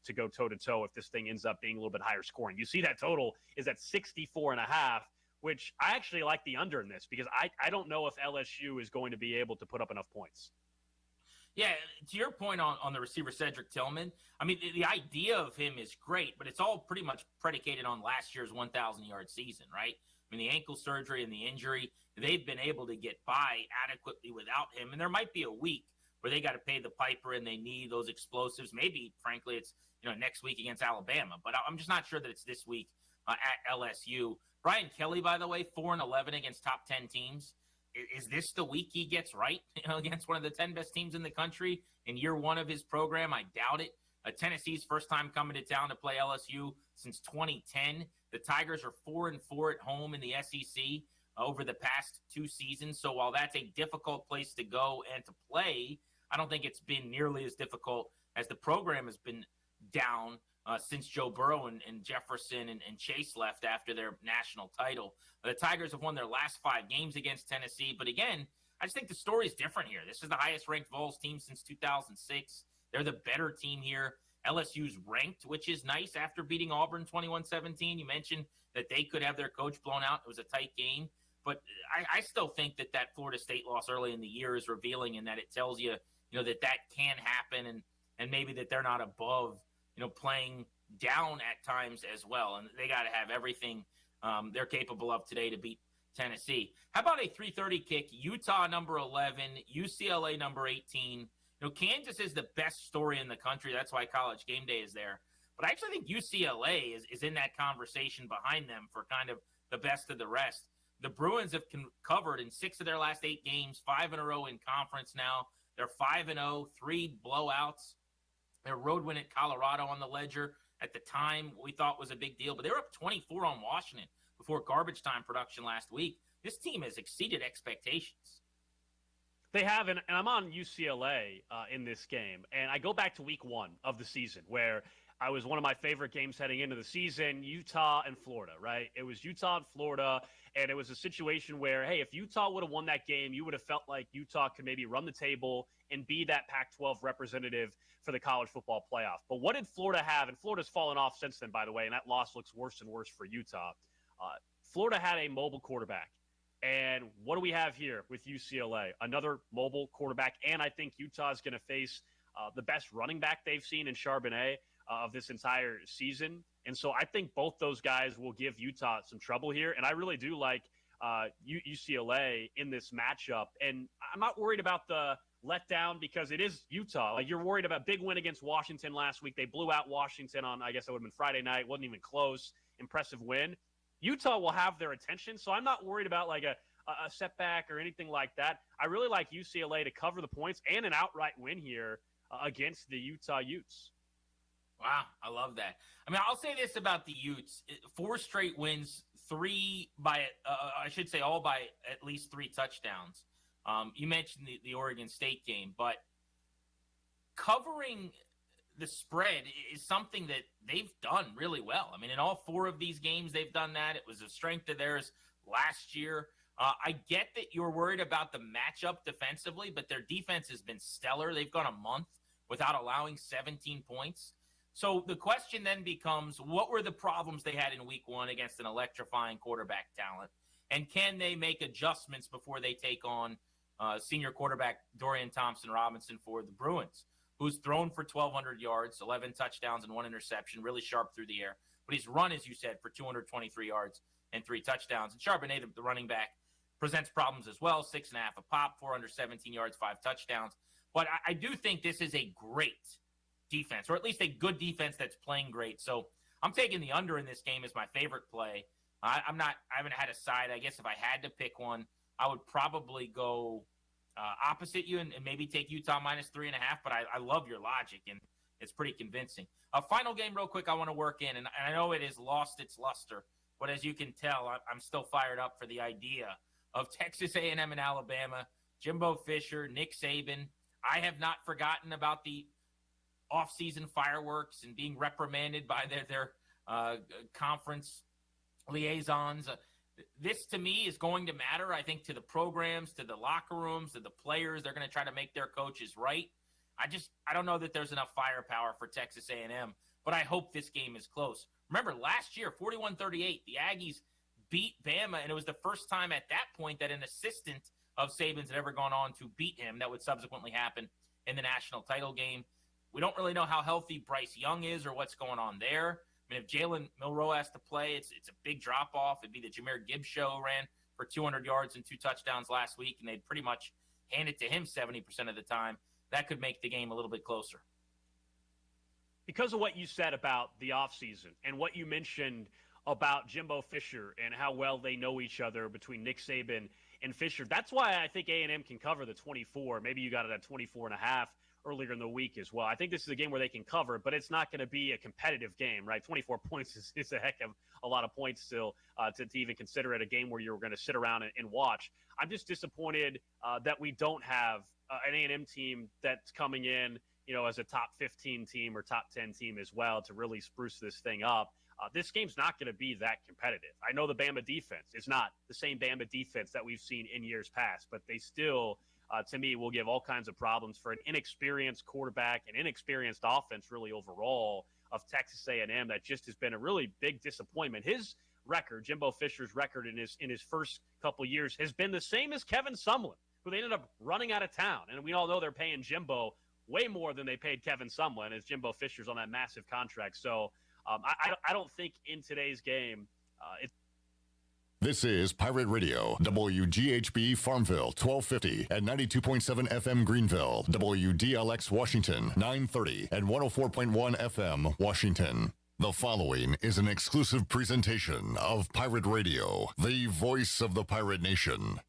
to go toe-to-toe if this thing ends up being a little bit higher scoring. You see that total is at 64.5, which I actually like the under in this because I don't know if LSU is going to be able to put up enough points. Yeah, to your point on the receiver Cedric Tillman, I mean, the idea of him is great, but it's all pretty much predicated on last year's 1,000-yard season, right? I mean, the ankle surgery and the injury, they've been able to get by adequately without him, and there might be a week where they got to pay the piper and they need those explosives. Maybe, frankly, it's next week against Alabama, but I'm just not sure that it's this week at LSU. Brian Kelly, by the way, 4-11 against top 10 teams. Is this the week he gets right against one of the 10 best teams in the country in year one of his program? I doubt it. Tennessee's first time coming to town to play LSU since 2010. The Tigers are 4-4 at home in the SEC over the past 2 seasons. So while that's a difficult place to go and to play, I don't think it's been nearly as difficult as the program has been down since Joe Burrow and Jefferson and Chase left after their national title. The Tigers have won their last 5 games against Tennessee. But again, I just think the story is different here. This is the highest-ranked Vols team since 2006. They're the better team here. LSU's ranked, which is nice after beating Auburn 21-17. You mentioned that they could have their coach blown out. It was a tight game. But I still think that Florida State loss early in the year is revealing in that it tells you, that can happen and maybe that they're not above playing down at times as well. And they got to have everything they're capable of today to beat Tennessee. How about a 3:30 kick? Utah number 11, UCLA number 18. Kansas is the best story in the country. That's why College Game Day is there. But I actually think UCLA is in that conversation behind them for kind of the best of the rest. The Bruins have covered in 6 of their last 8 games, 5 in a row in conference now. They're 5-0, 3 blowouts. Their road win at Colorado on the ledger at the time we thought was a big deal, but they were up 24 on Washington before garbage time production last week. This team has exceeded expectations. They have, and I'm on UCLA in this game, and I go back to week 1 of the season where I was one of my favorite games heading into the season, Utah and Florida, right? It was Utah and Florida, and it was a situation where, hey, if Utah would have won that game, you would have felt like Utah could maybe run the table and be that Pac-12 representative for the college football playoff. But what did Florida have? And Florida's fallen off since then, by the way, and that loss looks worse and worse for Utah. Florida had a mobile quarterback. And what do we have here with UCLA? Another mobile quarterback, and I think Utah is going to face the best running back they've seen in Charbonnet of this entire season. And so I think both those guys will give Utah some trouble here. And I really do like UCLA in this matchup. And I'm not worried about the letdown because it is Utah. Like, you're worried about big win against Washington last week. They blew out Washington on, I guess it would have been Friday night. Wasn't even close. Impressive win. Utah will have their attention. So I'm not worried about like a setback or anything like that. I really like UCLA to cover the points and an outright win here against the Utah Utes. Wow, I love that. I mean, I'll say this about the Utes. 4 straight wins, all by at least 3 touchdowns. You mentioned the Oregon State game, but covering the spread is something that they've done really well. I mean, in all 4 of these games, they've done that. It was a strength of theirs last year. I get that you're worried about the matchup defensively, but their defense has been stellar. They've gone a month without allowing 17 points. So the question then becomes, what were the problems they had in week 1 against an electrifying quarterback talent? And can they make adjustments before they take on senior quarterback Dorian Thompson-Robinson for the Bruins, who's thrown for 1,200 yards, 11 touchdowns and 1 interception, really sharp through the air. But he's run, as you said, for 223 yards and 3 touchdowns. And Charbonnet, the running back, presents problems as well, 6.5 a pop, 417 yards, 5 touchdowns. But I do think this is a great defense, or at least a good defense that's playing great. So I'm taking the under in this game as my favorite play. I haven't had a side. I guess if I had to pick one, I would probably go opposite you and maybe take Utah minus 3.5. But I love your logic, and it's pretty convincing. A final game real quick I want to work in, and I know it has lost its luster, but as you can tell, I'm still fired up for the idea of Texas A&M and Alabama, Jimbo Fisher, Nick Saban. I have not forgotten about the off-season fireworks and being reprimanded by their conference liaisons. This, to me, is going to matter, I think, to the programs, to the locker rooms, to the players. They're going to try to make their coaches right. I don't know that there's enough firepower for Texas A&M, but I hope this game is close. Remember, last year, 41-38, the Aggies beat Bama, and it was the first time at that point that an assistant of Saban's had ever gone on to beat him. That would subsequently happen in the national title game. We don't really know how healthy Bryce Young is or what's going on there. I mean, if Jalen Milroe has to play, it's a big drop-off. It'd be the Jahmyr Gibbs show, ran for 200 yards and 2 touchdowns last week, and they'd pretty much hand it to him 70% of the time. That could make the game a little bit closer. Because of what you said about the offseason and what you mentioned about Jimbo Fisher and how well they know each other between Nick Saban and Fisher, that's why I think A&M can cover the 24. Maybe you got it at 24.5 earlier in the week as well. I think this is a game where they can cover, but it's not going to be a competitive game, right? 24 points is a heck of a lot of points still to even consider it a game where you're going to sit around and watch. I'm just disappointed that we don't have an A&M team that's coming in, as a top 15 team or top 10 team as well to really spruce this thing up. This game's not going to be that competitive. I know the Bama defense is not the same Bama defense that we've seen in years past, but they still, to me, will give all kinds of problems for an inexperienced quarterback and inexperienced offense really overall of Texas A&M. That just has been a really big disappointment. His record, Jimbo Fisher's record in his first couple years, has been the same as Kevin Sumlin, who they ended up running out of town. And we all know they're paying Jimbo way more than they paid Kevin Sumlin, as Jimbo Fisher's on that massive contract. So I don't think in today's game This is Pirate Radio, WGHB Farmville, 1250 and 92.7 FM Greenville, WDLX Washington, 930 and 104.1 FM Washington. The following is an exclusive presentation of Pirate Radio, the voice of the pirate nation.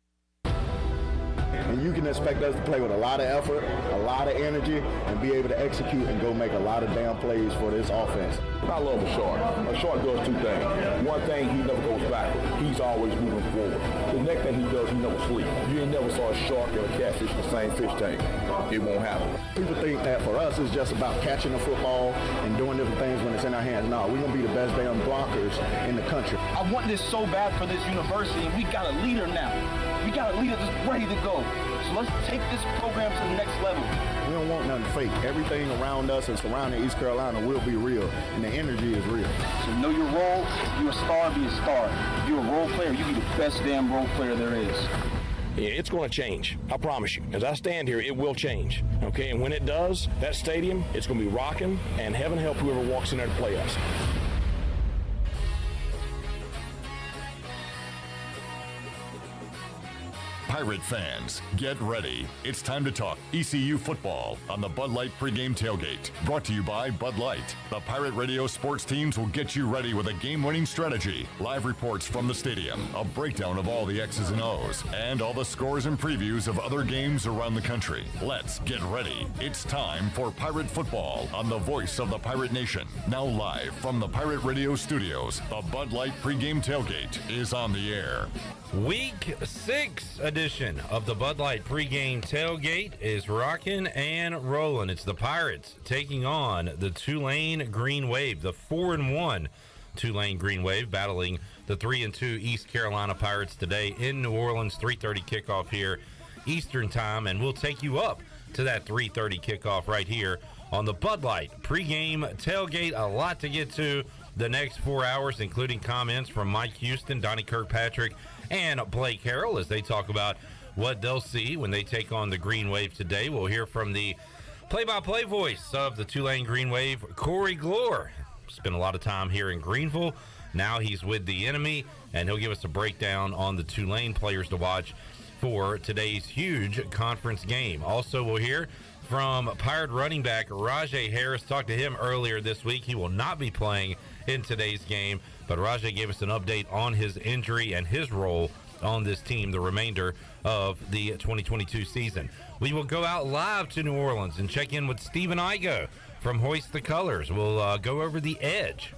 And you can expect us to play with a lot of effort, a lot of energy, and be able to execute and go make a lot of damn plays for this offense. I love a shark. A shark does two things. One thing, he never goes backward. He's always moving forward. The next thing he does, he never sleeps. You ain't never saw a shark and a catfish in the same fish tank. It won't happen. People think that for us it's just about catching the football and doing different things when it's in our hands. No, we're going to be the best damn blockers in the country. I want this so bad for this university, and we got a leader now. We got a leader that's ready to go. So let's take this program to the next level. We don't want nothing fake. Everything around us and surrounding East Carolina will be real, and the energy is real. So know your role. If you're a star, be a star. If you're a role player, you be the best damn role player there is. It's going to change. I promise you. As I stand here, it will change. Okay, and when it does, that stadium, it's going to be rocking, and heaven help whoever walks in there to play us. Pirate fans, get ready. It's time to talk ECU football on the Bud Light Pregame Tailgate. Brought to you by Bud Light. The Pirate Radio sports teams will get you ready with a game-winning strategy, live reports from the stadium, a breakdown of all the X's and O's, and all the scores and previews of other games around the country. Let's get ready. It's time for Pirate football on the voice of the Pirate Nation. Now live from the Pirate Radio studios, the Bud Light Pregame Tailgate is on the air. Week 6 edition of the Bud Light Pregame Tailgate is rocking and rolling. It's the Pirates taking on the Tulane Green Wave, the 4-1 Tulane Green Wave, battling the 3-2 East Carolina Pirates today in New Orleans. 3:30 kickoff here Eastern time, and we'll take you up to that 3:30 kickoff right here on the Bud Light Pregame Tailgate. A lot to get to the next 4 hours, including comments from Mike Houston, Donnie Kirkpatrick, and Blake Harrell as they talk about what they'll see when they take on the Green Wave today. We'll hear from the play-by-play voice of the Tulane Green Wave, Corey Glore. Spent a lot of time here in Greenville. Now he's with the enemy, and he'll give us a breakdown on the Tulane players to watch for today's huge conference game. Also, we'll hear from Pirate running back Rajay Harris. Talked to him earlier this week. He will not be playing in today's game, but Rajay gave us an update on his injury and his role on this team the remainder of the 2022 season. We will go out live to New Orleans and check in with Stephen Igo from Hoist the Colors. We'll go over the edge.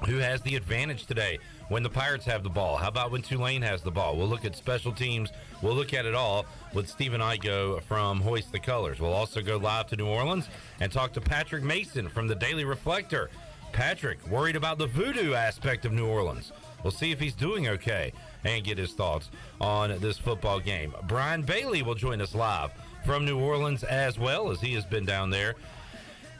Who has the advantage today when the Pirates have the ball? How about when Tulane has the ball? We'll look at special teams. We'll look at it all with Stephen Igo from Hoist the Colors. We'll also go live to New Orleans and talk to Patrick Mason from the Daily Reflector. Patrick, worried about the voodoo aspect of New Orleans. We'll see if he's doing okay and get his thoughts on this football game. Brian Bailey will join us live from New Orleans as well, as he has been down there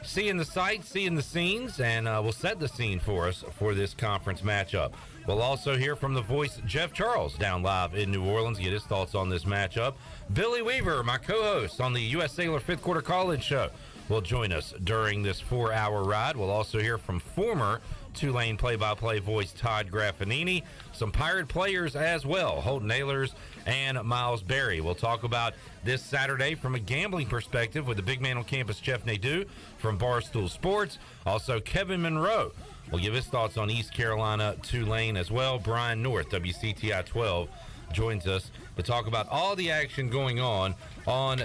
seeing the sights, seeing the scenes, and will set the scene for us for this conference matchup. We'll also hear from the voice, Jeff Charles, down live in New Orleans, get his thoughts on this matchup. Billy Weaver, my co-host on the U.S. Sailor Fifth Quarter College Show, will join us during this 4-hour ride. We'll also hear from former Tulane play-by-play voice Todd Graffinini, some Pirate players as well, Holton Ahlers and Miles Berry. We'll talk about this Saturday from a gambling perspective with the big man on campus, Jeff Nadeau from Barstool Sports. Also, Kevin Monroe will give his thoughts on East Carolina, Tulane as well. Brian North, WCTI 12, joins us to talk about all the action going on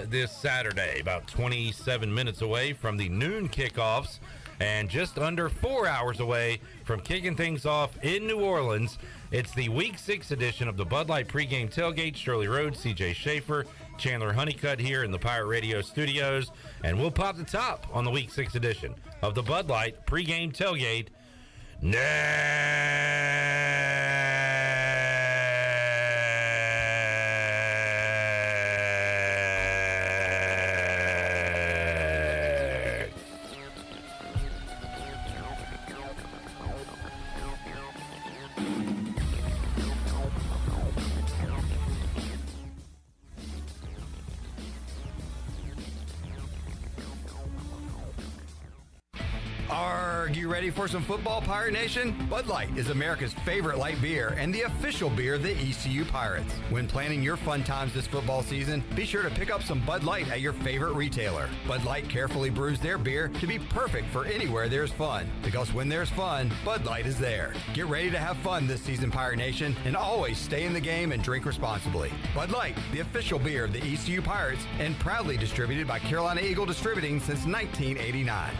this Saturday, about 27 minutes away from the noon kickoffs and just under 4 hours away from kicking things off in New Orleans. It's the Week 6 edition of the Bud Light Pregame Tailgate. Shirley Rhodes, CJ Schaefer, Chandler Honeycutt here in the Pirate Radio studios, and we'll pop the top on the Week 6 edition of the Bud Light Pregame Tailgate next. Are you ready for some football, Pirate Nation? Bud Light is America's favorite light beer and the official beer of the ECU Pirates. When planning your fun times this football season, be sure to pick up some Bud Light at your favorite retailer. Bud Light carefully brews their beer to be perfect for anywhere there's fun. Because when there's fun, Bud Light is there. Get ready to have fun this season, Pirate Nation, and always stay in the game and drink responsibly. Bud Light, the official beer of the ECU Pirates, and proudly distributed by Carolina Eagle Distributing since 1989.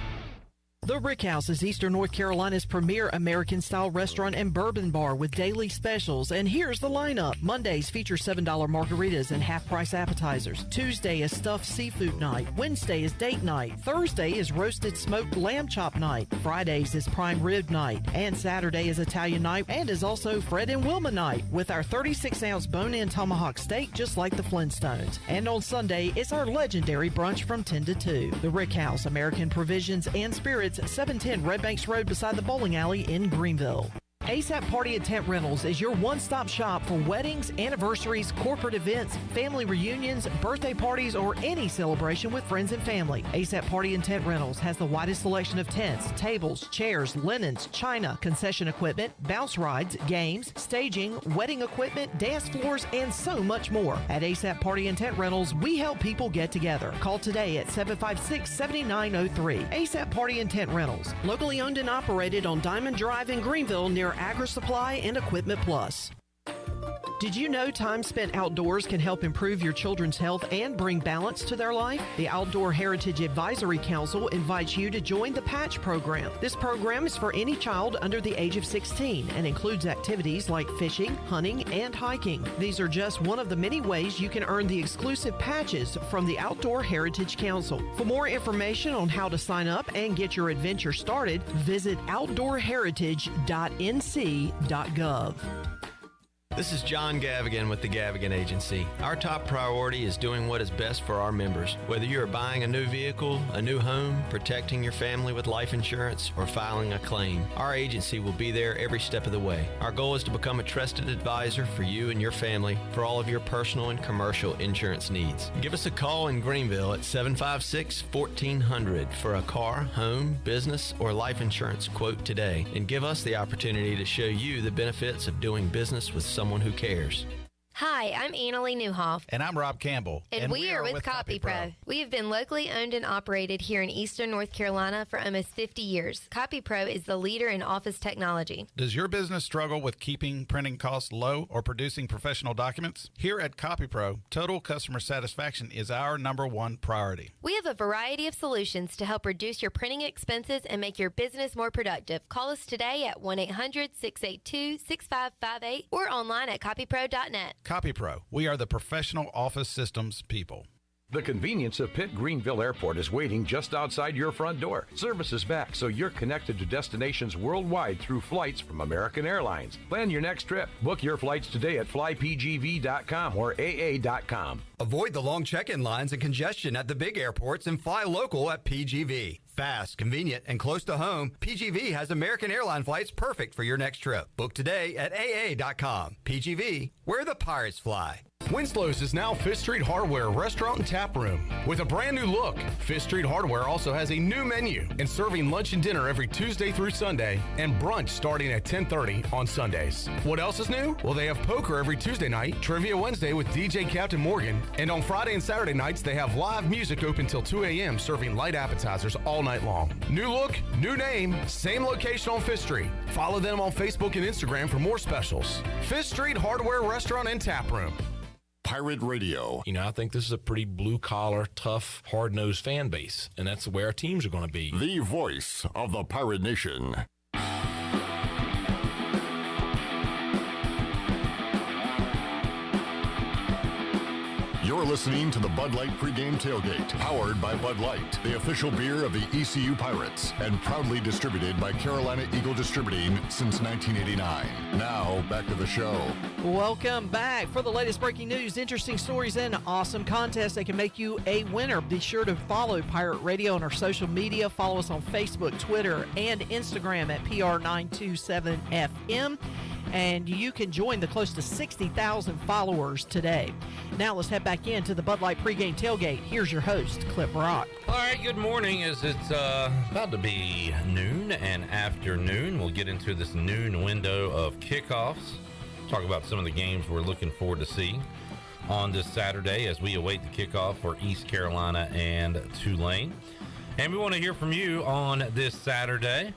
The Rick House is Eastern North Carolina's premier American-style restaurant and bourbon bar with daily specials. And here's the lineup. Mondays feature $7 margaritas and half-price appetizers. Tuesday is stuffed seafood night. Wednesday is date night. Thursday is roasted smoked lamb chop night. Fridays is prime rib night. And Saturday is Italian night and is also Fred and Wilma night with our 36-ounce bone-in tomahawk steak just like the Flintstones. And on Sunday, it's our legendary brunch from 10 to 2. The Rick House, American Provisions and Spirits, 710 Red Banks Road beside the bowling alley in Greenville. ASAP Party and Tent Rentals is your one-stop shop for weddings, anniversaries, corporate events, family reunions, birthday parties, or any celebration with friends and family. ASAP Party and Tent Rentals has the widest selection of tents, tables, chairs, linens, china, concession equipment, bounce rides, games, staging, wedding equipment, dance floors, and so much more. At ASAP Party and Tent Rentals, we help people get together. Call today at 756-7903. ASAP Party and Tent Rentals, locally owned and operated on Diamond Drive in Greenville near Agri Supply and Equipment Plus. Did you know time spent outdoors can help improve your children's health and bring balance to their life? The Outdoor Heritage Advisory Council invites you to join the Patch program. This program is for any child under the age of 16 and includes activities like fishing, hunting, and hiking. These are just one of the many ways you can earn the exclusive patches from the Outdoor Heritage Council. For more information on how to sign up and get your adventure started, visit outdoorheritage.nc.gov. This is John Gavigan with the Gavigan Agency. Our top priority is doing what is best for our members. Whether you are buying a new vehicle, a new home, protecting your family with life insurance, or filing a claim, our agency will be there every step of the way. Our goal is to become a trusted advisor for you and your family for all of your personal and commercial insurance needs. Give us a call in Greenville at 756-1400 for a car, home, business, or life insurance quote today, and give us the opportunity to show you the benefits of doing business with someone who cares. Hi, I'm Annalie Newhoff. And I'm Rob Campbell. And we are with CopyPro. We have been locally owned and operated here in Eastern North Carolina for almost 50 years. CopyPro is the leader in office technology. Does your business struggle with keeping printing costs low or producing professional documents? Here at CopyPro, total customer satisfaction is our #1 priority. We have a variety of solutions to help reduce your printing expenses and make your business more productive. Call us today at 1-800-682-6558 or online at copypro.net. CopyPro, we are the professional office systems people. The convenience of Pitt Greenville Airport is waiting just outside your front door. Service is back, so you're connected to destinations worldwide through flights from American Airlines. Plan your next trip. Book your flights today at flypgv.com or aa.com. Avoid the long check-in lines and congestion at the big airports and fly local at PGV. Fast, convenient, and close to home, PGV has American Airline flights perfect for your next trip. Book today at aa.com. PGV, where the Pirates fly. Winslow's is now Fifth Street Hardware Restaurant and Tap Room. With a brand new look, Fifth Street Hardware also has a new menu and serving lunch and dinner every Tuesday through Sunday and brunch starting at 10:30 on Sundays. What else is new? Well, they have poker every Tuesday night, Trivia Wednesday with DJ Captain Morgan, and on Friday and Saturday nights, they have live music open till 2 a.m. serving light appetizers all night long. New look, new name, same location on Fifth Street. Follow them on Facebook and Instagram for more specials. Fifth Street Hardware Restaurant and Tap Room. Pirate Radio. You know, I think this is a pretty blue-collar, tough, hard-nosed fan base, and that's where our teams are going to be. The voice of the Pirate Nation. You're listening to the Bud Light Pregame Tailgate, powered by Bud Light, the official beer of the ECU Pirates, and proudly distributed by Carolina Eagle Distributing since 1989. Now, back to the show. Welcome back. For the latest breaking news, interesting stories, and awesome contests that can make you a winner, be sure to follow Pirate Radio on our social media. Follow us on Facebook, Twitter, and Instagram at PR927FM. And you can join the close to 60,000 followers today. Now let's head back into the Bud Light Pregame Tailgate. Here's your host, Clip Rock. All right, good morning. As it's about to be noon and afternoon, we'll get into this noon window of kickoffs. Talk about some of the games we're looking forward to seeing on this Saturday as we await the kickoff for East Carolina and Tulane. And we want to hear from you on this Saturday.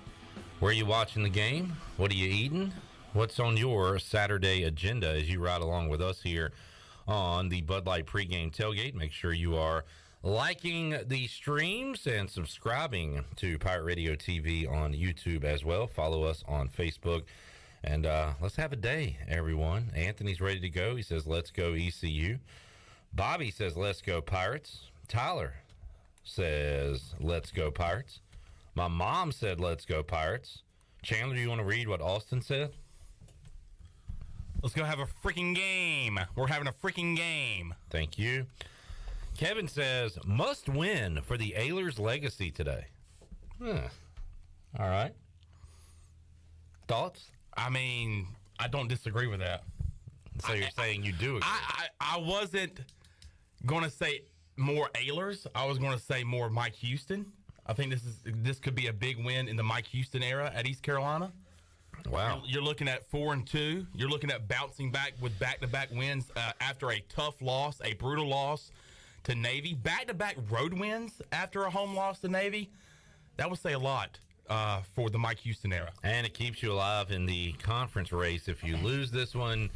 Where are you watching the game? What are you eating? What's on your Saturday agenda as you ride along with us here on the Bud Light Pregame Tailgate? Make sure you are liking the streams and subscribing to Pirate Radio TV on YouTube as well. Follow us on Facebook. And let's have a day, everyone. Anthony's ready to go. He says, let's go ECU. Bobby says, let's go Pirates. Tyler says, let's go Pirates. My mom said, let's go Pirates. Chandler, do you want to read what Austin said? Let's go have a freaking game. We're having a freaking game. Thank you. Kevin says, must win for the Ahlers legacy today. All right. Thoughts? I mean, I don't disagree with that. So you're saying you do agree? I wasn't going to say more Ahlers. I was going to say more Mike Houston. I think this could be a big win in the Mike Houston era at East Carolina. Wow. You're looking at 4-2. You're looking at bouncing back with back-to-back wins after a tough loss, a brutal loss to Navy. Back-to-back road wins after a home loss to Navy. That would say a lot for the Mike Houston era. And it keeps you alive in the conference race. If you lose this one,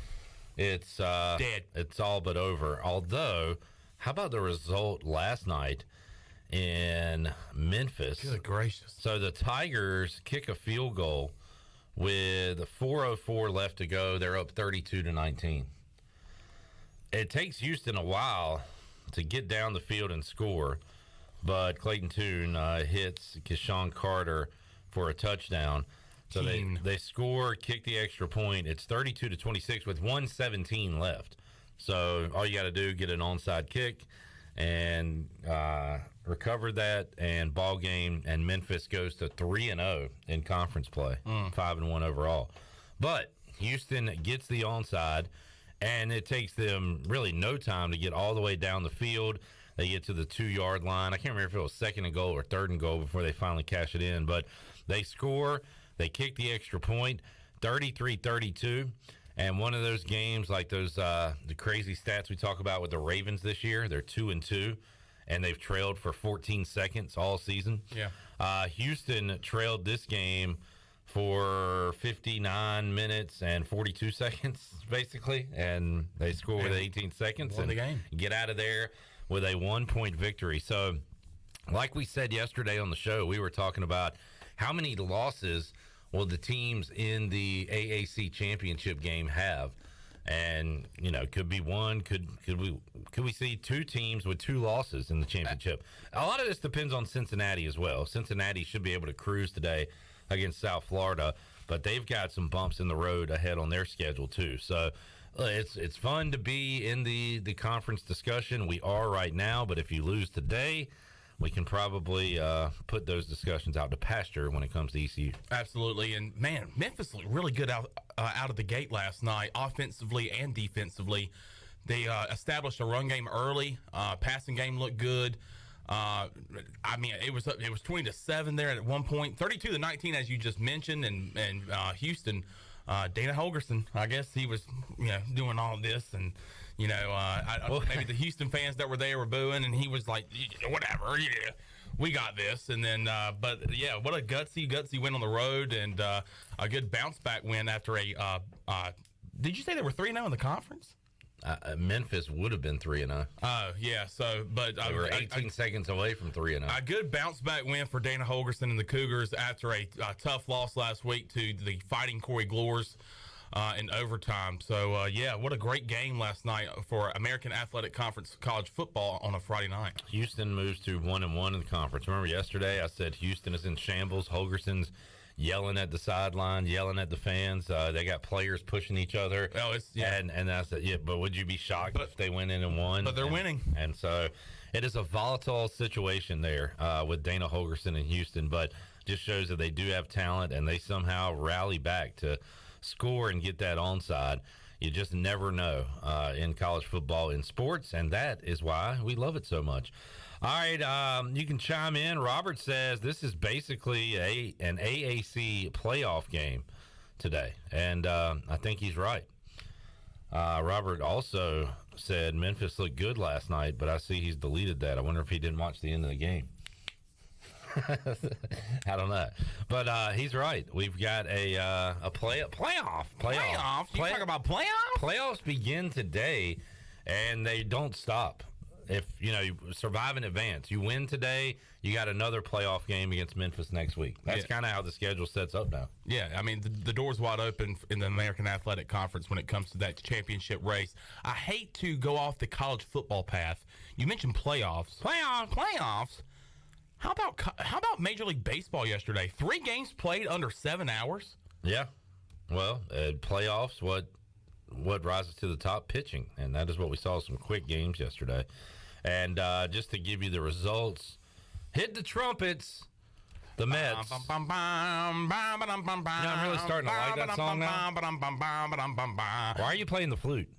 it's dead. It's all but over. Although, how about the result last night in Memphis? Good gracious. So the Tigers kick a field goal with 4:04 left to go. They're up 32-19. It takes Houston a while to get down the field and score, but Clayton Tune hits Keshawn Carter for a touchdown. So they score, kick the extra point. It's 32-26 with 1:17 left. So all you got to do, get an onside kick and recover that, and ball game, and Memphis goes to 3-0 in conference play, 5-1 overall. But Houston gets the onside, and it takes them really no time to get all the way down the field. They get to the 2-yard line. I can't remember if it was 2nd and goal or 3rd and goal before they finally cash it in, but they score. They kick the extra point, 33-32. And one of those games, like those the crazy stats we talk about with the Ravens this year, they're 2-2, and they've trailed for 14 seconds all season. Yeah. Houston trailed this game for 59 minutes and 42 seconds, basically, and they score with 18 seconds and the game. Get out of there with a 1-point victory. So, like we said yesterday on the show, we were talking about how many losses will the teams in the AAC championship game have. And could be one. Could we see two teams with two losses in the championship? A lot of this depends on Cincinnati as well. Cincinnati should be able to cruise today against South Florida, but they've got some bumps in the road ahead on their schedule too. So it's fun to be in the conference discussion. We are right now, but if you lose today, we can probably put those discussions out to pasture when it comes to ECU. Absolutely. And, man, Memphis looked really good out of the gate last night, offensively and defensively. They established a run game early. Passing game looked good. It was 20-7 there at one point. 32-19, as you just mentioned, and Houston, Dana Holgorsen, I guess he was doing all this, and maybe the Houston fans that were there were booing, and he was like, whatever, yeah, we got this. And then, what a gutsy win on the road, and a good bounce back win after did you say they were 3-0 in the conference? Memphis would have been 3-0. Oh, yeah. So, but they were 18 seconds away from 3-0. A good bounce back win for Dana Holgorsen and the Cougars after a tough loss last week to the Fighting Corey Glores in overtime. So, what a great game last night for American Athletic Conference college football on a Friday night. Houston moves to 1-1 in the conference. Remember yesterday I said Houston is in shambles. Holgorsen's yelling at the sideline, yelling at the fans. They got players pushing each other. Oh, and I said, but would you be shocked if they went in and won? But they're winning. And so it is a volatile situation there with Dana Holgorsen in Houston, but just shows that they do have talent and they somehow rally back to score and get that onside. You just never know in college football, in sports, and that is why we love it so much. All right, you can chime in. Robert says this is basically an AAC playoff game today, and I think he's right. Robert also said Memphis looked good last night, but I see he's deleted that. I wonder if he didn't watch the end of the game. I don't know, but he's right. We've got a playoff. You talk about playoffs? Playoffs begin today, and they don't stop. If you survive in advance, you win today, you got another playoff game against Memphis next week. That's kind of how the schedule sets up now. Yeah, I mean, the door's wide open in the American Athletic Conference when it comes to that championship race. I hate to go off the college football path. You mentioned playoffs. Playoffs. How about Major League Baseball yesterday? 3 games played under 7 hours? Yeah. Well, playoffs, what rises to the top? Pitching. And that is what we saw, some quick games yesterday. And just to give you the results, hit the trumpets. The Mets. I'm really starting to like that song now. Why are you playing the flute?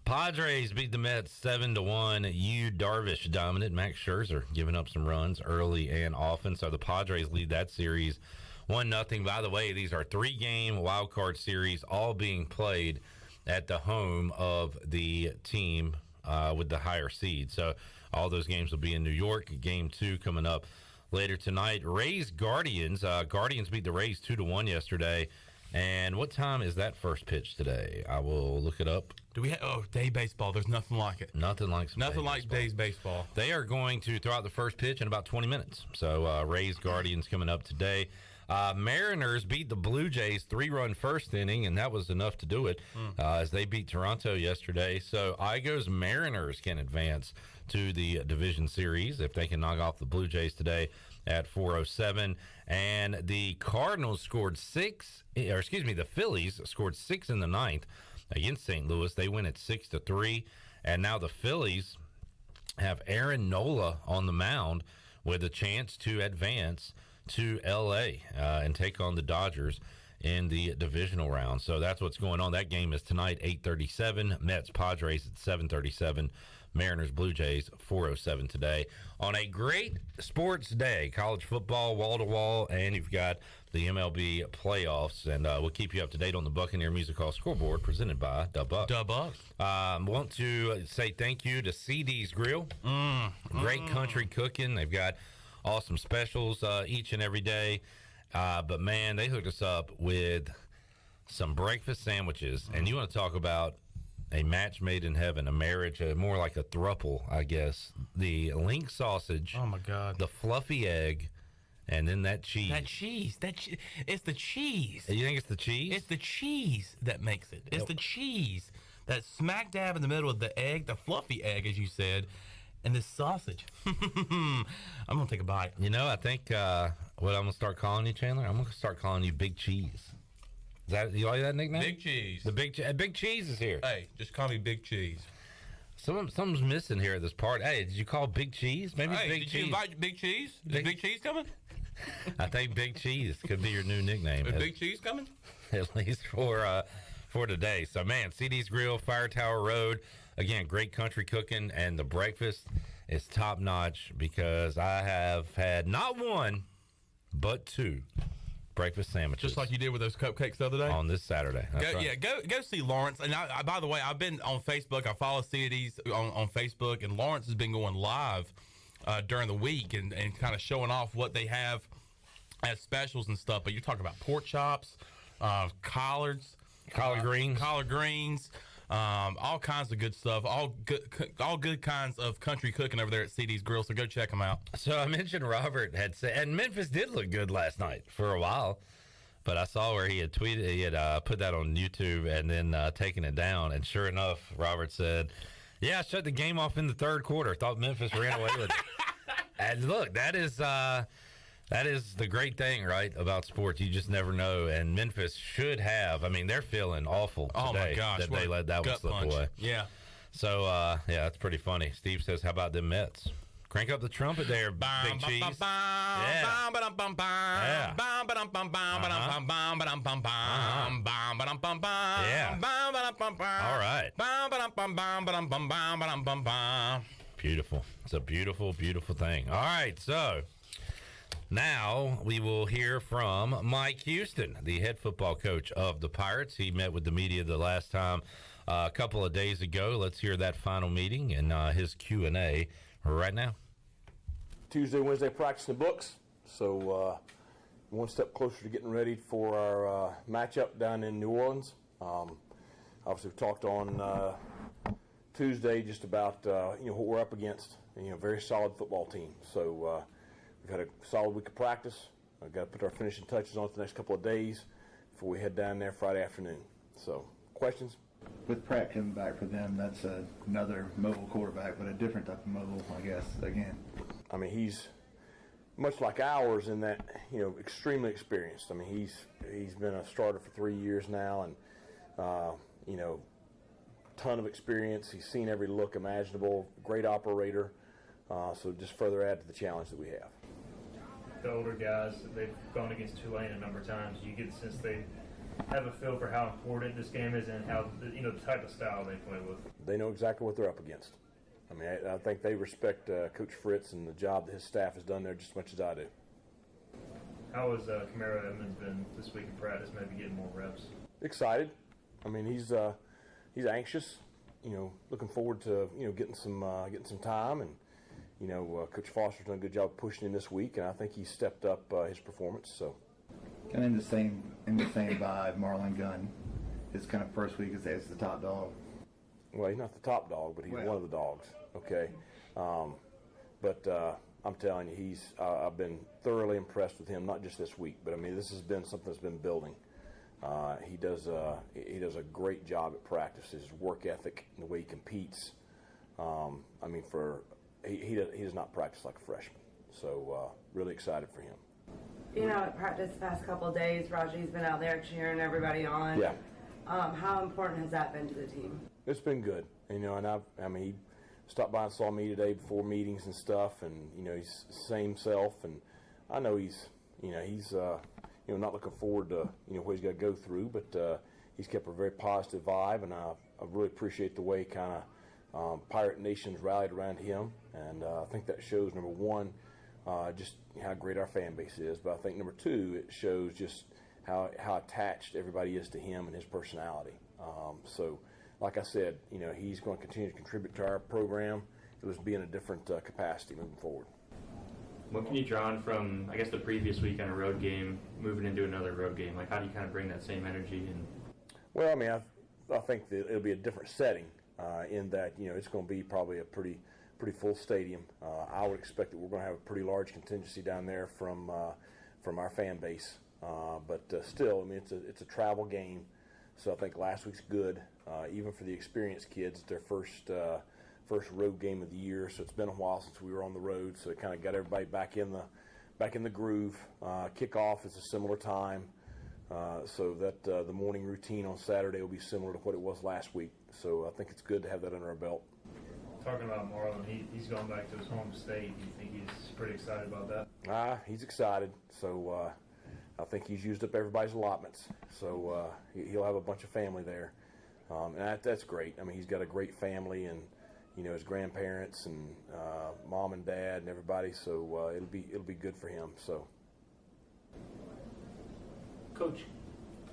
Padres beat the Mets 7-1. Yu Darvish dominant. Max Scherzer giving up some runs early and often. So the Padres lead that series 1-0. By the way, these are 3-game wild card series, all being played at the home of the team with the higher seed. So all those games will be in New York. Game 2 coming up later tonight. Rays Guardians. Guardians beat the Rays 2-1 yesterday. And what time is that first pitch today? I will look it up. Do we have day baseball? There's nothing like it. Nothing like days baseball. They are going to throw out the first pitch in about 20 minutes. So Rays Guardians coming up today. Mariners beat the Blue Jays 3-run first inning, and that was enough to do it as they beat Toronto yesterday. So Igo's Mariners can advance to the division series if they can knock off the Blue Jays today at 4:07. And the Cardinals scored the Phillies scored 6 in the 9th against St. Louis. They win at 6-3. And now the Phillies have Aaron Nola on the mound with a chance to advance to L.A. And take on the Dodgers in the divisional round. So that's what's going on. That game is tonight, 8:37. Mets, Padres at 7:37. Mariners, Blue Jays, 4:07 today. On a great sports day, college football, wall-to-wall, and you've got the MLB playoffs. And we'll keep you up to date on the Buccaneer Music Hall scoreboard presented by Dub-Buck. Want to say thank you to CD's Grill. Great country cooking. They've got awesome specials each and every day. But, man, they hooked us up with some breakfast sandwiches. And you want to talk about a match made in heaven, a marriage, more like a throuple, I guess. The link sausage. Oh, my God. The fluffy egg And then that cheese. It's the cheese. You think it's the cheese? It's the cheese that makes it. It's the cheese that smack dab in the middle of the egg, the fluffy egg, as you said, and this sausage. I'm going to take a bite. You know, I think what I'm going to start calling you, Chandler, I'm going to start calling you Big Cheese. Is that, you like that nickname? Big Cheese. The Big Cheese is here. Hey, just call me Big Cheese. Something's missing here at this party. Hey, did you call Big Cheese? Maybe Big Cheese. Did you invite Big Cheese? Is Big Cheese coming? I think Big Cheese could be your new nickname. Is Big Cheese coming? At least for today. So, man, CD's Grill, Fire Tower Road. Again, great country cooking, and the breakfast is top notch because I have had not one, but two breakfast sandwiches. Just like you did with those cupcakes the other day? On this Saturday. That's right. Yeah, go see Lawrence. And I, by the way, I've been on Facebook. I follow CD's on Facebook, and Lawrence has been going live during the week and kind of showing off what they have as specials and stuff. But you're talking about pork chops, collard greens, all kinds of good stuff, all good kinds of country cooking over there at CD's Grill. So go check them out. So I mentioned Robert had said, and Memphis did look good last night for a while, but I saw where he had tweeted, he had put that on YouTube and then taken it down. And sure enough, Robert said, "Yeah, I shut the game off in the third quarter. Thought Memphis ran away with it." And look, that is the great thing, right, about sports. You just never know. And Memphis should have. I mean, they're feeling awful today. Oh my gosh, that they let that one slip away. Yeah. So yeah, that's pretty funny. Steve says, "How about them Mets? Crank up the trumpet there, Big Cheese." Yeah. All right. Beautiful. It's a beautiful, beautiful thing. All right, so now we will hear from Mike Houston, the head football coach of the Pirates. He met with the media the last time a couple of days ago. Let's hear that final meeting and his Q&A right now. Tuesday, Wednesday practice in the books. So one step closer to getting ready for our matchup down in New Orleans. Obviously, we talked on Tuesday just about what we're up against. Very solid football team. So we've had a solid week of practice. I've got to put our finishing touches on it the next couple of days before we head down there Friday afternoon. So, questions? With Pratt coming back for them, that's another mobile quarterback, but a different type of mobile, I guess, again. I mean, he's much like ours in that, extremely experienced. I mean, he's been a starter for 3 years now and, ton of experience. He's seen every look imaginable, great operator. So just further add to the challenge that we have. The older guys, they've gone against Tulane a number of times. You get the sense they have a feel for how important this game is and how the type of style they play with. They know exactly what they're up against. I mean, I think they respect Coach Fritz and the job that his staff has done there just as much as I do. How has Camaro Edmonds been this week in practice, maybe getting more reps? Excited. I mean, he's anxious. Looking forward to getting some time, and Coach Foster's done a good job pushing him this week, and I think he's stepped up his performance. So, kind of in the same vibe, Marlon Gunn, his kind of first week as the top dog. Well, he's not the top dog, but he's one of the dogs. Okay, but I'm telling you, I've been thoroughly impressed with him. Not just this week, but I mean, this has been something that's been building. He does a great job at practice. His work ethic and the way he competes. He does not practice like a freshman. So really excited for him. At practice the past couple of days, Raji's been out there cheering everybody on. Yeah. How important has that been to the team? It's been good. He stopped by and saw me today before meetings and stuff, and he's the same self, and I know he's not looking forward to what he's got to go through, but he's kept a very positive vibe, and I really appreciate the way kind of Pirate Nation's rallied around him, and I think that shows, number one, just how great our fan base is, but I think number two, it shows just how attached everybody is to him and his personality. So, like I said, he's going to continue to contribute to our program. It'll just be in a different capacity moving forward. What can you draw on from, I guess, the previous week on a road game, moving into another road game? Like, how do you kind of bring that same energy in? Well, I mean, I think that it'll be a different setting in that, it's going to be probably a pretty pretty full stadium. I would expect that we're going to have a pretty large contingency down there from our fan base. But still, I mean, it's a travel game, so I think last week's good, even for the experienced kids. It's their first road game of the year, so it's been a while since we were on the road, so it kind of got everybody back in the groove. Kickoff is a similar time, so that the morning routine on Saturday will be similar to what it was last week. So I think it's good to have that under our belt. Talking about Marlon, he's going back to his home state. Do you think he's pretty excited about that? He's excited. So I think he's used up everybody's allotments. So he'll have a bunch of family there, and that's great. I mean, he's got a great family, and his grandparents and mom and dad and everybody. So it'll be good for him. So, Coach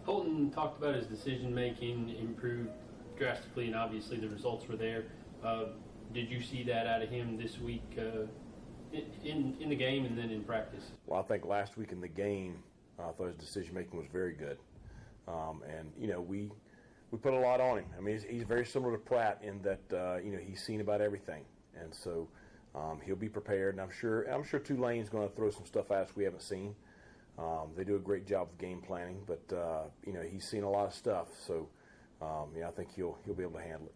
Holton talked about his decision making improved drastically, and obviously the results were there. Did you see that out of him this week in the game and then in practice? Well, I think last week in the game, I thought his decision-making was very good. And, we put a lot on him. I mean, he's very similar to Pratt in that, he's seen about everything. And so he'll be prepared. And I'm sure Tulane's going to throw some stuff at us we haven't seen. They do a great job of game planning, but, he's seen a lot of stuff. So, I think he'll be able to handle it.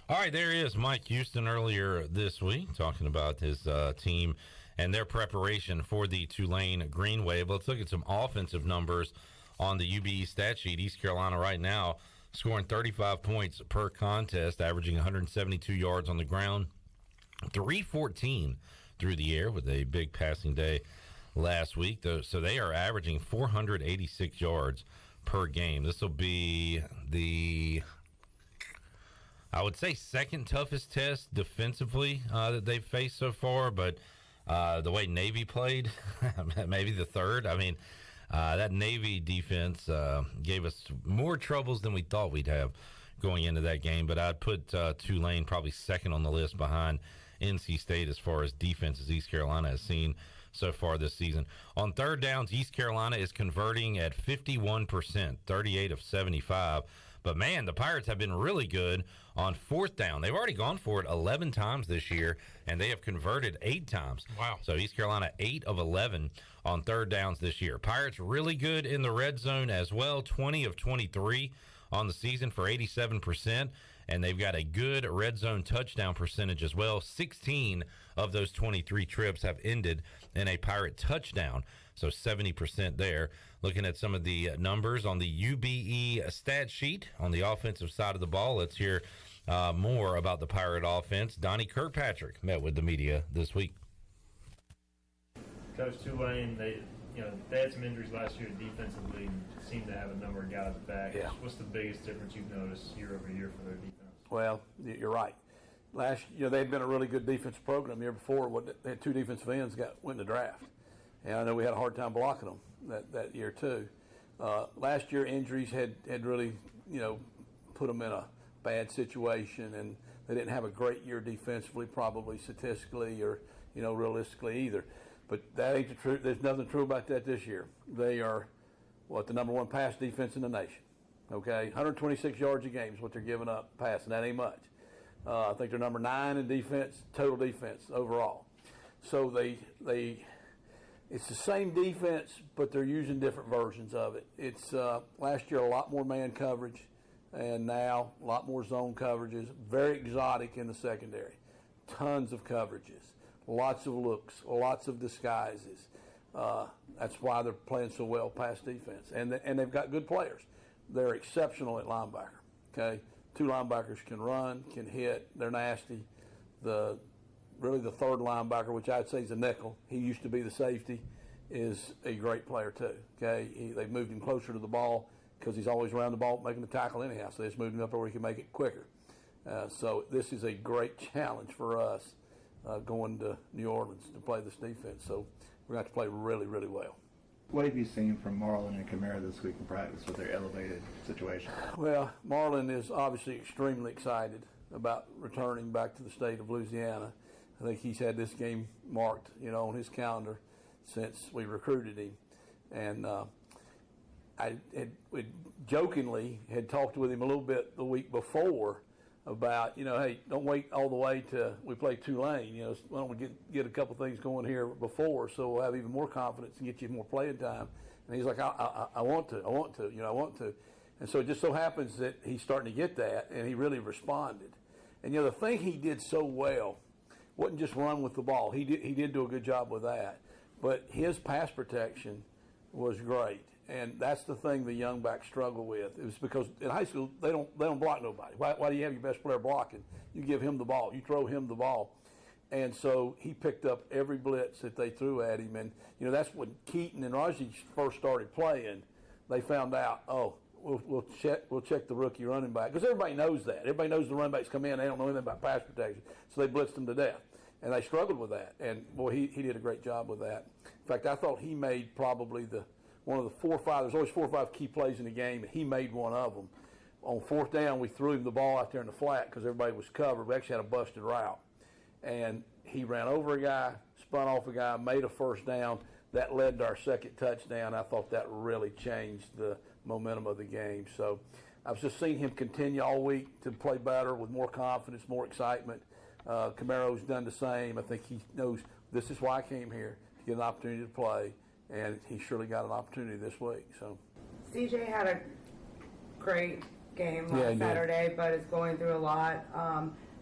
All right, there is Mike Houston earlier this week talking about his team and their preparation for the Tulane Green Wave. Let's look at some offensive numbers on the UBE stat sheet. East Carolina right now scoring 35 points per contest, averaging 172 yards on the ground, 314 through the air with a big passing day last week. So they are averaging 486 yards per game. This will be I would say second toughest test defensively that they've faced so far, but the way Navy played, maybe the third. I mean, that Navy defense gave us more troubles than we thought we'd have going into that game, but I'd put Tulane probably second on the list behind NC State as far as defenses East Carolina has seen so far this season. On third downs, East Carolina is converting at 51%, 38 of 75. But, man, the Pirates have been really good on fourth down. They've already gone for it 11 times this year, and they have converted 8 times. Wow. So East Carolina 8 of 11 on third downs this year. Pirates really good in the red zone as well, 20 of 23 on the season for 87%. And they've got a good red zone touchdown percentage as well. 16 of those 23 trips have ended in a Pirate touchdown. So 70% there. Looking at some of the numbers on the UBE stat sheet on the offensive side of the ball, let's hear more about the Pirate offense. Donnie Kirkpatrick met with the media this week. Coach, Tulane, they had some injuries last year defensively and seemed to have a number of guys back. Yeah. What's the biggest difference you've noticed year over year for their defense? Well, you're right. Last year, they'd been a really good defensive program. The year before, they had 2 defensive ends went in the draft. And I know we had a hard time blocking them that year, too. Last year, injuries had really, put them in a bad situation, and they didn't have a great year defensively, probably statistically or, realistically either. But that ain't the truth. There's nothing true about that this year. They are, the number 1 pass defense in the nation. Okay, 126 yards a game is what they're giving up passing. That ain't much. I think they're number 9 in defense, total defense overall. So it's the same defense, but they're using different versions of it. It's last year a lot more man coverage, and now a lot more zone coverages. Very exotic in the secondary. Tons of coverages, lots of looks, lots of disguises. That's why they're playing so well pass defense, and they've got good players. They're exceptional at linebacker. Okay, 2 linebackers can run, can hit. They're nasty. Really the third linebacker, which I'd say is a nickel, he used to be the safety, is a great player too. Okay, they've moved him closer to the ball because he's always around the ball making the tackle anyhow. So they just moved him up where he can make it quicker. So this is a great challenge for us going to New Orleans to play this defense. So we're going to have to play really, really well. What have you seen from Marlon and Kamara this week in practice with their elevated situation? Well, Marlon is obviously extremely excited about returning back to the state of Louisiana. I think he's had this game marked, on his calendar since we recruited him. And we jokingly had talked with him a little bit the week before about, hey, don't wait all the way to we play Tulane. Why don't we get a couple things going here before, so we'll have even more confidence and get you more playing time. And he's like, I want to, I want to. And so it just so happens that he's starting to get that, and he really responded. And, the thing he did so well wasn't just run with the ball. He did do a good job with that. But his pass protection was great. And that's the thing the young backs struggle with. It was because in high school, they don't block nobody. Why do you have your best player blocking? You give him the ball. You throw him the ball. And so he picked up every blitz that they threw at him. And, that's when Keaton and Raji first started playing. They found out, we'll check the rookie running back. Because everybody knows that. Everybody knows the running backs come in. They don't know anything about pass protection. So they blitzed them to death. And they struggled with that. And, boy, he did a great job with that. In fact, I thought he made probably one of the 4 or 5. There's always 4 or 5 key plays in the game, and he made one of them. On 4th down, we threw him the ball out there in the flat because everybody was covered. We actually had a busted route. And he ran over a guy, spun off a guy, made a first down. That led to our second touchdown. I thought that really changed the momentum of the game. So I've just seen him continue all week to play better with more confidence, more excitement. Camaro's done the same. I think he knows this is why I came here, to get an opportunity to play, and he surely got an opportunity this week. So CJ had a great game last Saturday, but is going through a lot.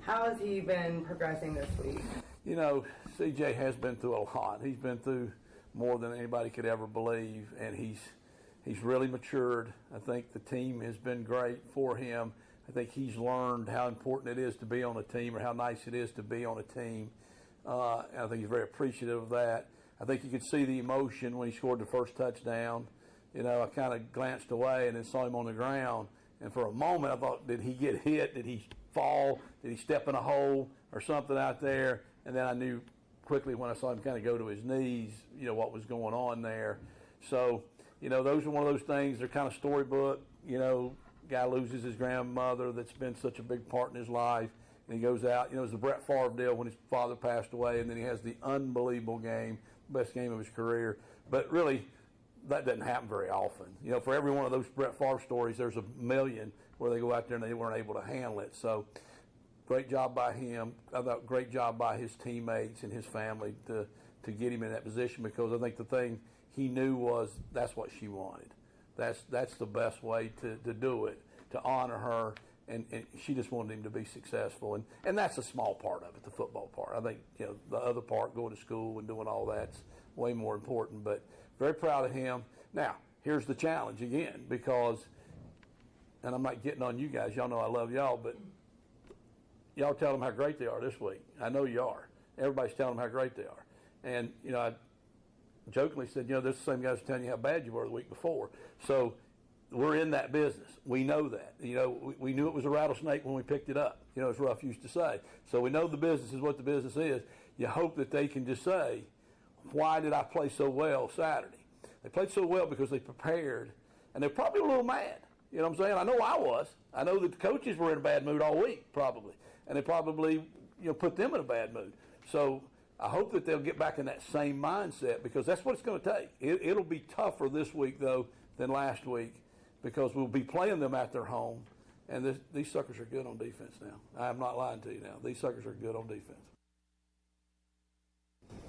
How has he been progressing this week? CJ has been through a lot. He's been through more than anybody could ever believe, and he's really matured. I think the team has been great for him. I think he's learned how important it is to be on a team, or how nice it is to be on a team. And I think he's very appreciative of that. I think you could see the emotion when he scored the first touchdown. I kind of glanced away and then saw him on the ground. And for a moment, I thought, did he get hit? Did he fall? Did he step in a hole or something out there? And then I knew quickly when I saw him kind of go to his knees, what was going on there. So, those are one of those things. They're kind of storybook. Guy loses his grandmother that's been such a big part in his life. And he goes out. It was the Brett Favre deal when his father passed away. And then he has the unbelievable game, best game of his career. But really, that doesn't happen very often. For every one of those Brett Favre stories, there's a million where they go out there and they weren't able to handle it. So great job by him. I thought great job by his teammates and his family to get him in that position, because I think the thing he knew was that's what she wanted. That's the best way to do it, to honor her. And she just wanted him to be successful. And that's a small part of it, the football part. I think, the other part, going to school and doing all that's way more important. But very proud of him. Now, here's the challenge again, because, and I'm not getting on you guys. Y'all know I love y'all, but y'all tell them how great they are this week. I know you are. Everybody's telling them how great they are. And, I jokingly said, this is the same guys telling you how bad you were the week before. So we're in that business. We know that. We knew it was a rattlesnake when we picked it up, as Ruff used to say. So we know the business is what the business is. You hope that they can just say, why did I play so well Saturday? They played so well because they prepared, and they're probably a little mad. You know what I'm saying? I know I was. I know that the coaches were in a bad mood all week, probably. And they probably, put them in a bad mood. So I hope that they'll get back in that same mindset, because that's what it's going to take. It'll be tougher this week, though, than last week, because we'll be playing them at their home. And these suckers are good on defense now. I'm not lying to you now. These suckers are good on defense.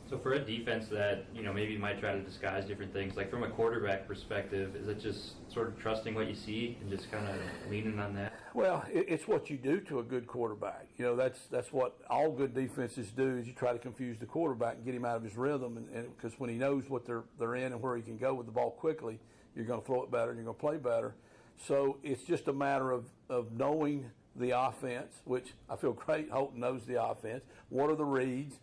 So for a defense that, maybe might try to disguise different things, like from a quarterback perspective, is it just sort of trusting what you see and just kind of leaning on that? Well, it's what you do to a good quarterback. That's what all good defenses do, is you try to confuse the quarterback and get him out of his rhythm. And because when he knows what they're in and where he can go with the ball quickly, you're going to throw it better and you're going to play better. So it's just a matter of knowing the offense, which I feel great. Holton knows the offense. What are the reads?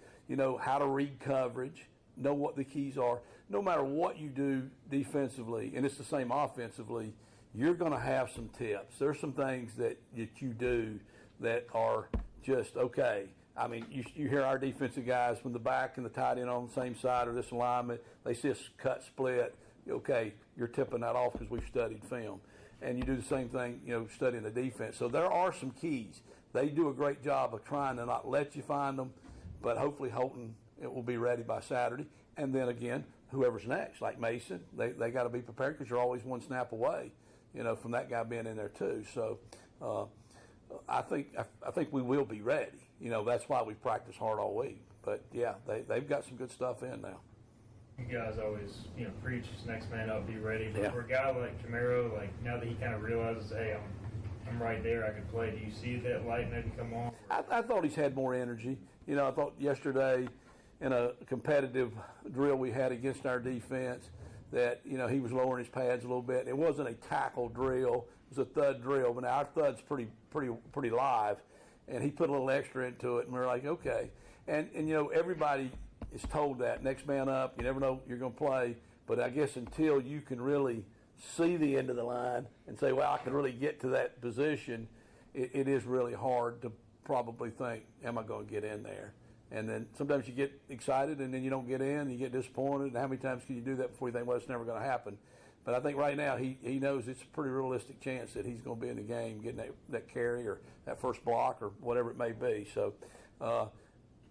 How to read coverage, know what the keys are. No matter what you do defensively, and it's the same offensively, you're going to have some tips. There's some things that you do that are just okay. I mean, you hear our defensive guys, when the back and the tight end on the same side or this alignment, they see a cut split, okay, you're tipping that off because we've studied film. And you do the same thing, studying the defense. So there are some keys. They do a great job of trying to not let you find them. But hopefully Holton, it will be ready by Saturday. And then again, whoever's next, like Mason, they got to be prepared, because you're always one snap away, from that guy being in there too. So I think we will be ready. You know, that's why we practice hard all week. But yeah, they've got some good stuff in now. You guys always, preach next man up, be ready. But for a guy like Camaro, like now that he kind of realizes, hey, I'm right there, I can play. Do you see that light maybe come on? I thought he's had more energy. You know, I thought yesterday in a competitive drill we had against our defense that, he was lowering his pads a little bit. It wasn't a tackle drill. It was a thud drill. But now our thud's pretty live. And he put a little extra into it, and we're like, okay. And everybody is told that. Next man up, you never know you're going to play. But I guess until you can really see the end of the line and say, well, I can really get to that position, it is really hard to probably think, am I going to get in there? And then sometimes you get excited and then you don't get in, you get disappointed. And how many times can you do that before you think, well, it's never going to happen? But I think right now he knows it's a pretty realistic chance that he's going to be in the game, getting that carry or that first block or whatever it may be. So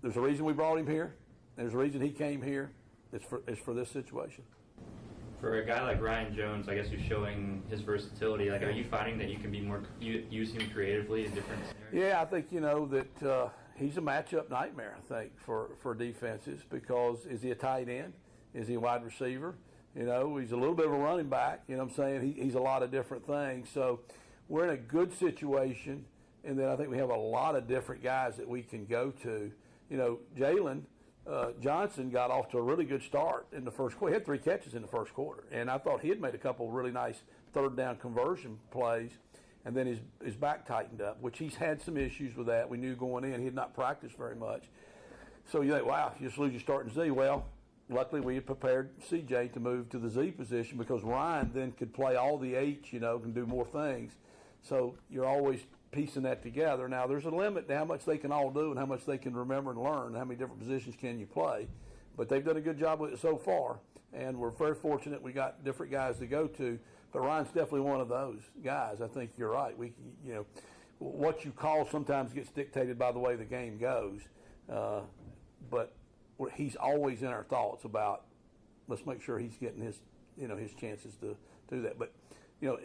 there's a reason we brought him here. There's a reason he came here. It's for this situation. For a guy like Ryan Jones, I guess who's showing his versatility, like, are you finding that you can be more use him creatively in different scenarios? Yeah, I think that he's a matchup nightmare. I think for defenses because is he a tight end? Is he a wide receiver? He's a little bit of a running back. You know what I'm saying? He's a lot of different things. So we're in a good situation, and then I think we have a lot of different guys that we can go to. Jalen Johnson got off to a really good start in the first quarter. He had 3 catches in the first quarter, and I thought he had made a couple of really nice third down conversion plays, and then his back tightened up, which he's had some issues with that. We knew going in he had not practiced very much. So you think, wow, you just lose your starting Z. Well, luckily we had prepared CJ to move to the Z position because Ryan then could play all the H, can do more things. So you're always piecing that together. Now, there's a limit to how much they can all do and how much they can remember and learn, how many different positions can you play. But they've done a good job with it so far, and we're very fortunate we got different guys to go to. But Ryan's definitely one of those guys. I think you're right. What you call sometimes gets dictated by the way the game goes. But he's always in our thoughts about let's make sure he's getting his chances to do that. But,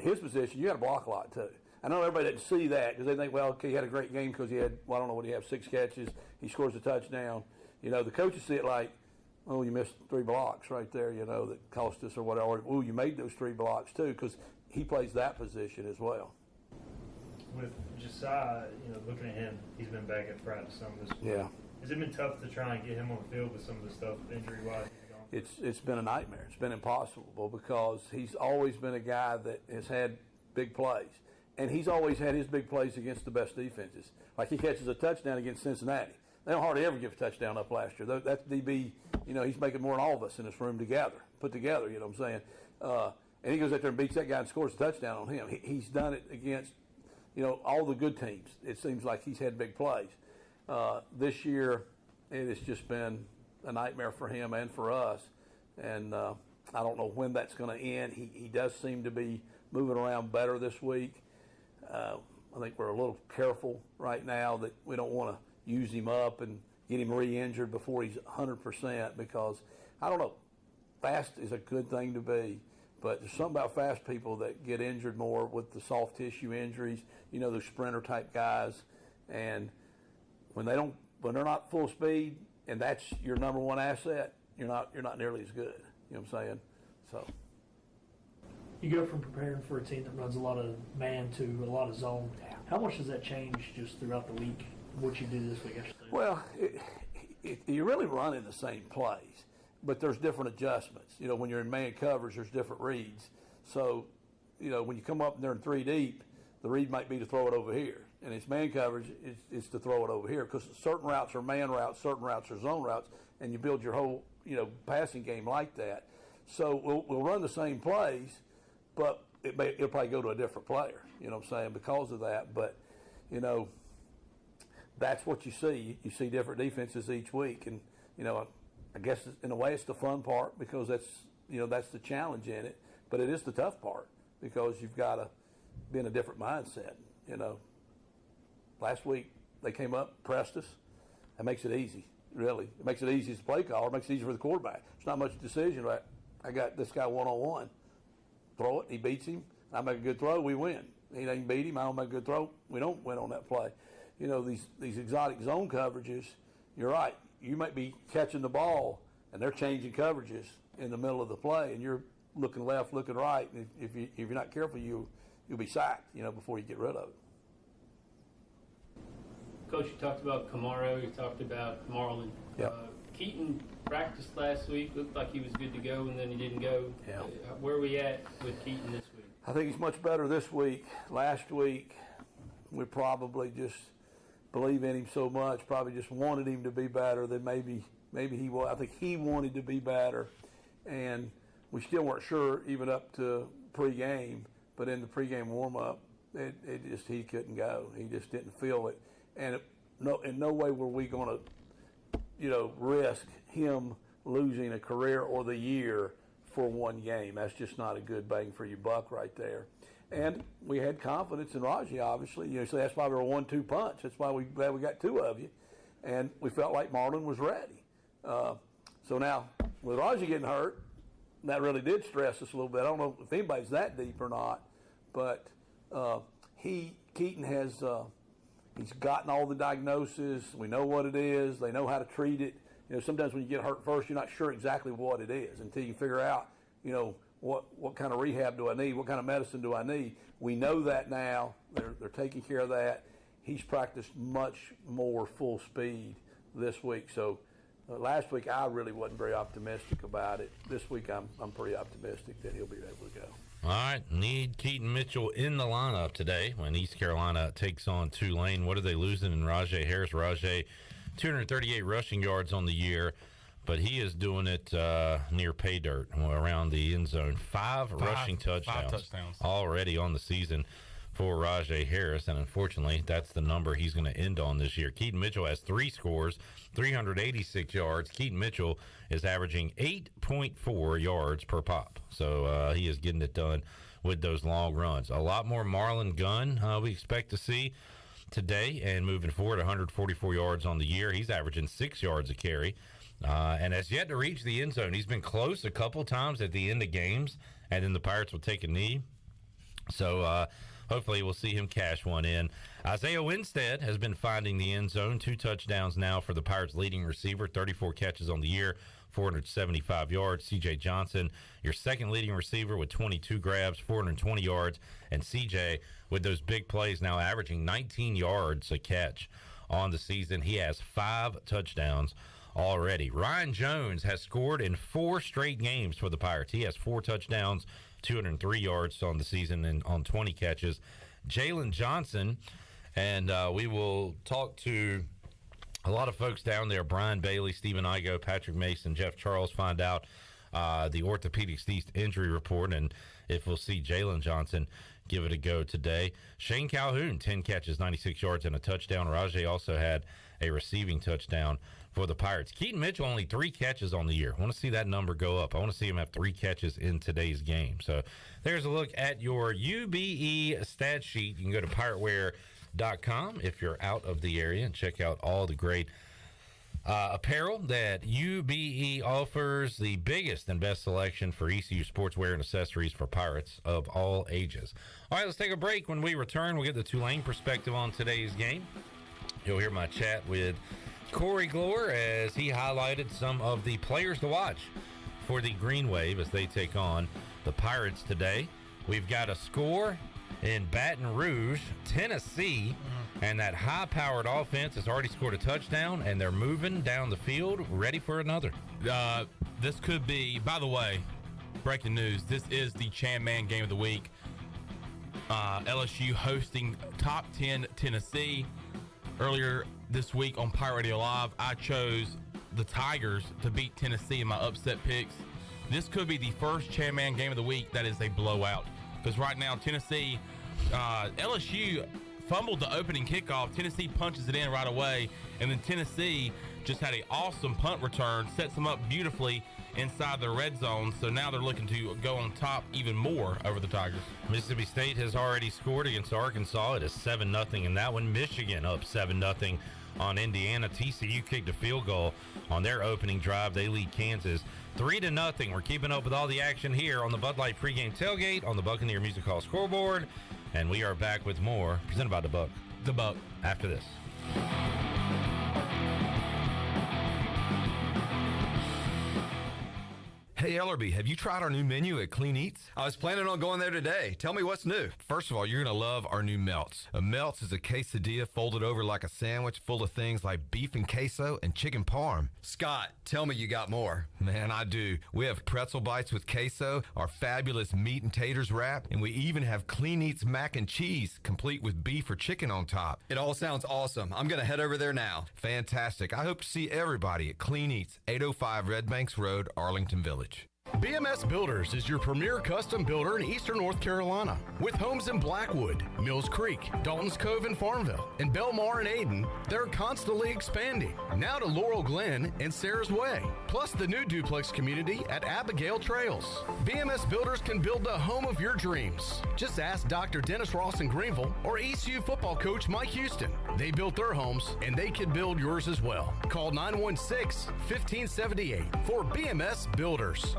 his position, you got to block a lot too. I know everybody doesn't see that because they think, well, okay, he had a great game because he had, I don't know what he had, 6 catches. He scores a touchdown. The coaches see it like, oh, you missed 3 blocks right there, that cost us or whatever. Oh, you made those 3 blocks too because he plays that position as well. With Josiah, looking at him, he's been back at practice some this week. Yeah. Has it been tough to try and get him on the field with some of the stuff injury-wise? It's been a nightmare. It's been impossible because he's always been a guy that has had big plays. And he's always had his big plays against the best defenses. Like he catches a touchdown against Cincinnati. They don't hardly ever give a touchdown up last year. That's DB, he's making more than all of us in this room put together, you know what I'm saying? And he goes out there and beats that guy and scores a touchdown on him. He's done it against, all the good teams. It seems like he's had big plays. This year, it has just been a nightmare for him and for us. And I don't know when that's going to end. He does seem to be moving around better this week. I think we're a little careful right now that we don't want to use him up and get him re-injured before he's 100% because, I don't know, fast is a good thing to be, but there's something about fast people that get injured more with the soft tissue injuries, those sprinter-type guys, and when they're not full speed and that's your number one asset, you're not nearly as good, you know what I'm saying? So. You go from preparing for a team that runs a lot of man to a lot of zone. How much does that change just throughout the week, what you do this week? Well, you really run in the same plays, but there's different adjustments. When you're in man coverage, there's different reads. So, when you come up and they're in 3 deep, the read might be to throw it over here. And it's man coverage, it's to throw it over here because certain routes are man routes, certain routes are zone routes, and you build your whole, passing game like that. So we'll run the same plays, but it'll probably go to a different player, you know what I'm saying, because of that. But, that's what you see. You see different defenses each week. And, I guess in a way it's the fun part because that's the challenge in it. But it is the tough part because you've got to be in a different mindset, Last week they came up, pressed us. That makes it easy, really. It makes it easy as a play caller. It makes it easy for the quarterback. It's not much decision, right? I got this guy one-on-one. Throw it, he beats him. I make a good throw, we win. He didn't beat him. I don't make a good throw. We don't win on that play. You know, these exotic zone coverages, you're right. You might be catching the ball, and they're changing coverages in the middle of the play, and you're looking left, looking right. And if you're not careful, you'll be sacked, before you get rid of it. Coach, you talked about Camaro. You talked about Marlon. Yep. Keaton practiced last week. Looked like he was good to go, and then he didn't go. Yeah. Where are we at with Keaton this week? I think he's much better this week. Last week, we probably just believe in him so much, probably just wanted him to be better than maybe he was. I think he wanted to be better, and we still weren't sure even up to pregame. But in the pregame warm-up, he couldn't go. He just didn't feel it, and in no way were we going to, risk him losing a career or the year for one game. That's just not a good bang for your buck right there. And we had confidence in Rajai, obviously. So that's why we were a 1-2 punch. That's why we're glad we got two of you. And we felt like Marlon was ready. So now, with Rajai getting hurt, that really did stress us a little bit. I don't know if anybody's that deep or not, but Keaton has he's gotten all the diagnosis. We know what it is. They know how to treat it. Sometimes when you get hurt first, you're not sure exactly what it is until you figure out, what kind of rehab do I need? What kind of medicine do I need? We know that now. They're taking care of that. He's practiced much more full speed this week. So last week I really wasn't very optimistic about it. This week I'm pretty optimistic that he'll be able to go. All right, need Keaton Mitchell in the lineup today when East Carolina takes on Tulane. What are they losing in Rajai Harris? Rajai, 238 rushing yards on the year, but he is doing it near pay dirt around the end zone. Five rushing touchdowns already on the season for Rajai Harris, and unfortunately, that's the number he's going to end on this year. Keaton Mitchell has 3 scores, 386 yards. Keaton Mitchell is averaging 8.4 yards per pop, so he is getting it done with those long runs. A lot more Marlon Gunn we expect to see today, and moving forward, 144 yards on the year. He's averaging 6 yards a carry, and has yet to reach the end zone. He's been close a couple times at the end of games, and then the Pirates will take a knee. So hopefully we'll see him cash one in. Isaiah Winstead has been finding the end zone. 2 touchdowns now for the Pirates' leading receiver, 34 catches on the year, 475 yards. C.J. Johnson, your second leading receiver with 22 grabs, 420 yards. And C.J., with those big plays, now averaging 19 yards a catch on the season. He has 5 touchdowns already. Ryan Jones has scored in 4 straight games for the Pirates. He has 4 touchdowns, 203 yards on the season and on 20 catches. Jalen Johnson, and we will talk to a lot of folks down there, Brian Bailey, Stephen Igo, Patrick Mason, Jeff Charles, find out the Orthopedics East injury report and if we'll see Jalen Johnson give it a go today. Shane Calhoun, 10 catches, 96 yards, and a touchdown. Rajai also had a receiving touchdown for the Pirates. Keaton Mitchell, only 3 catches on the year. I want to see that number go up. I want to see him have 3 catches in today's game. So there's a look at your UBE stat sheet. You can go to pirateware.com if you're out of the area and check out all the great apparel that UBE offers. The biggest and best selection for ECU sportswear and accessories for Pirates of all ages. All right, let's take a break. When we return, we'll get the Tulane perspective on today's game. You'll hear my chat with Corey Glore as he highlighted some of the players to watch for the Green Wave as they take on the Pirates today. We've got a score in Baton Rouge, Tennessee, and that high-powered offense has already scored a touchdown, and they're moving down the field, ready for another. This could be, by the way, breaking news, this is the Chan Man game of the week. LSU hosting top 10 Tennessee. Earlier this week on Pirate Radio Live, I chose the Tigers to beat Tennessee in my upset picks. This could be the first Chan Man game of the week that is a blowout. Because right now, Tennessee, LSU fumbled the opening kickoff. Tennessee punches it in right away. And then Tennessee just had an awesome punt return, sets them up beautifully inside the red zone. So now they're looking to go on top even more over the Tigers. Mississippi State has already scored against Arkansas. It is 7-0 in that one. Michigan up 7-0 on Indiana. TCU kicked a field goal on their opening drive. They lead Kansas 3-0. We're keeping up with all the action here on the Bud Light Pregame Tailgate on the Buccaneer Music Hall scoreboard. And we are back with more, presented by The Buck. The Buck. After this. Hey, Ellerby, have you tried our new menu at Clean Eats? I was planning on going there today. Tell me what's new. First of all, you're going to love our new Melts. A Melts is a quesadilla folded over like a sandwich full of things like beef and queso and chicken parm. Scott, tell me you got more. Man, I do. We have pretzel bites with queso, our fabulous meat and taters wrap, and we even have Clean Eats mac and cheese, complete with beef or chicken on top. It all sounds awesome. I'm going to head over there now. Fantastic. I hope to see everybody at Clean Eats, 805 Red Banks Road, Arlington Village. BMS Builders is your premier custom builder in eastern North Carolina. With homes in Blackwood, Mills Creek, Dalton's Cove and Farmville, and Belmar and Ayden, they're constantly expanding. Now to Laurel Glen and Sarah's Way, plus the new duplex community at Abigail Trails. BMS Builders can build the home of your dreams. Just ask Dr. Dennis Ross in Greenville or ECU football coach Mike Houston. They built their homes, and they can build yours as well. Call 916-1578 for BMS Builders.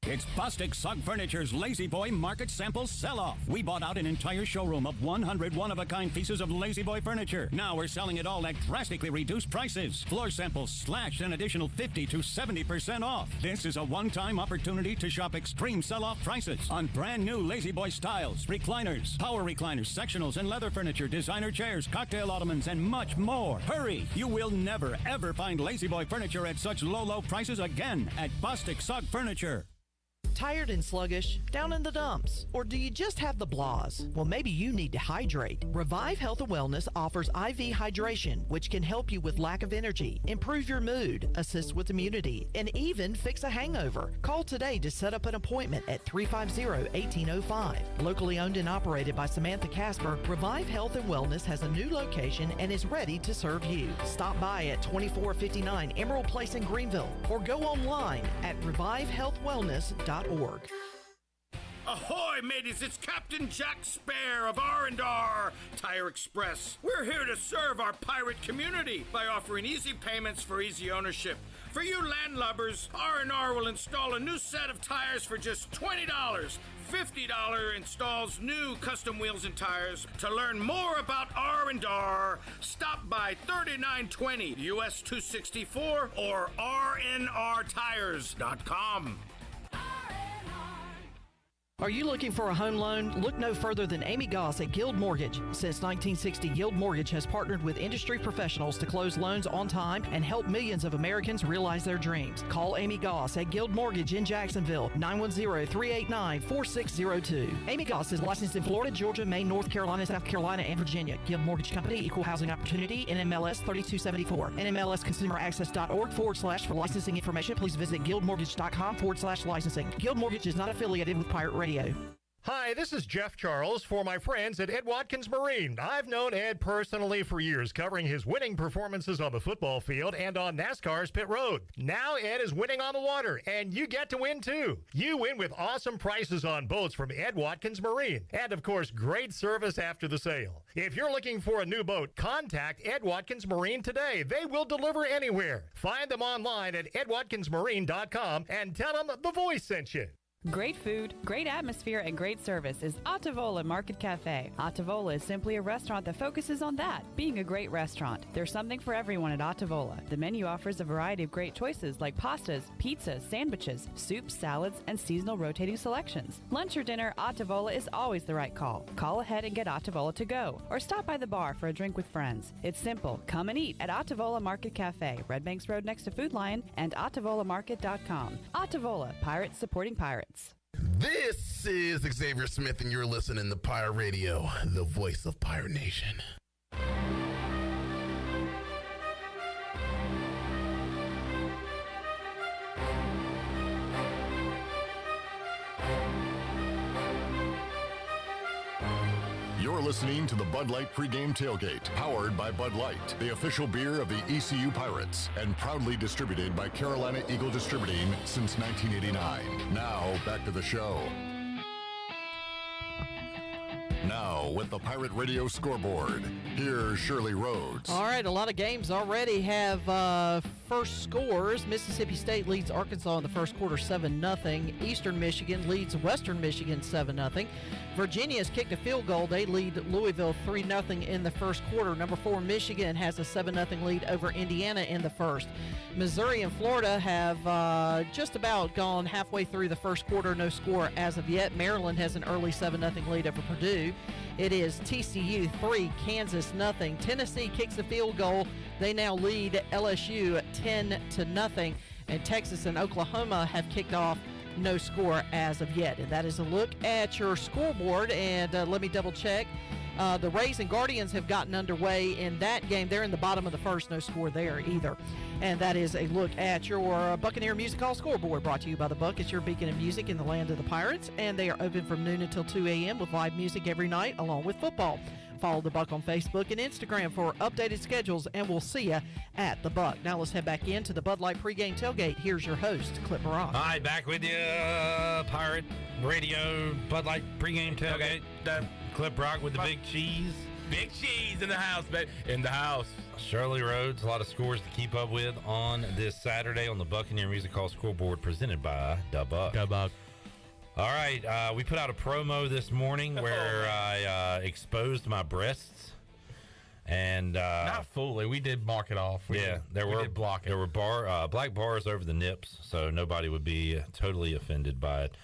It's Bostic Sugg Furniture's Lazy Boy Market Sample Sell-Off. We bought out an entire showroom of 100 one-of-a-kind pieces of Lazy Boy furniture. Now we're selling it all at drastically reduced prices. Floor samples slashed an additional 50 to 70% off. This is a one-time opportunity to shop extreme sell-off prices on brand new Lazy Boy styles, recliners, power recliners, sectionals, and leather furniture, designer chairs, cocktail ottomans, and much more. Hurry! You will never, ever find Lazy Boy furniture at such low prices again at Bostic Sugg Furniture. Tired and sluggish? Down in the dumps? Or do you just have the blahs? Well, maybe you need to hydrate. Revive Health and Wellness offers IV hydration, which can help you with lack of energy, improve your mood, assist with immunity, and even fix a hangover. Call today to set up an appointment at 350-1805. Locally owned and operated by Samantha Casper, Revive Health and Wellness has a new location and is ready to serve you. Stop by at 2459 Emerald Place in Greenville or go online at revivehealthwellness.org. Ahoy, mateys! It's Captain Jack Spare of R&R Tire Express. We're here to serve our pirate community by offering easy payments for easy ownership. For you landlubbers, R&R will install a new set of tires for just $20. $50 installs new custom wheels and tires. To learn more about R&R, stop by 3920 US 264 or rnrtires.com. Are you looking for a home loan? Look no further than Amy Goss at Guild Mortgage. Since 1960, Guild Mortgage has partnered with industry professionals to close loans on time and help millions of Americans realize their dreams. Call Amy Goss at Guild Mortgage in Jacksonville, 910-389-4602. Amy Goss is licensed in Florida, Georgia, Maine, North Carolina, South Carolina, and Virginia. Guild Mortgage Company, Equal Housing Opportunity, NMLS 3274. NMLSconsumeraccess.org/for licensing information. Please visit guildmortgage.com/licensing. Guild Mortgage is not affiliated with Pirate Radio. Hi, this is Jeff Charles for my friends at Ed Watkins Marine. I've known Ed personally for years, covering his winning performances on the football field and on NASCAR's pit road. Now Ed is winning on the water, and you get to win too. You win with awesome prices on boats from Ed Watkins Marine, and of course, great service after the sale. If you're looking for a new boat, contact Ed Watkins Marine today. They will deliver anywhere. Find them online at edwatkinsmarine.com and tell them the voice sent you. Great food, great atmosphere, and great service is Ottavola Market Cafe. Ottavola is simply a restaurant that focuses on that, being a great restaurant. There's something for everyone at Ottavola. The menu offers a variety of great choices like pastas, pizzas, sandwiches, soups, salads, and seasonal rotating selections. Lunch or dinner, Ottavola is always the right call. Call ahead and get Ottavola to go, or stop by the bar for a drink with friends. It's simple. Come and eat at Ottavola Market Cafe, Red Banks Road next to Food Lion, and OttavolaMarket.com. Ottavola, pirates supporting pirates. This is Xavier Smith, and you're listening to Pirate Radio, the voice of Pirate Nation. You're listening to the Bud Light Pregame Tailgate, powered by Bud Light, the official beer of the ECU Pirates, and proudly distributed by Carolina Eagle Distributing since 1989. Now, back to the show. Now, with the Pirate Radio scoreboard, here's Shirley Rhodes. All right, a lot of games already have first scores. Mississippi State leads Arkansas in the first quarter 7-0. Eastern Michigan leads Western Michigan 7-0. Virginia has kicked a field goal. They lead Louisville 3-0 in the first quarter. Number 4 Michigan has a 7-0 lead over Indiana in the first. Missouri and Florida have just about gone halfway through the first quarter. No score as of yet. Maryland has an early 7-0 lead over Purdue. It is TCU 3, Kansas 0. Tennessee kicks a field goal. They now lead LSU 10-0. And Texas and Oklahoma have kicked off. No score as of yet. And that is a look at your scoreboard. And let me double check. The Rays and Guardians have gotten underway in that game. They're in the bottom of the first. No score there either. And that is a look at your Buccaneer Music Hall scoreboard, brought to you by the Buck. It's your beacon of music in the land of the Pirates. And they are open from noon until 2 a.m. with live music every night along with football. Follow the Buck on Facebook and Instagram for updated schedules, and we'll see you at the Buck. Now let's head back into the Bud Light pregame tailgate. Here's your host, Clip Rock. Hi, back with you, Pirate Radio Bud Light pregame tailgate. Clip Rock with the big cheese. Big cheese in the house, baby. In the house. Shirley Rhodes, a lot of scores to keep up with on this Saturday on the Buccaneer Music Hall scoreboard, presented by the Buck. Go Buck. All right, we put out a promo this morning where I exposed my breasts, and not fully. We did mark it off. We did block it. There were black bars over the nips, so nobody would be totally offended by it.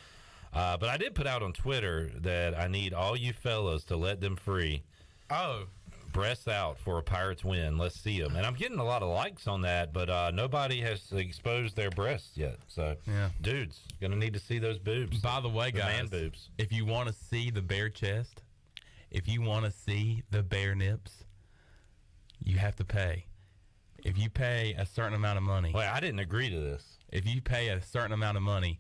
But I did put out on Twitter that I need all you fellas to let them free. Oh. Breasts out for a Pirates win. Let's see them. And I'm getting a lot of likes on that, but nobody has exposed their breasts yet. So, yeah. Dudes, gonna need to see those boobs. By the way, guys, man boobs. If you want to see the bare chest, if you want to see the bare nips, you have to pay. If you pay a certain amount of money. Wait, I didn't agree to this. If you pay a certain amount of money,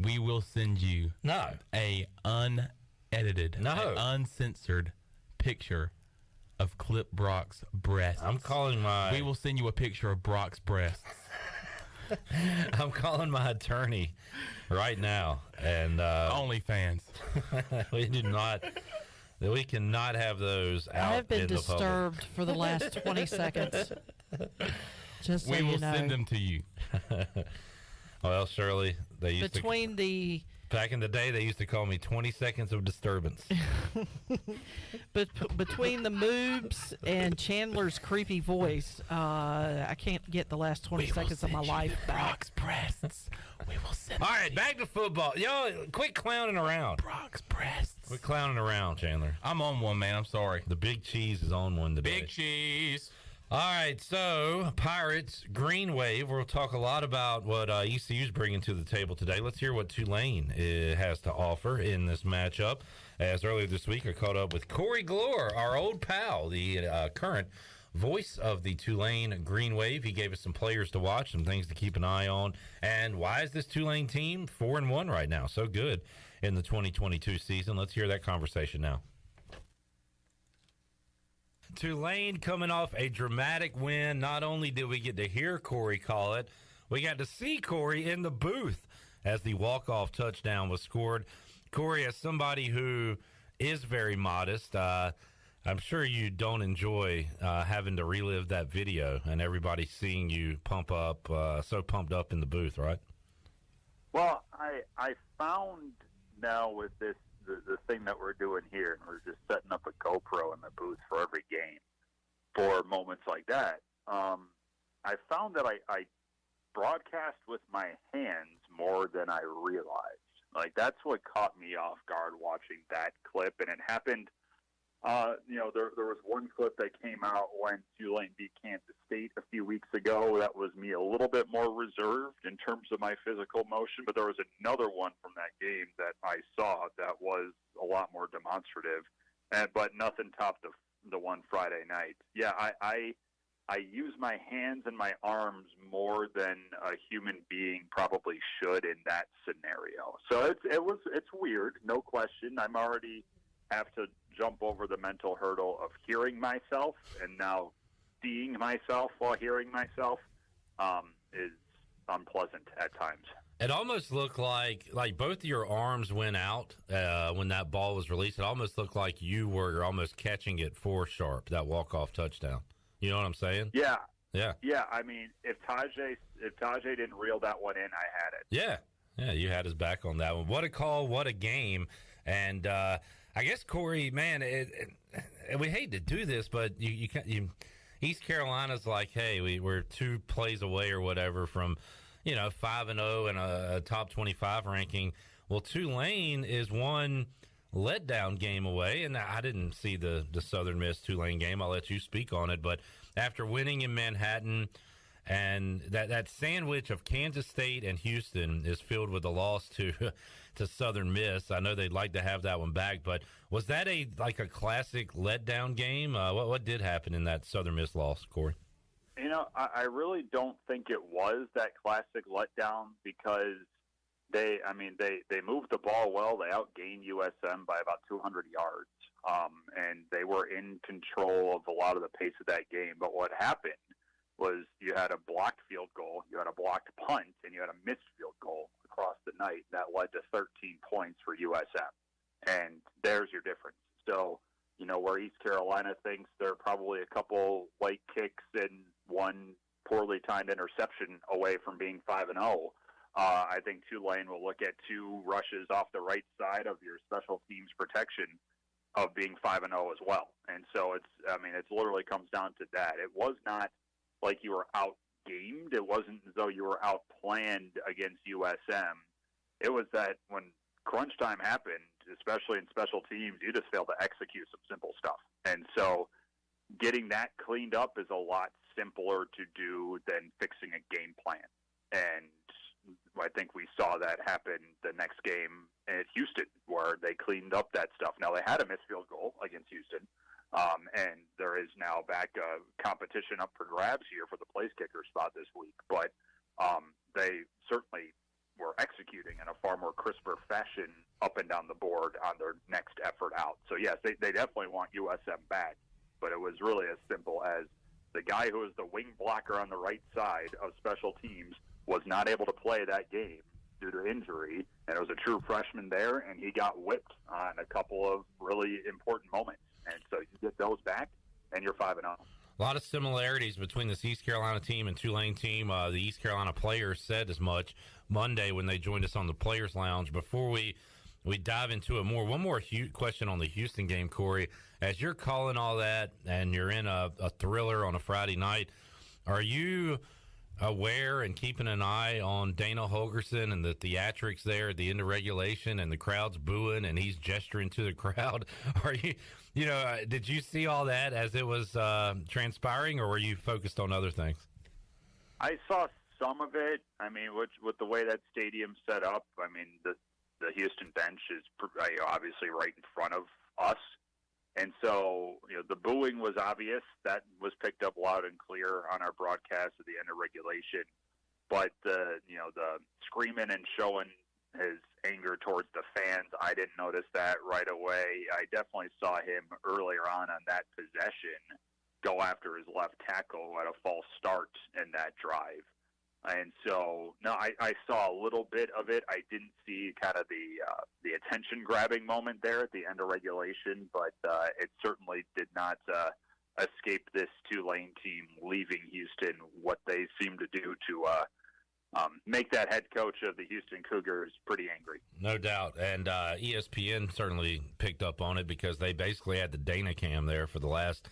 we will send you a unedited, uncensored picture of Clip Brock's breasts. I'm calling my... We will send you a picture of Brock's breasts. I'm calling my attorney right now. And OnlyFans. We cannot have those out in the public. I have been disturbed for the last 20 seconds. Just so we will you know. send them to you. Well, Shirley, they used back in the day, they used to call me 20 seconds of disturbance. But between the moobs and Chandler's creepy voice, I can't get the last 20 seconds of my life back. Brock's breasts. We will send. All right, back to football. Y'all, quit clowning around. Brock's breasts. Quit clowning around, Chandler. I'm on one, man. I'm sorry. The big cheese is on one today. Big cheese. All right, so Pirates, Green Wave. We'll talk a lot about what ECU's bringing to the table today. Let's hear what Tulane has to offer in this matchup. As earlier this week, I caught up with Corey Glore, our old pal, the current voice of the Tulane Green Wave. He gave us some players to watch, some things to keep an eye on, and why is this Tulane team 4-1 right now, so good in the 2022 season? Let's hear that conversation now. Tulane coming off a dramatic win. Not only did we get to hear Corey call it, we got to see Corey in the booth as the walk-off touchdown was scored. Corey, as somebody who is very modest, I'm sure you don't enjoy having to relive that video and everybody seeing you pump up, so pumped up in the booth, right? Well, I found now with this, the thing that we're doing here, and we're just setting up a GoPro in the booth for every game for moments like that. I found that I broadcast with my hands more than I realized. Like, that's what caught me off guard watching that clip, and it happened. There was one clip that came out when Tulane beat Kansas State a few weeks ago. That was me a little bit more reserved in terms of my physical motion, but there was another one from that game that I saw that was a lot more demonstrative, but nothing topped the one Friday night. Yeah, I use my hands and my arms more than a human being probably should in that scenario. So it's weird, no question. I'm already have to jump over the mental hurdle of hearing myself, and now seeing myself while hearing myself is unpleasant at times. It almost looked like both of your arms went out when that ball was released. It almost looked like you were almost catching it for sharp, that walk-off touchdown. You know what I'm saying? Yeah, Yeah, I mean, if Tajay didn't reel that one in, I had it. Yeah, you had his back on that one. What a call, what a game. And I guess, Corey, man, we hate to do this, but you East Carolina's like, hey, we're 2 plays away or whatever from, 5-0 and a top 25 ranking. Well, Tulane is 1 letdown game away, and I didn't see the Southern Miss Tulane game. I'll let you speak on it, but after winning in Manhattan, and that sandwich of Kansas State and Houston is filled with a loss to Southern Miss. I know they'd like to have that one back, but was that a classic letdown game? What did happen in that Southern Miss loss, Corey? I really don't think it was that classic letdown because they moved the ball well. They outgained USM by about 200 yards, and they were in control of a lot of the pace of that game. But what happened was you had a blocked field goal, you had a blocked punt, and you had a missed field goal across the night. That led to 13 points for USM. And there's your difference. So, where East Carolina thinks they're probably a couple late kicks and 1 poorly timed interception away from being 5-0, I think Tulane will look at 2 rushes off the right side of your special teams protection of being 5-0 as well. And so it literally comes down to that. It was not like you were out-gamed. It wasn't as though you were out-planned against USM. It was that when crunch time happened, especially in special teams, you just failed to execute some simple stuff. And so getting that cleaned up is a lot simpler to do than fixing a game plan. And I think we saw that happen the next game at Houston, where they cleaned up that stuff. Now, they had a missed field goal against Houston, and there is now back a competition up for grabs here for the place kicker spot this week. But they certainly were executing in a far more crisper fashion up and down the board on their next effort out. So, yes, they definitely want USM back, but it was really as simple as the guy who was the wing blocker on the right side of special teams was not able to play that game due to injury, and it was a true freshman there, and he got whipped on a couple of really important moments. And so you get those back, and you're 5-0. A lot of similarities between this East Carolina team and Tulane team. The East Carolina players said as much Monday when they joined us on the Players Lounge. Before we dive into it more, one more question on the Houston game, Corey. As you're calling all that and you're in a thriller on a Friday night, are you aware and keeping an eye on Dana Holgerson and the theatrics there at the end of regulation and the crowd's booing and he's gesturing to the crowd? Are you, did you see all that as it was transpiring, or were you focused on other things? I saw some of it. I mean, with the way that stadium's set up, I mean, the Houston bench is obviously right in front of us. And so, the booing was obvious. That was picked up loud and clear on our broadcast at the end of regulation. But the screaming and showing his anger towards the fans, I didn't notice that right away. I definitely saw him earlier on that possession go after his left tackle at a false start in that drive. And so, no, I saw a little bit of it. I didn't see kind of the attention-grabbing moment there at the end of regulation, but it certainly did not escape this Tulane team leaving Houston what they seem to do to make that head coach of the Houston Cougars pretty angry. No doubt. And ESPN certainly picked up on it because they basically had the Dana cam there for the last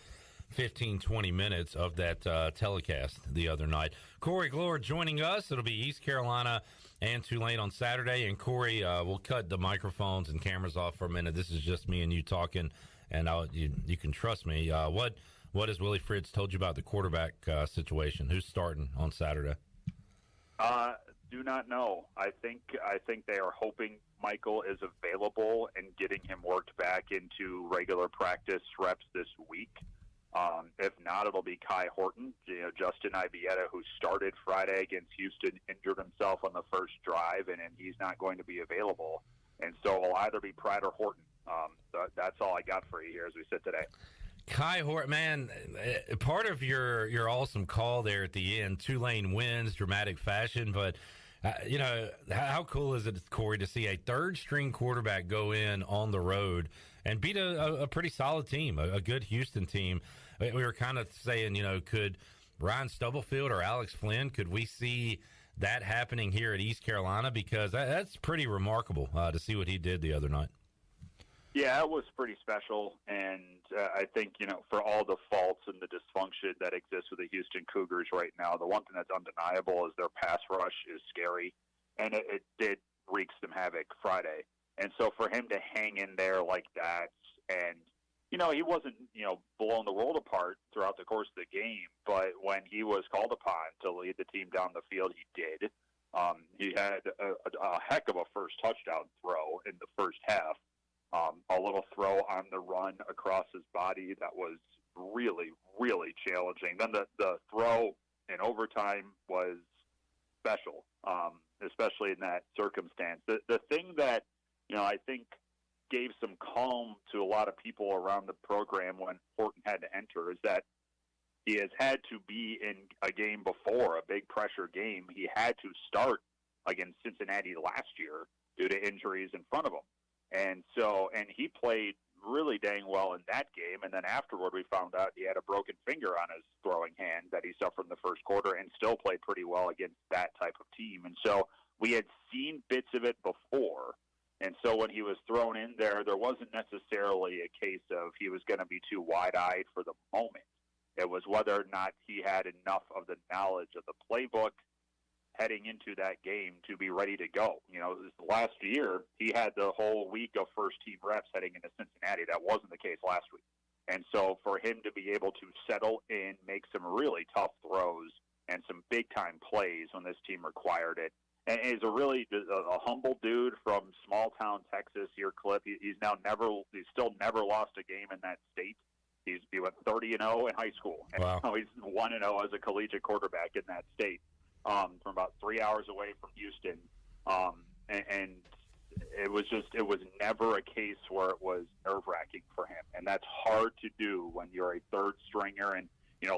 15, 20 minutes of that telecast the other night. Corey Glore joining us. It'll be East Carolina and Tulane on Saturday. And Corey, we'll cut the microphones and cameras off for a minute. This is just me and you talking, and you can trust me. What has Willie Fritz told you about the quarterback situation? Who's starting on Saturday? Do not know. I think they are hoping Michael is available and getting him worked back into regular practice reps this week. If not, it'll be Kai Horton. Justin Ibieta, who started Friday against Houston, injured himself on the first drive, and he's not going to be available. And so it'll either be Pratt or Horton. That's all I got for you here as we sit today. Kai Horton, man, part of your awesome call there at the end, Tulane wins, dramatic fashion, but how cool is it, Corey, to see a third-string quarterback go in on the road and beat a pretty solid team, a good Houston team? We were kind of saying, could Ryan Stubblefield or Alex Flynn? Could we see that happening here at East Carolina? Because that's pretty remarkable to see what he did the other night. Yeah, it was pretty special, and I think, for all the faults and the dysfunction that exists with the Houston Cougars right now, the one thing that's undeniable is their pass rush is scary, and it did wreak some havoc Friday. And so for him to hang in there like that, and, he wasn't, blowing the world apart throughout the course of the game, but when he was called upon to lead the team down the field, he did. He had a heck of a first touchdown throw in the first half. A little throw on the run across his body that was really, really challenging. Then the throw in overtime was special, especially in that circumstance. The thing that, I think gave some calm to a lot of people around the program when Horton had to enter is that he has had to be in a game before, a big pressure game. He had to start against Cincinnati last year due to injuries in front of him. And he played really dang well in that game. And then afterward, we found out he had a broken finger on his throwing hand that he suffered in the first quarter and still played pretty well against that type of team. And so we had seen bits of it before. And so when he was thrown in there, there wasn't necessarily a case of he was going to be too wide-eyed for the moment. It was whether or not he had enough of the knowledge of the playbook heading into that game to be ready to go. Last year, he had the whole week of first-team reps heading into Cincinnati. That wasn't the case last week. And so for him to be able to settle in, make some really tough throws, and some big-time plays when this team required it, and he's a humble dude from small-town Texas here, Clip. He's still never lost a game in that state. He went 30-0 in high school. And wow. Now he's 1-0 as a collegiate quarterback in that state. From about 3 hours away from Houston, and it was never a case where it was nerve-wracking for him, and that's hard to do when you're a third stringer. And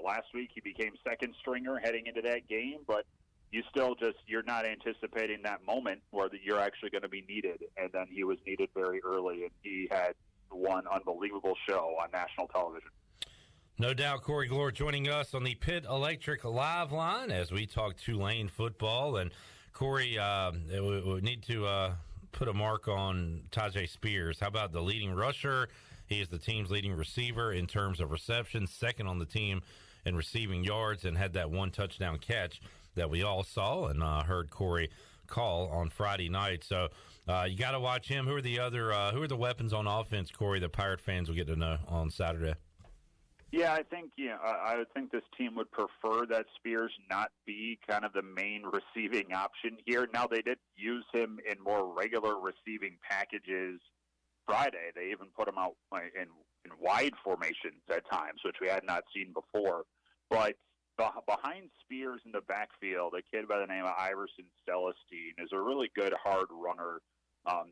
last week he became second stringer heading into that game, but you're not anticipating that moment where you're actually going to be needed, and then he was needed very early, and he had one unbelievable show on national television. No doubt, Corey Glore joining us on the Pit Electric Live Line as we talk Tulane football. And, Corey, we need to put a mark on Tajay Spears. How about the leading rusher? He is the team's leading receiver in terms of receptions, second on the team in receiving yards, and had that one touchdown catch that we all saw and heard Corey call on Friday night. So you got to watch him. Who are the weapons on offense, Corey, that Pirate fans will get to know on Saturday? Yeah, I think I would think this team would prefer that Spears not be kind of the main receiving option here. Now, they did use him in more regular receiving packages Friday. They even put him out in wide formations at times, which we had not seen before. But behind Spears in the backfield, a kid by the name of Iverson Celestine is a really good hard runner.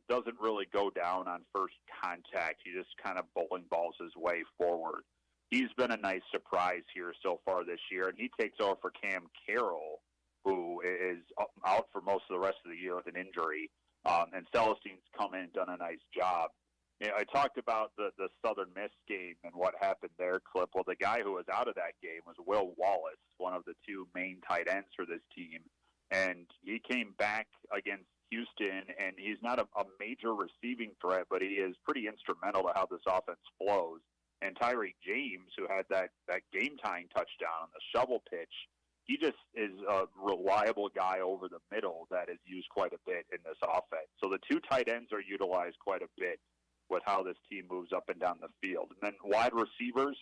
Doesn't really go down on first contact. He just kind of bowling balls his way forward. He's been a nice surprise here so far this year, and he takes over for Cam Carroll, who is out for most of the rest of the year with an injury. And Celestine's come in and done a nice job. I talked about the Southern Miss game and what happened there, Clip. Well, the guy who was out of that game was Will Wallace, one of the two main tight ends for this team. And he came back against Houston, and he's not a major receiving threat, but he is pretty instrumental to how this offense flows. And Tyreek James, who had that game-tying touchdown on the shovel pitch, he just is a reliable guy over the middle that is used quite a bit in this offense. So the two tight ends are utilized quite a bit with how this team moves up and down the field. And then wide receivers,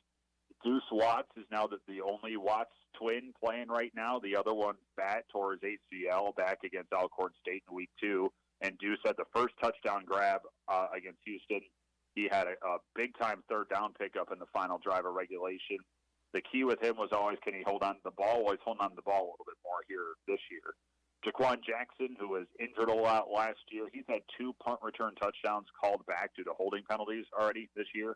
Deuce Watts is now the only Watts twin playing right now. The other one, Bat, tore his ACL back against Alcorn State in week 2. And Deuce had the first touchdown grab against Houston. He had a big-time third down pickup in the final drive of regulation. The key with him was always, can he hold on to the ball? Well, he's holding on to the ball a little bit more here this year. Jaquan Jackson, who was injured a lot last year, he's had 2 punt return touchdowns called back due to holding penalties already this year.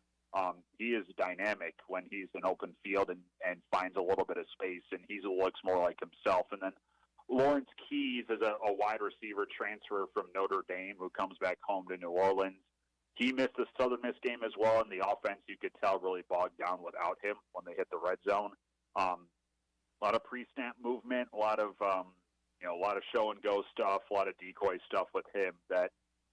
He is dynamic when he's in open field and finds a little bit of space, and he looks more like himself. And then Lawrence Keys is a wide receiver transfer from Notre Dame who comes back home to New Orleans. He missed the Southern Miss game as well, and the offense, you could tell, really bogged down without him when they hit the red zone. pre-snap movement, a lot of show and go stuff, a lot of decoy stuff with him that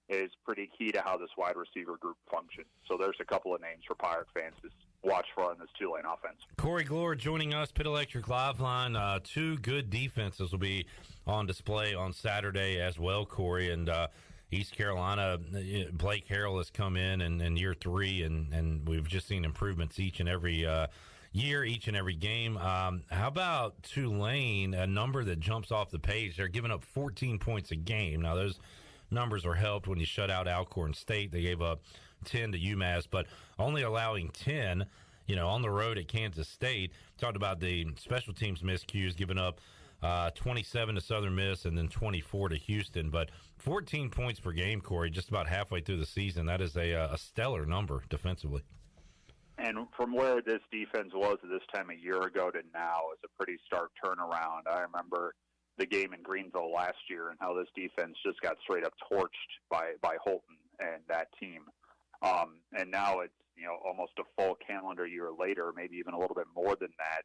is pretty key to how this wide receiver group functions. So there's a couple of names for Pirate fans to watch for on this Tulane offense. Corey Glore joining us, Pit Electric Live Line. Two good defenses will be on display on Saturday as well, Corey. And East Carolina, Blake Harrell has come in year 3, and we've just seen improvements each and every year, each and every game. How about Tulane, a number that jumps off the page? They're giving up 14 points a game. Now, those numbers are helped when you shut out Alcorn State. They gave up 10 to UMass, but only allowing 10, on the road at Kansas State. Talked about the special teams miscues, giving up 27 to Southern Miss and then 24 to Houston. But 14 points per game, Corey, just about halfway through the season. That is a stellar number defensively. And from where this defense was at this time a year ago to now is a pretty stark turnaround. I remember the game in Greenville last year and how this defense just got straight up torched by Holton and that team. And now it's, almost a full calendar year later, maybe even a little bit more than that,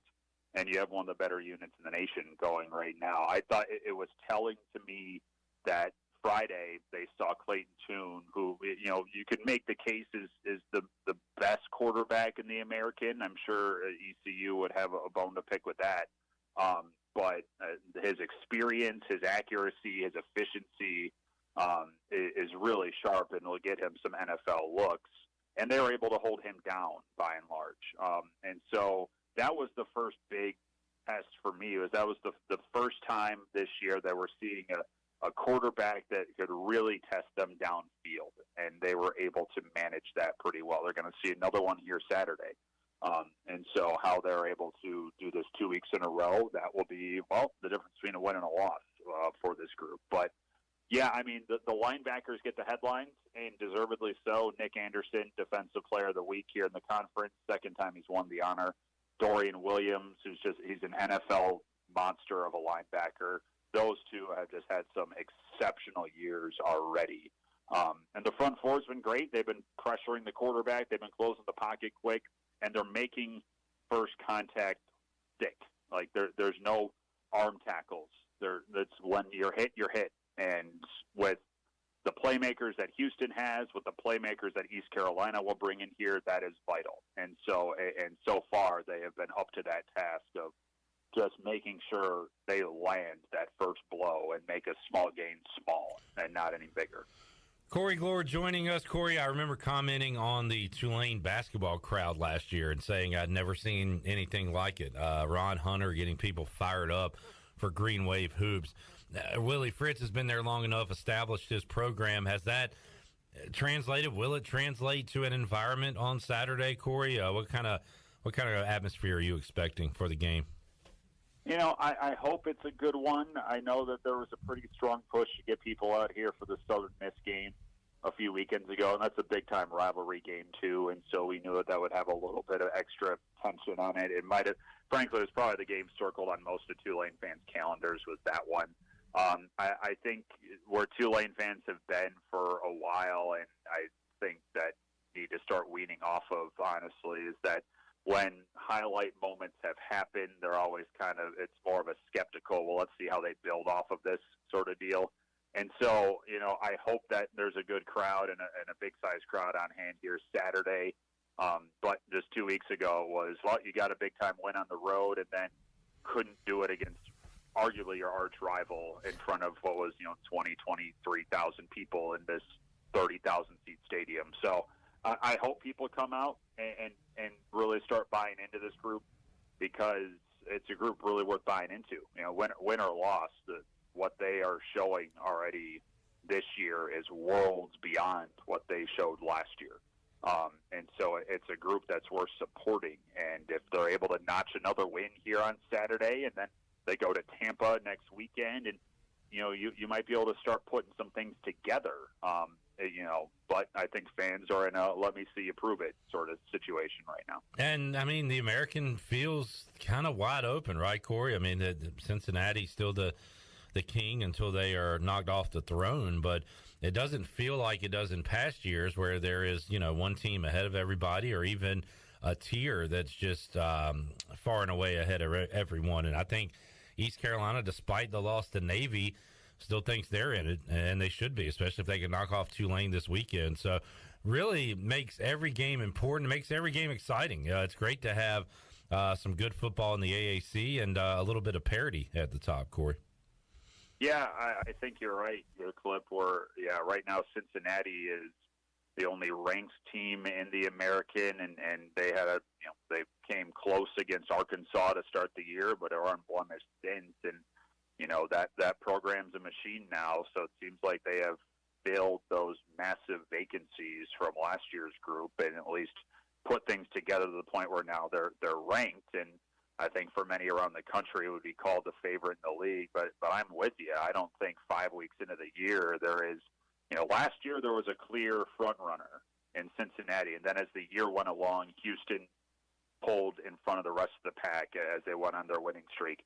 and you have one of the better units in the nation going right now. I thought it was telling to me that Friday they saw Clayton Tune, who, you could make the case is the best quarterback in the American. I'm sure ECU would have a bone to pick with that. But his experience, his accuracy, his efficiency is really sharp and will get him some NFL looks. And they were able to hold him down by and large. And so that was the first big test for me. That was the first time this year that we're seeing a quarterback that could really test them downfield. And they were able to manage that pretty well. They're going to see another one here Saturday. And so how they're able to do this 2 weeks in a row, that will be, the difference between a win and a loss for this group. But, yeah, I mean, the linebackers get the headlines, and deservedly so. Nick Anderson, Defensive Player of the Week here in the conference. Second time he's won the honor. Dorian Williams, he's an NFL monster of a linebacker. Those two have just had some exceptional years already. And the front four's been great. They've been pressuring the quarterback. They've been closing the pocket quick. And they're making first contact stick. Like there's no arm tackles. That's when you're hit, you're hit. And with the playmakers that Houston has, with the playmakers that East Carolina will bring in here, that is vital. And so far they have been up to that task of just making sure they land that first blow and make a small gain small and not any bigger. Corey Glore joining us. Corey, I remember commenting on the Tulane basketball crowd last year and saying I'd never seen anything like it. Ron Hunter getting people fired up for Green Wave hoops. Willie Fritz has been there long enough, established his program. Has that translated? Will it translate to an environment on Saturday, Corey? What kind of atmosphere are you expecting for the game? I hope it's a good one. I know that there was a pretty strong push to get people out here for the Southern Miss game a few weekends ago, and that's a big-time rivalry game, too, and so we knew that would have a little bit of extra tension on it. It might have, frankly, it was probably the game circled on most of Tulane fans' calendars was that one. I think where Tulane fans have been for a while, and I think that need to start weaning off of, honestly, is that when highlight moments have happened, they're always it's more of a skeptical, well, let's see how they build off of this sort of deal. And so, I hope that there's a good crowd and a big-sized crowd on hand here Saturday. But just 2 weeks ago was, you got a big-time win on the road and then couldn't do it against arguably your arch rival in front of what was, 23,000 people in this 30,000-seat stadium. So I hope people come out and really start buying into this group because it's a group really worth buying into. Win or loss, what they are showing already this year is worlds beyond what they showed last year. And so it's a group that's worth supporting. And if they're able to notch another win here on Saturday and then they go to Tampa next weekend and, you might be able to start putting some things together. But I think fans are in a let me see you prove it sort of situation right now. And, I mean, the American feels kind of wide open, right, Corey? I mean, the Cincinnati's still the king until they are knocked off the throne, but it doesn't feel like it does in past years where there is, one team ahead of everybody or even a tier that's just far and away ahead of everyone. And I think East Carolina, despite the loss to Navy, still thinks they're in it, and they should be, especially if they can knock off Tulane this weekend. So really makes every game important, makes every game exciting. It's great to have some good football in the AAC and a little bit of parity at the top, Corey. Yeah, I think you're right, Clip, where, right now Cincinnati is the only ranked team in the American, and they had they came close against Arkansas to start the year, but are unblemished since, and that program's a machine now, so it seems like they have filled those massive vacancies from last year's group and at least put things together to the point where now they're ranked, and I think for many around the country it would be called the favorite in the league, but I'm with you. I don't think 5 weeks into the year there is, last year there was a clear front runner in Cincinnati, and then as the year went along, Houston pulled in front of the rest of the pack as they went on their winning streak.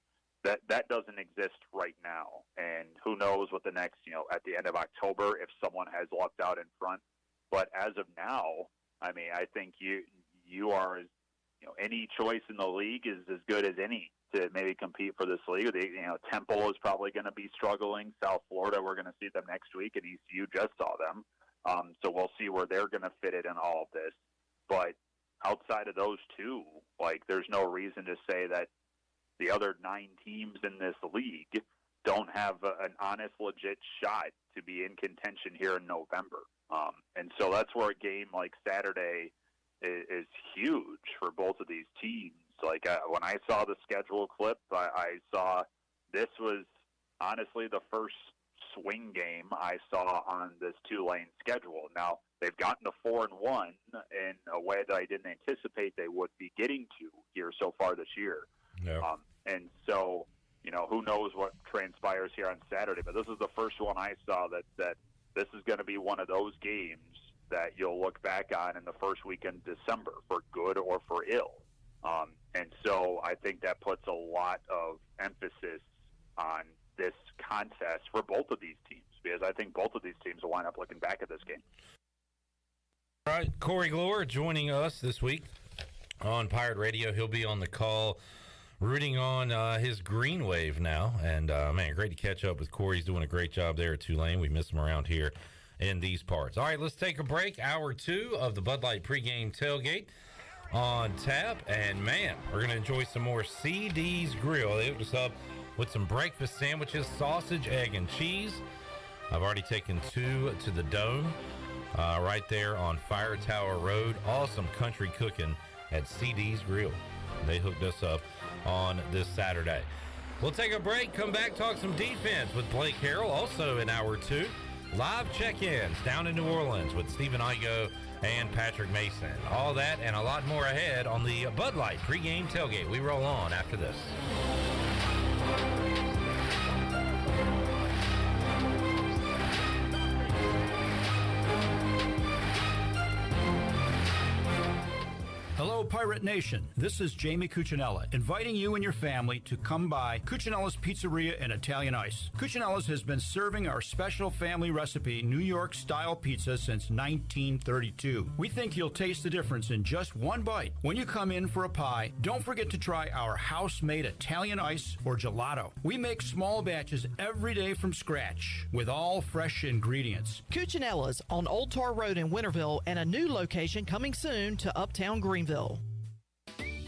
That doesn't exist right now, and who knows what the next, at the end of October, if someone has lucked out in front. But as of now, I mean, I think you are, any choice in the league is as good as any to maybe compete for this league. Temple is probably going to be struggling. South Florida, we're going to see them next week, and ECU just saw them. So we'll see where they're going to fit it in all of this. But outside of those two, there's no reason to say that the other 9 teams in this league don't have an honest, legit shot to be in contention here in November. And so that's where a game like Saturday is huge for both of these teams. When I saw the schedule Clip, I saw this was honestly the first swing game I saw on this Tulane schedule. Now, they've gotten to 4-1 in a way that I didn't anticipate they would be getting to here so far this year. Yeah. And so, who knows what transpires here on Saturday, but this is the first one I saw that this is going to be one of those games that you'll look back on in the first week in December, for good or for ill. And so I think that puts a lot of emphasis on this contest for both of these teams, because I think both of these teams will wind up looking back at this game. All right, Corey Glore joining us this week on Pirate Radio. He'll be on the call rooting on his Green Wave now. And, man, great to catch up with Corey. He's doing a great job there at Tulane. We miss him around here in these parts. All right, let's take a break. Hour 2 of the Bud Light Pregame Tailgate on tap. And, man, we're going to enjoy some more CD's Grill. They hooked us up with some breakfast sandwiches, sausage, egg, and cheese. I've already taken 2 to the Dome right there on Fire Tower Road. Awesome country cooking at CD's Grill. They hooked us up on this Saturday. We'll take a break, come back, talk some defense with Blake Harrell. Also in hour 2, live check-ins down in New Orleans with Stephen Igo and Patrick Mason. All that and a lot more ahead on the Bud Light Pregame Tailgate. We roll on after this. Hello, Pirate Nation. This is Jamie Cuccinella, inviting you and your family to come by Cuccinella's Pizzeria and Italian Ice. Cuccinella's has been serving our special family recipe New York-style pizza since 1932. We think you'll taste the difference in just one bite. When you come in for a pie, don't forget to try our house-made Italian ice or gelato. We make small batches every day from scratch with all fresh ingredients. Cuccinella's on Old Tar Road in Winterville, and a new location coming soon to Uptown Greenville.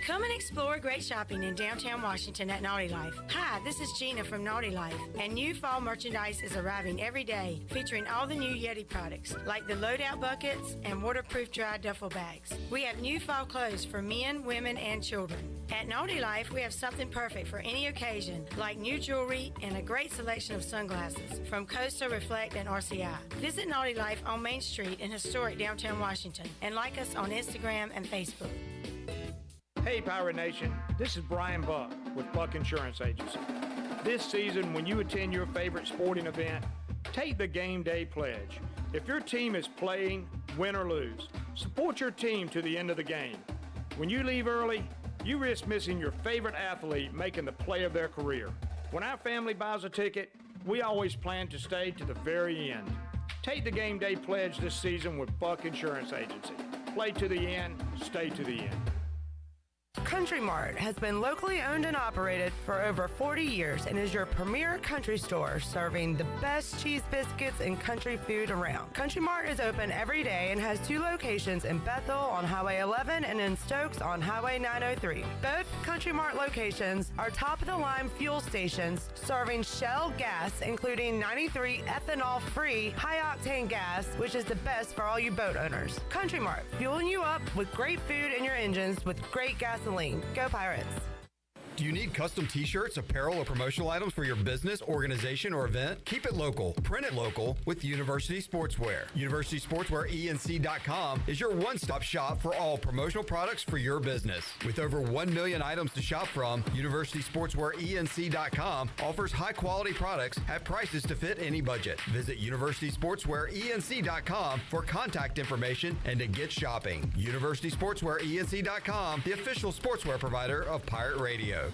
Come and explore great shopping in downtown Washington at Naughty Life. Hi, this is Gina from Naughty Life, and new fall merchandise is arriving every day, featuring all the new Yeti products, like the loadout buckets and waterproof dry duffel bags. We have new fall clothes for men, women, and children. At Naughty Life, we have something perfect for any occasion, like new jewelry and a great selection of sunglasses from Costa, Reflect, and RCI. Visit Naughty Life on Main Street in historic downtown Washington, and like us on Instagram and Facebook. Hey Pirate Nation, this is Brian Buck with Buck Insurance Agency. This season, when you attend your favorite sporting event, take the Game Day Pledge. If your team is playing, win or lose, support your team to the end of the game. When you leave early, you risk missing your favorite athlete making the play of their career. When our family buys a ticket, we always plan to stay to the very end. Take the Game Day Pledge this season with Buck Insurance Agency. Play to the end, stay to the end. Country Mart has been locally owned and operated for over 40 years and is your premier country store serving the best cheese biscuits and country food around. Country Mart is open every day and has 2 locations in Bethel on Highway 11 and in Stokes on Highway 903. Both Country Mart locations are top-of-the-line fuel stations serving Shell gas, including 93 ethanol-free high-octane gas, which is the best for all you boat owners. Country Mart, fueling you up with great food in your engines with great gasoline. Go Pirates! Do you need custom t-shirts, apparel, or promotional items for your business, organization, or event? Keep it local. Print it local with University Sportswear. University Sportswear ENC.com is your one-stop shop for all promotional products for your business. With over 1 million items to shop from, University Sportswear ENC.com offers high-quality products at prices to fit any budget. Visit University Sportswear ENC.com for contact information and to get shopping. University Sportswear ENC.com, the official sportswear provider of Pirate Radio.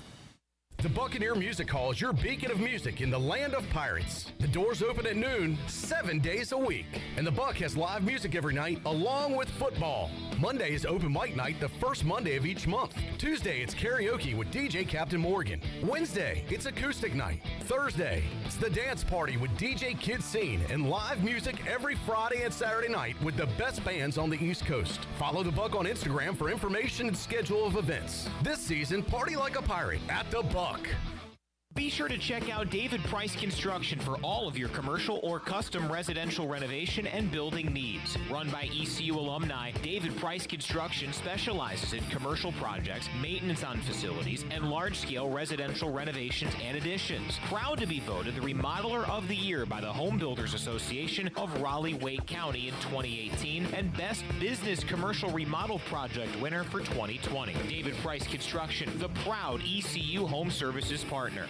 The Buccaneer Music Hall is your beacon of music in the land of pirates. The doors open at noon, 7 days a week. And the Buck has live music every night along with football. Monday is open mic night the first Monday of each month. Tuesday, it's karaoke with DJ Captain Morgan. Wednesday, it's acoustic night. Thursday, it's the dance party with DJ Kid Scene and live music every Friday and Saturday night with the best bands on the East Coast. Follow the Buck on Instagram for information and schedule of events. This season, party like a pirate at the Buck. Be sure to check out David Price Construction for all of your commercial or custom residential renovation and building needs. Run by ECU alumni, David Price Construction specializes in commercial projects, maintenance on facilities, and large-scale residential renovations and additions. Proud to be voted the Remodeler of the Year by the Home Builders Association of Raleigh-Wake County in 2018 and Best Business Commercial Remodel Project winner for 2020. David Price Construction, the proud ECU Home Services partner.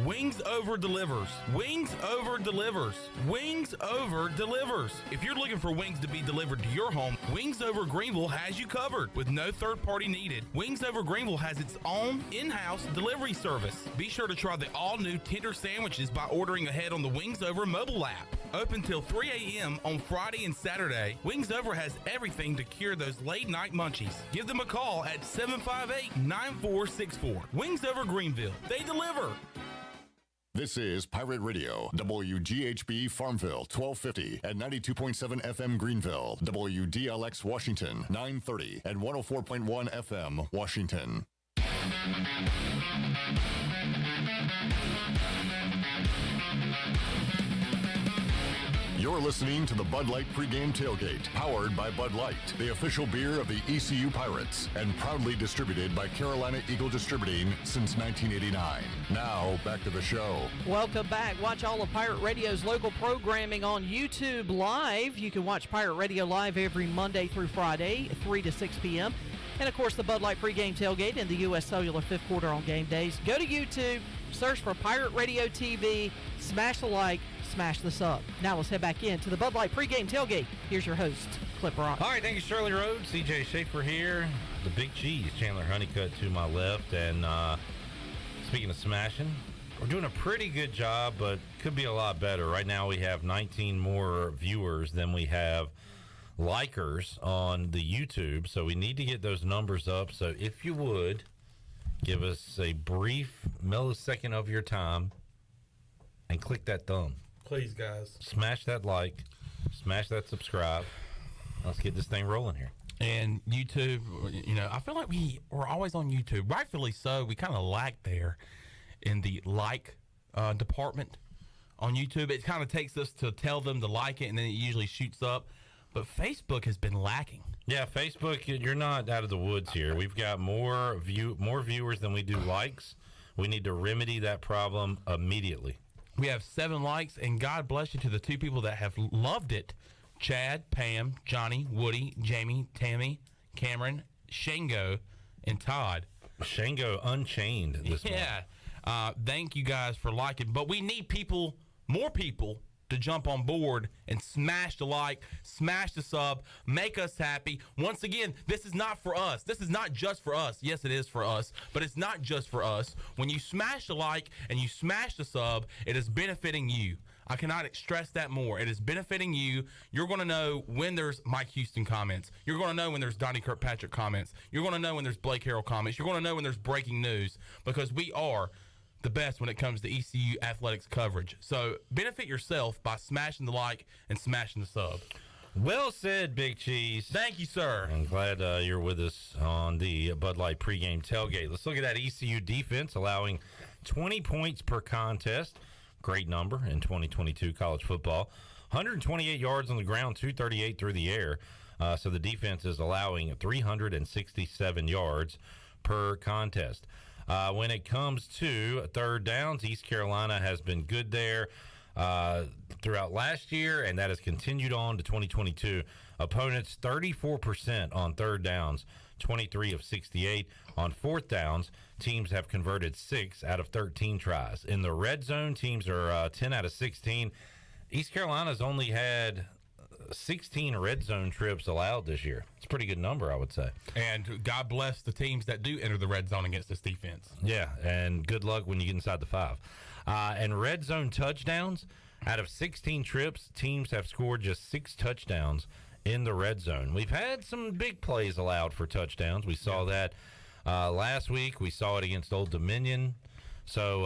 Wings Over delivers. Wings Over delivers. Wings Over delivers. If you're looking for wings to be delivered to your home, Wings Over Greenville has you covered with no third party needed. Wings Over Greenville has its own in-house delivery service. Be sure to try the all-new tender sandwiches by ordering ahead on the Wings Over mobile app. Open till 3 a.m. on Friday and Saturday, Wings Over has everything to cure those late-night munchies. Give them a call at 758-9464. Wings Over Greenville. They deliver. This is Pirate Radio, WGHB Farmville, 1250 and 92.7 FM Greenville, WDLX Washington, 930 and 104.1 FM Washington. You're listening to the Bud Light Pregame Tailgate, powered by Bud Light, the official beer of the ECU Pirates, and proudly distributed by Carolina Eagle Distributing since 1989. Now, back to the show. Welcome back. Watch all of Pirate Radio's local programming on YouTube Live. You can watch Pirate Radio Live every Monday through Friday, 3 to 6 p.m. And, of course, the Bud Light Pregame Tailgate and the U.S. Cellular fifth quarter on game days. Go to YouTube, search for Pirate Radio TV, smash the like, smash the sub. Now let's head back into the Bud Light Pregame Tailgate. Here's your host, Clip Rock. All right, thank you, Shirley Rhodes. CJ Schaefer here. The Big Cheese, Chandler Honeycutt to my left. And speaking of smashing, we're doing a pretty good job, but could be a lot better. Right now we have 19 more viewers than we have likers on the YouTube, so we need to get those numbers up. So if you would, give us a brief millisecond of your time and click that thumb. Please, guys. Smash that like, smash that subscribe. Let's get this thing rolling here. And YouTube, you know, I feel like we're always on YouTube. Rightfully so. We kind of lack there in the like department on YouTube. It kind of takes us to tell them to like it, and then it usually shoots up. But Facebook has been lacking. Yeah, Facebook, you're not out of the woods here. We've got more viewers than we do likes. We need to remedy that problem immediately. We have 7 likes, and God bless you to the 2 people that have loved it. Chad, Pam, Johnny, Woody, Jamie, Tammy, Cameron, Shango, and Todd. Shango Unchained this month. Yeah. Thank you guys for liking. But we need people, more people, to jump on board and smash the like, smash the sub, make us happy. Once again, this is not for us. This is not just for us. Yes, it is for us, but it's not just for us. When you smash the like and you smash the sub, it is benefiting you. I cannot stress that more. It is benefiting you. You're going to know when there's Mike Houston comments. You're going to know when there's Donnie Kirkpatrick comments. You're going to know when there's Blake Harrell comments. You're going to know when there's breaking news, because we are the best when it comes to ECU athletics coverage. So benefit yourself by smashing the like and smashing the sub. Well said, Big Cheese. Thank you, sir. I'm glad you're with us on the Bud Light pregame tailgate. Let's look at that ECU defense, allowing 20 points per contest. Great number in 2022 college football. 128 yards on the ground, 238 through the air. So the defense is allowing 367 yards per contest. When it comes to third downs, East Carolina has been good there throughout last year, and that has continued on to 2022. Opponents 34% on third downs, 23 of 68. On fourth downs, teams have converted 6 out of 13 tries. In the red zone, teams are 10 out of 16. East Carolina's only had 16 red zone trips allowed this year. It's a pretty good number, I would say. And God bless the teams that do enter the red zone against this defense. Yeah, and good luck when you get inside the 5. And red zone touchdowns, out of 16 trips, teams have scored just 6 touchdowns in the red zone. We've had some big plays allowed for touchdowns. We saw that last week. We saw it against Old Dominion. So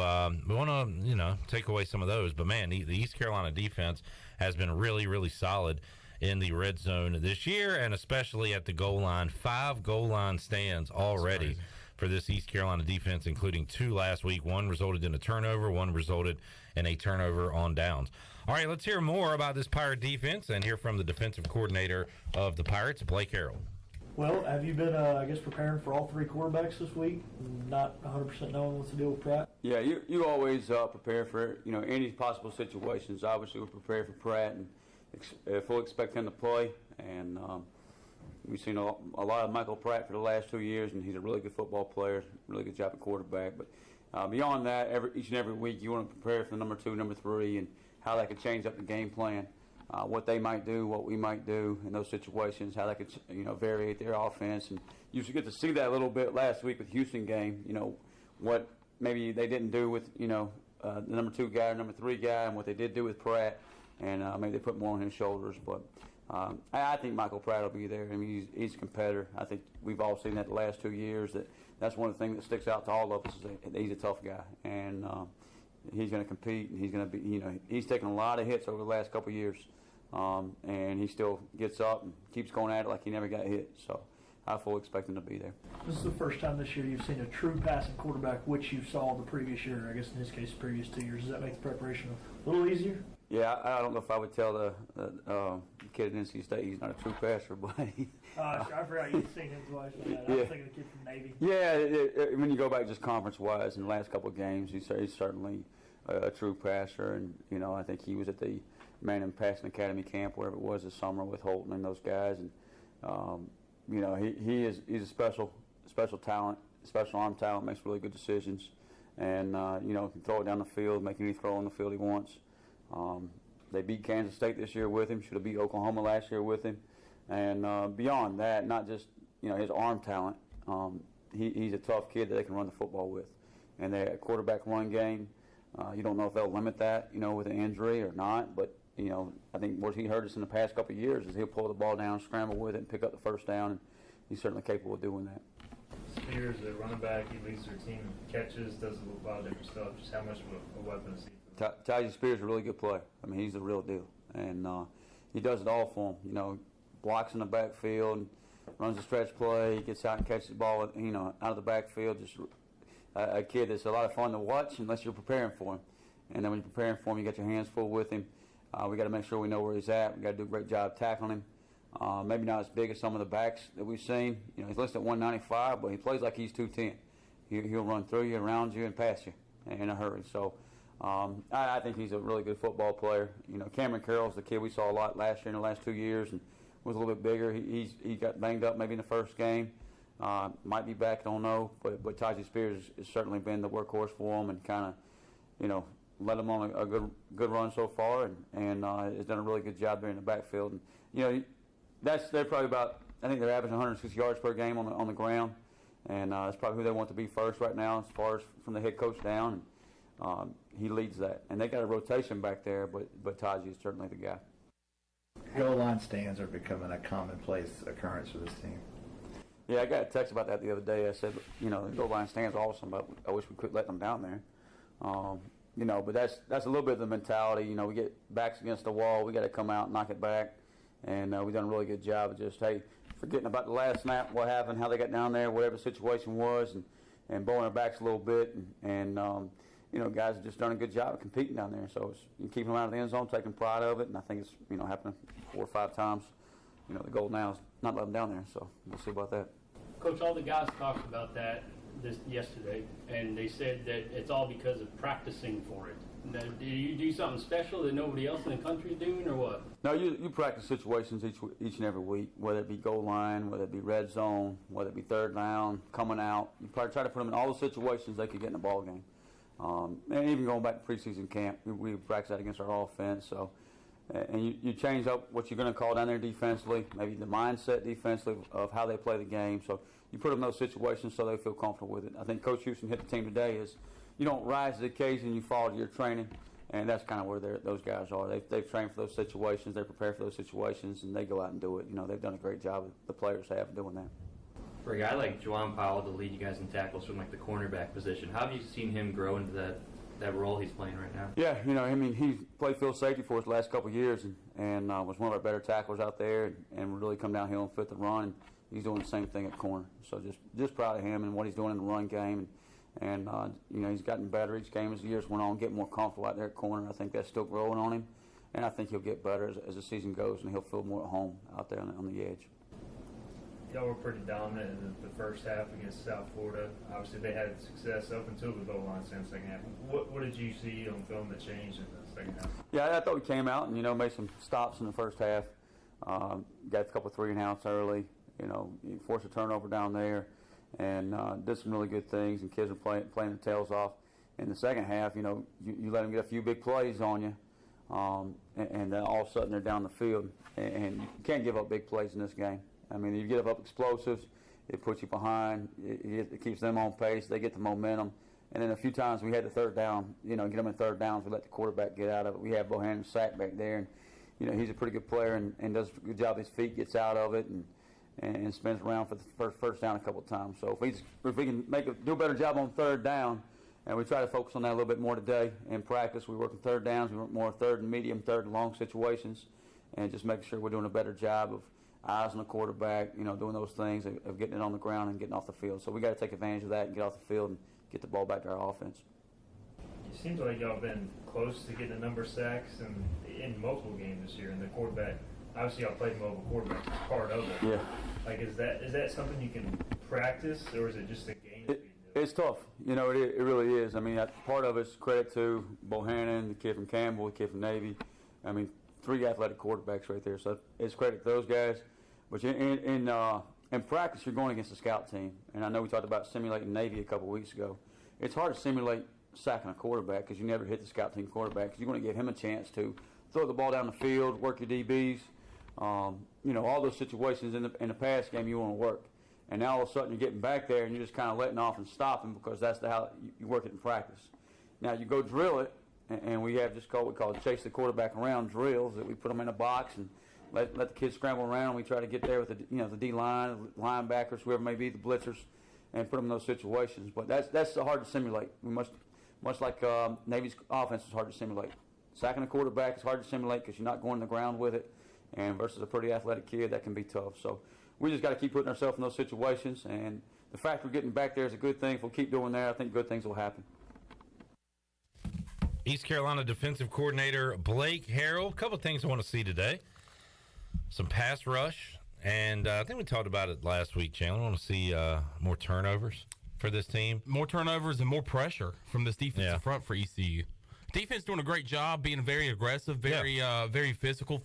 we want to, take away some of those. But, man, the East Carolina defense has been really, really solid in the red zone this year, and especially at the goal line. 5 goal line stands already for this East Carolina defense, including 2 last week. 1 resulted in a turnover, 1 resulted in a turnover on downs. All right, let's hear more about this Pirate defense and hear from the defensive coordinator of the Pirates, Blake Harrell. Well, have you been, preparing for all 3 quarterbacks this week, not 100% knowing what's the deal with Pratt? Yeah, you always prepare for, any possible situations. Obviously, we're prepared for Pratt and fully expect him to play. And we've seen a lot of Michael Pratt for the last 2 years, and he's a really good football player, really good job at quarterback. But beyond that, each and every week, you want to prepare for number 2, number 3, and how that could change up the game plan. What they might do, what we might do in those situations, how they could, variate their offense. And you should get to see that a little bit last week with Houston game, what maybe they didn't do with, the number 2 guy, number 3 guy, and what they did do with Pratt. And maybe they put more on his shoulders. But I think Michael Pratt will be there. I mean, he's a competitor. I think we've all seen that the last 2 years. That's one of the things that sticks out to all of us is that he's a tough guy. And he's going to compete, and he's going to be, he's taken a lot of hits over the last couple of years. And he still gets up and keeps going at it like he never got hit. So I fully expect him to be there. This is the first time this year you've seen a true passing quarterback, which you saw the previous year, I guess in his case, previous 2 years. Does that make the preparation a little easier? Yeah, I don't know if I would tell the kid at NC State he's not a true passer, but I forgot you'd seen him twice. I was thinking the kid from Navy. Yeah, when you go back just conference-wise in the last couple of games, he's certainly a true passer, and I think he was at the Manning Passing Academy camp, wherever it was this summer with Holton and those guys, and he's a special talent, special arm talent, makes really good decisions, and can throw it down the field, make any throw on the field he wants. They beat Kansas State this year with him. Should have beat Oklahoma last year with him. And beyond that, not just his arm talent. He's a tough kid that they can run the football with. And they quarterback run game. You don't know if they'll limit that, with an injury or not. But I think what he heard us in the past couple of years is he'll pull the ball down, scramble with it, and pick up the first down. And he's certainly capable of doing that. Spears, a running back, he leads their team in catches, does a lot of different stuff. Just how much of a weapon is he? Tyjae Spears is a really good player. I mean, he's the real deal. And he does it all for him. Blocks in the backfield, runs a stretch play, gets out and catches the ball, out of the backfield. Just a kid that's a lot of fun to watch unless you're preparing for him. And then when you're preparing for him, you got your hands full with him. We got to make sure we know where he's at. We got to do a great job tackling him. Maybe not as big as some of the backs that we've seen. He's listed at 195, but he plays like he's 210. He'll run through you, around you, and past you in a hurry. So I think he's a really good football player. Cameron Carroll's the kid we saw a lot last year in the last 2 years and was a little bit bigger. He got banged up maybe in the first game. Might be back, don't know. But Tyjae Spears has certainly been the workhorse for him and kind of, led him on a good run so far and has done a really good job there in the backfield. And, they're probably about, I think they're averaging 160 yards per game on the ground. And that's probably who they want to be first right now as far as from the head coach down. he leads that. And they got a rotation back there, but Taji is certainly the guy. Goal line stands are becoming a commonplace occurrence for this team. Yeah, I got a text about that the other day. I said, the goal line stands awesome, but I wish we could let them down there. But that's a little bit of the mentality. We get backs against the wall. We got to come out and knock it back. And we've done a really good job of just, forgetting about the last snap, what happened, how they got down there, whatever the situation was, and bowling our backs a little bit. And guys have just done a good job of competing down there. So you keep them out of the end zone, taking pride of it. And I think it's, happened 4 or 5 times. The goal now is not let them down there. So we'll see about that. Coach, all the guys talked about that yesterday, and they said that it's all because of practicing for it. Now, do you do something special that nobody else in the country is doing, or what? No, you practice situations each and every week, whether it be goal line, whether it be red zone, whether it be third down, coming out. You probably try to put them in all the situations they could get in a ball game. And even going back to preseason camp, we practice that against our offense. So, and you change up what you're going to call down there defensively, maybe the mindset defensively of how they play the game. So you put them in those situations so they feel comfortable with it. I think Coach Houston hit the team today is you don't rise to the occasion, you follow to your training, and that's kind of where those guys are. They've trained for those situations, they prepare for those situations, and they go out and do it. They've done a great job, the players have, doing that. For a guy like Juwan Powell to lead you guys in tackles from the cornerback position, how have you seen him grow into that role he's playing right now? Yeah, he played field safety for us the last couple of years and was one of our better tacklers out there and really come downhill and fit the run. And he's doing the same thing at corner. So just proud of him and what he's doing in the run game. And he's gotten better each game as the years went on, getting more comfortable out there at corner. I think that's still growing on him. And I think he'll get better as the season goes, and he'll feel more at home out there on the edge. Y'all were pretty dominant in the first half against South Florida. Obviously, they had success up until the goal line stand second half. What did you see on film that changed in the second half? Yeah, I thought we came out and, made some stops in the first half. Got a couple 3-and-outs early. You forced a turnover down there and did some really good things, and kids were playing their tails off. In the second half, you let them get a few big plays on you, and then all of a sudden they're down the field. And you can't give up big plays in this game. I mean, you get up explosives, it puts you behind, it keeps them on pace, they get the momentum. And then a few times we had the third down, get them in third downs, we let the quarterback get out of it. We have Bohannon sack back there, and he's a pretty good player and does a good job. His feet gets out of it and spins around for the first down a couple of times. So if we can do a better job on third down, and we try to focus on that a little bit more today in practice. We work in third downs, we work more third and medium, third and long situations, and just making sure we're doing a better job of eyes on the quarterback, doing those things of getting it on the ground and getting off the field. So we got to take advantage of that and get off the field and get the ball back to our offense. It seems like y'all have been close to getting a number of sacks in multiple games this year, and the quarterback, obviously y'all played mobile quarterback as part of it. Yeah. Like, is that something you can practice, or is it just a game? It's tough. It really is. I mean, part of it's credit to Bohannon, the kid from Campbell, the kid from Navy. I mean, 3 athletic quarterbacks right there. So it's credit to those guys. But in practice, you're going against a scout team. And I know we talked about simulating Navy a couple weeks ago. It's hard to simulate sacking a quarterback because you never hit the scout team quarterback, because you're going to give him a chance to throw the ball down the field, work your DBs. All those situations in the pass game you want to work. And now all of a sudden you're getting back there and you're just kind of letting off and stopping because that's how you work it in practice. Now you go drill it, and we have what we call chase the quarterback around drills, that we put them in a box and let the kids scramble around. We try to get there with the D-line, linebackers, whoever may be, the blitzers, and put them in those situations. But that's hard to simulate. We much like Navy's offense is hard to simulate. Sacking a quarterback is hard to simulate because you're not going to the ground with it, and versus a pretty athletic kid, that can be tough. So we just got to keep putting ourselves in those situations, and the fact we're getting back there is a good thing. If we'll keep doing that, I think good things will happen. East Carolina defensive coordinator Blake Harrell. A couple of things I want to see today. Some pass rush, and I think we talked about it last week, Chandler. I want to see more turnovers for this team. More turnovers and more pressure from this defensive front for ECU. Defense doing a great job, being very aggressive, very physical,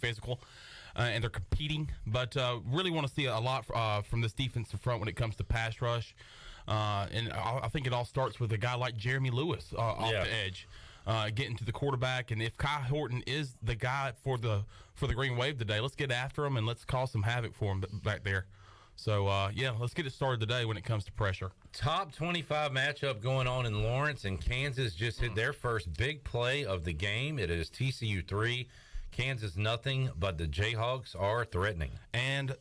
and they're competing. But really want to see a lot from this defensive front when it comes to pass rush. And I think it all starts with a guy like Jeremy Lewis off the edge. Getting to the quarterback, and if Kai Horton is the guy for the Green Wave today, let's get after him and let's cause some havoc for him back there. So, let's get it started today when it comes to pressure. Top 25 matchup going on in Lawrence, and Kansas just hit their first big play of the game. It is TCU 3, Kansas nothing, but the Jayhawks are threatening. And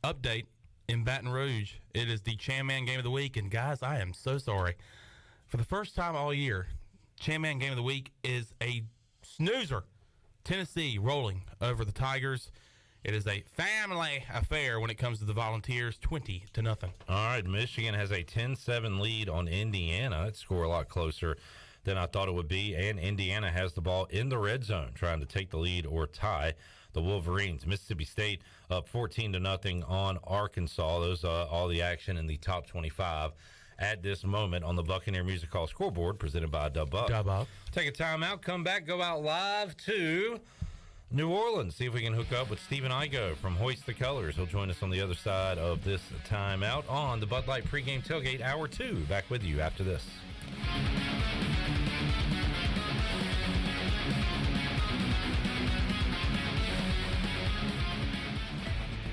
update in Baton Rouge, it is the Chan-Man Game of the Week. And, guys, I am so sorry. For the first time all year, Chan-Man Game of the Week is a snoozer. Tennessee rolling over the Tigers. It is a family affair when it comes to the Volunteers, 20-0. All right, Michigan has a 10-7 lead on Indiana. That score a lot closer than I thought it would be, and Indiana has the ball in the red zone, trying to take the lead or tie the Wolverines. Mississippi State up 14-0 on Arkansas. Those all the action in the top 25 at this moment on the Buccaneer Music Hall scoreboard, presented by Dub Up. Take a timeout, come back, go out live to New Orleans. See if we can hook up with Stephen Igo from Hoist the Colors. He'll join us on the other side of this timeout on the Bud Light Pregame Tailgate Hour 2. Back with you after this.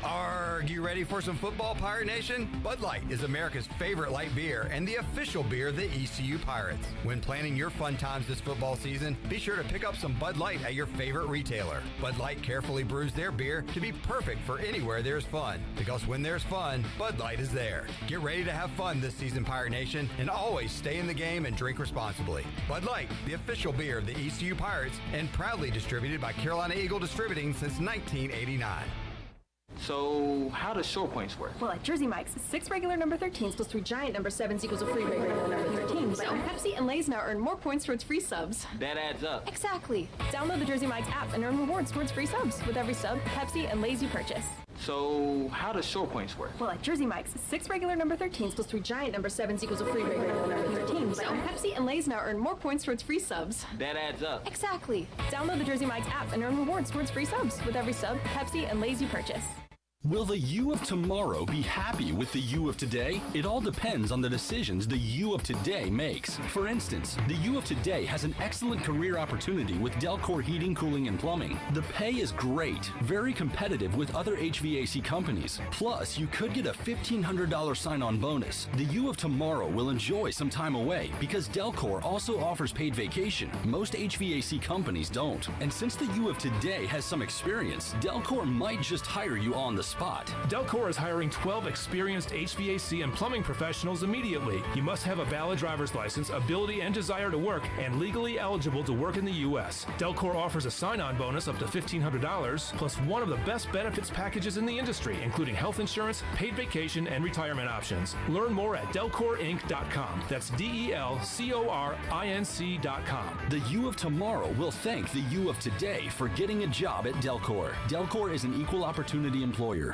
Are you ready for some football, Pirate Nation? Bud Light is America's favorite light beer and the official beer of the ECU Pirates. When planning your fun times this football season, be sure to pick up some Bud Light at your favorite retailer. Bud Light carefully brews their beer to be perfect for anywhere there's fun. Because when there's fun, Bud Light is there. Get ready to have fun this season, Pirate Nation, and always stay in the game and drink responsibly. Bud Light, the official beer of the ECU Pirates, and proudly distributed by Carolina Eagle Distributing since 1989. So, how does short points work? Well, at Jersey Mike's, 6 regular number 13s plus 3 giant number 7s equals a free regular number 13. So, Pepsi and Lay's now earn more points towards free subs. That adds up. Exactly. Download the Jersey Mike's app and earn rewards towards free subs with every sub, Pepsi, and Lay's you purchase. So, how does short points work? Well, at Jersey Mike's, 6 regular number 13s plus 3 giant number 7s equals a free regular number 13. So, Pepsi and Lay's now earn more points towards free subs. That adds up. Exactly. Download the Jersey Mike's app and earn rewards towards free subs with every sub, Pepsi, and Lay's you purchase. Will the you of tomorrow be happy with the you of today? It all depends on the decisions the you of today makes. For instance, the you of today has an excellent career opportunity with Delcor Heating, Cooling, and Plumbing. The pay is great, very competitive with other HVAC companies. Plus, you could get a $1,500 sign-on bonus. The you of tomorrow will enjoy some time away because Delcor also offers paid vacation. Most HVAC companies don't. And since the you of today has some experience, Delcor might just hire you on the spot. Delcor is hiring 12 experienced HVAC and plumbing professionals immediately. You must have a valid driver's license, ability and desire to work, and legally eligible to work in the U.S. Delcor offers a sign-on bonus up to $1,500, plus one of the best benefits packages in the industry, including health insurance, paid vacation, and retirement options. Learn more at DelcorInc.com. That's DelCorinc.com. The you of tomorrow will thank the you of today for getting a job at Delcor. Delcor is an equal opportunity employer.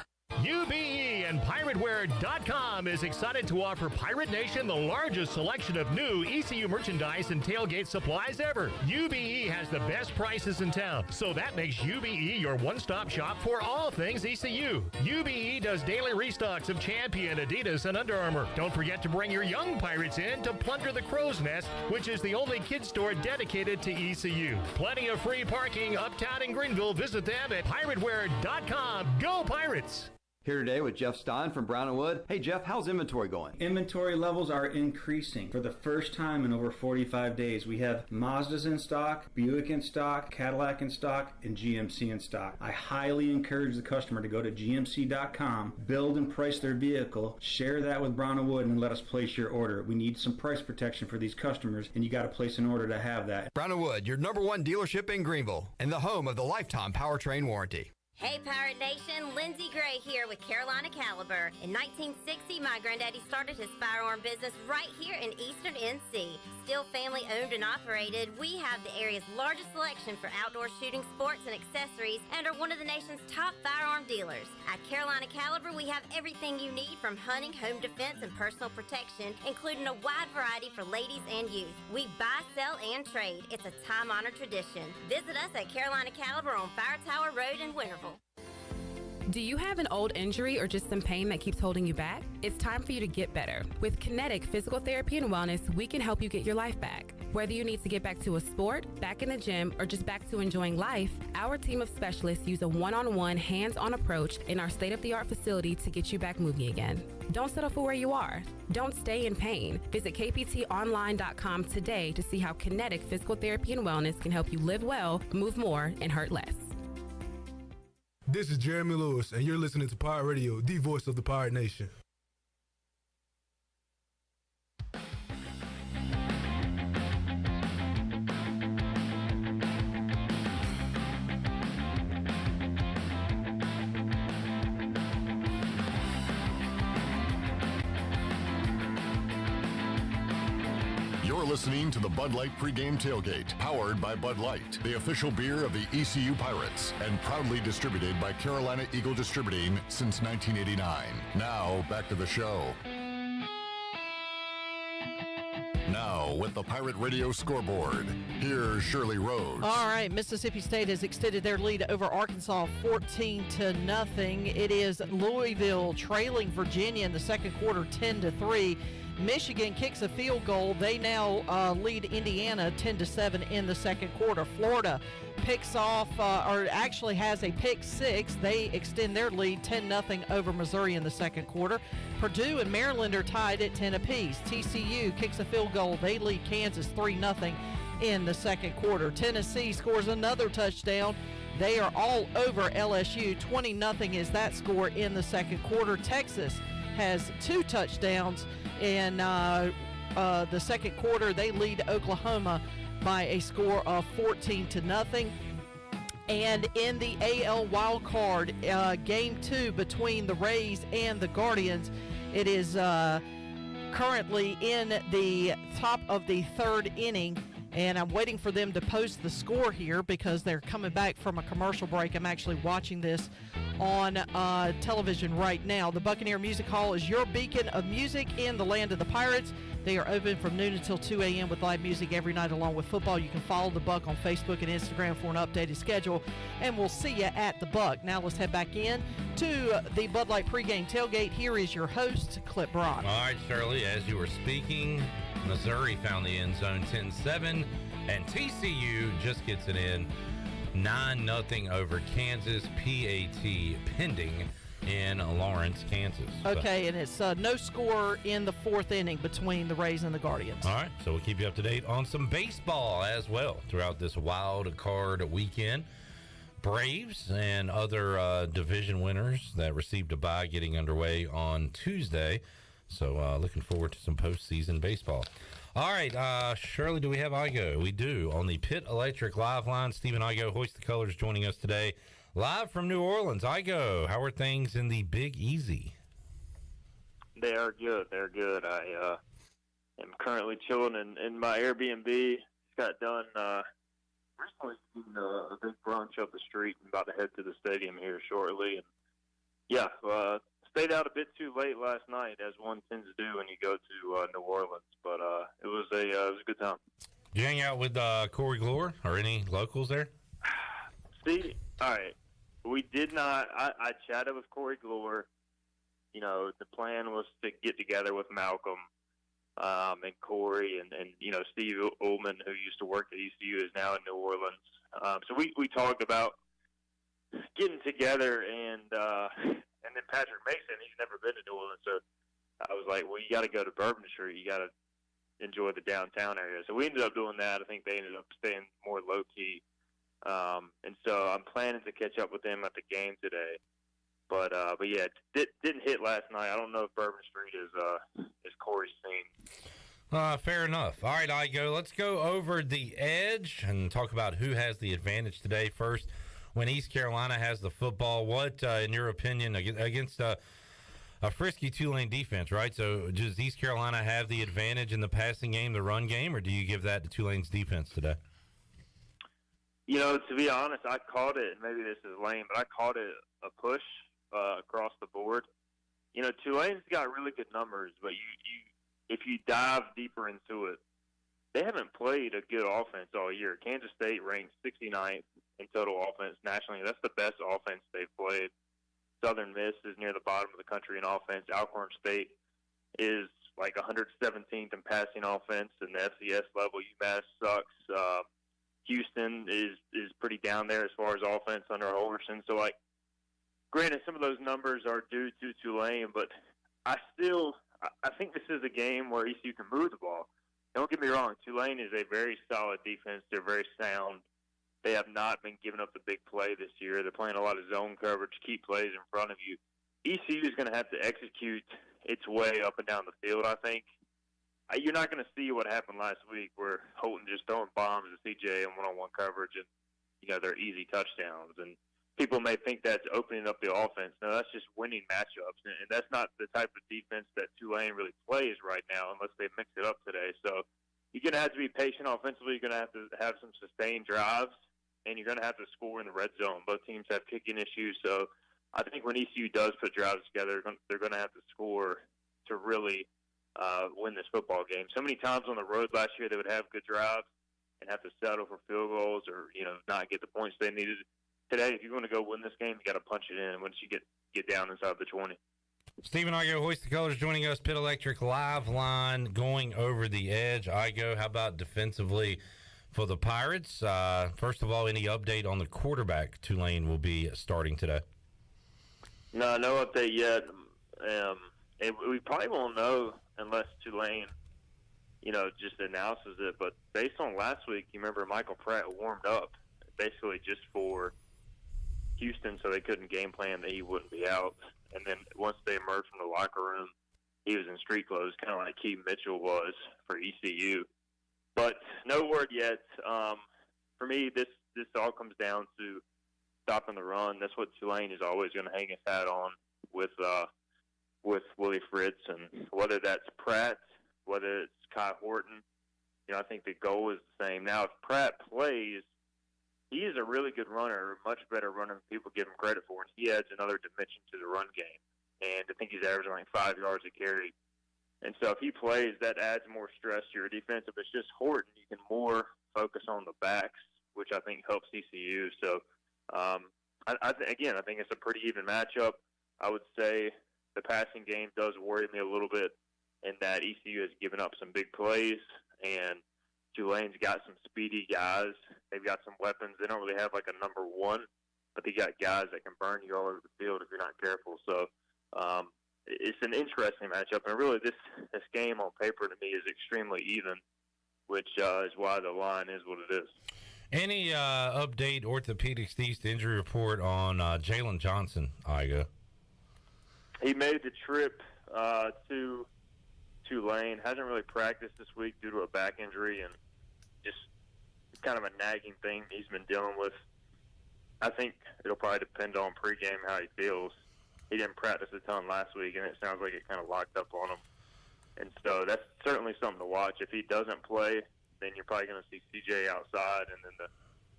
UBE and PirateWear.com is excited to offer Pirate Nation the largest selection of new ECU merchandise and tailgate supplies ever. UBE has the best prices in town, so that makes UBE your one-stop shop for all things ECU. UBE does daily restocks of Champion, Adidas, and Under Armour. Don't forget to bring your young Pirates in to plunder the Crow's Nest, which is the only kids store dedicated to ECU. Plenty of free parking uptown in Greenville. Visit them at PirateWear.com. Go Pirates! Here today with Jeff Stein from Brown & Wood. Hey Jeff, how's inventory going? Inventory levels are increasing. For the first time in over 45 days, we have Mazdas in stock, Buick in stock, Cadillac in stock, and GMC in stock. I highly encourage the customer to go to GMC.com, build and price their vehicle, share that with Brown & Wood, and let us place your order. We need some price protection for these customers, and you got to place an order to have that. Brown & Wood, your #1 dealership in Greenville, and the home of the lifetime powertrain warranty. Hey Pirate Nation, Lindsay Gray here with Carolina Caliber. In 1960, my granddaddy started his firearm business right here in Eastern NC. Still family owned and operated, we have the area's largest selection for outdoor shooting sports and accessories and are one of the nation's top firearm dealers. At Carolina Caliber, we have everything you need from hunting, home defense, and personal protection, including a wide variety for ladies and youth. We buy, sell, and trade. It's a time-honored tradition. Visit us at Carolina Caliber on Fire Tower Road in Winterville. Do you have an old injury or just some pain that keeps holding you back? It's time for you to get better. With Kinetic Physical Therapy and Wellness, we can help you get your life back. Whether you need to get back to a sport, back in the gym, or just back to enjoying life, our team of specialists use a one-on-one, hands-on approach in our state-of-the-art facility to get you back moving again. Don't settle for where you are. Don't stay in pain. Visit kptonline.com today to see how Kinetic Physical Therapy and Wellness can help you live well, move more, and hurt less. This is Jeremy Lewis, and you're listening to Pirate Radio, the voice of the Pirate Nation. You're listening to the Bud Light Pregame Tailgate, powered by Bud Light, the official beer of the ECU Pirates, and proudly distributed by Carolina Eagle Distributing since 1989. Now, back to the show. Now, with the Pirate Radio scoreboard, here's Shirley Rhodes. All right, Mississippi State has extended their lead over Arkansas 14-0. It is Louisville trailing Virginia in the second quarter 10-3. Michigan kicks a field goal. They now lead Indiana 10-7 in the second quarter. Florida picks off, or actually has a pick six. They extend their lead 10-0 over Missouri in the second quarter. Purdue and Maryland are tied at 10 apiece. TCU kicks a field goal. They lead Kansas 3-0 in the second quarter. Tennessee scores another touchdown. They are all over LSU. 20-0 is that score in the second quarter. Texas has two touchdowns in the second quarter. They lead Oklahoma by a score of 14-0. And in the AL wild card, game 2 between the Rays and the Guardians, it is currently in the top of the third inning. And I'm waiting for them to post the score here because they're coming back from a commercial break. I'm actually watching this on television right now. The Buccaneer Music Hall is your beacon of music in the land of the Pirates. They are open from noon until 2 a.m. with live music every night along with football. You can follow the Buck on Facebook and Instagram for an updated schedule, and we'll see you at the Buck. Now let's head back in to the Bud Light pregame tailgate. Here is your host, Clip Brock. All right, Shirley, as you were speaking, Missouri found the end zone 10-7, and TCU just gets it in 9-0 over Kansas. PAT pending in Lawrence, Kansas. Okay, and it's no score in the fourth inning between the Rays and the Guardians. All right, so we'll keep you up to date on some baseball as well throughout this wild card weekend. Braves and other division winners that received a bye getting underway on Tuesday. So looking forward to some postseason baseball. All right, Shirley, do we have Igo? We do. On the Pit Electric Live line, Stephen Igo, Hoist the Colors, joining us today. Live from New Orleans. Igo, how are things in the Big Easy? They are good. They're good. I am currently chilling in my Airbnb. Just got done recently eating a big brunch up the street. I'm about to head to the stadium here shortly. And yeah, stayed out a bit too late last night, as one tends to do when you go to New Orleans. But it was a good time. Did you hang out with Corey Glore or any locals there? See, all right. We did not. I chatted with Corey Glore. You know, the plan was to get together with Malcolm and Corey and you know, Steve Ullman, who used to work at ECU, is now in New Orleans. So we talked about getting together, and then Patrick Mason, he's never been to New Orleans, so I was like, well, you got to go to Bourbon Street. You got to enjoy the downtown area. So we ended up doing that. I think they ended up staying more low-key. And so I'm planning to catch up with them at the game today. But yeah, didn't hit last night. I don't know if Bourbon Street is Corey's scene. Fair enough. All right, Igo, let's go over the edge and talk about who has the advantage today. First, when East Carolina has the football, what, in your opinion, against a frisky Tulane defense, right? So does East Carolina have the advantage in the passing game, the run game, or do you give that to Tulane's defense today? You know, to be honest, I called it, maybe this is lame, but I called it a push across the board. You know, Tulane's got really good numbers, but if you dive deeper into it, they haven't played a good offense all year. Kansas State ranks 69th in total offense nationally. That's the best offense they've played. Southern Miss is near the bottom of the country in offense. Alcorn State is like 117th in passing offense in the FCS level. UMass sucks. Houston is pretty down there as far as offense under Holgorsen. So, like, granted, some of those numbers are due to Tulane, but I think this is a game where ECU can move the ball. Don't get me wrong. Tulane is a very solid defense. They're very sound. They have not been giving up the big play this year. They're playing a lot of zone coverage, keep plays in front of you. ECU is going to have to execute its way up and down the field, I think. You're not going to see what happened last week where Holton just throwing bombs at CJ in one-on-one coverage and, they're easy touchdowns. And people may think that's opening up the offense. No, that's just winning matchups. And that's not the type of defense that Tulane really plays right now unless they mix it up today. So you're going to have to be patient offensively. You're going to have some sustained drives, and you're going to have to score in the red zone. Both teams have kicking issues. So I think when ECU does put drives together, they're going to have to score to really win this football game. So many times on the road last year they would have good drives and have to settle for field goals or, not get the points they needed. Today, if you want to go win this game, you got to punch it in once you get down inside the 20. Stephen Igo, Hoist the Colors, joining us. Pit Electric Live Line, going over the edge. Igo, how about defensively for the Pirates? First of all, any update on the quarterback Tulane will be starting today? No update yet. And we probably won't know unless Tulane, just announces it. But based on last week, you remember Michael Pratt warmed up basically just for Houston so they couldn't game plan that he wouldn't be out. And then once they emerged from the locker room, he was in street clothes, kind of like Keaton Mitchell was for ECU. But no word yet. For me, this all comes down to stopping the run. That's what Tulane is always going to hang his hat on with Willie Fritz, and whether that's Pratt, whether it's Kai Horton, I think the goal is the same. Now, if Pratt plays, he is a really good runner, much better runner than people give him credit for, and he adds another dimension to the run game. And I think he's averaging like 5 yards a carry. And so if he plays, that adds more stress to your defense. If it's just Horton, you can more focus on the backs, which I think helps ECU. So, I think it's a pretty even matchup. I would say the passing game does worry me a little bit in that ECU has given up some big plays, and Tulane's got some speedy guys. They've got some weapons. They don't really have like a number one, but they got guys that can burn you all over the field if you're not careful. So it's an interesting matchup, and really this game on paper to me is extremely even, which is why the line is what it is. Any update, Orthopedics East injury report on Jalen Johnson, Iga? He made the trip to Tulane. Hasn't really practiced this week due to a back injury, and just kind of a nagging thing he's been dealing with. I think it'll probably depend on pregame how he feels. He didn't practice a ton last week, and it sounds like it kind of locked up on him. And so that's certainly something to watch. If he doesn't play, then you're probably going to see CJ outside and then the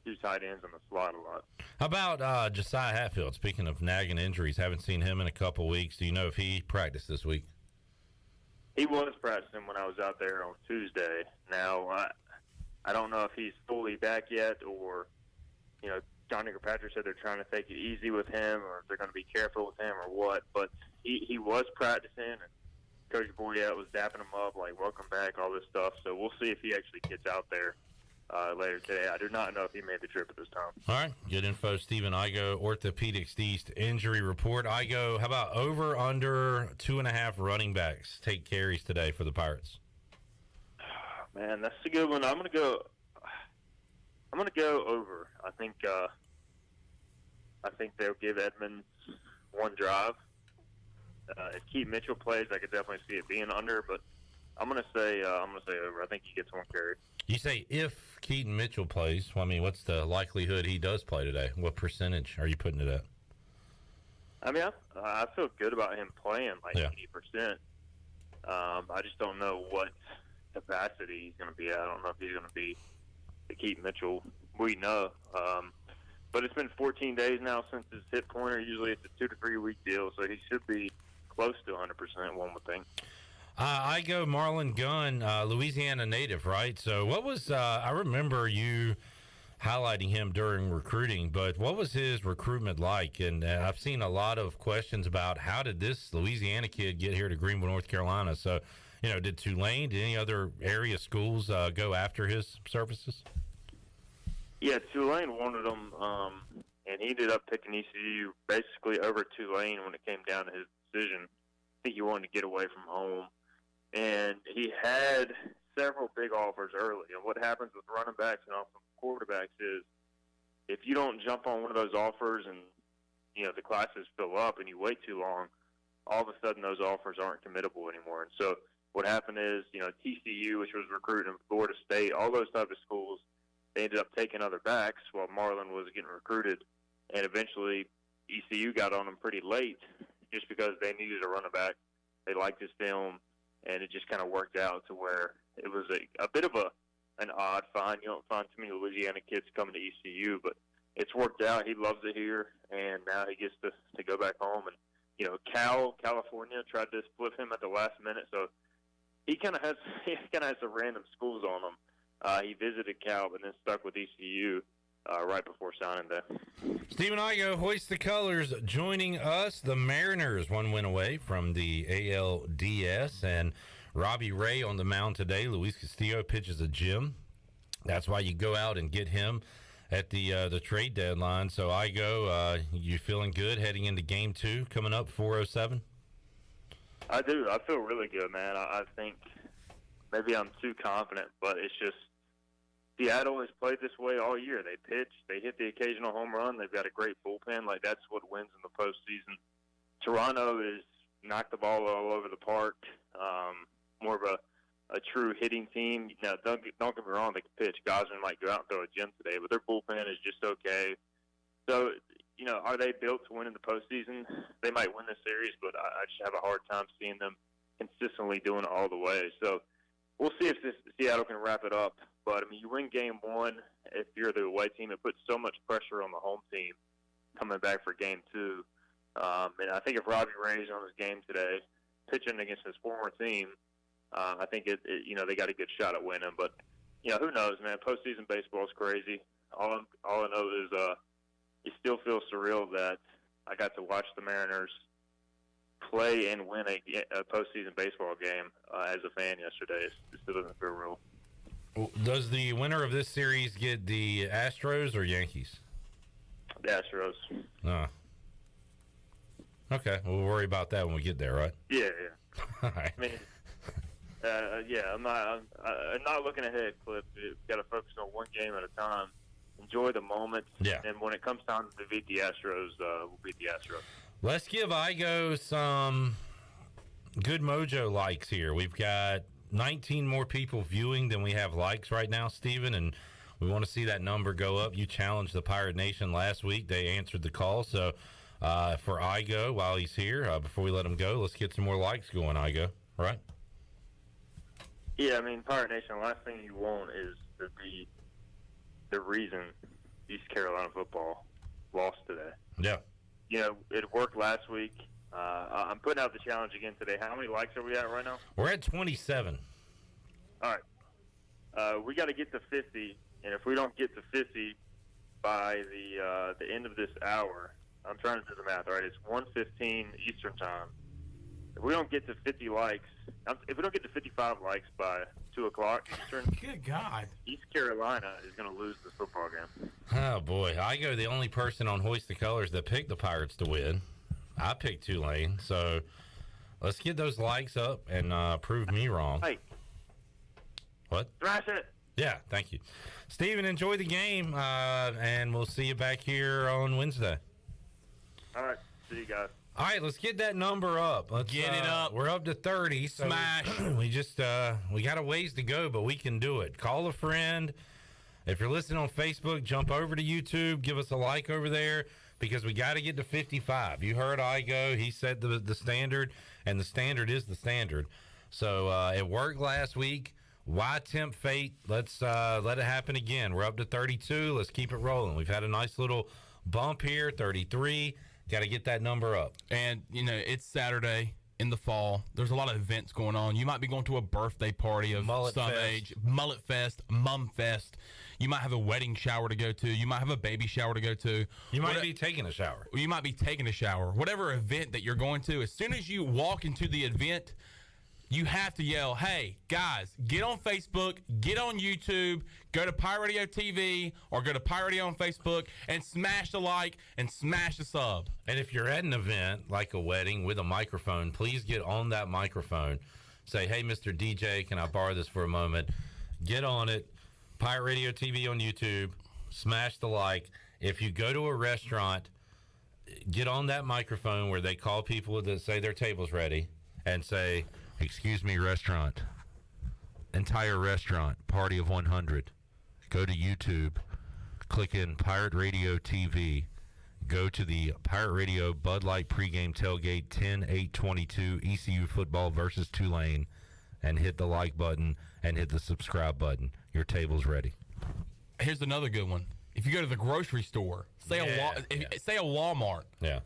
two tight ends on the slot a lot. How about Josiah Hatfield? Speaking of nagging injuries, haven't seen him in a couple weeks. Do you know if he practiced this week? He was practicing when I was out there on Tuesday. Now, I don't know if he's fully back yet, or, Johnny Kirkpatrick said they're trying to take it easy with him, or if they're going to be careful with him or what. But he was practicing, and Coach Boyette was dapping him up, like, welcome back, all this stuff. So we'll see if he actually gets out there later today. I do not know if he made the trip at this time. All right, good info, Stephen Igo, Orthopedics East injury report. Igo, how about over, under 2.5 running backs take carries today for the Pirates? Man, that's a good one. I'm gonna go over. I think they'll give Edmonds one drive. If Keith Mitchell plays, I could definitely see it being under, but I'm gonna say over. I think he gets one carry. You say if Keaton Mitchell plays. Well, I mean, what's the likelihood he does play today? What percentage are you putting it at? I mean, I feel good about him playing, like 80%. I just don't know what capacity he's going to be at. I don't know if he's going to be the Keaton Mitchell we know. But it's been 14 days now since his hip pointer. Usually it's a 2 to 3 week deal, so he should be close to 100%, one would think. I go Marlon Gunn, Louisiana native, right? So what was, I remember you highlighting him during recruiting, but what was his recruitment like? And I've seen a lot of questions about how did this Louisiana kid get here to Greenville, North Carolina? So did Tulane, did any other area schools go after his services? Yeah, Tulane wanted him, and he ended up picking ECU basically over Tulane when it came down to his decision. I think he wanted to get away from home. And he had several big offers early. And what happens with running backs and also quarterbacks is if you don't jump on one of those offers and, the classes fill up and you wait too long, all of a sudden those offers aren't committable anymore. And so what happened is, TCU, which was recruiting Florida State, all those type of schools, they ended up taking other backs while Marlon was getting recruited. And eventually ECU got on him pretty late just because they needed a running back. They liked his film. And it just kind of worked out to where it was a bit of an odd find. You don't find too many Louisiana kids coming to ECU, but it's worked out. He loves it here, and now he gets to go back home. And, California tried to split him at the last minute, so he kind of has some random schools on him. He visited Cal, but then stuck with ECU right before signing day. Stephen Igo, Hoist the Colors, joining us. The Mariners, one win away from the ALDS, and Robbie Ray on the mound today. Luis Castillo pitches a gem. That's why you go out and get him at the trade deadline. So Igo, you feeling good heading into Game 2 coming up 4:07? I do. I feel really good, man. I think maybe I'm too confident, but it's just Seattle has played this way all year. They pitch, they hit the occasional home run. They've got a great bullpen. That's what wins in the postseason. Toronto is knocked the ball all over the park. More of a true hitting team. Now, don't get me wrong, they can pitch. Gosman might go out and throw a gem today, but their bullpen is just okay. So, are they built to win in the postseason? They might win the series, but I just have a hard time seeing them consistently doing it all the way. So we'll see if Seattle can wrap it up. But, you win Game 1. If you're the away team, it puts so much pressure on the home team coming back for Game 2. And I think if Robbie Ray's on his game today, pitching against his former team, I think they got a good shot at winning. But, who knows, man? Postseason baseball is crazy. All I know is it still feels surreal that I got to watch the Mariners play and win a postseason baseball game as a fan yesterday. It still doesn't feel real. Does the winner of this series get the Astros or Yankees? The Astros. Okay, we'll worry about that when we get there, right? Yeah. All right. I'm not looking ahead, Cliff. You've got to focus on one game at a time. Enjoy the moment. Yeah. And when it comes time to beat the Astros, we'll beat the Astros. Let's give Igo some good mojo likes here. We've got 19 more people viewing than we have likes right now, Steven, and we want to see that number go up. You challenged the Pirate Nation last week. They answered the call. So for Igo, while he's here, before we let him go, let's get some more likes going, Igo. Right? Yeah, Pirate Nation, the last thing you want is to be the reason East Carolina football lost today. Yeah. It worked last week. I'm putting out the challenge again today. How many likes are we at right now? We're at 27. All right. We got to get to 50, and if we don't get to 50 by the end of this hour, I'm trying to do the math. All right, it's 1:15 Eastern time. If we don't get to 50 likes, if we don't get to 55 likes by 2 o'clock Eastern, good God, East Carolina is going to lose this football game. Oh boy, Igo, the only person on Hoist the Colors that picked the Pirates to win. I picked Tulane, so let's get those likes up and prove me wrong. Hey. What? Thrash it. Yeah, thank you. Steven, enjoy the game, and we'll see you back here on Wednesday. All right. See you guys. All right, let's get that number up. Let's get it up. We're up to 30. So Smash. We got a ways to go, but we can do it. Call a friend. If you're listening on Facebook, jump over to YouTube. Give us a like over there because we got to get to 55. You heard Igo. He said the standard, and the standard is the standard. So it worked last week. Why tempt fate? Let's let it happen again. We're up to 32. Let's keep it rolling. We've had a nice little bump here, 33. Got to get that number up. And, it's Saturday in the fall. There's a lot of events going on. You might be going to a birthday party of some age. Mullet Fest, Mum Fest. You might have a wedding shower to go to. You might have a baby shower to go to. You might be taking a shower. You might be taking a shower. Whatever event that you're going to, as soon as you walk into the event, you have to yell, hey, guys, get on Facebook, get on YouTube, go to Pirate Radio TV, or go to Pirate Radio on Facebook and smash the like and smash the sub. And if you're at an event like a wedding with a microphone, please get on that microphone. Say, hey, Mr. DJ, can I borrow this for a moment? Get on it. Pirate Radio TV on YouTube. Smash the like. If you go to a restaurant, get on that microphone where they call people that say their table's ready and say, excuse me, restaurant. Entire restaurant, party of 100. Go to YouTube. Click in Pirate Radio TV. Go to the Pirate Radio Bud Light Pregame Tailgate 10-8-22 ECU football versus Tulane and hit the like button and hit the subscribe button. Your table's ready. Here's another good one. If you go to the grocery store, say a Walmart. Yeah.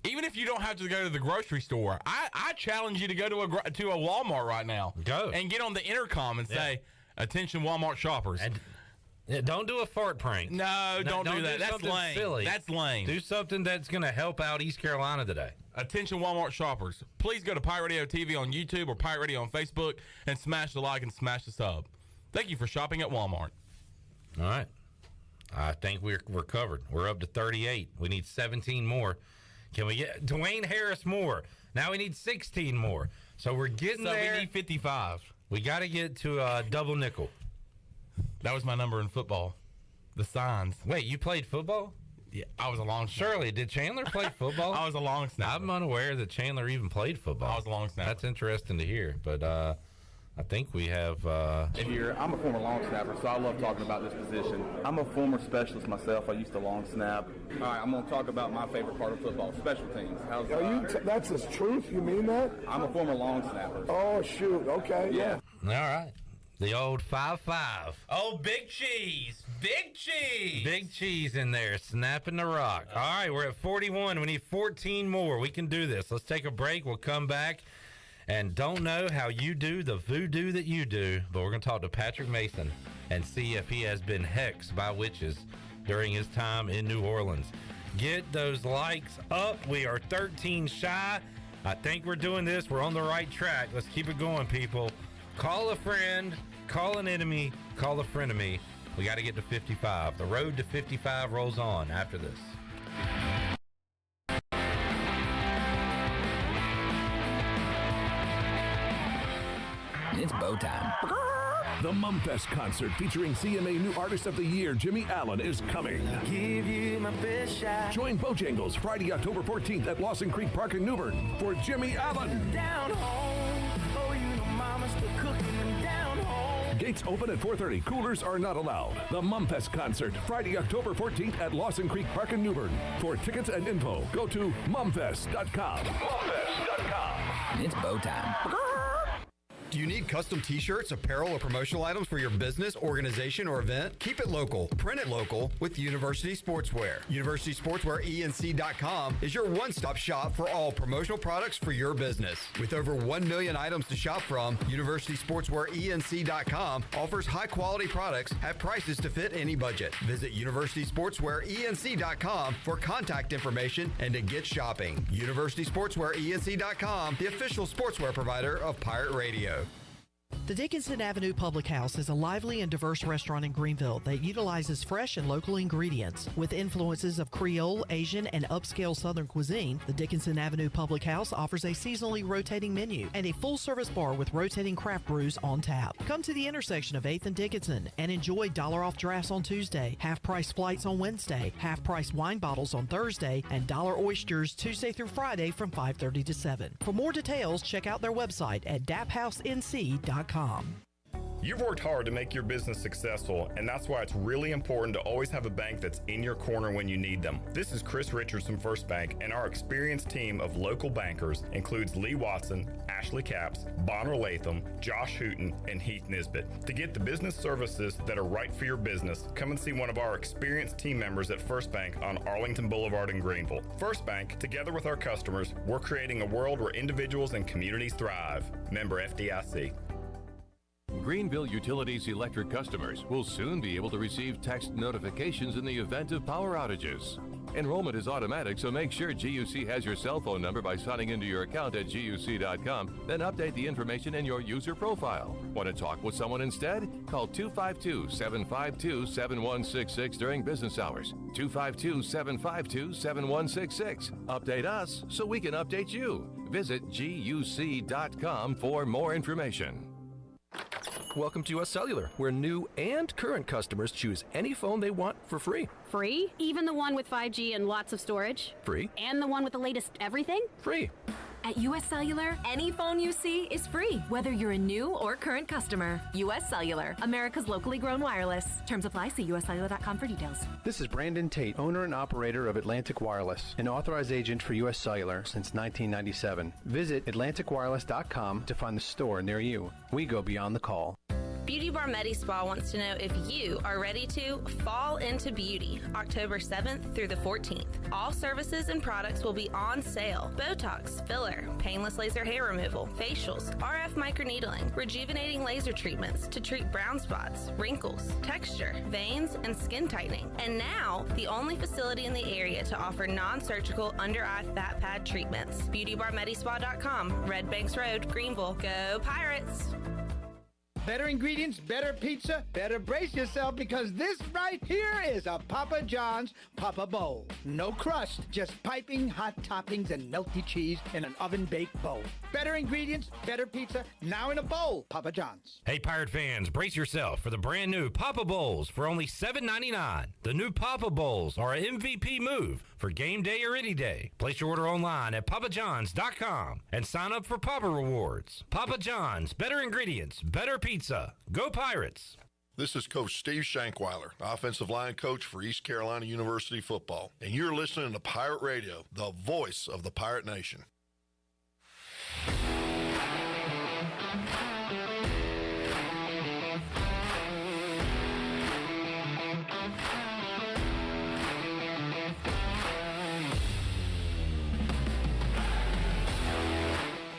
Even if you don't have to go to the grocery store, I challenge you to go to a Walmart right now. Go. And get on the intercom and say, attention Walmart shoppers. And don't do a fart prank. No, don't do that. That's lame. Silly. That's lame. Do something that's going to help out East Carolina today. Attention Walmart shoppers. Please go to Pirate Radio TV on YouTube or Pirate Radio on Facebook and smash the like and smash the sub. Thank you for shopping at Walmart. All right. I think we're covered. We're up to 38. We need 17 more. Can we get Dwayne Harris more? Now we need 16 more. So we're getting there. We need 55. We got to get to a double nickel. That was my number in football. The signs. Wait, you played football? Yeah, I was a long snapper. Surely, did Chandler play football? I was a long snapper. I'm unaware that Chandler even played football. I was a long snapper. That's interesting to hear, but I think we have... I'm a former long snapper, so I love talking about this position. I'm a former specialist myself. I used to long snap. All right, I'm going to talk about my favorite part of football, special teams. That's the truth? You mean that? I'm a former long snapper. Oh, shoot. Okay, yeah. All right. The old 5-5. Oh, Big Cheese. Big Cheese. Big Cheese in there, snapping the rock. All right, we're at 41. We need 14 more. We can do this. Let's take a break. We'll come back. And don't know how you do the voodoo that you do, but we're going to talk to Patrick Mason and see if he has been hexed by witches during his time in New Orleans. Get those likes up. We are 13 shy. I think we're doing this. We're on the right track. Let's keep it going, people. Call a friend, call an enemy, call a friend of me. We got to get to 55. The road to 55 rolls on after this. It's bow time. The Mumfest concert featuring CMA New Artist of the Year, Jimmy Allen, is coming. Give you my best shot. Join Bojangles Friday, October 14th at Lawson Creek Park in New Bern for Jimmy Allen. Down home. Oh, you know mama's still cooking and down home. Gates open at 4:30. Coolers are not allowed. The Mumfest concert, Friday, October 14th at Lawson Creek Park in New Bern. For tickets and info, go to mumfest.com. Mumfest.com. It's bow time. Do you need custom t-shirts, apparel, or promotional items for your business, organization, or event? Keep it local. Print it local with University Sportswear. University Sportswear ENC.com is your one-stop shop for all promotional products for your business. With over 1 million items to shop from, University Sportswear ENC.com offers high-quality products at prices to fit any budget. Visit University Sportswear ENC.com for contact information and to get shopping. University Sportswear ENC.com, the official sportswear provider of Pirate Radio. The Dickinson Avenue Public House is a lively and diverse restaurant in Greenville that utilizes fresh and local ingredients. With influences of Creole, Asian, and upscale Southern cuisine, the Dickinson Avenue Public House offers a seasonally rotating menu and a full-service bar with rotating craft brews on tap. Come to the intersection of 8th and Dickinson and enjoy $1 drafts on Tuesday, half-price flights on Wednesday, half-price wine bottles on Thursday, and $1 oysters Tuesday through Friday from 5:30 to 7. For more details, check out their website at daphousенc.com. You've worked hard to make your business successful, and that's why it's really important to always have a bank that's in your corner when you need them. This is Chris Richards from First Bank, and our experienced team of local bankers includes Lee Watson, Ashley Capps, Bonner Latham, Josh Hooten, and Heath Nisbet. To get the business services that are right for your business, come and see one of our experienced team members at First Bank on Arlington Boulevard in Greenville. First Bank, together with our customers, we're creating a world where individuals and communities thrive. Member FDIC. Greenville Utilities electric customers will soon be able to receive text notifications in the event of power outages. Enrollment is automatic, so make sure GUC has your cell phone number by signing into your account at GUC.com, then update the information in your user profile. Want to talk with someone instead? Call 252-752-7166 during business hours. 252-752-7166. Update us so we can update you. Visit GUC.com for more information. Welcome to US Cellular, where new and current customers choose any phone they want for free. Free? Even the one with 5G and lots of storage? Free. And the one with the latest everything? Free. At US Cellular, any phone you see is free, whether you're a new or current customer. US Cellular, America's locally grown wireless. Terms apply. See uscellular.com for details. This is Brandon Tate, owner and operator of Atlantic Wireless, an authorized agent for US Cellular since 1997. Visit atlanticwireless.com to find the store near you. We go beyond the call. Beauty Bar Medi Spa wants to know if you are ready to fall into beauty October 7th through the 14th. All services and products will be on sale. Botox, filler, painless laser hair removal, facials, RF microneedling, rejuvenating laser treatments to treat brown spots, wrinkles, texture, veins, and skin tightening. And now, the only facility in the area to offer non-surgical under-eye fat pad treatments. BeautyBarMedispa.com, Red Banks Road, Greenville. Go Pirates! Better ingredients, better pizza, better brace yourself because this right here is a Papa John's Papa Bowl. No crust, just piping hot toppings and melty cheese in an oven-baked bowl. Better ingredients, better pizza, now in a bowl. Papa John's. Hey, Pirate fans, brace yourself for the brand new Papa Bowls for only $7.99. The new Papa Bowls are an MVP move for game day or any day. Place your order online at papajohns.com and sign up for Papa Rewards. Papa John's, better ingredients, better pizza. Go Pirates! This is Coach Steve Shankweiler, offensive line coach for East Carolina University football, and you're listening to Pirate Radio, the voice of the Pirate Nation.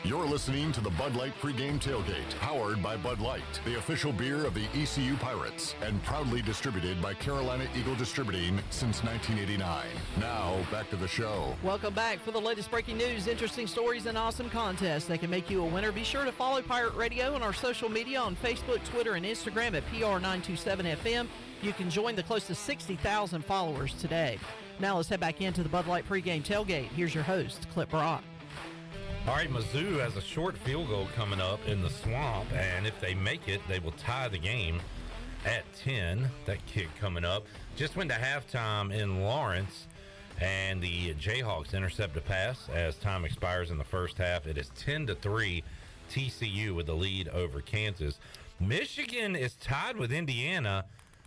You're listening to the Bud Light Pregame Tailgate, powered by Bud Light, the official beer of the ECU Pirates, and proudly distributed by Carolina Eagle Distributing since 1989. Now, back to the show. Welcome back. For the latest breaking news, interesting stories, and awesome contests that can make you a winner, be sure to follow Pirate Radio on our social media on Facebook, Twitter, and Instagram at PR927FM. You can join the close to 60,000 followers today. Now let's head back into the Bud Light Pregame Tailgate. Here's your host, Clip Brock. All right, Mizzou has a short field goal coming up in the Swamp, and if they make it, they will tie the game at 10. That kick coming up. Just went to halftime in Lawrence, and the Jayhawks intercept a pass as time expires in the first half. It is 10-3 TCU with the lead over Kansas. Michigan is tied with Indiana.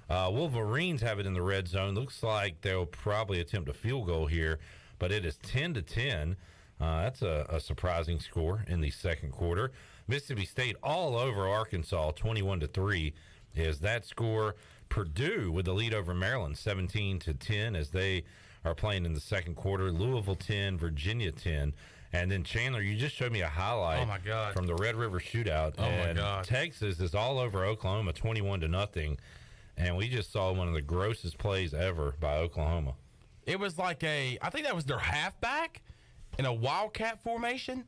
Wolverines have it in the red zone. Looks like they'll probably attempt a field goal here, but it is 10-10. That's a surprising score in the second quarter. Mississippi State all over Arkansas, 21-3 is that score. Purdue with the lead over Maryland, 17-10 as they are playing in the second quarter. Louisville 10, Virginia 10. And then Chandler, you just showed me a highlight from the Red River Shootout. Texas is all over Oklahoma, 21-0. And we just saw one of the grossest plays ever by Oklahoma. It was like I think that was their halfback in a wildcat formation,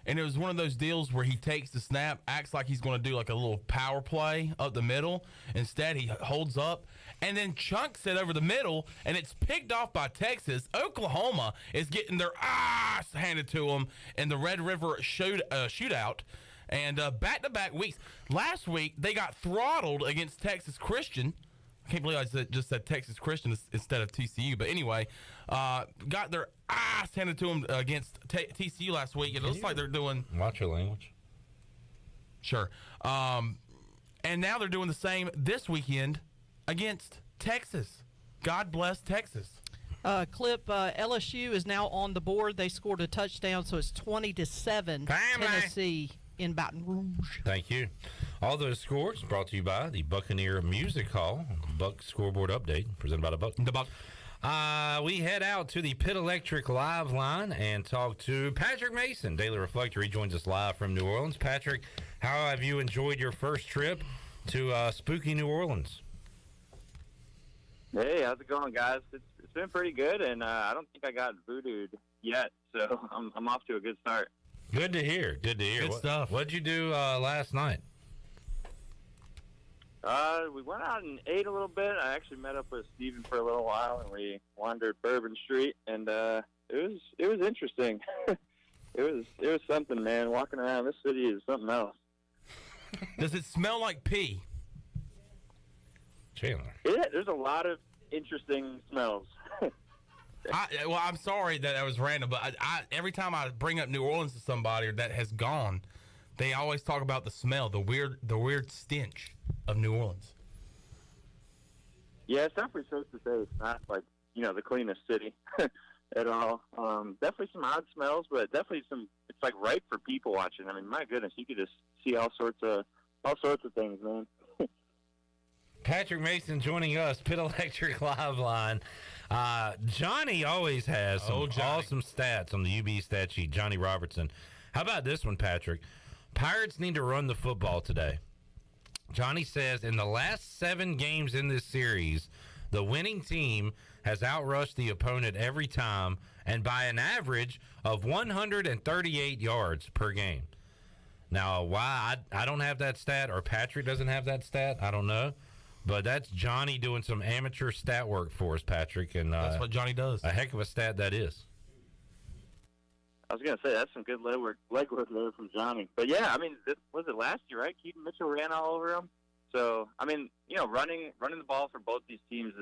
and it was one of those deals where he takes the snap, acts like he's going to do like a little power play up the middle. Instead, he holds up and then chunks it over the middle, and it's picked off by Texas. Oklahoma is getting their ass handed to them in the Red River shootout, and back-to-back weeks. Last week, they got throttled against Texas Christian. I can't believe I just said Texas Christian instead of TCU. But anyway, got their ass handed to them against TCU last week. It looks like they're doing... Watch your language. Sure. And now they're doing the same this weekend against Texas. God bless Texas. Clip, LSU is now on the board. They scored a touchdown, so it's 20-7 Tennessee in Baton Rouge. Thank you. All those scores brought to you by the Buccaneer Music Hall. Buck Scoreboard Update presented by the Buck. The Buck. We head out to the Pit Electric live line and talk to Patrick Mason, Daily Reflector. He joins us live from New Orleans. Patrick, how have you enjoyed your first trip to spooky New Orleans? Hey, how's it going, guys? It's It's been pretty good, and I don't think I got voodooed yet, so I'm off to a good start. Good to hear. Good stuff. What'd you do last night? We went out and ate a little bit. I actually met up with Steven for a little while, and we wandered Bourbon Street, and it was interesting. it was something, man. Walking around this city is something else. Does it smell like pee? Chandler. Yeah, there's a lot of interesting smells. I'm sorry that was random, but I every time I bring up New Orleans to somebody that has gone, they always talk about the smell, the weird stench of New Orleans. Yeah, it's definitely supposed to say it's not like, the cleanest city at all. Definitely some odd smells, but definitely it's like ripe for people watching. I mean, my goodness, you could just see all sorts of things, man. Patrick Mason joining us, Pit Electric Live Line. Johnny always has some awesome stats on the UB stat sheet, Johnny Robertson. How about this one, Patrick? Pirates need to run the football today. Johnny says in the last 7 games in this series, the winning team has outrushed the opponent every time and by an average of 138 yards per game. Now, why I don't have that stat or Patrick doesn't have that stat, I don't know. But that's Johnny doing some amateur stat work for us, Patrick. And that's what Johnny does. A heck of a stat that is. I was going to say, that's some good legwork there from Johnny. But, yeah, I mean, was it last year, right? Keaton Mitchell ran all over him. So, I mean, running the ball for both these teams,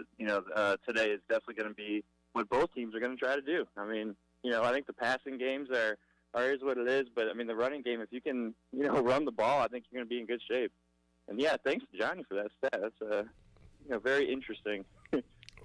today is definitely going to be what both teams are going to try to do. I mean, I think the passing games are is what it is. But, I mean, the running game, if you can, run the ball, I think you're going to be in good shape. And, yeah, thanks to Johnny for that stat. That's, very interesting.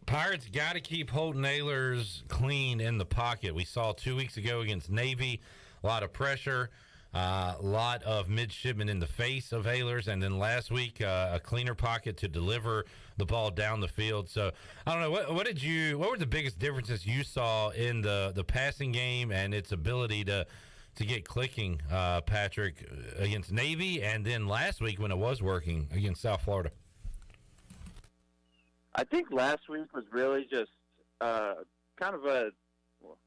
Pirates got to keep Holton Ahlers clean in the pocket. We saw 2 weeks ago against Navy, a lot of pressure, a lot of midshipmen in the face of Ahlers, and then last week a cleaner pocket to deliver the ball down the field. So, I don't know, what were the biggest differences you saw in the passing game and its ability to get clicking, Patrick, against Navy, and then last week when it was working against South Florida? I think last week was really just kind of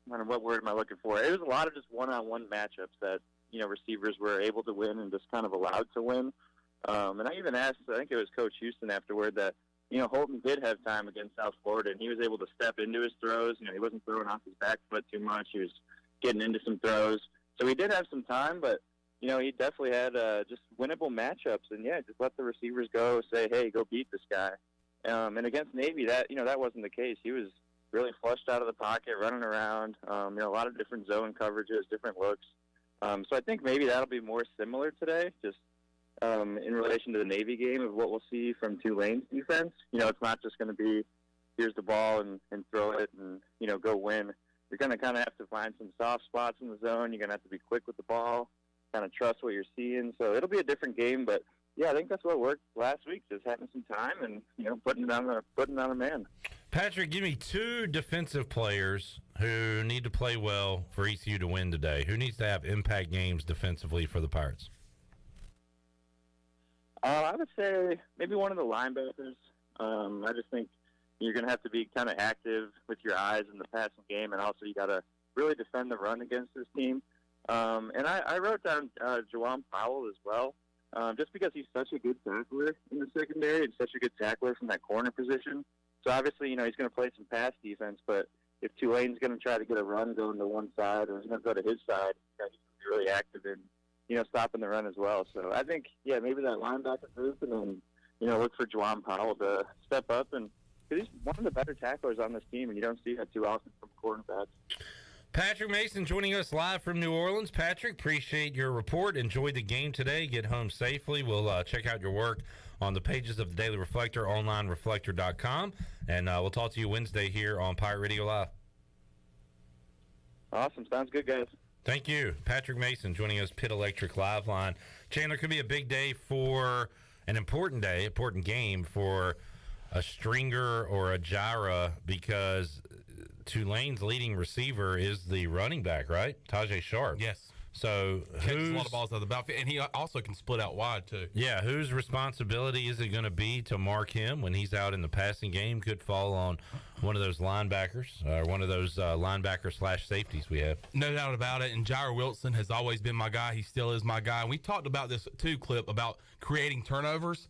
what word am I looking for? It was a lot of just one-on-one matchups that, receivers were able to win and just kind of allowed to win. And I even asked, I think it was Coach Houston afterward, that, Holton did have time against South Florida, and he was able to step into his throws. He wasn't throwing off his back foot too much. He was getting into some throws. So he did have some time, but, he definitely had just winnable matchups. And, yeah, just let the receivers go, say, hey, go beat this guy. And against Navy, that wasn't the case. He was really flushed out of the pocket, running around, a lot of different zone coverages, different looks. So I think maybe that'll be more similar today, just in relation to the Navy game of what we'll see from Tulane's defense. It's not just going to be here's the ball and throw it and, go win. You're going to kind of have to find some soft spots in the zone. You're going to have to be quick with the ball, kind of trust what you're seeing. So it'll be a different game, but yeah, I think that's what worked last week, just having some time and, putting it on a man. Patrick, give me 2 defensive players who need to play well for ECU to win today. Who needs to have impact games defensively for the Pirates? I would say maybe one of the linebackers. I just think you're going to have to be kind of active with your eyes in the passing game, and also you got to really defend the run against this team. And I wrote down Juwan Powell as well. Just because he's such a good tackler in the secondary and such a good tackler from that corner position. So obviously, he's going to play some pass defense, but if Tulane's going to try to get a run going to one side or he's going to go to his side, he's going to be really active in, stopping the run as well. So I think, yeah, maybe that linebacker group and then, look for Juwan Powell to step up. And because he's one of the better tacklers on this team, and you don't see that too often from cornerbacks. Patrick Mason joining us live from New Orleans. Patrick, appreciate your report. Enjoy the game today. Get home safely. We'll check out your work on the pages of the Daily Reflector, online reflector.com, and we'll talk to you Wednesday here on Pirate Radio Live. Awesome. Sounds good, guys. Thank you. Patrick Mason joining us, Pit Electric Live Line. Chandler, could be a big day for an important game for a Stringer or a Jira, because Tulane's leading receiver is the running back, right? Tajay Sharp. Yes. So catches a lot of balls out of the backfield, and he also can split out wide too. Yeah, whose responsibility is it going to be to mark him when he's out in the passing game? Could fall on one of those linebackers, or one of those linebacker/safeties we have. No doubt about it. And Jair Wilson has always been my guy. He still is my guy. And we talked about this too, Clip, about creating turnovers.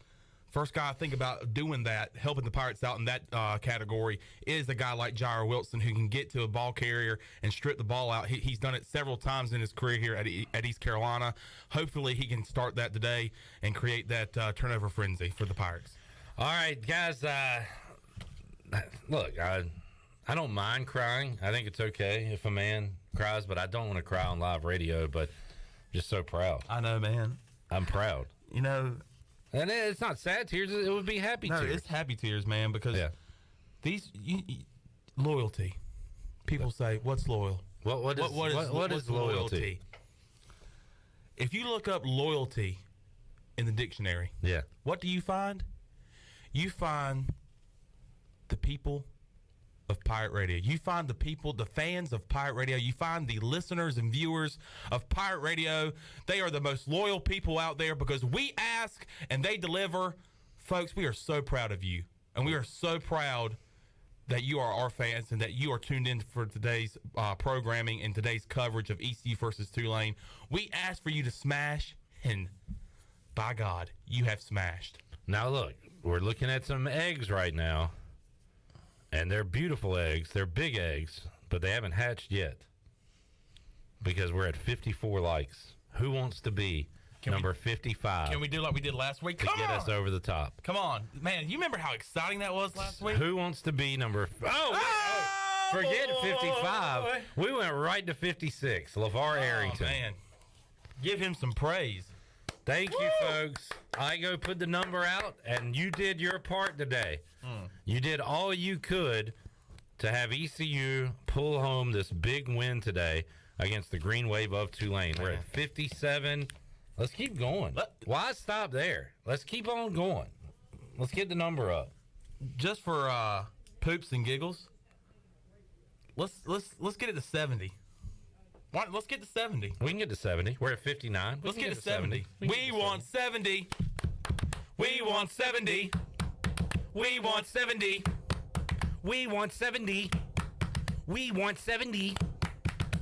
First guy I think about doing that, helping the Pirates out in that category, is a guy like Jair Wilson, who can get to a ball carrier and strip the ball out. He's done it several times in his career here at East Carolina. Hopefully he can start that today and create that turnover frenzy for the Pirates. All right, guys, look, I don't mind crying. I think it's okay if a man cries, but I don't want to cry on live radio, but I'm just so proud. I know, man. I'm proud. You know, and it's not sad tears. It would be happy tears. No, it's happy tears, man, because these loyalty. People say, what's loyal? What is loyalty? If you look up loyalty in the dictionary, what do you find? You find the people of Pirate Radio. You find the people, the fans of Pirate Radio. You find the listeners and viewers of Pirate Radio. They are the most loyal people out there because we ask and they deliver. Folks, we are so proud of you. And we are so proud that you are our fans and that you are tuned in for today's programming and today's coverage of ECU versus Tulane. We ask for you to smash, and by God, you have smashed. Now, look, we're looking at some eggs right now. And they're beautiful eggs. They're big eggs, but they haven't hatched yet because we're at 54 likes. Who wants to be number 55? Can we do like we did last week to get us over the top? Come on. Man, you remember how exciting that was last week? Who wants to be number... forget 55. We went right to 56. LeVar Arrington. Man. Give him some praise. Thank you, folks. I go put the number out, and you did your part today. You did all you could to have ECU pull home this big win today against the Green Wave of Tulane. We're at 57. Let's keep going. Why stop there? Let's keep on going. Let's get the number up. Just for poops and giggles, let's get it to 70. Let's get to 70. We can get to 70. We're at 59. Let's get to 70. We want 70. We want 70. We want 70. We want 70. We want 70.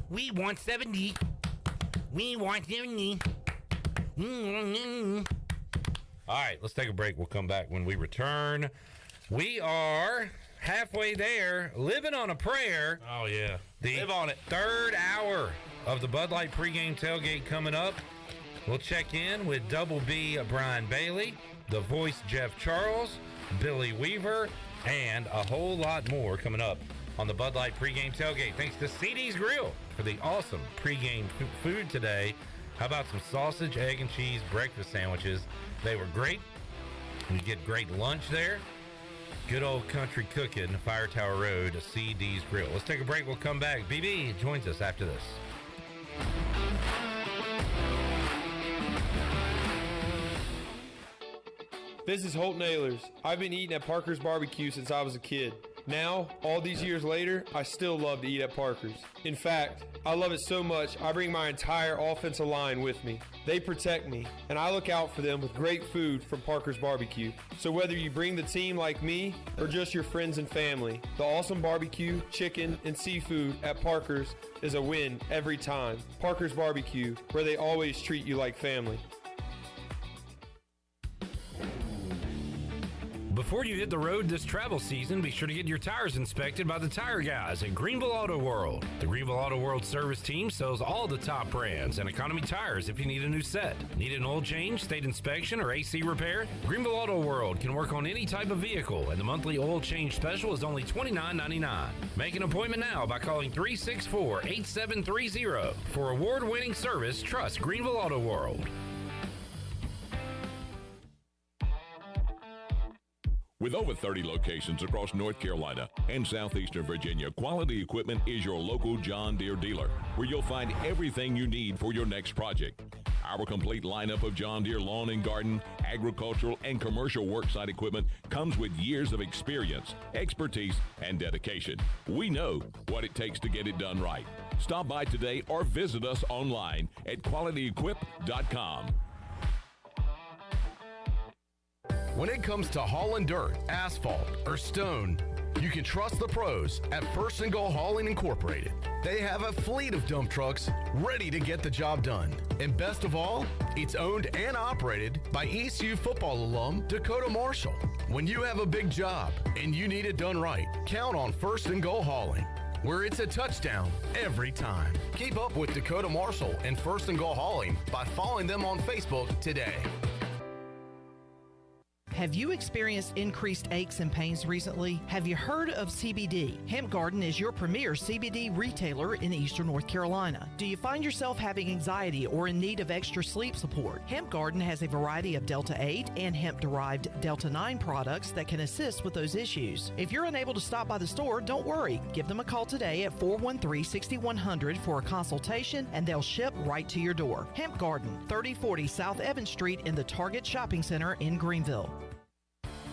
We want 70. We want 70. All right, let's take a break. We'll come back when we return. We are halfway there, living on a prayer. Oh, yeah. Live on it. Third hour of the Bud Light pregame tailgate coming up. We'll check in with Double B Brian Bailey, the voice Jeff Charles, Billy Weaver, and a whole lot more coming up on the Bud Light pregame tailgate. Thanks to CD's Grill for the awesome pregame food today. How about some sausage, egg, and cheese breakfast sandwiches? They were great. You get great lunch there. Good old country cooking, Fire Tower Road, CD's Grill. Let's take a break. We'll come back. BB joins us after this. This is Holt Nailers. I've been eating at Parker's Barbecue since I was a kid. Now, all these years later, I still love to eat at Parker's. In fact, I love it so much, I bring my entire offensive line with me. They protect me, and I look out for them with great food from Parker's Barbecue. So whether you bring the team like me, or just your friends and family, the awesome barbecue, chicken, and seafood at Parker's is a win every time. Parker's Barbecue, where they always treat you like family. Before you hit the road this travel season, be sure to get your tires inspected by the tire guys at Greenville Auto World. The Greenville Auto World service team sells all the top brands and economy tires if you need a new set. Need an oil change, state inspection, or AC repair? Greenville Auto World can work on any type of vehicle, and the monthly oil change special is only $29.99. Make an appointment now by calling 364-8730. For award-winning service, trust Greenville Auto World. With over 30 locations across North Carolina and southeastern Virginia, Quality Equipment is your local John Deere dealer, where you'll find everything you need for your next project. Our complete lineup of John Deere lawn and garden, agricultural, and commercial worksite equipment comes with years of experience, expertise, and dedication. We know what it takes to get it done right. Stop by today or visit us online at qualityequip.com. When it comes to hauling dirt, asphalt, or stone, you can trust the pros at First and Goal Hauling Incorporated. They have a fleet of dump trucks ready to get the job done. And best of all, it's owned and operated by ECU football alum Dakota Marshall. When you have a big job and you need it done right, count on First and Goal Hauling, where it's a touchdown every time. Keep up with Dakota Marshall and First and Goal Hauling by following them on Facebook today. Have you experienced increased aches and pains recently? Have you heard of CBD? Hemp Garden is your premier CBD retailer in Eastern North Carolina. Do you find yourself having anxiety or in need of extra sleep support? Hemp Garden has a variety of Delta 8 and hemp-derived Delta 9 products that can assist with those issues. If you're unable to stop by the store, don't worry. Give them a call today at 413-6100 for a consultation, and they'll ship right to your door. Hemp Garden, 3040 South Evans Street in the Target Shopping Center in Greenville.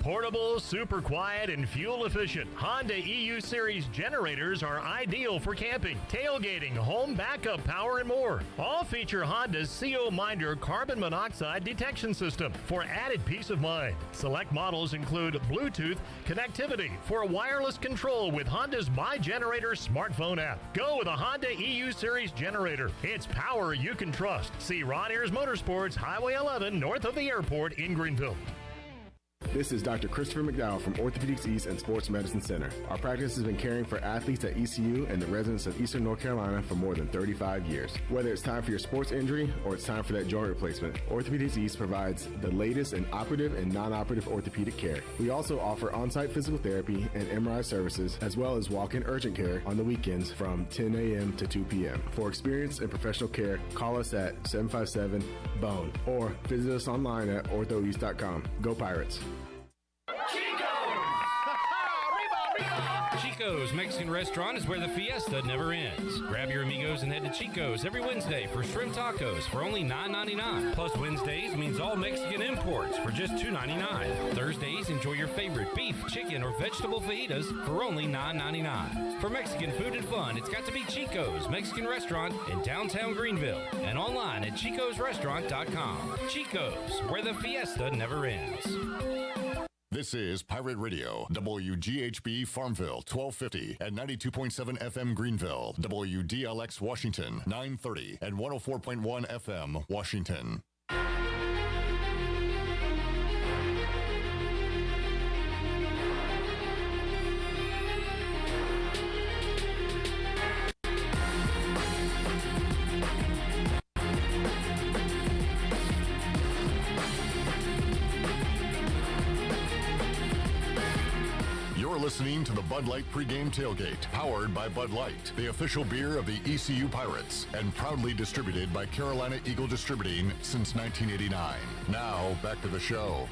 Portable, super quiet, and fuel efficient. Honda EU Series generators are ideal for camping, tailgating, home backup power, and more. All feature Honda's CO Minder carbon monoxide detection system for added peace of mind. Select models include Bluetooth connectivity for wireless control with Honda's My Generator smartphone app. Go with a Honda EU Series generator. It's power you can trust. See Ron Ayers Motorsports, Highway 11, north of the airport in Greenville. This is Dr. Christopher McDowell from Orthopedics East and Sports Medicine Center. Our practice has been caring for athletes at ECU and the residents of Eastern North Carolina for more than 35 years. Whether it's time for your sports injury or it's time for that joint replacement, Orthopedics East provides the latest in operative and non-operative orthopedic care. We also offer on-site physical therapy and MRI services, as well as walk-in urgent care on the weekends from 10 a.m. to 2 p.m. For experience and professional care, call us at 757-BONE or visit us online at orthoeast.com. Go Pirates! Chico's Mexican Restaurant is where the fiesta never ends. Grab your amigos and head to Chico's every Wednesday for shrimp tacos for only $9.99. Plus Wednesdays means all Mexican imports for just $2.99. Thursdays, enjoy your favorite beef, chicken, or vegetable fajitas for only $9.99. For Mexican food and fun, it's got to be Chico's Mexican Restaurant in downtown Greenville and online at chicosrestaurant.com. Chico's, where the fiesta never ends. This is Pirate Radio, WGHB Farmville, 1250 and 92.7 FM Greenville, WDLX Washington, 930 and 104.1 FM Washington. Listening to the Bud Light Pregame Tailgate, powered by Bud Light, the official beer of the ECU Pirates, and proudly distributed by Carolina Eagle Distributing since 1989. Now, back to the show.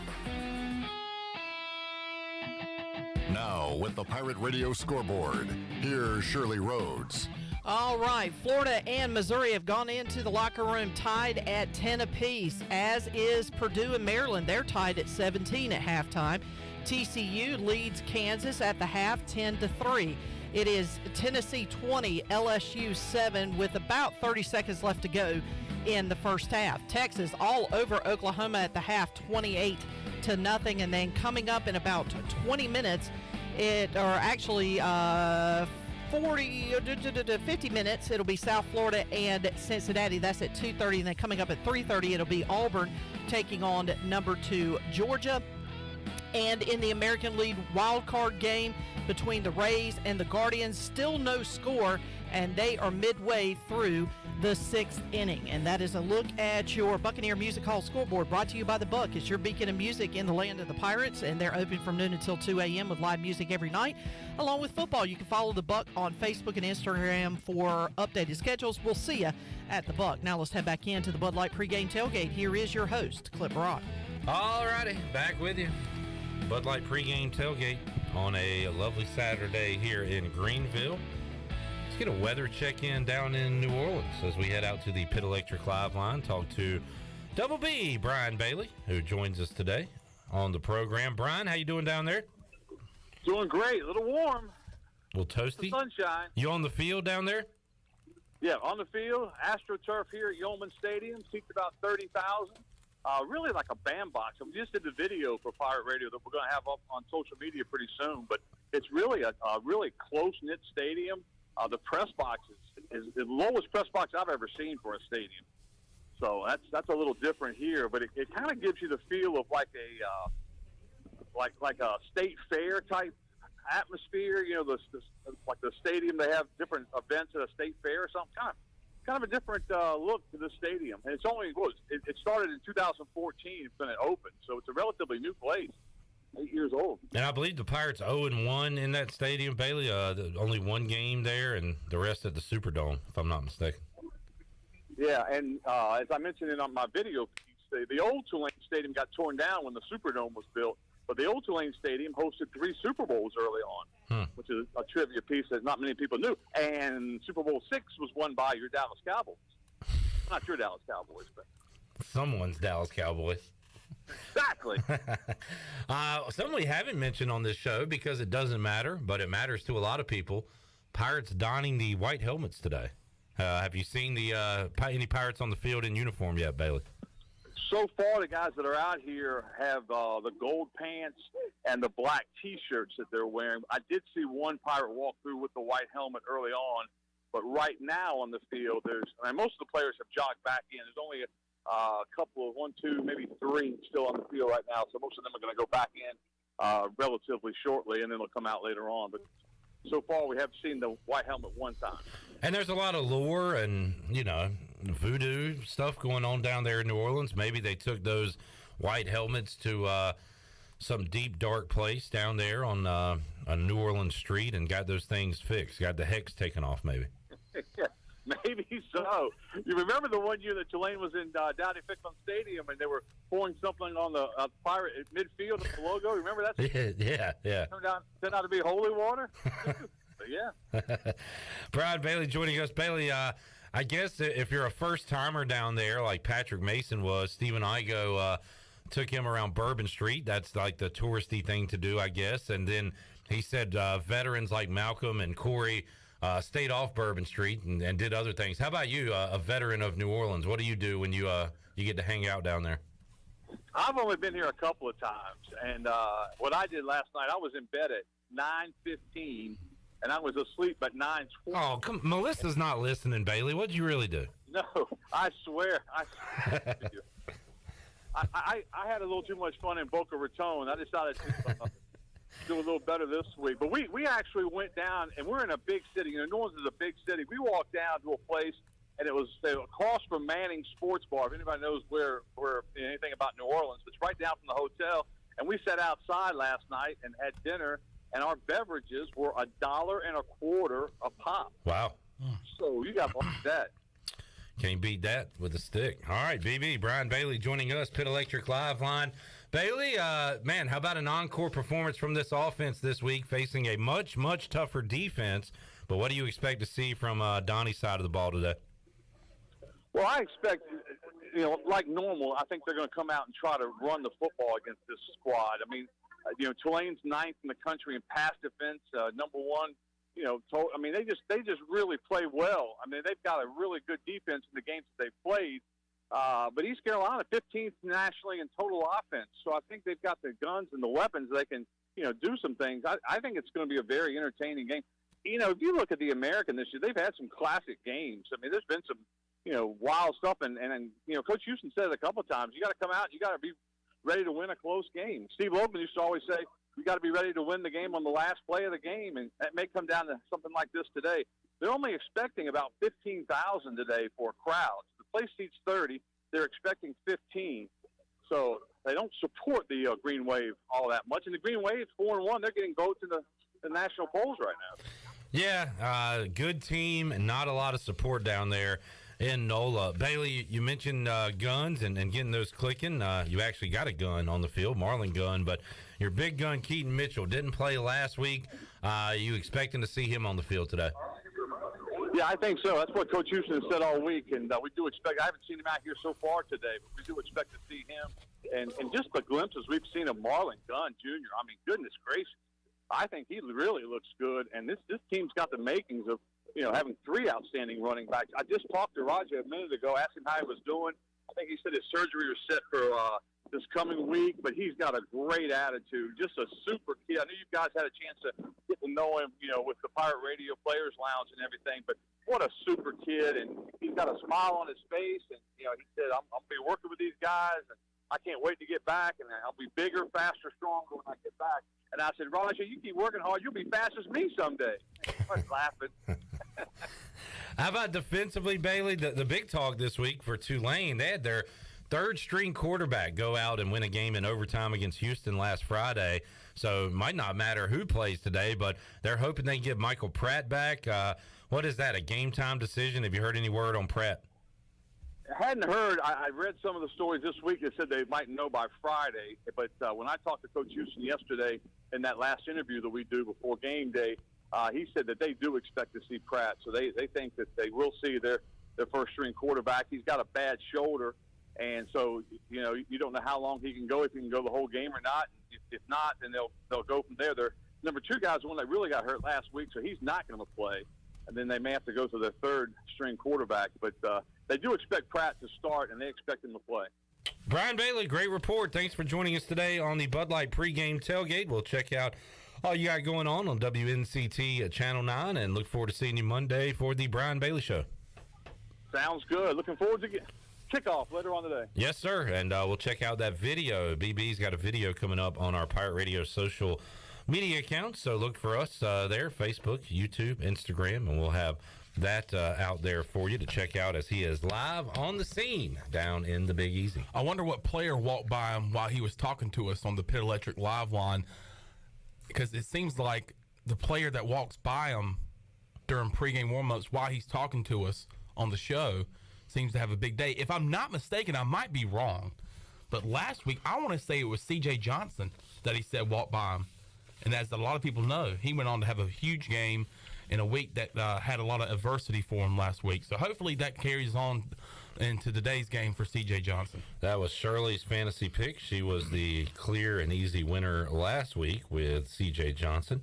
Now, with the Pirate Radio scoreboard, here's Shirley Rhodes. All right, Florida and Missouri have gone into the locker room tied at 10 apiece, as is Purdue and Maryland. They're tied at 17 at halftime. TCU leads Kansas at the half 10-3. It is Tennessee 20, LSU 7 with about 30 seconds left to go in the first half. Texas all over Oklahoma at the half 28-0. And then coming up in about 20 minutes, 50 minutes, it'll be South Florida and Cincinnati. That's at 2:30. And then coming up at 3:30, it'll be Auburn taking on number 2 Georgia. And in the American League wild card game between the Rays and the Guardians, still no score, and they are midway through the 6th inning. And that is a look at your Buccaneer Music Hall scoreboard, brought to you by The Buck. It's your beacon of music in the land of the Pirates, and they're open from noon until 2 a.m. with live music every night, along with football. You can follow The Buck on Facebook and Instagram for updated schedules. We'll see you at The Buck. Now let's head back into the Bud Light Pregame Tailgate. Here is your host, Clip Rock. All righty, back with you. Bud Light Pregame Tailgate on a lovely Saturday here in Greenville. Let's get a weather check-in down in New Orleans as we head out to the Pit Electric Live line. Talk to Double B, Brian Bailey, who joins us today on the program. Brian, how you doing down there? Doing great. A little warm. A little toasty? The sunshine. You on the field down there? Yeah, on the field. AstroTurf here at Yeoman Stadium. Seats about 30,000. Really like a bandbox. We just did the video for Pirate Radio that we're going to have up on social media pretty soon. But it's really a really close-knit stadium. The press box is the lowest press box I've ever seen for a stadium. So that's a little different here. But it kind of gives you the feel of like a state fair type atmosphere. You know, like the stadium, they have different events at a state fair or something. Kind of a different look to the stadium. And it's only, it started in 2014 when it opened, so it's a relatively new place, 8 years old. And I believe the Pirates 0-1 in that stadium, Bailey. Only one game there, and the rest at the Superdome, if I'm not mistaken. Yeah, and as I mentioned in on my video piece, the old Tulane Stadium got torn down when the Superdome was built. But the old Tulane Stadium hosted 3 Super Bowls early on, which is a trivia piece that not many people knew. And Super Bowl 6 was won by your Dallas Cowboys. Not your Dallas Cowboys, but someone's Dallas Cowboys. Exactly. Something we haven't mentioned on this show because it doesn't matter, but it matters to a lot of people. Pirates donning the white helmets today. Have you seen any Pirates on the field in uniform yet, Bailey? So far, the guys that are out here have the gold pants and the black T-shirts that they're wearing. I did see one Pirate walk through with the white helmet early on, but right now on the field, most of the players have jogged back in. There's only a couple of 1, 2, maybe 3 still on the field right now, so most of them are going to go back in relatively shortly, and then they'll come out later on. But so far, we have seen the white helmet one time. And there's a lot of lore and, voodoo stuff going on down there in New Orleans. Maybe they took those white helmets to some deep, dark place down there on New Orleans street and got those things fixed, got the hex taken off maybe. Maybe so. You remember the one year that Tulane was in Dowdy Ficklin Stadium and they were pouring something on the Pirate at midfield of the logo? Remember that? Yeah. Turned out to be holy water? Yeah. Brian Bailey joining us. Bailey, I guess if you're a first-timer down there like Patrick Mason was, Stephen Igo took him around Bourbon Street. That's like the touristy thing to do, I guess. And then he said veterans like Malcolm and Corey stayed off Bourbon Street and did other things. How about you, a veteran of New Orleans? What do you do when you get to hang out down there? I've only been here a couple of times. And what I did last night, I was in bed at 9:15. And I was asleep at 9:20. Oh, come! Melissa's not listening, Bailey. What'd you really do? No, I swear. I had a little too much fun in Boca Raton. I decided to do a little better this week. But we actually went down, and we're in a big city. New Orleans is a big city. We walked down to a place, and it was across from Manning Sports Bar. If anybody knows where anything about New Orleans, it's right down from the hotel. And we sat outside last night and had dinner. And our beverages were $1.25 a pop. Wow! So you got that. Can't beat that with a stick. All right, BB Brian Bailey joining us, Pit Electric Live line. Bailey, man, how about an encore performance from this offense this week, facing a much tougher defense? But what do you expect to see from Donnie's side of the ball today? Well, I expect, like normal, I think they're going to come out and try to run the football against this squad. I mean. Tulane's 9th in the country in pass defense, number 1. They just really play well. I mean, they've got a really good defense in the games that they've played. But East Carolina, 15th nationally in total offense. So I think they've got the guns and the weapons. They can, do some things. I think it's going to be a very entertaining game. If you look at the American this year, they've had some classic games. I mean, there's been some, wild stuff. And Coach Houston said it a couple of times, you got to come out, you got to be ready to win a close game. Steve Logan used to always say, you got to be ready to win the game on the last play of the game, and that may come down to something like this today. They're only expecting about 15,000 today for crowds. The place seats 30. They're expecting 15. So they don't support the Green Wave all that much. And the Green Wave, 4-1, they're getting votes in the national polls right now. Yeah, good team and not a lot of support down there in NOLA. Bailey, you mentioned guns and getting those clicking. You actually got a gun on the field, Marlin gun, but your big gun, Keaton Mitchell, didn't play last week. You expecting to see him on the field today? Yeah, I think so. That's what Coach Houston has said all week, and we do expect – I haven't seen him out here so far today, but we do expect to see him. And just the glimpses we've seen of Marlon Gunn Jr., I mean, goodness gracious. I think he really looks good, and this team's got the makings of, having 3 outstanding running backs. I just talked to Roger a minute ago, asked him how he was doing. I think he said his surgery was set for this coming week, but he's got a great attitude, just a super kid. I know you guys had a chance to get to know him, with the Pirate Radio Players Lounge and everything, but what a super kid, and he's got a smile on his face, and, he said, I'm going to be working with these guys, and I can't wait to get back, and I'll be bigger, faster, stronger when I get back. And I said, Roger, you keep working hard, you'll be fast as me someday. I was laughing. How about defensively, Bailey? The big talk this week for Tulane, they had their third-string quarterback go out and win a game in overtime against Houston last Friday. So it might not matter who plays today, but they're hoping they get Michael Pratt back. What is that, a game-time decision? Have you heard any word on Pratt? I hadn't heard. I read some of the stories this week that said they might know by Friday. But when I talked to Coach Houston yesterday in that last interview that we do before game day, he said that they do expect to see Pratt. So they think that they will see their first-string quarterback. He's got a bad shoulder, and so, you don't know how long he can go, if he can go the whole game or not. If not, then they'll go from there. Their number 2 guy's the one that really got hurt last week, so he's not going to play. And then they may have to go to their third-string quarterback. But they do expect Pratt to start, and they expect him to play. Brian Bailey, great report. Thanks for joining us today on the Bud Light pregame tailgate. We'll check out all you got going on WNCT Channel 9, and look forward to seeing you Monday for the Brian Bailey Show. Sounds good. Looking forward to kickoff later on today. Yes, sir, and we'll check out that video. BB's got a video coming up on our Pirate Radio social media accounts, so look for us there, Facebook, YouTube, Instagram, and we'll have that out there for you to check out as he is live on the scene down in the Big Easy. I wonder what player walked by him while he was talking to us on the Pit Electric live line, because it seems like the player that walks by him during pregame warmups while he's talking to us on the show seems to have a big day. If I'm not mistaken, I might be wrong, but last week I want to say it was C.J. Johnson that he said walked by him. And as a lot of people know, he went on to have a huge game in a week that had a lot of adversity for him last week. So hopefully that carries on into today's game for C.J. Johnson. That was Shirley's fantasy pick. She was the clear and easy winner last week with C.J. Johnson,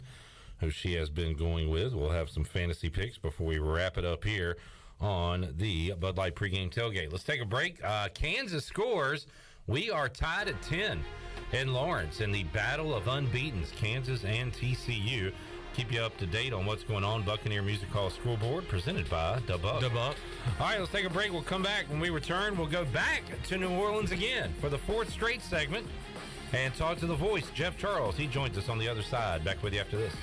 who she has been going with. We'll have some fantasy picks before we wrap it up here on the Bud Light pregame tailgate. Let's take a break. Kansas scores. We are tied at 10 in Lawrence in the battle of unbeatens, Kansas and TCU. Keep you up to date on what's going on. Buccaneer Music Hall Scoreboard presented by Da Buck. All right, let's take a break. We'll come back. When we return, we'll go back to New Orleans again for the 4th straight segment and talk to the voice, Jeff Charles. He joins us on the other side. Back with you after this.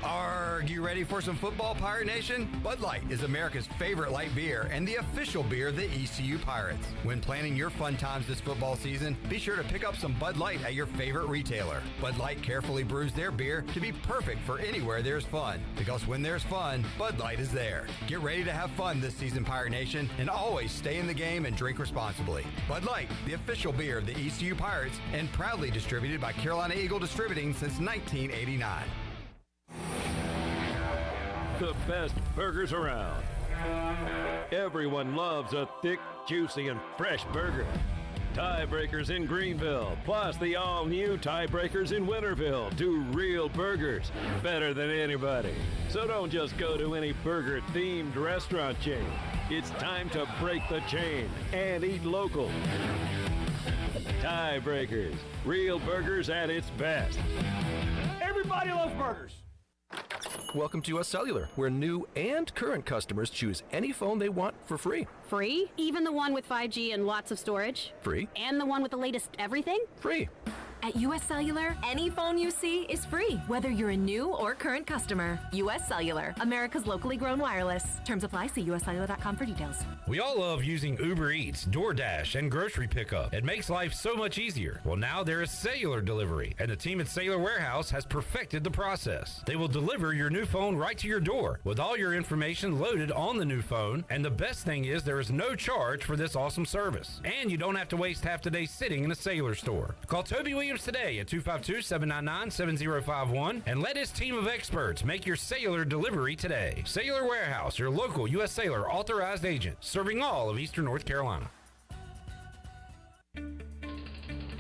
Are you ready for some football, Pirate Nation? Bud Light is America's favorite light beer and the official beer of the ECU Pirates. When planning your fun times this football season, be sure to pick up some Bud Light at your favorite retailer. Bud Light carefully brews their beer to be perfect for anywhere there's fun. Because when there's fun, Bud Light is there. Get ready to have fun this season, Pirate Nation, and always stay in the game and drink responsibly. Bud Light, the official beer of the ECU Pirates, and proudly distributed by Carolina Eagle Distributing since 1989. The best burgers around. Everyone loves a thick, juicy, and fresh burger. Tiebreakers in Greenville, plus the all-new Tiebreakers in Winterville, do real burgers better than anybody. So don't just go to any burger-themed restaurant chain. It's time to break the chain and eat local. Tiebreakers, real burgers at its best. Everybody loves burgers. Welcome to US Cellular, where new and current customers choose any phone they want for free. Free? Even the one with 5G and lots of storage? Free. And the one with the latest everything? Free. At US Cellular, any phone you see is free, whether you're a new or current customer. US Cellular, America's locally grown wireless. Terms apply. See uscellular.com for details. We all love using Uber Eats, DoorDash, and grocery pickup. It makes life so much easier. Well, now there is cellular delivery, and the team at Cellular Warehouse has perfected the process. They will deliver your new phone right to your door with all your information loaded on the new phone, and the best thing is there is no charge for this awesome service. And you don't have to waste half the day sitting in a Cellular store. Call Toby Williams Williams today at 252-799-7051 and let his team of experts make your cellular delivery today. Cellular Warehouse, your local U.S. Cellular authorized agent, serving all of Eastern North Carolina.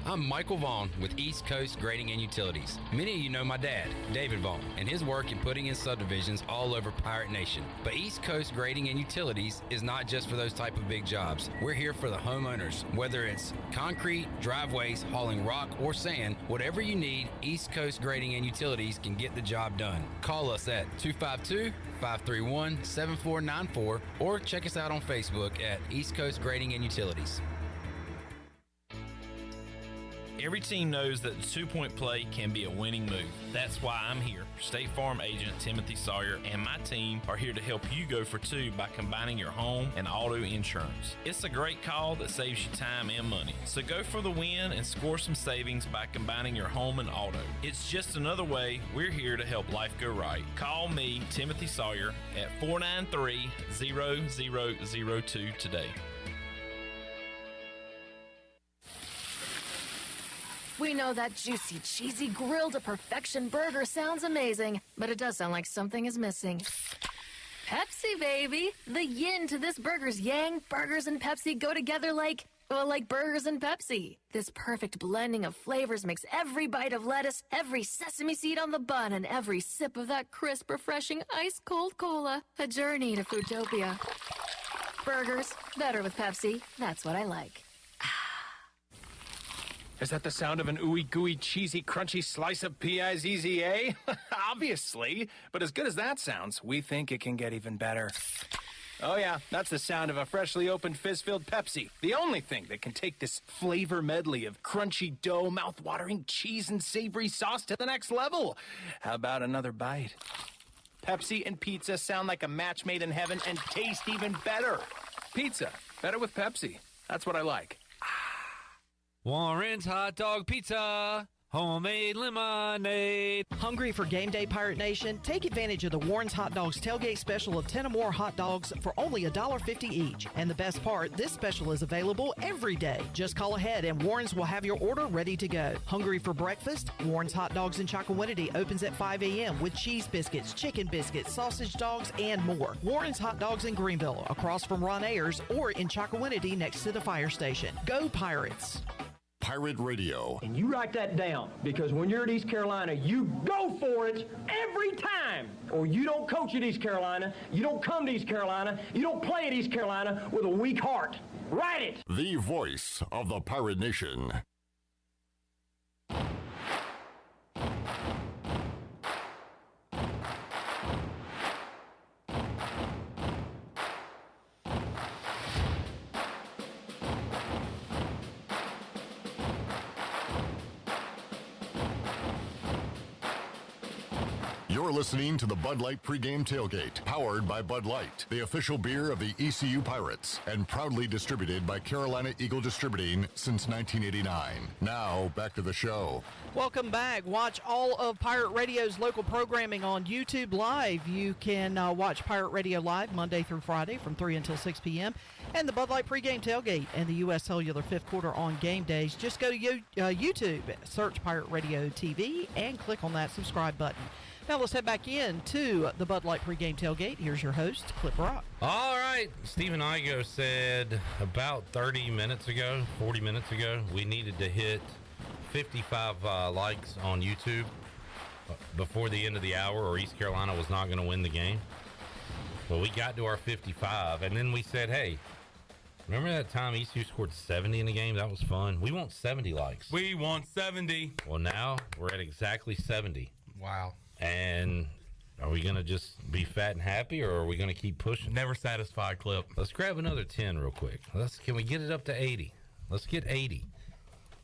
I'm Michael Vaughn with East Coast Grading and Utilities. Many of you know my dad, David Vaughn, and his work in putting in subdivisions all over Pirate Nation. But East Coast Grading and Utilities is not just for those type of big jobs. We're here for the homeowners. Whether it's concrete, driveways, hauling rock, or sand, whatever you need, East Coast Grading and Utilities can get the job done. Call us at 252-531-7494 or check us out on Facebook at East Coast Grading and Utilities. Every team knows that the two-point play can be a winning move. That's why I'm here. State Farm agent Timothy Sawyer and my team are here to help you go for two by combining your home and auto insurance. It's a great call that saves you time and money. So go for the win and score some savings by combining your home and auto. It's just another way we're here to help life go right. Call me, Timothy Sawyer, at 493-0002 today. We know that juicy, cheesy, grilled to perfection burger sounds amazing, but it does sound like something is missing. Pepsi, baby! The yin to this burger's yang. Burgers and Pepsi go together like burgers and Pepsi. This perfect blending of flavors makes every bite of lettuce, every sesame seed on the bun, and every sip of that crisp, refreshing, ice-cold cola a journey to Foodtopia. Burgers, better with Pepsi. That's what I like. Is that the sound of an ooey gooey, cheesy, crunchy slice of P-I-Z-Z-A? Obviously, but as good as that sounds, we think it can get even better. Oh yeah, that's the sound of a freshly opened fizz-filled Pepsi. The only thing that can take this flavor medley of crunchy dough, mouth-watering cheese, and savory sauce to the next level. How about another bite? Pepsi and pizza sound like a match made in heaven and taste even better. Pizza, better with Pepsi. That's what I like. Warren's Hot Dog Pizza, homemade lemonade. Hungry for game day, Pirate Nation? Take advantage of the Warren's Hot Dogs tailgate special of 10 or more hot dogs for only $1.50 each. And the best part, this special is available every day. Just call ahead and Warren's will have your order ready to go. Hungry for breakfast? Warren's Hot Dogs in Chocowinity opens at 5 a.m. with cheese biscuits, chicken biscuits, sausage dogs, and more. Warren's Hot Dogs in Greenville, across from Ron Ayers, or in Chocowinity next to the fire station. Go Pirates! Pirate Radio. And you write that down, because when you're at East Carolina, you go for it every time. Or you don't coach at East Carolina, you don't come to East Carolina, you don't play at East Carolina with a weak heart. Write it! The voice of the Pirate Nation. You're listening to the Bud Light Pregame Tailgate, powered by Bud Light, the official beer of the ECU Pirates, and proudly distributed by Carolina Eagle Distributing since 1989. Now, back to the show. Welcome back. Watch all of Pirate Radio's local programming on YouTube Live. You can watch Pirate Radio Live Monday through Friday from 3 until 6 p.m. and the Bud Light Pregame Tailgate and the U.S. Cellular fifth quarter on game days. Just go to YouTube, search Pirate Radio TV, and click on that subscribe button. Now let's head back in to the Bud Light Pregame Tailgate. Here's your host, Clip Rock. All right. Stephen Igo said about 40 minutes ago, we needed to hit 55 likes on YouTube before the end of the hour, or East Carolina was not going to win the game. Well, we got to our 55, and then we said, hey, remember that time ECU scored 70 in the game? That was fun. We want 70 likes. We want 70. Well, now we're at exactly 70. Wow. And are we going to just be fat and happy, or are we going to keep pushing? Never satisfied, Clip. Let's grab another 10 real quick. Can we get it up to 80? Let's get 80.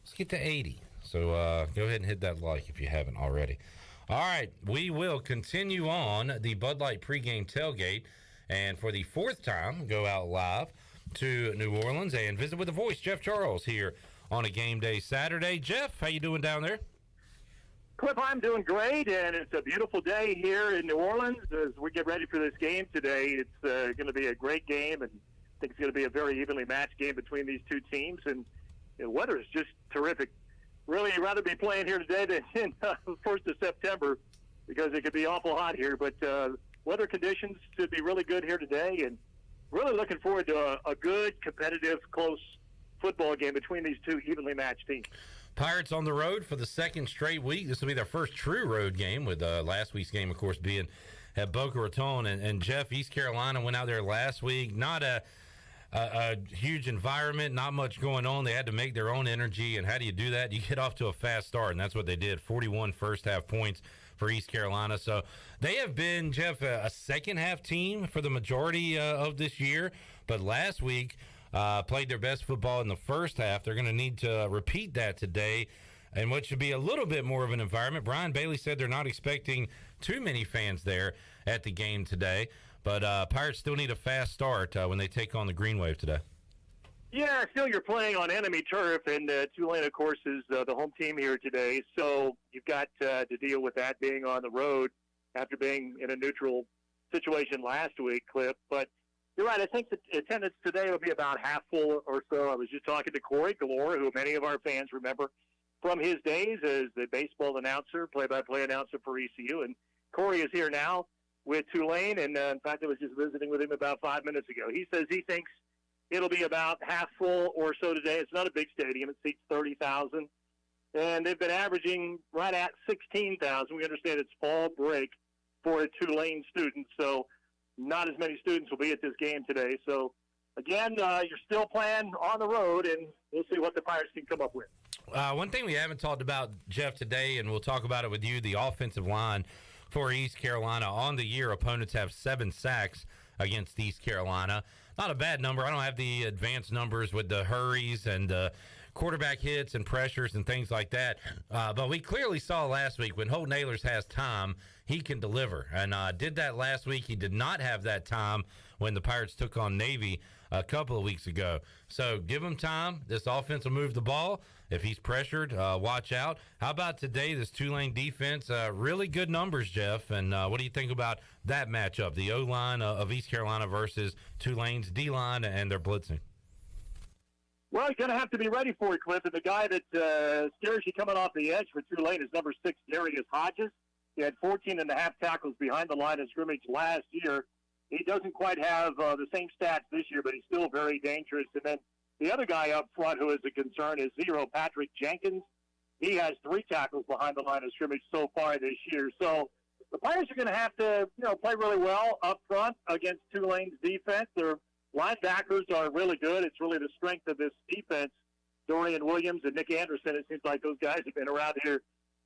Let's get to 80. So go ahead and hit that like if you haven't already. All right, we will continue on the Bud Light Pregame Tailgate, and for the fourth time, go out live to New Orleans and visit with the voice, Jeff Charles, here on a game day Saturday. Jeff, how you doing down there? Cliff, I'm doing great, and it's a beautiful day here in New Orleans as we get ready for this game today. It's going to be a great game, and I think it's going to be a very evenly matched game between these two teams. And the weather is just terrific really rather be playing here today than in the 1st of September because it could be awful hot here. But weather conditions should be really good here today, and really looking forward to a good, competitive, close football game between these two evenly matched teams. Pirates on the road for the second straight week. This will be their first true road game, with last week's game, of course, being at Boca Raton. And Jeff, East Carolina went out there last week. Not a huge environment, not much going on. They had to make their own energy. And how do you do that? You get off to a fast start, and that's what they did. 41 first-half points for East Carolina. So they have been, Jeff, a second-half team for the majority of this year. But last week, played their best football in the first half. They're going to need to repeat that today, and what should be a little bit more of an environment. Brian Bailey said they're not expecting too many fans there at the game today, but Pirates still need a fast start when they take on the Green Wave today. Yeah, still you're playing on enemy turf, and Tulane, of course, is the home team here today, so you've got to deal with that being on the road after being in a neutral situation last week, Cliff. But you're right. I think the attendance today will be about half full or so. I was just talking to Corey Galore, who many of our fans remember from his days as the baseball announcer, play-by-play announcer for ECU. And Corey is here now with Tulane, and in fact, I was just visiting with him about 5 minutes ago. He says he thinks it'll be about half full or so today. It's not a big stadium. It seats 30,000, and they've been averaging right at 16,000. We understand it's fall break for a Tulane student, so not as many students will be at this game today. So, again, you're still playing on the road, and we'll see what the Pirates can come up with. One thing we haven't talked about, Jeff, today, and we'll talk about it with you, the offensive line for East Carolina. On the year, opponents have 7 sacks against East Carolina. Not a bad number. I don't have the advanced numbers with the hurries and quarterback hits and pressures and things like that. But we clearly saw last week when Holton Ahlers has time, he can deliver. And did that last week. He did not have that time when the Pirates took on Navy a couple of weeks ago. So give him time. This offense will move the ball. If he's pressured, watch out. How about today, this Tulane defense? Really good numbers, Jeff. And what do you think about that matchup, the O-line of East Carolina versus Tulane's D-line and their blitzing? Well, you're going to have to be ready for it, Cliff. And the guy that scares you coming off the edge for Tulane is number 6, Darius Hodges. He had 14.5 tackles behind the line of scrimmage last year. He doesn't quite have the same stats this year, but he's still very dangerous. And then the other guy up front who is a concern is Zero Patrick Jenkins. He has 3 tackles behind the line of scrimmage so far this year. So the Pirates are going to have to, play really well up front against Tulane's defense. Their linebackers are really good. It's really the strength of this defense. Dorian Williams and Nick Anderson, it seems like those guys have been around here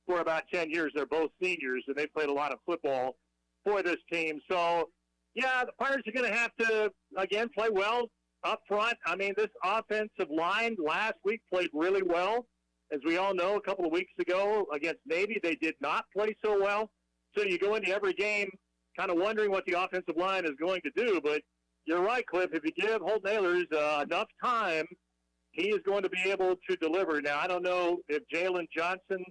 for about 10 years. They're both seniors, and they've played a lot of football for this team. So, yeah, the Pirates are going to have to, again, play well up front. I mean, this offensive line last week played really well. As we all know, a couple of weeks ago against Navy, they did not play so well. So you go into every game kind of wondering what the offensive line is going to do. But you're right, Cliff. If you give Holton Ahlers enough time, he is going to be able to deliver. Now, I don't know if Jalen Johnson,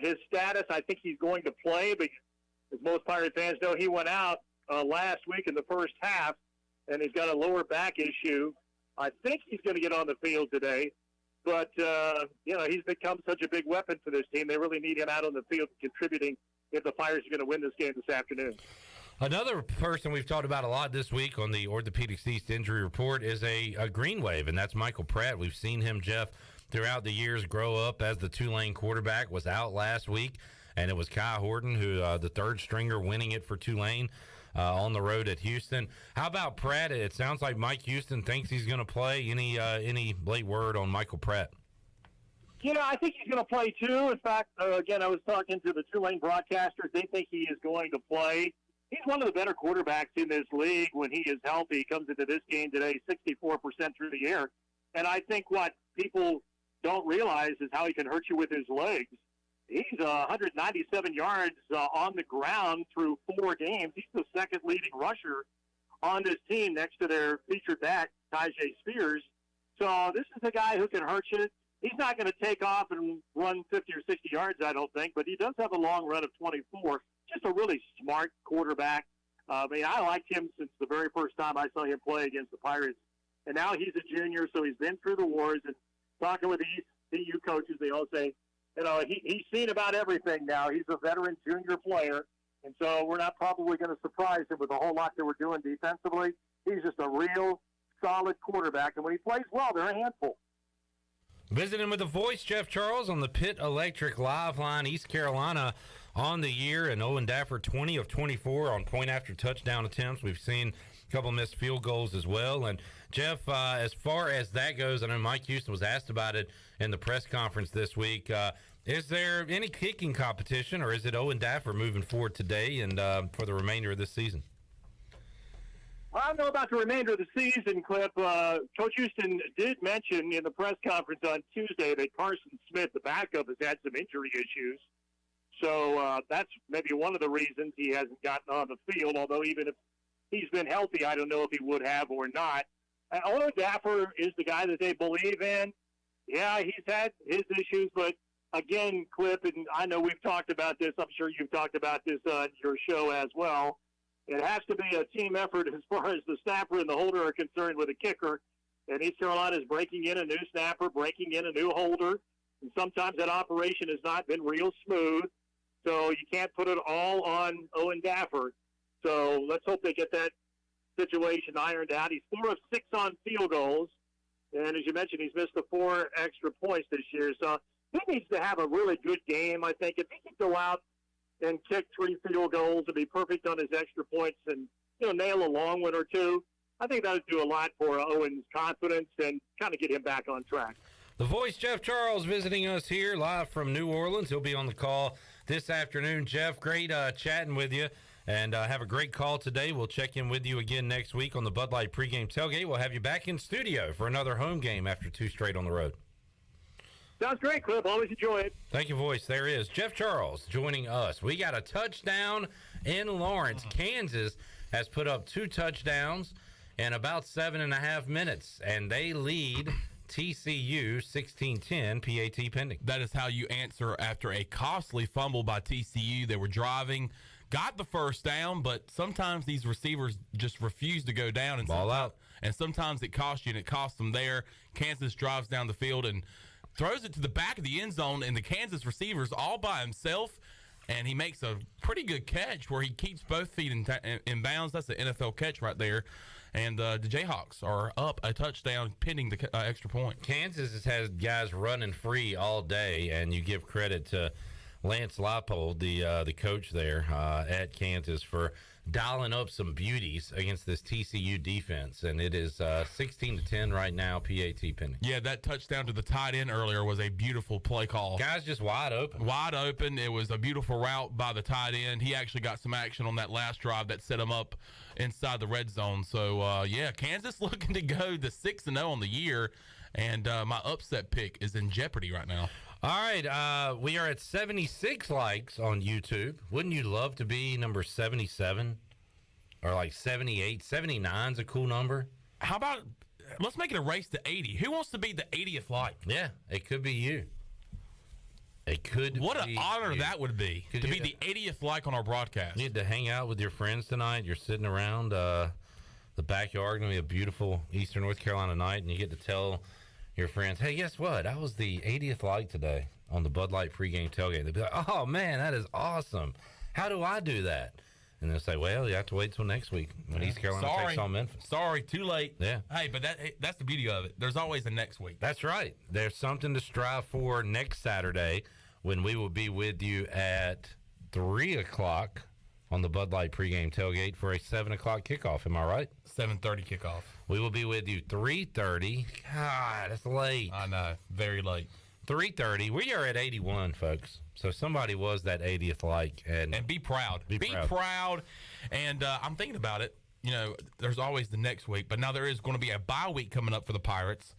his status, I think he's going to play. But as most Pirate fans know, he went out last week in the first half, and he's got a lower back issue. I think he's going to get on the field today. But, he's become such a big weapon for this team. They really need him out on the field contributing if the Pirates are going to win this game this afternoon. Another person we've talked about a lot this week on the Orthopedics East Injury Report is a Green Wave, and that's Michael Pratt. We've seen him, Jeff, throughout the years grow up as the Tulane quarterback. Was out last week, and it was Kai Horton, who the third stringer, winning it for Tulane on the road at Houston. How about Pratt? It sounds like Mike Houston thinks he's going to play. Any late word on Michael Pratt? I think he's going to play too. In fact, again, I was talking to the Tulane broadcasters. They think he is going to play. He's one of the better quarterbacks in this league when he is healthy. He comes into this game today 64% through the air. And I think what people don't realize is how he can hurt you with his legs. He's 197 yards on the ground through 4 games. He's the second leading rusher on this team next to their featured back, Tyjae Spears. So this is a guy who can hurt you. He's not going to take off and run 50 or 60 yards, I don't think, but he does have a long run of 24. Just a really smart quarterback. I liked him since the very first time I saw him play against the Pirates. And now he's a junior, so he's been through the wars. And talking with the ECU coaches, they all say he's seen about everything now. He's a veteran junior player, and so we're not probably going to surprise him with a whole lot that we're doing defensively. He's just a real solid quarterback, and when he plays well, they're a handful. Visiting with the voice, Jeff Charles, on the Pitt Electric Live Line. East Carolina on the year, and Owen Daffer 20 of 24 on point after touchdown attempts. We've seen a couple missed field goals as well. And Jeff, as far as that goes, I know Mike Houston was asked about it in the press conference this week. Is there any kicking competition, or is it Owen Daffer moving forward today and for the remainder of this season? I don't know about the remainder of the season, Clip. Coach Houston did mention in the press conference on Tuesday that Carson Smith, the backup, has had some injury issues. So that's maybe one of the reasons he hasn't gotten on the field, although even if he's been healthy, I don't know if he would have or not. Owen Daffer is the guy that they believe in. Yeah, he's had his issues, but again, Clip, and I know we've talked about this. I'm sure you've talked about this on your show as well. It has to be a team effort as far as the snapper and the holder are concerned with a kicker. And East Carolina is breaking in a new snapper, breaking in a new holder. And sometimes that operation has not been real smooth. So you can't put it all on Owen Daffer. So let's hope they get that situation ironed out. He's 4 of 6 on field goals. And as you mentioned, he's missed the 4 extra points this year. So he needs to have a really good game, I think. If he can go out and kick 3 field goals and be perfect on his extra points and, nail a long one or two, I think that would do a lot for Owen's confidence and kind of get him back on track. The voice, Jeff Charles, visiting us here live from New Orleans. He'll be on the call this afternoon. Jeff, great chatting with you, and have a great call today. We'll check in with you again next week on the Bud Light Pregame Tailgate. We'll have you back in studio for another home game after 2 straight on the road. Sounds great, Cliff. Always enjoy it. Thank you, voice. There is Jeff Charles joining us. We got a touchdown in Lawrence. Kansas has put up 2 touchdowns in about 7.5 minutes, and they lead TCU 16-10, PAT pending. That is how you answer after a costly fumble by TCU. They were driving, got the first down, but sometimes these receivers just refuse to go down. And ball out. And sometimes it costs you, and it costs them there. Kansas drives down the field and throws it to the back of the end zone, and the Kansas receiver's all by himself, and he makes a pretty good catch where he keeps both feet in bounds. That's an NFL catch right there. And the Jayhawks are up a touchdown pending the extra point. Kansas has had guys running free all day, and you give credit to Lance Leipold, the coach there at Kansas, for dialing up some beauties against this TCU defense. And it is 16-10 right now, PAT pending. Yeah, that touchdown to the tight end earlier was a beautiful play call. Guys just wide open. Wide open. It was a beautiful route by the tight end. He actually got some action on that last drive that set him up inside the red zone. So, Kansas looking to go to 6-0 on the year. And my upset pick is in jeopardy right now. All right, we are at 76 likes on YouTube. Wouldn't you love to be number 77 or like 78? 79 is a cool number. How about let's make it a race to 80? Who wants to be the 80th like? Yeah, it could be you. It could. What an honor that would be to be the 80th like on our broadcast. You get to hang out with your friends tonight. You're sitting around the backyard. Going to be a beautiful Eastern North Carolina night, and you get to tell your friends, hey, guess what? I was the 80th like today on the Bud Light Pregame Tailgate. They'll be like, oh, man, that is awesome. How do I do that? And they'll say, well, you have to wait till next week when East Carolina takes on Memphis. Sorry, too late. Yeah. Hey, but that's the beauty of it. There's always a next week. That's right. There's something to strive for next Saturday when we will be with you at 3 o'clock on the Bud Light Pregame Tailgate for a 7 o'clock kickoff. Am I right? 7:30 kickoff. We will be with you 3:30. God, that's late. I know. Very late. 3:30. We are at 81, folks. So somebody was that 80th like. And be proud. Be proud. And I'm thinking about it. There's always the next week. But now there is going to be a bye week coming up for the Pirates.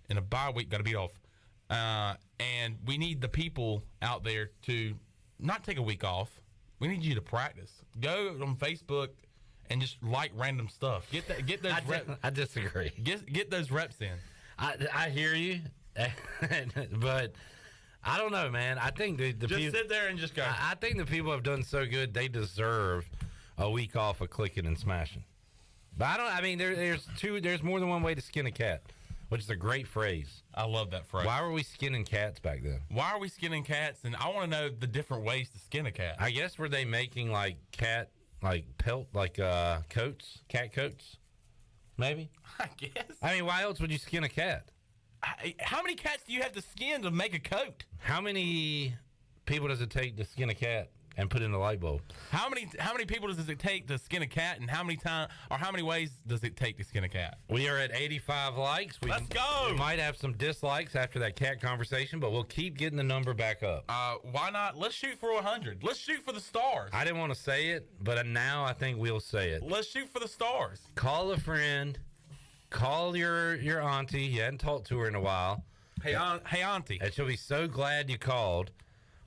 And a bye week got to be off. And we need the people out there to not take a week off. We need you to practice. Go on Facebook and just like random stuff. Get those reps. I disagree. Get those reps in. I hear you, but I don't know, man. I think the just people sit there and just go. I think the people have done so good; they deserve a week off of clicking and smashing. But I don't. I mean, there's more than one way to skin a cat. which is a great phrase. I love that phrase. Why were we skinning cats back then? Why are we skinning cats? And I want to know the different ways to skin a cat. I guess were they making like cat coats, cat coats? Maybe. I guess. I mean, why else would you skin a cat? How many cats do you have to skin to make a coat? How many people does it take to skin a cat and put it in a light bulb? How many people does it take to skin a cat, and how many ways does it take to skin a cat? We are at 85 likes. Let's go. We might have some dislikes after that cat conversation, but we'll keep getting the number back up. Why not? Let's shoot for 100. Let's shoot for the stars. I didn't want to say it, but now I think we'll say it. Let's shoot for the stars. Call a friend. Call your auntie. You hadn't talked to her in a while. Hey, auntie. And she'll be so glad you called.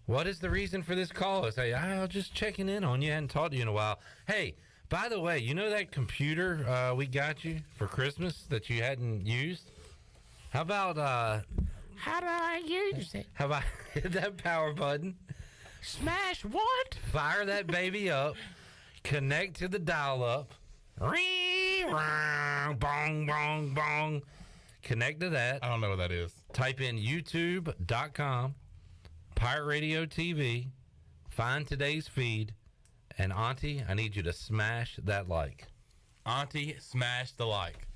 What is the reason for this call? I say, I'm just checking in on you. I hadn't talked to you in a while. Hey, by the way, you know that computer we got you for Christmas that you hadn't used? How about, how do I use it? How about hit that power button? Smash what? Fire that baby up. Connect to the dial-up. Ring, bong, bong, bong. Connect to that. I don't know what that is. Type in youtube.com, Pirate Radio TV, find today's feed, and Auntie, I need you to smash that like. Auntie, smash the like.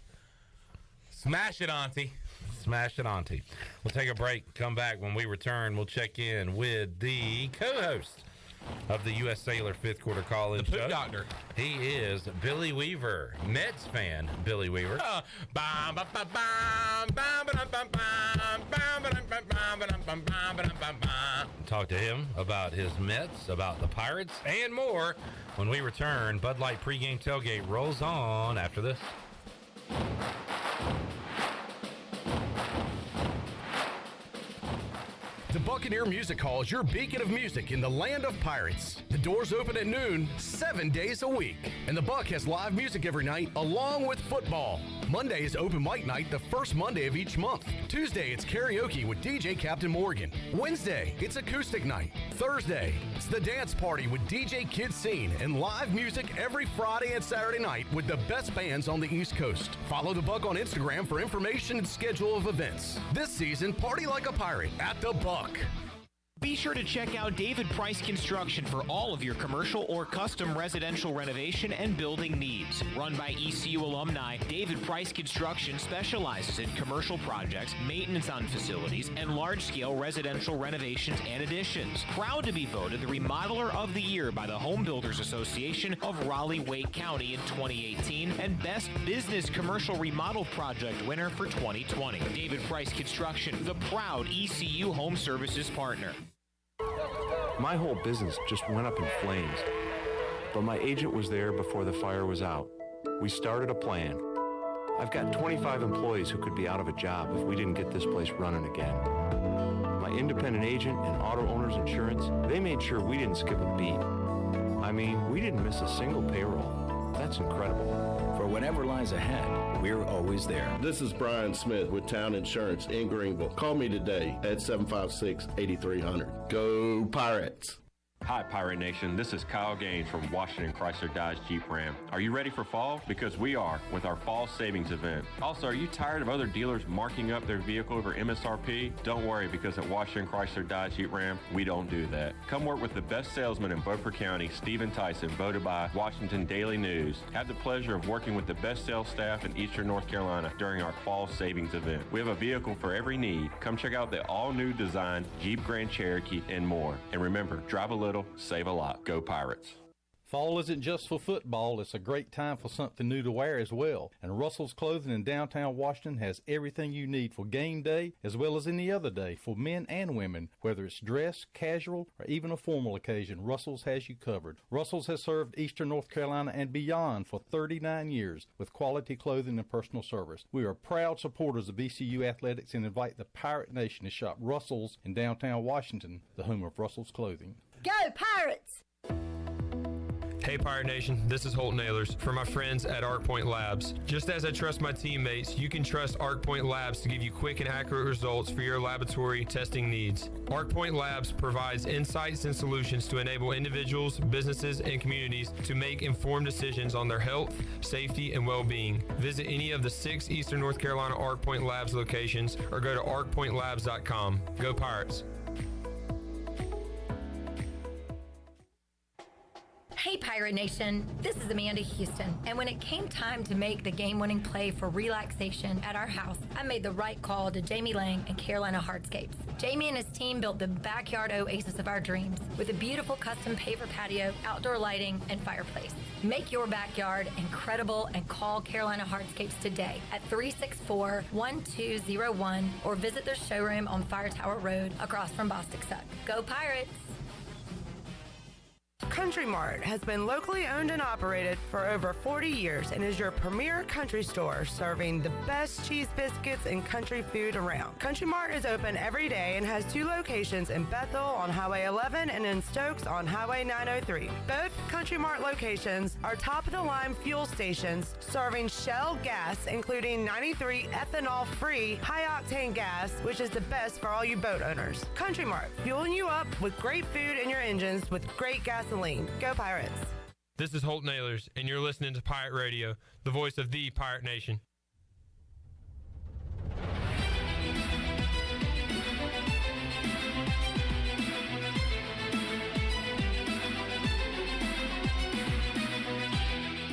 Smash it, Auntie. Smash it, Auntie. We'll take a break. Come back. When we return, we'll check in with the co-host of the U.S. Sailor fifth quarter call-in show. The poop doctor. He is Billy Weaver, Mets fan Billy Weaver. Talk to him about his Mets, about the Pirates, and more when we return. Bud Light pregame tailgate rolls on after this. The Buccaneer Music Hall is your beacon of music in the land of pirates. The doors open at noon, 7 days a week. And the Buck has live music every night, along with football. Monday is open mic night, the first Monday of each month. Tuesday, it's karaoke with DJ Captain Morgan. Wednesday, it's acoustic night. Thursday, it's the dance party with DJ Kid Scene and live music every Friday and Saturday night with the best bands on the East Coast. Follow the Buck on Instagram for information and schedule of events. This season, party like a pirate at the Buck. Be sure to check out David Price Construction for all of your commercial or custom residential renovation and building needs. Run by ECU alumni, David Price Construction specializes in commercial projects, maintenance on facilities, and large-scale residential renovations and additions. Proud to be voted the Remodeler of the Year by the Home Builders Association of Raleigh-Wake County in 2018 and Best Business Commercial Remodel Project winner for 2020. David Price Construction, the proud ECU Home Services partner. My whole business just went up in flames, but my agent was there before the fire was out. We started a plan. I've got 25 employees who could be out of a job if we didn't get this place running again. My independent agent and auto owner's insurance, they made sure we didn't skip a beat. I mean, we didn't miss a single payroll. That's incredible. For whatever lies ahead, we're always there. This is Brian Smith with Town Insurance in Greenville. Call me today at 756-8300. Go Pirates! Hi, Pirate Nation. This is Kyle Gaines from Washington Chrysler Dodge Jeep Ram. Are you ready for fall? Because we are with our fall savings event. Also, are you tired of other dealers marking up their vehicle over MSRP? Don't worry, because at Washington Chrysler Dodge Jeep Ram, we don't do that. Come work with the best salesman in Beaufort County, Stephen Tyson, voted by Washington Daily News. Have the pleasure of working with the best sales staff in Eastern North Carolina during our fall savings event. We have a vehicle for every need. Come check out the all-new design Jeep Grand Cherokee and more. And remember, drive a little, save a lot. Go Pirates. Fall isn't just for football, it's a great time for something new to wear as well. And Russell's Clothing in downtown Washington has everything you need for game day as well as any other day for men and women. Whether it's dress, casual, or even a formal occasion, Russell's has you covered. Russell's has served Eastern North Carolina and beyond for 39 years with quality clothing and personal service. We are proud supporters of ECU Athletics and invite the Pirate Nation to shop Russell's in downtown Washington, the home of Russell's Clothing. Go Pirates! Hey Pirate Nation, this is Holt Nailers for my friends at ArcPoint Labs. Just as I trust my teammates, you can trust ArcPoint Labs to give you quick and accurate results for your laboratory testing needs. ArcPoint Labs provides insights and solutions to enable individuals, businesses, and communities to make informed decisions on their health, safety, and well-being. Visit any of the 6 Eastern North Carolina ArcPoint Labs locations or go to arcpointlabs.com. Go Pirates! Hey Pirate Nation, this is Amanda Houston, and when it came time to make the game-winning play for relaxation at our house, I made the right call to Jamie Lang and Carolina Hardscapes. Jamie and his team built the backyard oasis of our dreams with a beautiful custom paver patio, outdoor lighting, and fireplace. Make your backyard incredible and call Carolina Hardscapes today at 364-1201 or visit their showroom on Fire Tower Road across from Bostic Suck. Go Pirates! Country Mart has been locally owned and operated for over 40 years and is your premier country store serving the best cheese biscuits and country food around. Country Mart is open every day and has 2 locations in Bethel on Highway 11 and in Stokes on Highway 903. Both Country Mart locations are top-of-the-line fuel stations serving Shell gas, including 93 ethanol-free high-octane gas, which is the best for all you boat owners. Country Mart, fueling you up with great food in your engines with great gasoline. Go Pirates! This is Holt Nailers, and you're listening to Pirate Radio, the voice of the Pirate Nation.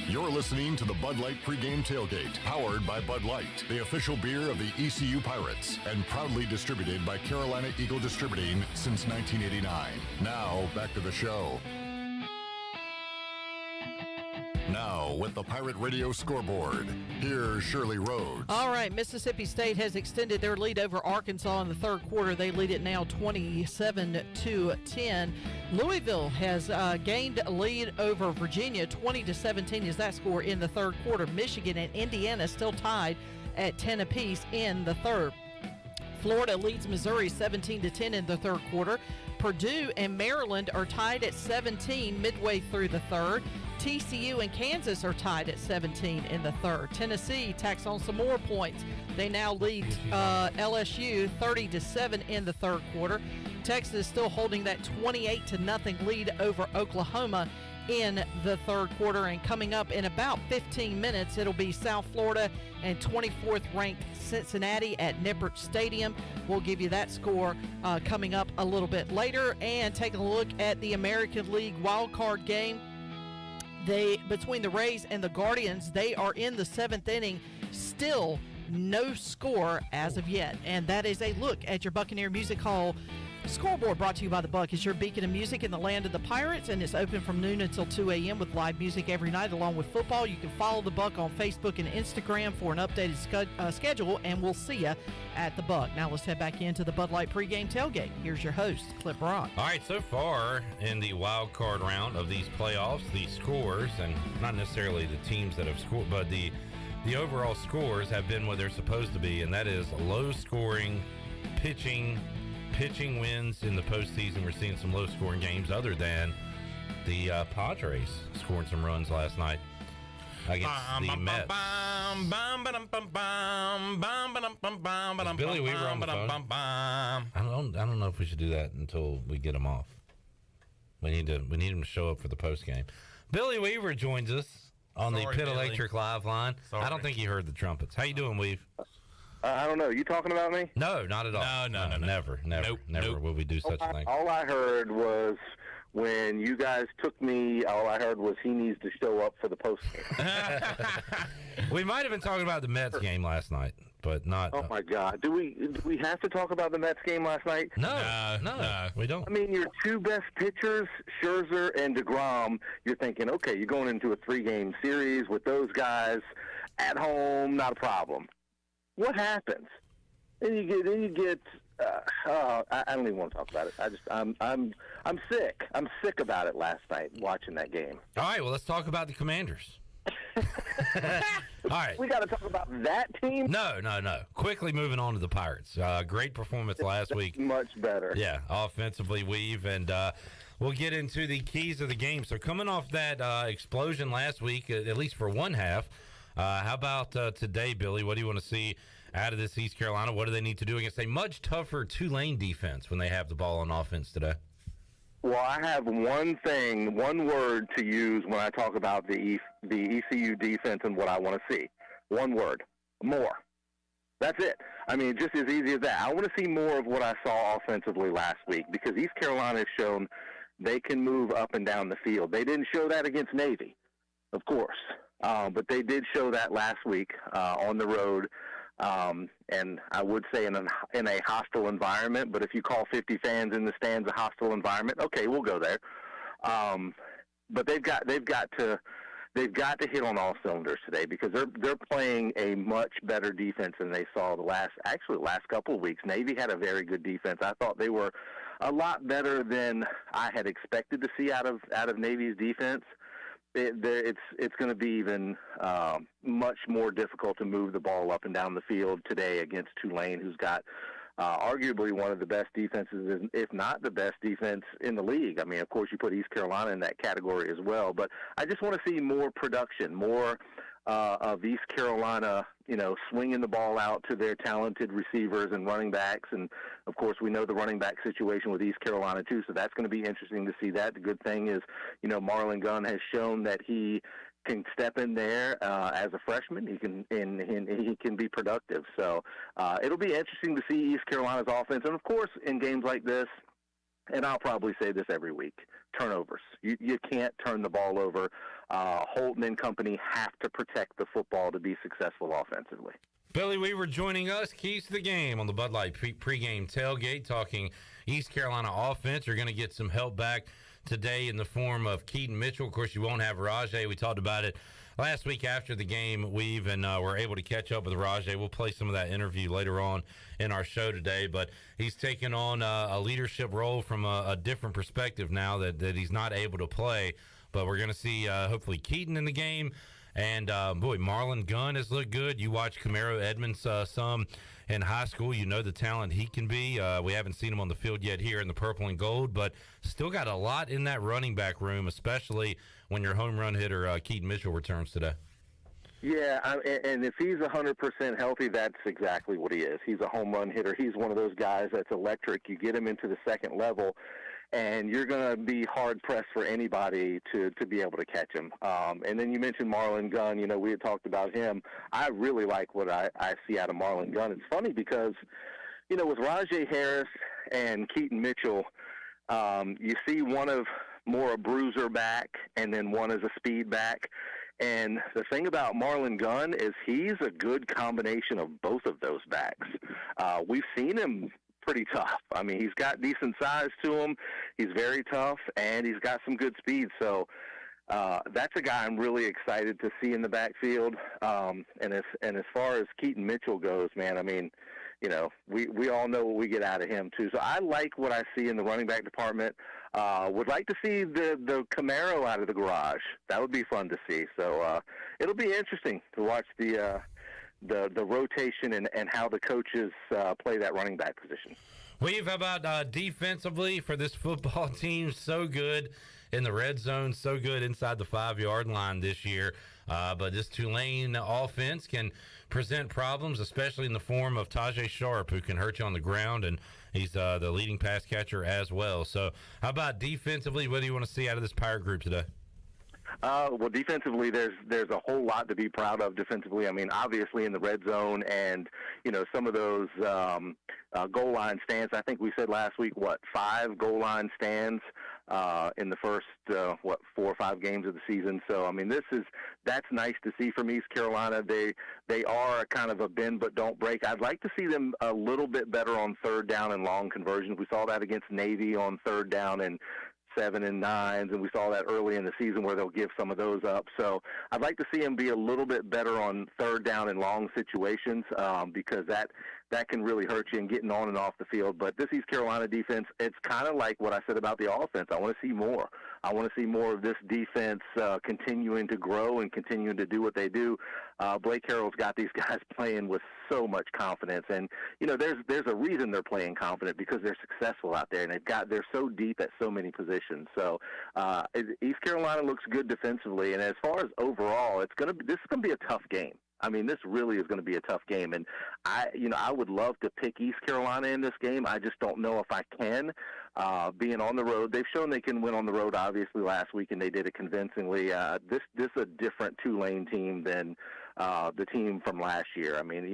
You're listening to the Bud Light Pregame Tailgate, powered by Bud Light, the official beer of the ECU Pirates, and proudly distributed by Carolina Eagle Distributing since 1989. Now, back to the show. Now, with the Pirate Radio scoreboard, here's Shirley Rhodes. All right, Mississippi State has extended their lead over Arkansas in the third quarter. They lead it now 27-10. Louisville has gained a lead over Virginia. 20-17 is that score in the third quarter. Michigan and Indiana still tied at 10 apiece in the third. Florida leads Missouri 17-10 in the third quarter. Purdue and Maryland are tied at 17 midway through the third. TCU and Kansas are tied at 17 in the third. Tennessee tacks on some more points. They now lead LSU 30-7 in the third quarter. Texas still holding that 28-0 lead over Oklahoma in the third quarter. And coming up in about 15 minutes, it'll be South Florida and 24th ranked Cincinnati at Nippert Stadium. We'll give you that score coming up a little bit later. And take a look at the American League wild card game. Between the Rays and the Guardians, they are in the 7th inning. Still no score as of yet. And that is a look at your Buccaneer Music Hall scoreboard, brought to you by The Buck. It's your beacon of music in the land of the Pirates, and it's open from noon until 2 a.m. with live music every night along with football. You can follow The Buck on Facebook and Instagram for an updated schedule, and we'll see you at The Buck. Now let's head back into the Bud Light pregame tailgate. Here's your host, Clip Rock. All right, so far in the wild card round of these playoffs, the scores, and not necessarily the teams that have scored, but the overall scores have been what they're supposed to be, and that is low-scoring pitching wins in the postseason. We're seeing some low-scoring games other than the Padres scoring some runs last night against the Mets. Is Billy Weaver on the phone? I don't know if we should do that until we get him off. We need him to show up for the post game. Billy Weaver joins us on the Pit Electric Live line. I don't think he heard the trumpets. How you doing, Weave? I don't know. You talking about me? No, not at all. No. Never will we do such a thing. All I heard was when you guys took me, all I heard was he needs to show up for the post game. We might have been talking about the Mets game last night, but not. Oh, my God. Do we have to talk about the Mets game last night? No, we don't. I mean, your 2 best pitchers, Scherzer and DeGrom, you're thinking, okay, you're going into a 3-game series with those guys at home, not a problem. What happens? Then you get. I don't even want to talk about it. I'm sick. I'm sick about it last night watching that game. All right, well, let's talk about the Commanders. All right. We got to talk about that team? No. Quickly moving on to the Pirates. Great performance last week. Much better. Yeah, offensively, Weave. And we'll get into the keys of the game. So coming off that explosion last week, at least for one half, how about today, Billy? What do you want to see out of this East Carolina? What do they need to do against a much tougher Tulane defense when they have the ball on offense today? Well, I have one word to use when I talk about the ECU defense and what I want to see. One word: more. That's it. I mean, just as easy as that. I want to see more of what I saw offensively last week because East Carolina has shown they can move up and down the field. They didn't show that against Navy, of course, but they did show that last week on the road. And I would say in a hostile environment, but if you call 50 fans in the stands a hostile environment, okay, we'll go there. But they've got to hit on all cylinders today because they're playing a much better defense than they saw the last couple of weeks. Navy had a very good defense. I thought they were a lot better than I had expected to see out of Navy's defense. It's going to be even much more difficult to move the ball up and down the field today against Tulane, who's got arguably one of the best defenses, if not the best defense in the league. I mean, of course, you put East Carolina in that category as well. But I just want to see more production, more of East Carolina, swinging the ball out to their talented receivers and running backs. And, of course, we know the running back situation with East Carolina, too, so that's going to be interesting to see that. The good thing is, Marlon Gunn has shown that he can step in there as a freshman. He can be productive. So it'll be interesting to see East Carolina's offense. And, of course, in games like this, and I'll probably say this every week, turnovers. You can't turn the ball over. Holton and company have to protect the football to be successful offensively. Billy Weaver joining us, keys to the game on the Bud Light pregame tailgate, talking East Carolina offense. You're going to get some help back today in the form of Keaton Mitchell. Of course, you won't have Rajay. We talked about it last week after the game. We even were able to catch up with Rajay. We'll play some of that interview later on in our show today, but he's taken on a leadership role from a different perspective now that he's not able to play. But we're going to see hopefully Keaton in the game. And, Marlon Gunn has looked good. You watch Camaro Edmonds some in high school. You know the talent he can be. We haven't seen him on the field yet here in the purple and gold, but still got a lot in that running back room, especially when your home run hitter Keaton Mitchell returns today. Yeah, and if he's 100% healthy, that's exactly what he is. He's a home run hitter. He's one of those guys that's electric. You get him into the second level, and you're going to be hard-pressed for anybody to be able to catch him. And then you mentioned Marlon Gunn. We had talked about him. I really like what I see out of Marlon Gunn. It's funny because, with Rajay Harris and Keaton Mitchell, you see one of more a bruiser back and then one as a speed back. And the thing about Marlon Gunn is he's a good combination of both of those backs. We've seen him pretty tough. I mean, he's got decent size to him. He's very tough, and he's got some good speed. So that's a guy I'm really excited to see in the backfield. And as far as Keaton Mitchell goes, man, I mean, we all know what we get out of him too. So I like what I see in the running back department. Would like to see the Camaro out of the garage. That would be fun to see. So it'll be interesting to watch the rotation and how the coaches play that running back position. We've about defensively for this football team, so good in the red zone, so good inside the 5-yard line this year. But this Tulane offense can present problems, especially in the form of Tajay Sharp, who can hurt you on the ground, and he's the leading pass catcher as well. So how about defensively? What do you want to see out of this Pirate group today? Well, defensively, there's a whole lot to be proud of defensively. I mean, obviously in the red zone and, some of those goal line stands. I think we said last week, 5 goal line stands in the first, 4 or 5 games of the season. So, I mean, that's nice to see from East Carolina. They are kind of a bend but don't break. I'd like to see them a little bit better on third down and long conversions. We saw that against Navy on third down and 7 and 9s, and we saw that early in the season where they'll give some of those up. So I'd like to see them be a little bit better on third down and long situations because that can really hurt you in getting on and off the field. But this East Carolina defense, it's kind of like what I said about the offense. I want to see more. I want to see more of this defense continuing to grow and continuing to do what they do. Blake Harrell's got these guys playing with so much confidence, and there's a reason they're playing confident, because they're successful out there, and they're so deep at so many positions. So East Carolina looks good defensively, and as far as overall, this is going to be a tough game. I mean, this really is going to be a tough game, and I would love to pick East Carolina in this game. I just don't know if I can. Being on the road, they've shown they can win on the road. Obviously, last week, and they did it convincingly. This is a different Tulane team than the team from last year. I mean,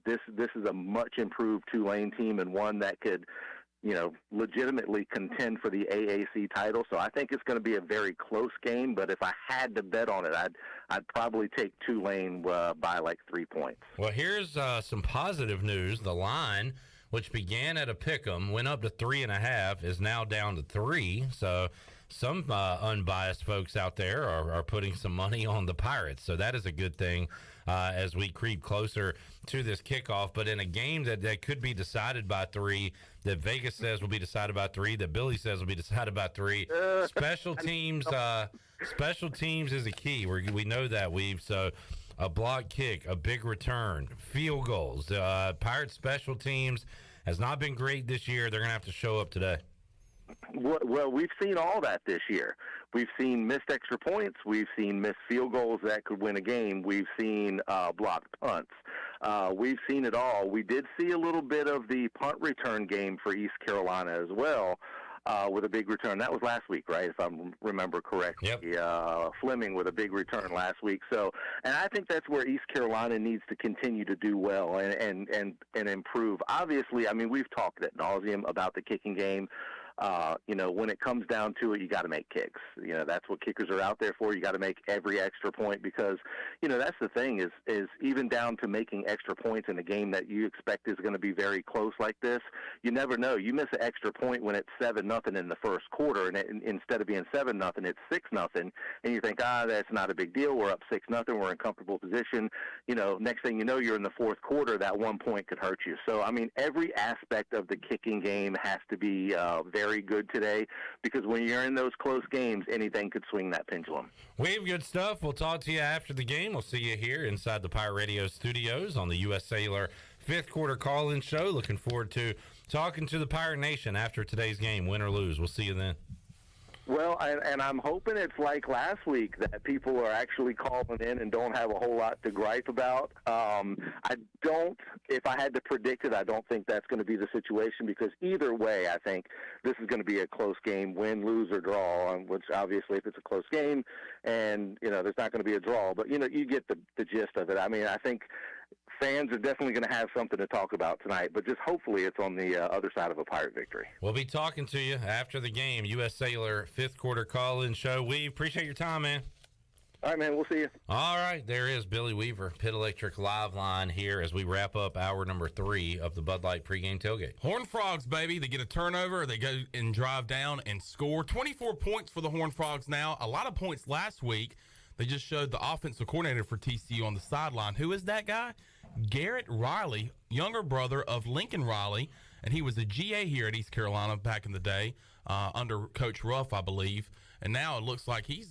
this is a much improved Tulane team, and one that could, legitimately contend for the AAC title. So I think it's going to be a very close game. But if I had to bet on it, I'd probably take Tulane by like 3 points. Well, here's some positive news. The line, which began at a pick'em, went up to 3.5, is now down to 3. So some unbiased folks out there are putting some money on the Pirates. So that is a good thing as we creep closer to this kickoff. But in a game that could be decided by 3, that Vegas says will be decided by 3, that Billy says will be decided by 3, special teams is a key. We know that, Weave. So a block kick, a big return, field goals. Pirates special teams has not been great this year. They're going to have to show up today. Well, we've seen all that this year. We've seen missed extra points. We've seen missed field goals that could win a game. We've seen blocked punts. We've seen it all. We did see a little bit of the punt return game for East Carolina as well, with a big return. That was last week, right, if I remember correctly. Yep. Fleming with a big return last week. So, and I think that's where East Carolina needs to continue to do well and improve. Obviously, I mean, we've talked ad nauseum about the kicking game. When it comes down to it, you got to make kicks. That's what kickers are out there for. You got to make every extra point because, that's the thing is even down to making extra points in a game that you expect is going to be very close like this. You never know. You miss an extra point when it's 7-0 in the first quarter, and instead of being 7-0, it's 6-0, and you think, that's not a big deal. We're up 6-0. We're in comfortable position. Next thing you know, you're in the fourth quarter. That 1 point could hurt you. So, I mean, every aspect of the kicking game has to be very good today, because when you're in those close games, anything could swing that pendulum. We have good stuff. We'll talk to you after the game. We'll see you here inside the Pirate Radio studios on the U.S. Sailor 5th quarter call-in show. Looking forward to talking to the Pirate Nation after today's game, win or lose. We'll see you then. Well, and I'm hoping it's like last week, that people are actually calling in and don't have a whole lot to gripe about. If I had to predict it, I don't think that's going to be the situation, because either way, I think this is going to be a close game, win, lose, or draw, which obviously if it's a close game and, there's not going to be a draw. But, you get the gist of it. I mean, I think fans are definitely going to have something to talk about tonight, but just hopefully it's on the other side of a Pirate victory. We'll be talking to you after the game. U.S. Sailor 5th quarter call-in show. We appreciate your time, man. All right, man. We'll see you. All right. There is Billy Weaver, Pit Electric Live Line here as we wrap up hour number 3 of the Bud Light pregame tailgate. Horned Frogs, baby. They get a turnover. They go and drive down and score. 24 points for the Horned Frogs now. A lot of points last week. They just showed the offensive coordinator for TCU on the sideline. Who is that guy? Garrett Riley, younger brother of Lincoln Riley, and he was a GA here at East Carolina back in the day under Coach Ruff, I believe. And now it looks like he's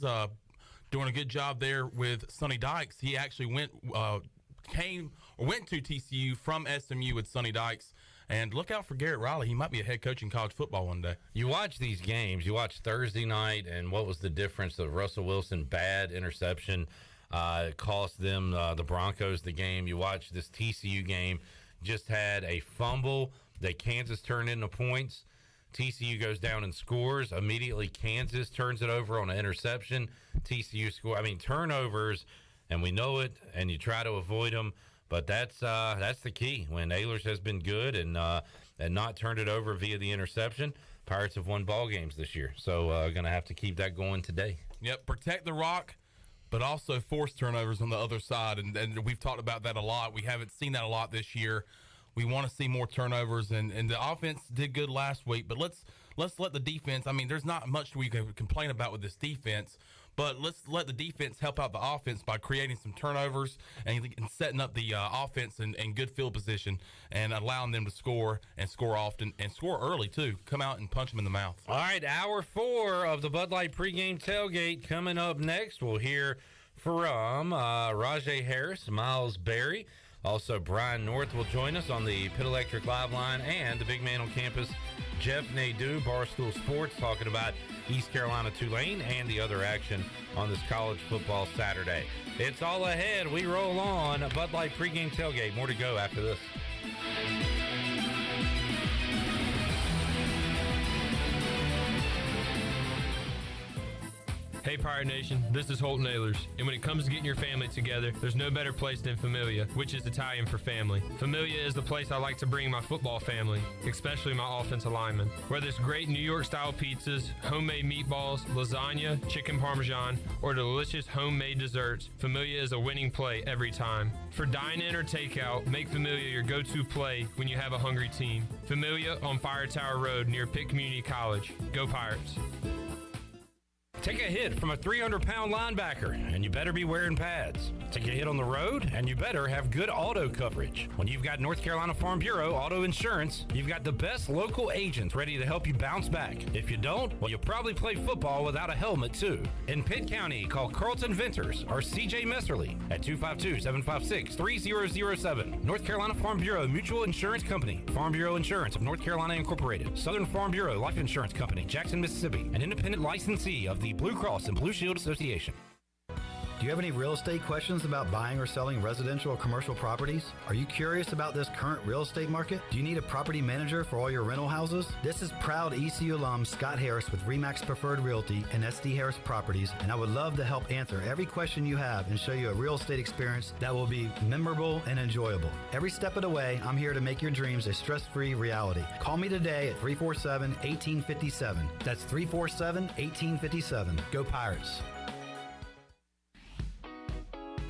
doing a good job there with Sonny Dykes. He actually went to TCU from SMU with Sonny Dykes. And look out for Garrett Riley. He might be a head coach in college football one day. You watch these games. You watch Thursday night, and what was the difference of Russell Wilson, bad interception, cost them the Broncos the game. You watch this TCU game, just had a fumble that Kansas turned into points. TCU goes down and scores. Immediately, Kansas turns it over on an interception. TCU score. I mean, turnovers, and we know it, and you try to avoid them. But that's the key. When Ehlers has been good and not turned it over via the interception, Pirates have won ball games this year. So going to have to keep that going today. Yep, protect the rock, but also force turnovers on the other side. And we've talked about that a lot. We haven't seen that a lot this year. We want to see more turnovers, and the offense did good last week. But let's let the defense. I mean, there's not much we can complain about with this defense. but let's let the defense help out the offense by creating some turnovers and setting up the offense in good field position and allowing them to score and score often and score early, too. Come out and punch them in the mouth. All right, hour 4 of the Bud Light pregame tailgate coming up next. We'll hear from Rajay Harris, Miles Berry. Also, Brian North will join us on the Pit Electric Live Line, and the big man on campus, Jeff Nadeau, Barstool Sports, talking about East Carolina Tulane and the other action on this college football Saturday. It's all ahead. We roll on Bud Light pregame tailgate. More to go after this. Hey Pirate Nation, this is Holt Nailers, and when it comes to getting your family together, there's no better place than Familia, which is Italian for family. Familia is the place I like to bring my football family, especially my offensive linemen. Whether it's great New York-style pizzas, homemade meatballs, lasagna, chicken parmesan, or delicious homemade desserts, Familia is a winning play every time. For dine-in or takeout, make Familia your go-to play when you have a hungry team. Familia on Fire Tower Road near Pitt Community College. Go Pirates! Take a hit from a 300-pound linebacker, and you better be wearing pads. Take a hit on the road, and you better have good auto coverage. When you've got North Carolina Farm Bureau Auto Insurance, you've got the best local agents ready to help you bounce back. If you don't, well, you'll probably play football without a helmet, too. In Pitt County, call Carlton Venters or C.J. Messerly at 252-756-3007. North Carolina Farm Bureau Mutual Insurance Company, Farm Bureau Insurance of North Carolina Incorporated, Southern Farm Bureau Life Insurance Company, Jackson, Mississippi, an independent licensee of the Blue Cross and Blue Shield Association. Do you have any real estate questions about buying or selling residential or commercial properties? Are you curious about this current real estate market? Do you need a property manager for all your rental houses? This is proud ECU alum Scott Harris with RE/MAX Preferred Realty and SD Harris Properties, and I would love to help answer every question you have and show you a real estate experience that will be memorable and enjoyable. Every step of the way, I'm here to make your dreams a stress-free reality. Call me today at 347-1857. That's 347-1857. Go Pirates.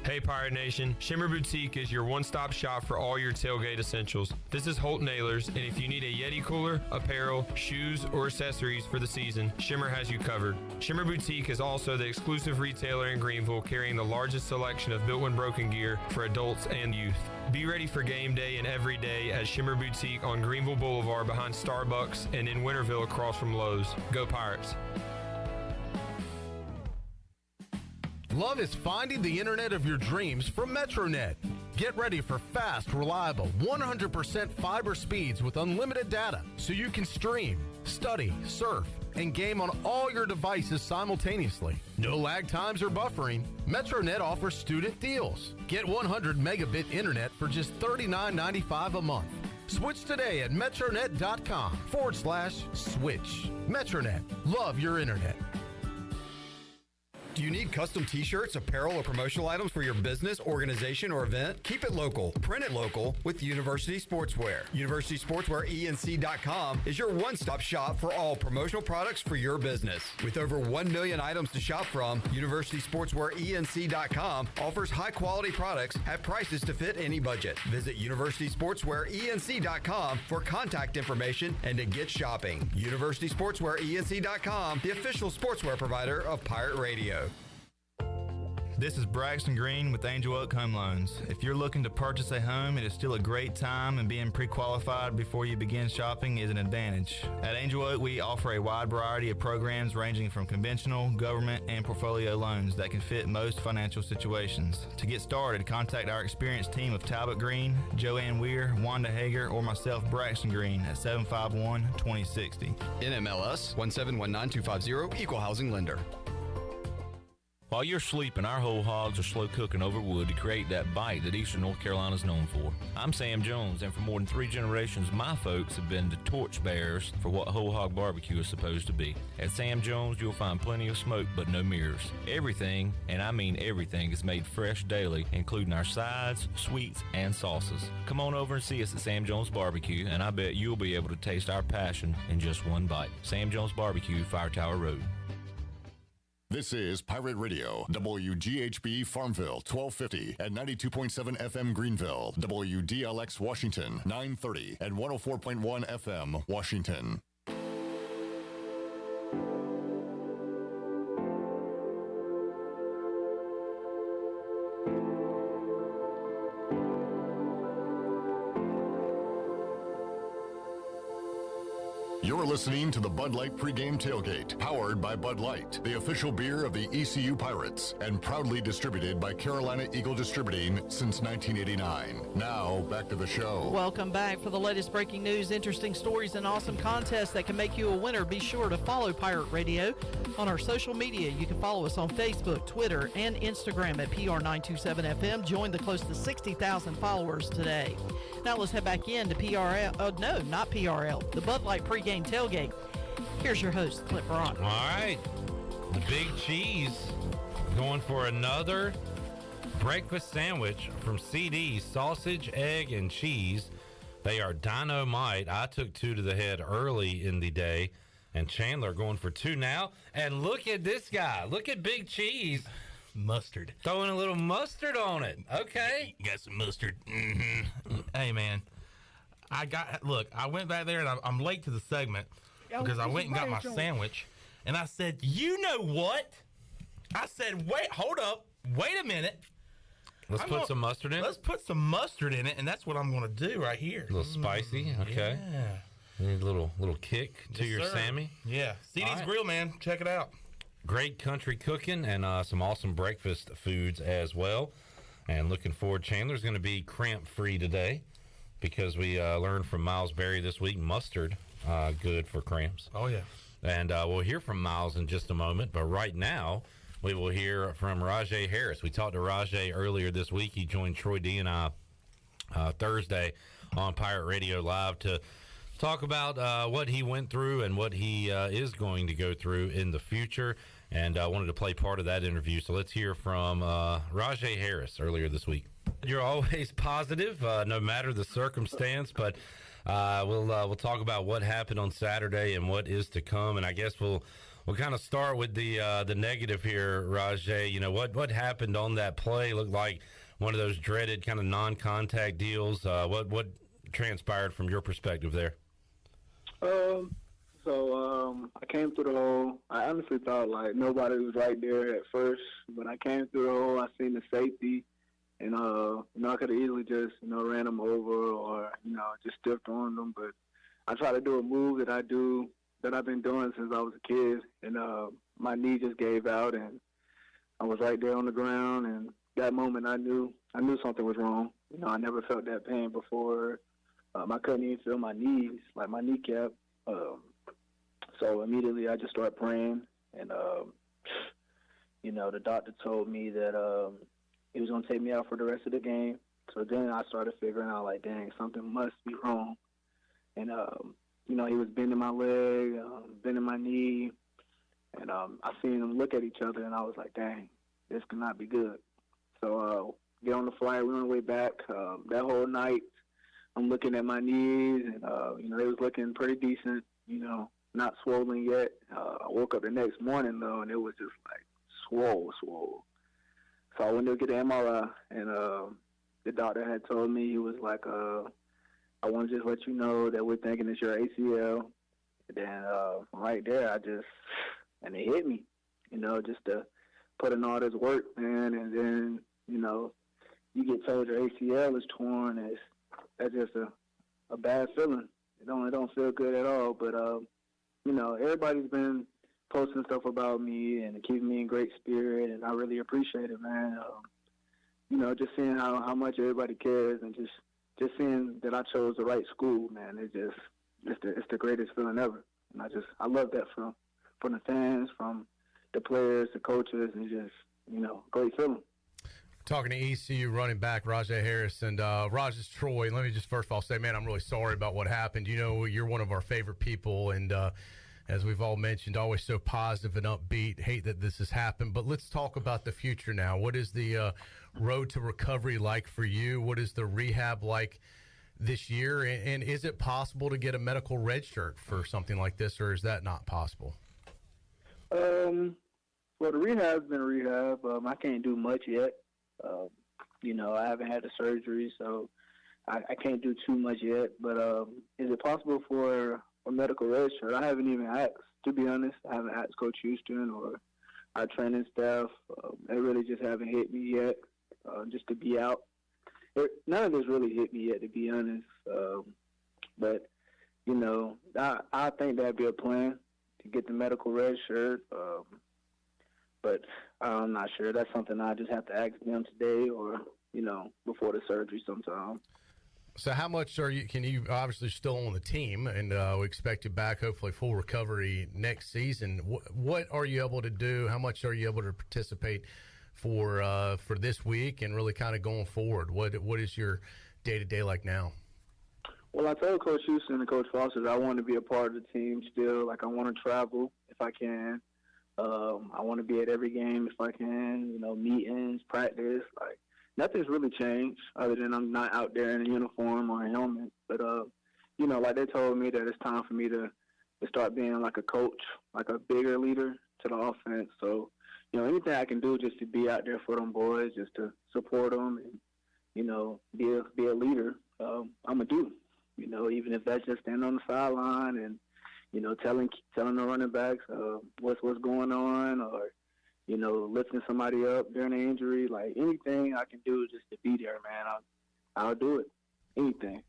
Hey Pirate Nation, Shimmer Boutique is your one-stop shop for all your tailgate essentials. This is Holt Nailers, and if you need a Yeti cooler, apparel, shoes, or accessories for the season, Shimmer has you covered. Shimmer Boutique is also the exclusive retailer in Greenville carrying the largest selection of built-when broken gear for adults and youth. Be ready for game day and every day at Shimmer Boutique on Greenville Boulevard behind Starbucks and in Winterville across from Lowe's. Go Pirates! Love is finding the internet of your dreams from MetroNet. Get ready for fast, reliable, 100% fiber speeds with unlimited data so you can stream, study, surf, and game on all your devices simultaneously. No lag times or buffering. MetroNet offers student deals. Get 100 megabit internet for just $39.95 a month. Switch today at metronet.com/switch. MetroNet. Love your internet. Do you need custom t-shirts, apparel, or promotional items for your business, organization, or event? Keep it local. Print it local with University Sportswear. UniversitySportswearENC.com is your one-stop shop for all promotional products for your business. With over 1 million items to shop from, UniversitySportswearENC.com offers high-quality products at prices to fit any budget. Visit UniversitySportswearENC.com for contact information and to get shopping. UniversitySportswearENC.com, the official sportswear provider of Pirate Radio. This is Braxton Green with Angel Oak Home Loans. If you're looking to purchase a home, it is still a great time, and being pre-qualified before you begin shopping is an advantage. At Angel Oak, we offer a wide variety of programs ranging from conventional, government, and portfolio loans that can fit most financial situations. To get started, contact our experienced team of Talbot Green, Joanne Weir, Wanda Hager, or myself, Braxton Green, at 751-2060. NMLS 1719250, Equal Housing Lender. While you're sleeping, our whole hogs are slow cooking over wood to create that bite that Eastern North Carolina is known for. I'm Sam Jones, and for more than 3 generations, my folks have been the torchbearers for what whole hog barbecue is supposed to be. At Sam Jones, you'll find plenty of smoke, but no mirrors. Everything, and I mean everything, is made fresh daily, including our sides, sweets, and sauces. Come on over and see us at Sam Jones Barbecue, and I bet you'll be able to taste our passion in just one bite. Sam Jones Barbecue, Fire Tower Road. This is Pirate Radio, WGHB Farmville, 1250 at 92.7 FM Greenville, WDLX Washington, 930 and 104.1 FM Washington. You're listening to the Bud Light Pregame Tailgate, powered by Bud Light, the official beer of the ECU Pirates, and proudly distributed by Carolina Eagle Distributing since 1989. Now, back to the show. Welcome back. For the latest breaking news, interesting stories, and awesome contests that can make you a winner, be sure to follow Pirate Radio on our social media. You can follow us on Facebook, Twitter, and Instagram at PR927FM. Join the close to 60,000 followers today. Now let's head back in to PRL. Oh, no, not PRL. The Bud Light Pregame Tailgate. Here's your host, Clint Brock. All right. The Big Cheese going for another breakfast sandwich from CD's Sausage, Egg, and Cheese. They are dynamite. I took 2 to the head early in the day, and Chandler going for 2 now. And look at this guy. Look at Big Cheese. Mustard. Throwing a little mustard on it. Okay. You got some mustard. Mm-hmm. Hey, man. I went back there, and I'm late to the segment because I went and got my sandwich. And I said, you know what? I said, wait, hold up. Wait a minute. Let's put some mustard in it. Let's put some mustard in it, and that's what I'm going to do right here. A little spicy. Okay. Yeah. Need a little kick to your Sammy. Yeah. CD's Grill, man. Check it out. Great country cooking and some awesome breakfast foods as well. And looking forward, Chandler's going to be cramp-free today because we learned from Miles Berry this week, mustard, good for cramps. Oh, yeah. And we'll hear from Miles in just a moment. But right now, we will hear from Rajay Harris. We talked to Rajay earlier this week. He joined Troy D and I Thursday on Pirate Radio Live to talk about what he went through and what he is going to go through in the future. And I wanted to play part of that interview. So let's hear from Rajay Harris earlier this week. You're always positive, no matter the circumstance, but we'll talk about what happened on Saturday and what is to come. And I guess we'll kind of start with the negative here, Rajay. You know, what happened on that play looked like one of those dreaded kind of non-contact deals. What transpired from your perspective there? I came through the hole. I honestly thought like nobody was right there at first, but I came through the hole. I seen the safety, and I could have easily just ran him over or just stiffed on them. But I tried to do a move that I've been doing since I was a kid, and my knee just gave out, and I was right there on the ground. And that moment, I knew something was wrong. I never felt that pain before. I couldn't even feel my knees, like my kneecap. So immediately I just started praying, and the doctor told me that he was going to take me out for the rest of the game. So then I started figuring out, like, dang, something must be wrong. And he was bending my leg, bending my knee, and I seen them look at each other, and I was like, dang, this cannot be good. So get on the flight, we went on the way back. That whole night, I'm looking at my knees, and they was looking pretty decent, not swollen yet. I woke up the next morning, though, and it was just like swole. So I went to get an MRI, and the doctor had told me, he was like, I want to just let you know that we're thinking it's your ACL. And then right there, and it hit me, just to put in all this work, man, and then, you get told your ACL is torn. That's just a bad feeling. It don't feel good at all, but everybody's been posting stuff about me and keeping me in great spirit, and I really appreciate it, man. Just seeing how much everybody cares, and just seeing that I chose the right school, man. It's the greatest feeling ever, and I love that from the fans, from the players, the coaches, and just great feeling. Talking to ECU running back Rajay Harris, and Raj is Troy. Let me just first of all say, man, I'm really sorry about what happened. You're one of our favorite people, and as we've all mentioned, always so positive and upbeat. Hate that this has happened, but let's talk about the future now. What is the road to recovery like for you? What is the rehab like this year? And is it possible to get a medical red shirt for something like this, or is that not possible? Well, the rehab's been rehab. I can't do much yet. I haven't had the surgery, so I can't do too much yet. But is it possible for a medical red shirt? I haven't even asked, to be honest. I haven't asked Coach Houston or our training staff. They really just haven't hit me yet, just to be out. None of this really hit me yet, to be honest. But, you know, I think that'd be a plan to get the medical red shirt. But I'm not sure. That's something I just have to ask them today or, you know, before the surgery sometime. So how much can you obviously still on the team, and we expect you back, hopefully full recovery next season. What are you able to do? How much are you able to participate for this week and really kind of going forward? What is your day-to-day like now? Well, I told Coach Houston and Coach Foster I want to be a part of the team still. Like, I want to travel if I can. I want to be at every game if I can, you know, meetings, practice. Like, nothing's really changed other than I'm not out there in a uniform or a helmet. But, you know, like they told me that it's time for me to start being like a coach, like a bigger leader to the offense. So, you know, anything I can do just to be out there for them boys, just to support them and, you know, be a leader, I'm going to do. You know, even if that's just standing on the sideline and, you know, telling the running backs what's going on, or, you know, lifting somebody up during an injury. Like, anything I can do just to be there, man, I'll do it. Anything.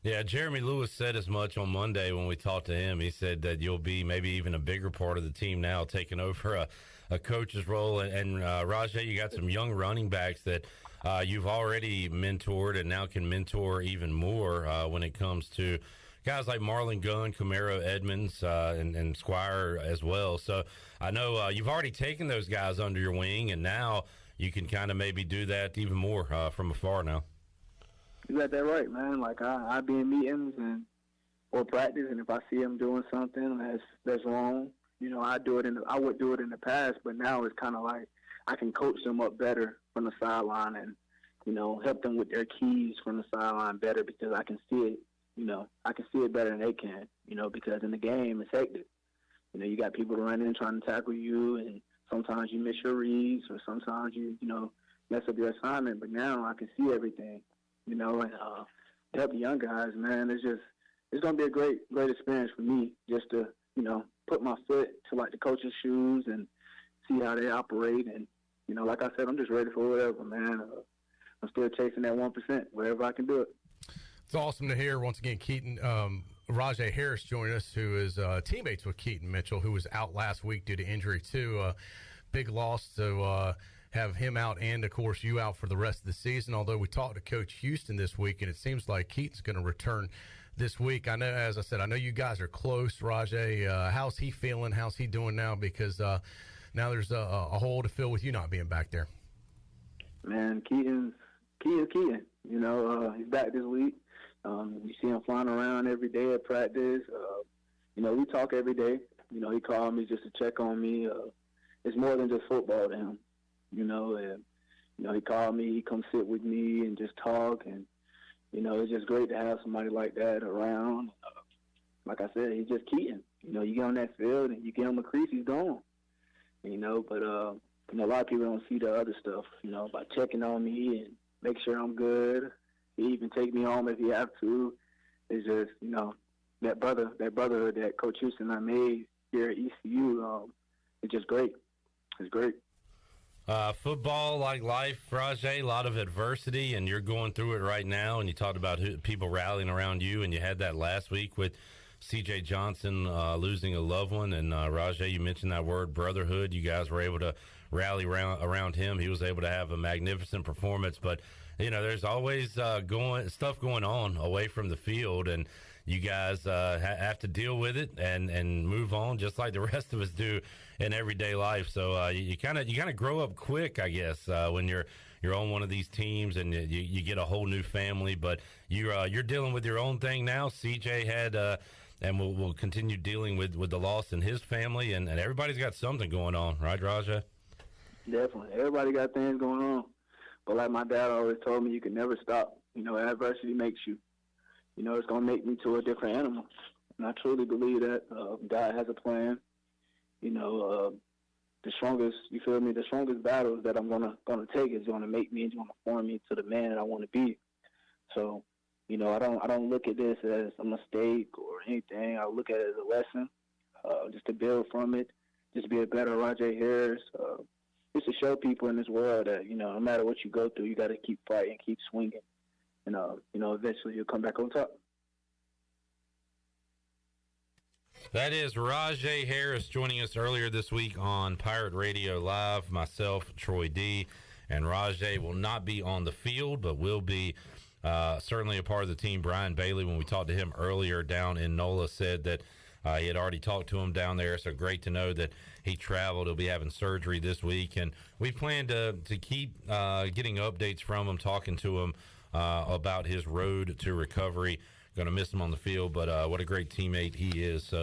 Yeah, Jeremy Lewis said as much on Monday when we talked to him. He said that you'll be maybe even a bigger part of the team now, taking over a coach's role. And Rajay, you got some young running backs that you've already mentored and now can mentor even more when it comes to guys like Marlon Gunn, Camaro Edmonds, and Squire as well. So I know you've already taken those guys under your wing, and now you can kind of maybe do that even more from afar now. You got that right, man. Like, I be in meetings or practice, and if I see them doing something that's wrong, you know, I would do it in the past, but now it's kind of like I can coach them up better from the sideline and, you know, help them with their keys from the sideline better because I can see it. You know, I can see it better than they can, you know, because in the game it's hectic. You know, you got people running trying to tackle you, and sometimes you miss your reads or sometimes you know, mess up your assignment. But now I can see everything, you know, and to help the young guys, man, it's going to be a great experience for me just to, you know, put my foot to, like, the coach's shoes and see how they operate. And, you know, like I said, I'm just ready for whatever, man. I'm still chasing that 1%, wherever I can do it. It's awesome to hear, once again, Keaton, Rajay Harris joining us, who is teammates with Keaton Mitchell, who was out last week due to injury, too. Big loss to have him out and, of course, you out for the rest of the season, although we talked to Coach Houston this week, and it seems like Keaton's going to return this week. I know, as I said, I know you guys are close. Rajay, how's he feeling? How's he doing now? Because now there's a hole to fill with you not being back there. Man, Keaton. You know, he's back this week. You see him flying around every day at practice. You know, we talk every day. You know, he called me just to check on me. It's more than just football to him, you know. And, you know, he called me. He come sit with me and just talk. And, you know, it's just great to have somebody like that around. Like I said, he's just Keaton. You know, you get on that field and you get him a crease, he's gone. You know, but, you know, a lot of people don't see the other stuff, you know, by checking on me and make sure I'm good. He even take me home if he have to. It's just, you know, that brotherhood that Coach Houston and I made here at ECU, it's just great. It's great. Football, like life, Rajay, a lot of adversity, and you're going through it right now, and you talked about people rallying around you, and you had that last week with C.J. Johnson losing a loved one, and Rajay, you mentioned that word, brotherhood. You guys were able to rally around him. He was able to have a magnificent performance, but you know, there's always stuff going on away from the field, and you guys have to deal with it and move on, just like the rest of us do in everyday life. So you kind of grow up quick, I guess, when you're on one of these teams and you get a whole new family. But you're dealing with your own thing now. CJ had and will continue dealing with the loss in his family, and everybody's got something going on, right, Raja? Definitely, everybody got things going on. But like my dad always told me, you can never stop. You know, adversity makes you. You know, it's going to make me to a different animal. And I truly believe that God has a plan. You know, the strongest battles that I'm gonna take is going to make me and going to form me to the man that I want to be. So, you know, I don't look at this as a mistake or anything. I look at it as a lesson, just to build from it, just be a better Rajay Harris, just to show people in this world that, you know, no matter what you go through, you got to keep fighting, keep swinging, and you know, eventually you'll come back on top. That is Rajay Harris joining us earlier this week on Pirate Radio Live. Myself, Troy D, and Rajay will not be on the field, but will be certainly a part of the team. Brian Bailey, when we talked to him earlier down in NOLA, said that he had already talked to him down there, so great to know that he traveled. He'll be having surgery this week, and we plan to keep getting updates from him, talking to him about his road to recovery. Going to miss him on the field, but what a great teammate he is.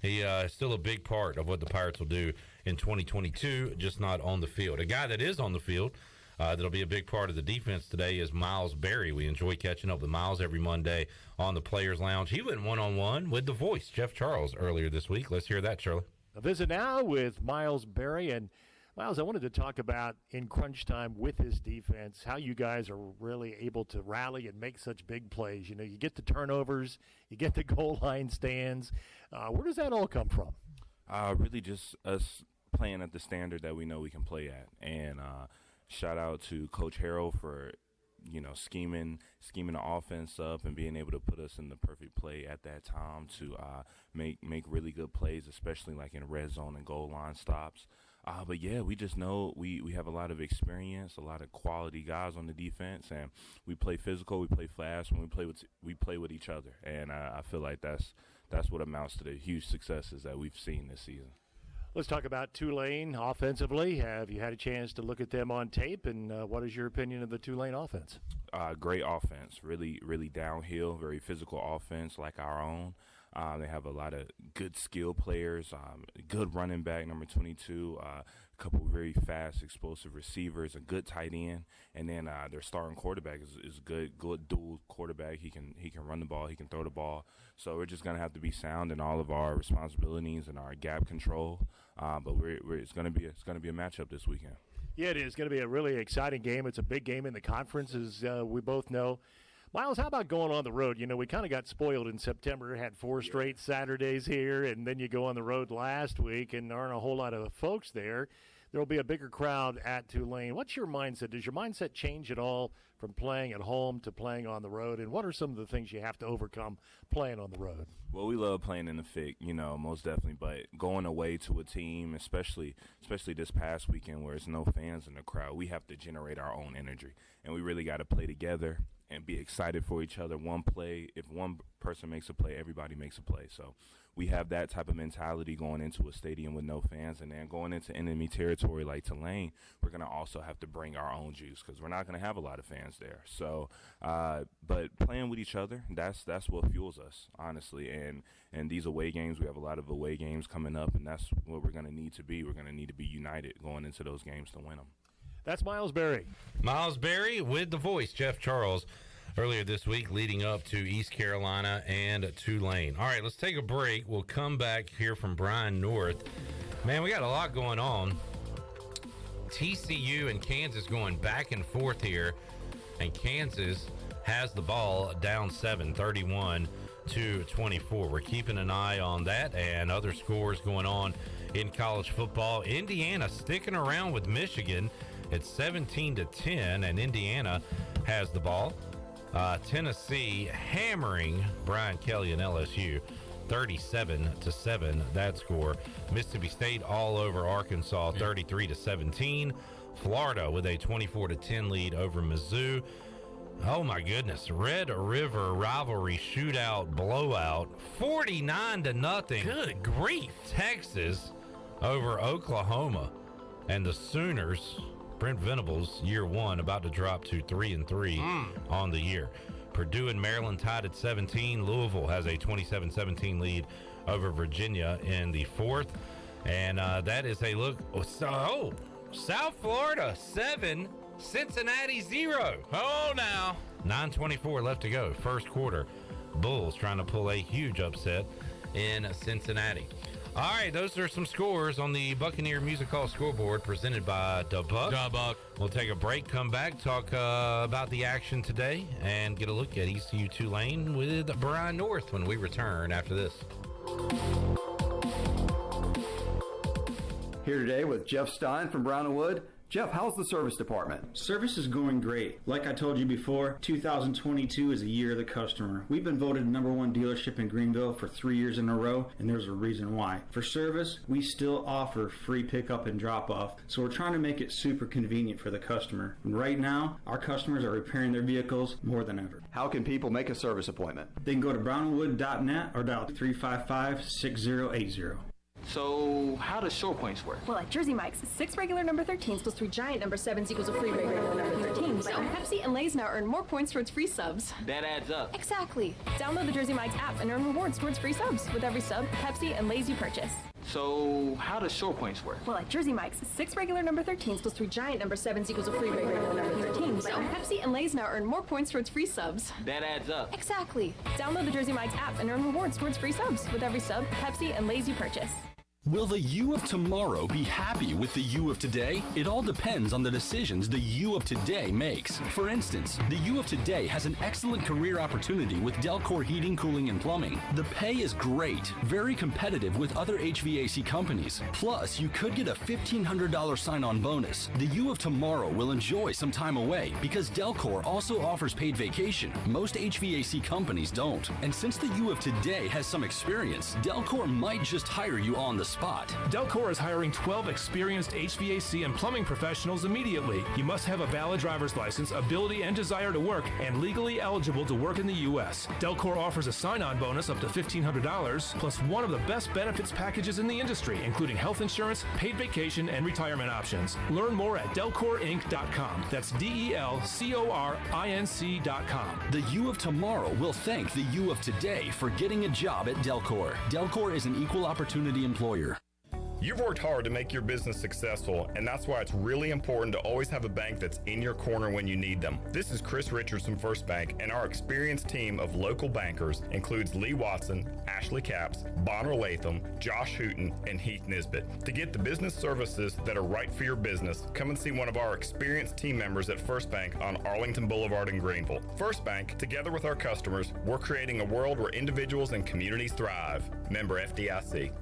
He is still a big part of what the Pirates will do in 2022, just not on the field. A guy that is on the field that'll be a big part of the defense today is Miles Berry. We enjoy catching up with Miles every Monday on the Players Lounge. He went one-on-one with the voice, Jeff Charles, earlier this week. Let's hear that, Shirley. A visit now with Miles Berry. And, Miles, I wanted to talk about in crunch time with this defense, how you guys are really able to rally and make such big plays. You know, you get the turnovers, you get the goal line stands. Where does that all come from? Really just us playing at the standard that we know we can play at. And shout out to Coach Harrell for, you know, scheming the offense up and being able to put us in the perfect play at that time to make really good plays, especially like in red zone and goal line stops. But yeah, we just know we have a lot of experience, a lot of quality guys on the defense, and we play physical, we play fast, and we play with each other. And I feel like that's what amounts to the huge successes that we've seen this season. Let's talk about Tulane offensively. Have you had a chance to look at them on tape, and what is your opinion of the Tulane offense? Great offense, really, really downhill, very physical offense like our own. They have a lot of good skill players, good running back, number 22, a couple very fast, explosive receivers, a good tight end, and then their starting quarterback is good dual quarterback. He can run the ball, he can throw the ball. So we're just going to have to be sound in all of our responsibilities and our gap control. But it's going to be a matchup this weekend. Yeah, it is going to be a really exciting game. It's a big game in the conference, as we both know. Miles, how about going on the road? You know, we kind of got spoiled in September, had 4 straight Saturdays here, and then you go on the road last week, and there aren't a whole lot of folks there. There will be a bigger crowd at Tulane. What's your mindset? Does your mindset change at all from playing at home to playing on the road? And what are some of the things you have to overcome playing on the road? Well, we love playing in the FIC, you know, most definitely. But going away to a team, especially this past weekend where there's no fans in the crowd, we have to generate our own energy. And we really got to play together and be excited for each other. One play, if one person makes a play, everybody makes a play. So we have that type of mentality going into a stadium with no fans, and then going into enemy territory like Tulane, we're going to also have to bring our own juice because we're not going to have a lot of fans there. So, but playing with each other, that's what fuels us, honestly. And these away games, we have a lot of away games coming up, and that's what we're going to need to be. We're going to need to be united going into those games to win them. That's Miles Berry. Miles Berry with the voice, Jeff Charles, earlier this week leading up to East Carolina and Tulane. All right, let's take a break. We'll come back here from Brian North. Man, we got a lot going on. TCU and Kansas going back and forth here, and Kansas has the ball down 7, 31-24. We're keeping an eye on that and other scores going on in college football. Indiana sticking around with Michigan. It's 17-10, and Indiana has the ball. Tennessee hammering Brian Kelly and LSU, 37-7. That score. Mississippi State all over Arkansas, 33-17. Florida with a 24-10 lead over Mizzou. Oh my goodness! Red River rivalry shootout blowout, 49-0. Good grief! Texas over Oklahoma, and the Sooners. Brent Venables, year 1, about to drop to 3-3 on the year. Purdue and Maryland tied at 17. Louisville has a 27-17 lead over Virginia in the 4th. And that is a look. Oh, South Florida 7, Cincinnati 0. Oh, now. 9:24 left to go. First quarter. Bulls trying to pull a huge upset in Cincinnati. All right, those are some scores on the Buccaneer Music Hall scoreboard presented by Dubuck. We'll take a break, come back, talk about the action today, and get a look at ECU Tulane with Brian North when we return after this. Here today with Jeff Stein from Brown & Wood. Jeff, how's the service department? Service is going great. Like I told you before, 2022 is the year of the customer. We've been voted #1 dealership in Greenville for 3 years in a row, and there's a reason why. For service, we still offer free pickup and drop-off, so we're trying to make it super convenient for the customer. And right now, our customers are repairing their vehicles more than ever. How can people make a service appointment? They can go to brownwood.net or dial 355-6080. So, how does short points work? Well, like Jersey Mike's, 6 regular number 13s plus 3 giant number 7s equals a free regular number 13. So, Pepsi and Lay's now earn more points towards free subs. That adds up. Exactly. Download the Jersey Mike's app and earn rewards towards free subs with every sub, Pepsi, and Lay's you purchase. So, how does short points work? Well, like Jersey Mike's, 6 regular number 13s plus 3 giant number 7s equals a free regular number 13. So, Pepsi and Lay's now earn more points towards free subs. That adds up. Exactly. Download the Jersey Mike's app and earn rewards towards free subs with every sub, Pepsi, and Lay's you purchase. Will the you of tomorrow be happy with the you of today? It all depends on the decisions the you of today makes. For instance, the you of today has an excellent career opportunity with Delcor Heating, Cooling, and Plumbing. The pay is great, very competitive with other HVAC companies. Plus, you could get a $1,500 sign-on bonus. The you of tomorrow will enjoy some time away because Delcor also offers paid vacation. Most HVAC companies don't. And since the you of today has some experience, Delcor might just hire you on the spot. Delcor is hiring 12 experienced HVAC and plumbing professionals immediately. You must have a valid driver's license, ability and desire to work, and legally eligible to work in the U.S. Delcor offers a sign-on bonus up to $1,500, plus one of the best benefits packages in the industry, including health insurance, paid vacation, and retirement options. Learn more at DelcorInc.com. That's DelCorinc.com. The you of tomorrow will thank the you of today for getting a job at Delcor. Delcor is an equal opportunity employer. You've worked hard to make your business successful, and that's why it's really important to always have a bank that's in your corner when you need them. This is Chris Richards from First Bank, and our experienced team of local bankers includes Lee Watson, Ashley Capps, Bonner Latham, Josh Hooten, and Heath Nisbet. To get the business services that are right for your business, come and see one of our experienced team members at First Bank on Arlington Boulevard in Greenville. First Bank, together with our customers, we're creating a world where individuals and communities thrive. Member FDIC.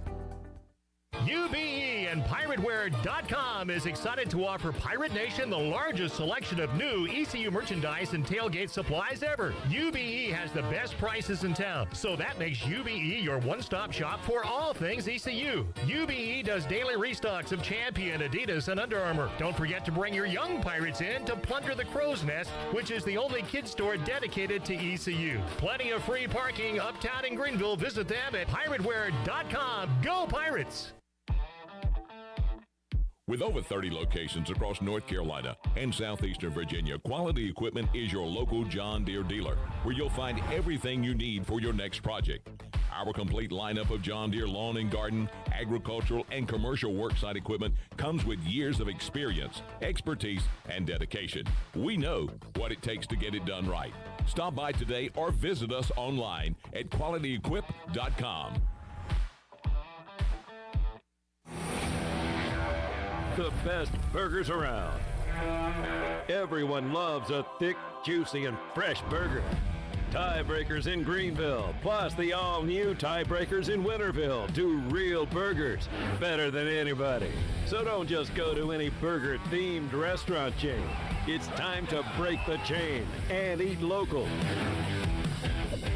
UBE and PirateWear.com is excited to offer Pirate Nation the largest selection of new ECU merchandise and tailgate supplies ever. UBE has the best prices in town, so that makes UBE your one-stop shop for all things ECU. UBE does daily restocks of Champion, Adidas, and Under Armour. Don't forget to bring your young Pirates in to plunder the Crow's Nest, which is the only kids store dedicated to ECU. Plenty of free parking uptown in Greenville. Visit them at PirateWear.com. Go Pirates! With over 30 locations across North Carolina and southeastern Virginia, Quality Equipment is your local John Deere dealer, where you'll find everything you need for your next project. Our complete lineup of John Deere lawn and garden, agricultural, and commercial worksite equipment comes with years of experience, expertise, and dedication. We know what it takes to get it done right. Stop by today or visit us online at QualityEquip.com. The best burgers around. Everyone loves a thick, juicy, and fresh burger. Tiebreakers in Greenville, plus the all-new Tiebreakers in Winterville, do real burgers better than anybody. So don't just go to any burger-themed restaurant chain. It's time to break the chain and eat local.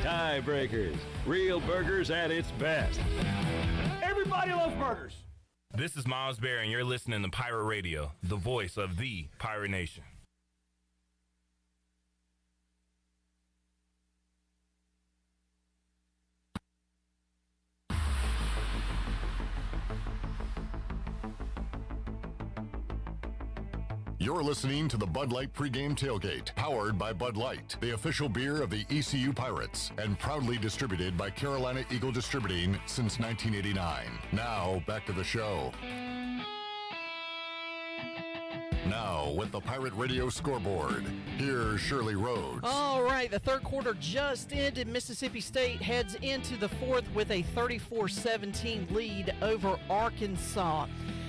Tiebreakers, real burgers at its best. Everybody loves burgers. This is Miles Berry, and you're listening to Pirate Radio, the voice of the Pirate Nation. You're listening to the Bud Light Pregame Tailgate, powered by Bud Light, the official beer of the ECU Pirates, and proudly distributed by Carolina Eagle Distributing since 1989. Now, back to the show. Now, with the Pirate Radio scoreboard, here's Shirley Rhodes. All right, the third quarter just ended. Mississippi State heads into the fourth with a 34-17 lead over Arkansas.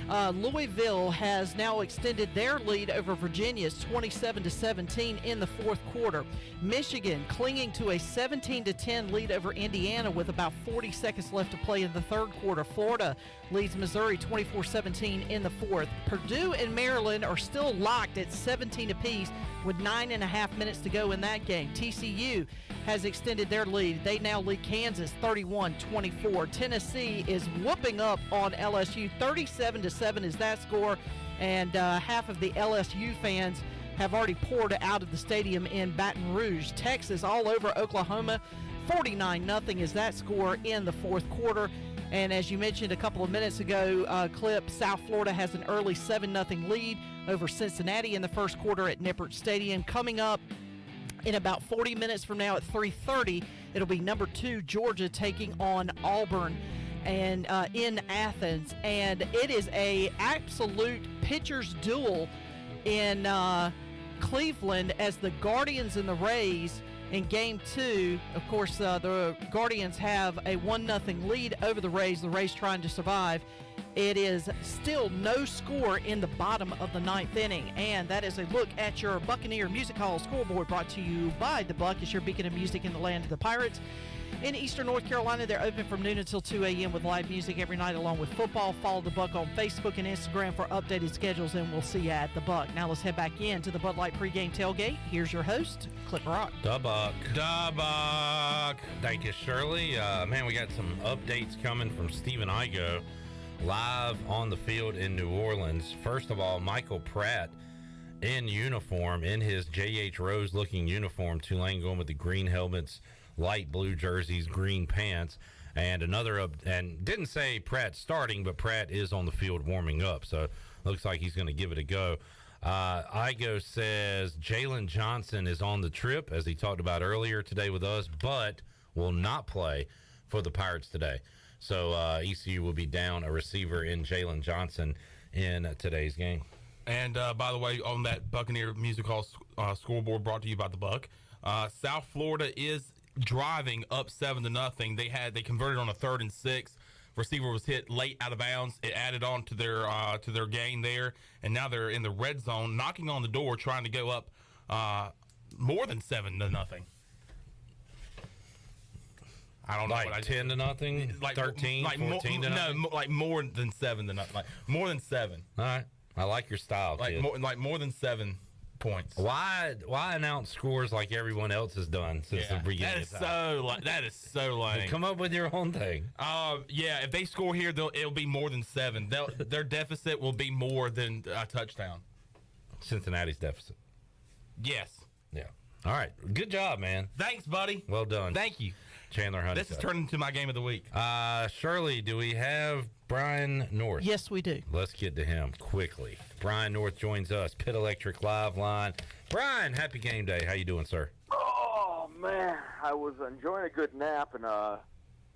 Louisville has now extended their lead over Virginia. It's 27-17 in the fourth quarter. Michigan clinging to a 17-10 lead over Indiana with about 40 seconds left to play in the third quarter. Florida leads Missouri 24-17 in the fourth. Purdue and Maryland are still locked at 17 apiece with 9.5 minutes to go in that game. TCU has extended their lead. They now lead Kansas 31-24. Tennessee is whooping up on LSU. 37-7 is that score, and half of the LSU fans have already poured out of the stadium in Baton Rouge. Texas all over Oklahoma. 49-0 is that score in the fourth quarter. And as you mentioned a couple of minutes ago, Clip, South Florida has an early 7-0 lead over Cincinnati in the first quarter at Nippert Stadium. Coming up in about 40 minutes from now at 3:30, it'll be number 2 Georgia taking on Auburn and in Athens. And it is a absolute pitcher's duel in Cleveland as the Guardians and the Rays in Game 2. Of course, the Guardians have a 1-0 lead over the Rays trying to survive. It is still no score in the bottom of the ninth inning. And that is a look at your Buccaneer Music Hall scoreboard, brought to you by The Buck. It's your beacon of music in the land of the Pirates. In Eastern North Carolina, they're open from noon until 2 a.m. with live music every night along with football. Follow The Buck on Facebook and Instagram for updated schedules, and we'll see you at The Buck. Now let's head back into the Bud Light pregame tailgate. Here's your host, Clip Rock. The Buck. Thank you, Shirley. Man, we got some updates coming from Stephen Igo live on the field in New Orleans. First of all, Michael Pratt in uniform, in his J.H. Rose-looking uniform. Tulane going with the green helmets, light blue jerseys, green pants, and and didn't say Pratt starting, but Pratt is on the field warming up, so looks like he's going to give it a go. Igo says Jalen Johnson is on the trip, as he talked about earlier today with us, but will not play for the Pirates today. So ECU will be down a receiver in Jalen Johnson in today's game. And by the way, on that Buccaneer Music Hall scoreboard brought to you by The Buck, South Florida is driving up 7-0. They converted on a 3rd and 6. Receiver was hit late out of bounds. It added on to their gain there, and now they're in the red zone, knocking on the door, trying to go up more than 7-0. I don't know. Like 10-0, like 13, like 14 more, to nothing. No, like more than 7-0. Like more than 7. All right, I like your style, like kid. more than 7 points. Why announce scores like everyone else has done since the beginning? That is so lame. Come up with your own thing. Yeah, if they score here, it'll be more than 7. Their deficit will be more than a touchdown. Cincinnati's deficit. Yes. Yeah. All right. Good job, man. Thanks, buddy. Well done. Thank you. Chandler Honeycutt. This is turning into my game of the week. Shirley, do we have Brian North? Yes, we do. Let's get to him quickly. Brian North joins us, Pit Electric Live Line. Brian, happy game day. How you doing, sir? Oh, man. I was enjoying a good nap, and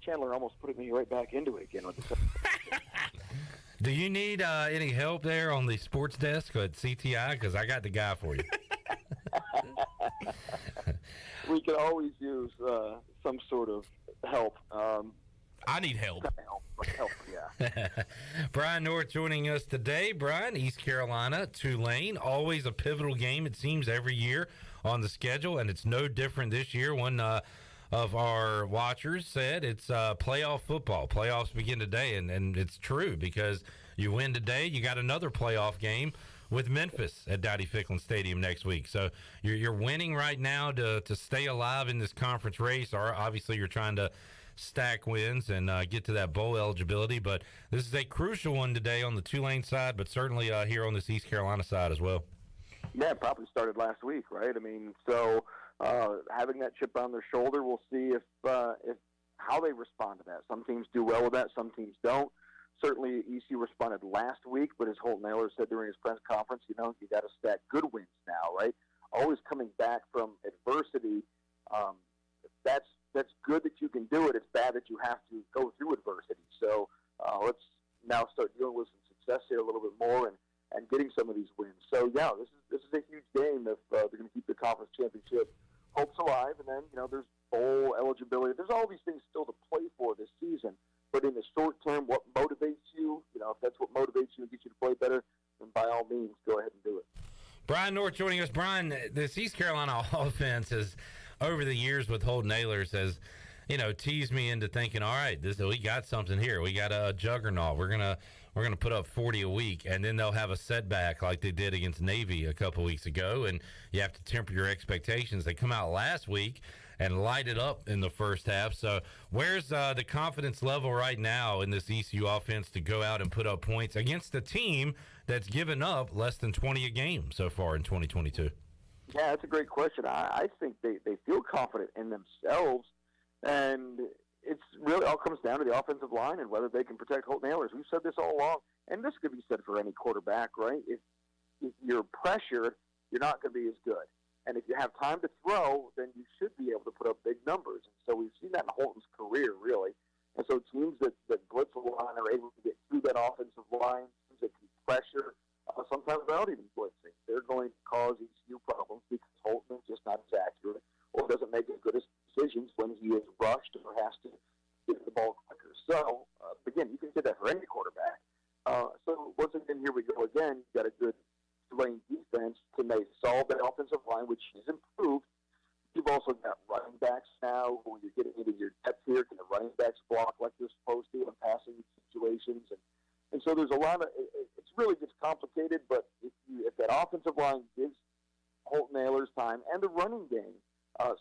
Chandler almost put me right back into it again with the Do you need any help there on the sports desk at CTI? Because I got the guy for you. We could always use some sort of help. I need help. Help, yeah. Brian North joining us today. Brian, East Carolina, Tulane, always a pivotal game, it seems, every year on the schedule, and it's no different this year. One of our watchers said it's playoff football. Playoffs begin today, and it's true, because you win today, you got another playoff game with Memphis at Dowdy-Ficklin Stadium next week. So you're winning right now to stay alive in this conference race, or obviously you're trying to stack wins and get to that bowl eligibility. But this is a crucial one today on the Tulane side, but certainly here on this East Carolina side as well. Yeah, it probably started last week, right? I mean, so having that chip on their shoulder, we'll see if how they respond to that. Some teams do well with that, some teams don't. Certainly, ECU responded last week, but as Holt Naylor said during his press conference, you got to stack good wins now, right? Always coming back from adversity. That's good that you can do it. It's bad that you have to go through adversity. So let's now start dealing with some success here a little bit more and getting some of these wins. So yeah, this is a huge game if they're going to keep the conference championship hopes alive. And then there's bowl eligibility. There's all these things still to play for this season. But in the short term, what motivates you, if that's what motivates you and gets you to play better, then by all means, go ahead and do it. Brian North joining us. Brian, this East Carolina offense has, over the years with Holton Ahlers, has, teased me into thinking, all right, we got something here. We got a juggernaut. We're gonna put up 40 a week, and then they'll have a setback like they did against Navy a couple weeks ago, and you have to temper your expectations. They come out last week and light it up in the first half. So where's the confidence level right now in this ECU offense to go out and put up points against a team that's given up less than 20 a game so far in 2022? Yeah, that's a great question. I think they feel confident in themselves, and it's really all comes down to the offensive line and whether they can protect Holton Ahlers. We've said this all along, and this could be said for any quarterback, right? If you're pressured, you're not going to be as good. And if you have time to throw, then you should be able to put up big numbers. And so we've seen that in Holton's career, really. And so teams that blitz a line are able to get through that offensive line, teams that can pressure, sometimes without even blitzing. They're going to cause ECU problems because Holton is just not as accurate or doesn't make as good decisions when he is rushed or has to get the ball quicker. So, again, you can say that for any quarterback. So once again, here we go again. You've got a good Tulane defense. Can they solve that offensive line, which is improved? You've also got running backs now when you're getting into your depth here. Can the running backs block like they're supposed to in passing situations? And so there's a lot of it's really just complicated, but if that offensive line gives Holton Ahlers time and the running game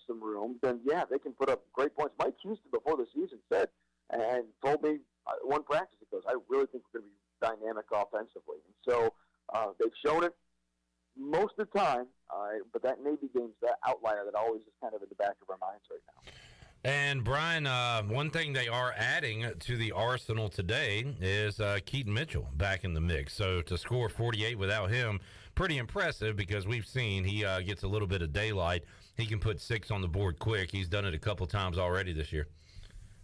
some room, then, yeah, they can put up great points. Mike Houston, before the season, said and told me one practice, he goes, I really think we're going to be dynamic offensively. And so they've shown it most of the time, but that Navy game's that outlier that always is kind of in the back of our minds right now. And, Brian, one thing they are adding to the arsenal today is Keaton Mitchell back in the mix. So to score 48 without him, pretty impressive because we've seen he gets a little bit of daylight. He can put 6 on the board quick. He's done it a couple times already this year.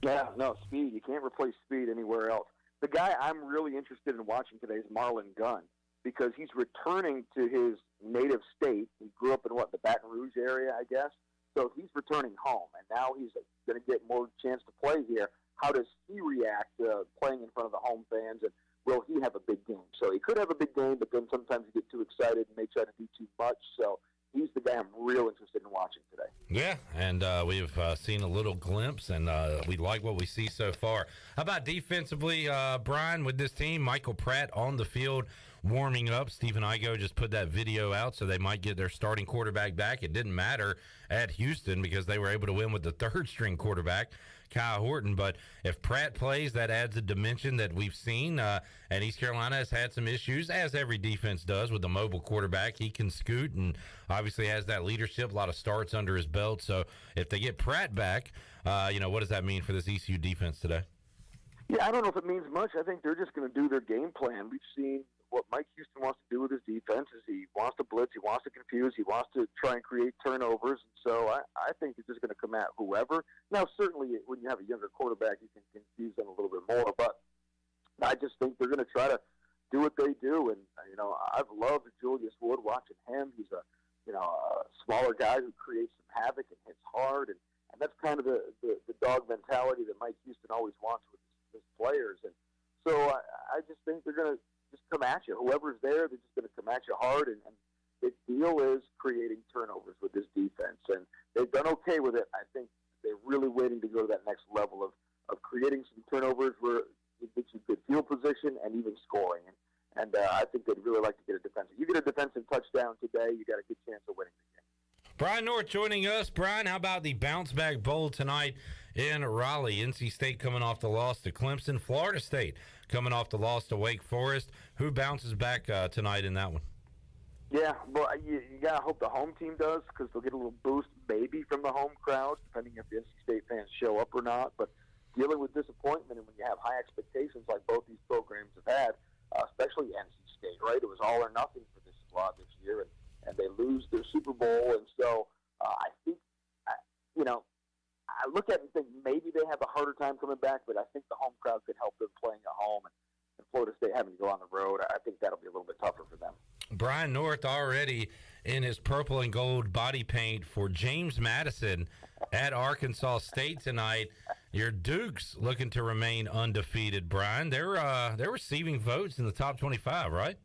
Yeah, no, speed. You can't replace speed anywhere else. The guy I'm really interested in watching today is Marlon Gunn because he's returning to his native state. He grew up in, the Baton Rouge area, I guess. So he's returning home, and now he's going to get more chance to play here. How does he react playing in front of the home fans, and will he have a big game? So he could have a big game, but then sometimes you get too excited and may try to do too much. So he's the guy I'm real interested in watching today. Yeah, and we've seen a little glimpse, and we like what we see so far. How about defensively, Brian, with this team? Michael Pratt on the field warming up. Stephen Igo just put that video out, so they might get their starting quarterback back. It didn't matter at Houston because they were able to win with the third-string quarterback, Kyle Horton. But if Pratt plays, that adds a dimension that we've seen. And East Carolina has had some issues, as every defense does, with the mobile quarterback. He can scoot and obviously has that leadership, a lot of starts under his belt. So if they get Pratt back, what does that mean for this ECU defense today? Yeah, I don't know if it means much. I think they're just going to do their game plan. We've seen what Mike Houston wants to do with his defense is he wants to blitz, he wants to confuse, he wants to try and create turnovers. And so I think they're just going to come at whoever. Now, certainly when you have a younger quarterback, you can confuse them a little bit more. But I just think they're going to try to do what they do. And, I've loved Julius Wood watching him. He's a smaller guy who creates some havoc and hits hard. And that's kind of the dog mentality that Mike Houston always wants with his players. And so I just think they're going to just come at you. Whoever's there, they're just going to come at you hard. And the deal is creating turnovers with this defense. And they've done okay with it. I think they're really waiting to go to that next level of creating some turnovers where it gets you good field position and even scoring. And I think they'd really like to get a defensive. You get a defensive touchdown today, you got a good chance of winning the game. Brian North joining us. Brian, how about the Bounce Back Bowl tonight in Raleigh? NC State coming off the loss to Clemson. Florida State coming off the loss to Wake Forest. Who bounces back tonight in that one? Yeah, well, you got to hope the home team does because they'll get a little boost maybe from the home crowd, depending if the NC State fans show up or not. But dealing with disappointment and when you have high expectations like both these programs have had, especially NC State, right? It was all or nothing for this squad this year, and they lose their Super Bowl. And so I think, I look at it and think maybe they have a harder time coming back, but I think the home crowd could help them playing at home. And Florida State having to go on the road, I think that'll be a little bit tougher for them. Brian North already in his purple and gold body paint for James Madison at Arkansas State tonight. Your Dukes looking to remain undefeated, Brian. They're receiving votes in the top 25, right?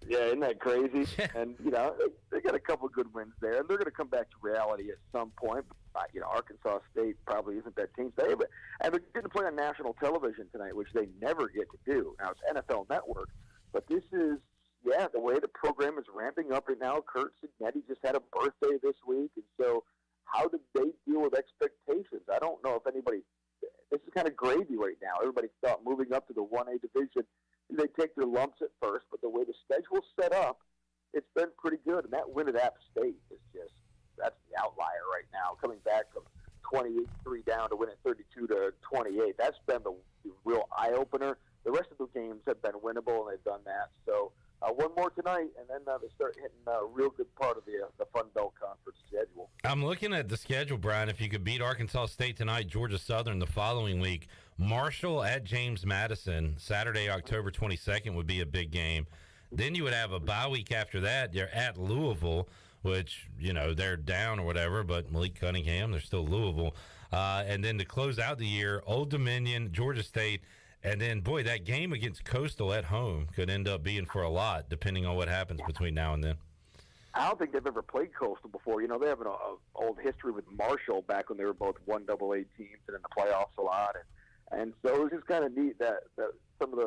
Yeah, isn't that crazy? And, they got a couple good wins there, and they're going to come back to reality at some point. Arkansas State probably isn't that team today, and they're going to play on national television tonight, which they never get to do. Now, it's NFL Network, but this is, the way the program is ramping up right now. Kurt Signetti just had a birthday this week, and so how did they deal with expectations? I don't know if anybody – this is kind of gravy right now. Everybody thought moving up to the 1A division, they take their lumps at first, but the way the schedule's set up, it's been pretty good. And that win at App State is just – that's the outlier right now, coming back from 28-3 down to win at 32-28. That's been the real eye-opener. The rest of the games have been winnable, and they've done that. So one more tonight, and then they start hitting a real good part of the Fun Belt Conference schedule. I'm looking at the schedule, Brian. If you could beat Arkansas State tonight, Georgia Southern the following week, Marshall at James Madison, Saturday, October 22nd would be a big game. Then you would have a bye week after that. You're at Louisville, which, they're down or whatever, but Malik Cunningham, they're still Louisville. And then to close out the year, Old Dominion, Georgia State, and then, boy, that game against Coastal at home could end up being for a lot, depending on what happens between now and then. I don't think they've ever played Coastal before. They have an old history with Marshall back when they were both 1AA teams and in the playoffs a lot. And so it's just kind of neat that some of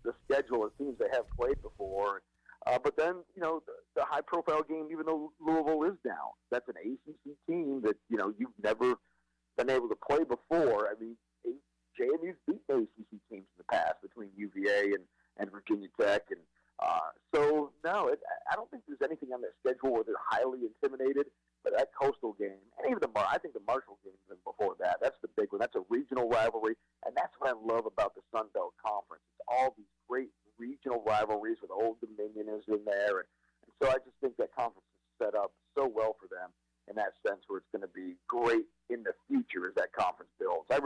the schedule, it seems they have played before. But then, the high-profile game, even though Louisville is down, that's an ACC team that, you've never been able to play before. I mean, JMU's beat ACC teams in the past between UVA and Virginia Tech. And so, no, I don't think there's anything on their schedule where they're highly intimidated. But that Coastal game, and even I think the Marshall game even before that, that's the big one. That's a regional rivalry, and that's what I love about the Sun Belt Conference. It's all these great regional rivalries with Old Dominion is in there. And so I just think that conference is set up so well for them in that sense where it's going to be great in the future as that conference builds. I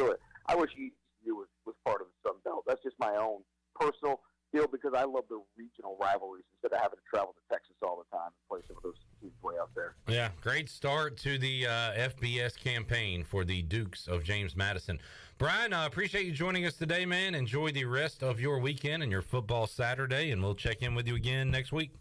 wish ECU was part of the Sun Belt. That's just my own personal deal because I love the regional rivalries instead of having to travel to Texas all the time and play some of those teams way out there. Yeah, great start to the FBS campaign for the Dukes of James Madison. Brian, I appreciate you joining us today, man. Enjoy the rest of your weekend and your football Saturday, and we'll check in with you again next week.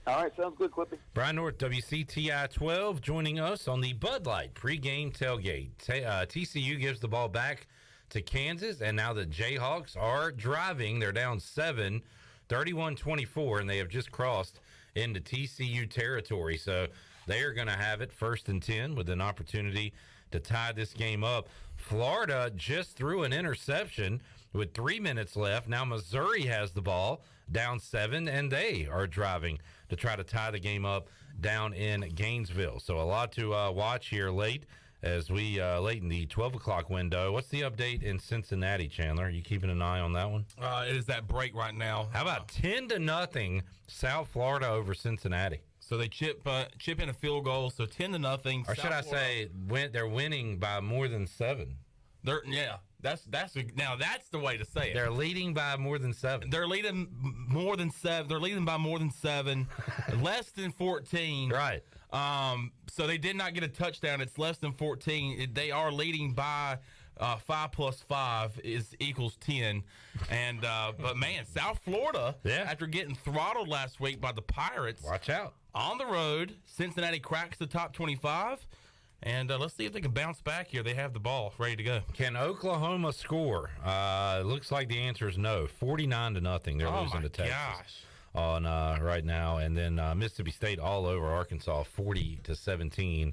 All right, sounds good, Clippy. Brian North, WCTI 12, joining us on the Bud Light pregame tailgate. TCU gives the ball back to Kansas, and now the Jayhawks are driving. They're down 7, 31-24, and they have just crossed into TCU territory. So they are going to have it 1st and 10 with an opportunity to tie this game up. Florida just threw an interception with 3 minutes left. Now Missouri has the ball, down 7, and they are driving to try to tie the game up down in Gainesville. So a lot to watch here late as we late in the 12 o'clock window. What's the update in Cincinnati, Chandler? Are you keeping an eye on that one? It is that break right now. How about 10-0 South Florida over Cincinnati? So they chip in a field goal, so 10-0. Or should I say they're winning by more than 7? That's the way to say it. They're leading by more than 7. They're leading more than 7. They're leading by more than 7, less than 14. Right. So they did not get a touchdown. It's less than 14. They are leading by 5 plus 5 equals 10. And but man, South Florida, after getting throttled last week by the Pirates, watch out on the road. Cincinnati cracks the top 25. And let's see if they can bounce back here. They have the ball ready to go. Can Oklahoma score? Looks like the answer is no. 49-0. They're losing to Texas. Gosh. On right now. And then Mississippi State all over Arkansas, 40-17.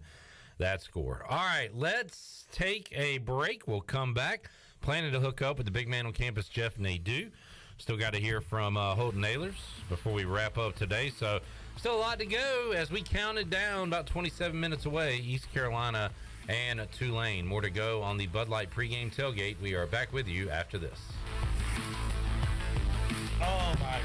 That score. All right, let's take a break. We'll come back. Planning to hook up with the big man on campus, Jeff Nadeau. Still got to hear from Holton Ahlers before we wrap up today. So still a lot to go as we counted down about 27 minutes away, East Carolina and Tulane. More to go on the Bud Light pregame tailgate. We are back with you after this. Oh, my.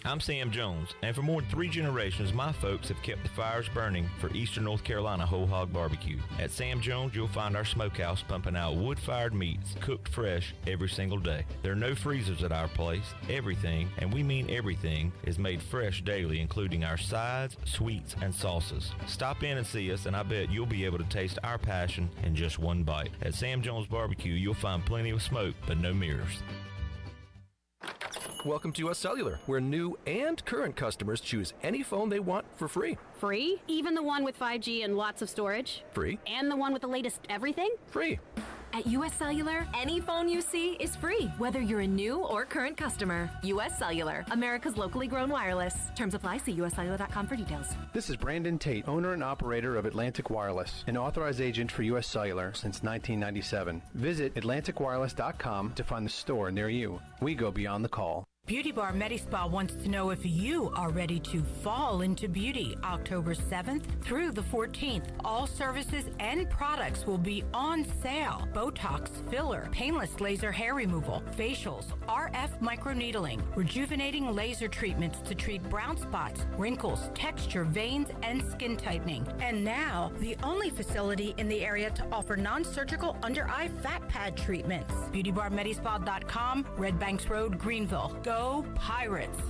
I'm Sam Jones, and for more than 3 generations, my folks have kept the fires burning for Eastern North Carolina Whole Hog Barbecue. At Sam Jones, you'll find our smokehouse pumping out wood-fired meats, cooked fresh every single day. There are no freezers at our place. Everything, and we mean everything, is made fresh daily, including our sides, sweets, and sauces. Stop in and see us, and I bet you'll be able to taste our passion in just one bite. At Sam Jones Barbecue, you'll find plenty of smoke, but no mirrors. Welcome to US Cellular, where new and current customers choose any phone they want for free. Free? Even the one with 5G and lots of storage? Free. And the one with the latest everything? Free. At US Cellular, any phone you see is free, whether you're a new or current customer. US Cellular, America's locally grown wireless. Terms apply. See uscellular.com for details. This is Brandon Tate, owner and operator of Atlantic Wireless, an authorized agent for US Cellular since 1997. Visit atlanticwireless.com to find the store near you. We go beyond the call. Beauty Bar Medi-Spa wants to know if you are ready to fall into beauty. October 7th through the 14th. All services and products will be on sale. Botox, filler, painless laser hair removal, facials, RF microneedling, rejuvenating laser treatments to treat brown spots, wrinkles, texture, veins, and skin tightening. And now, the only facility in the area to offer non-surgical under-eye fat pad treatments. BeautyBarMedispa.com, Red Banks Road, Greenville. Go Pirates!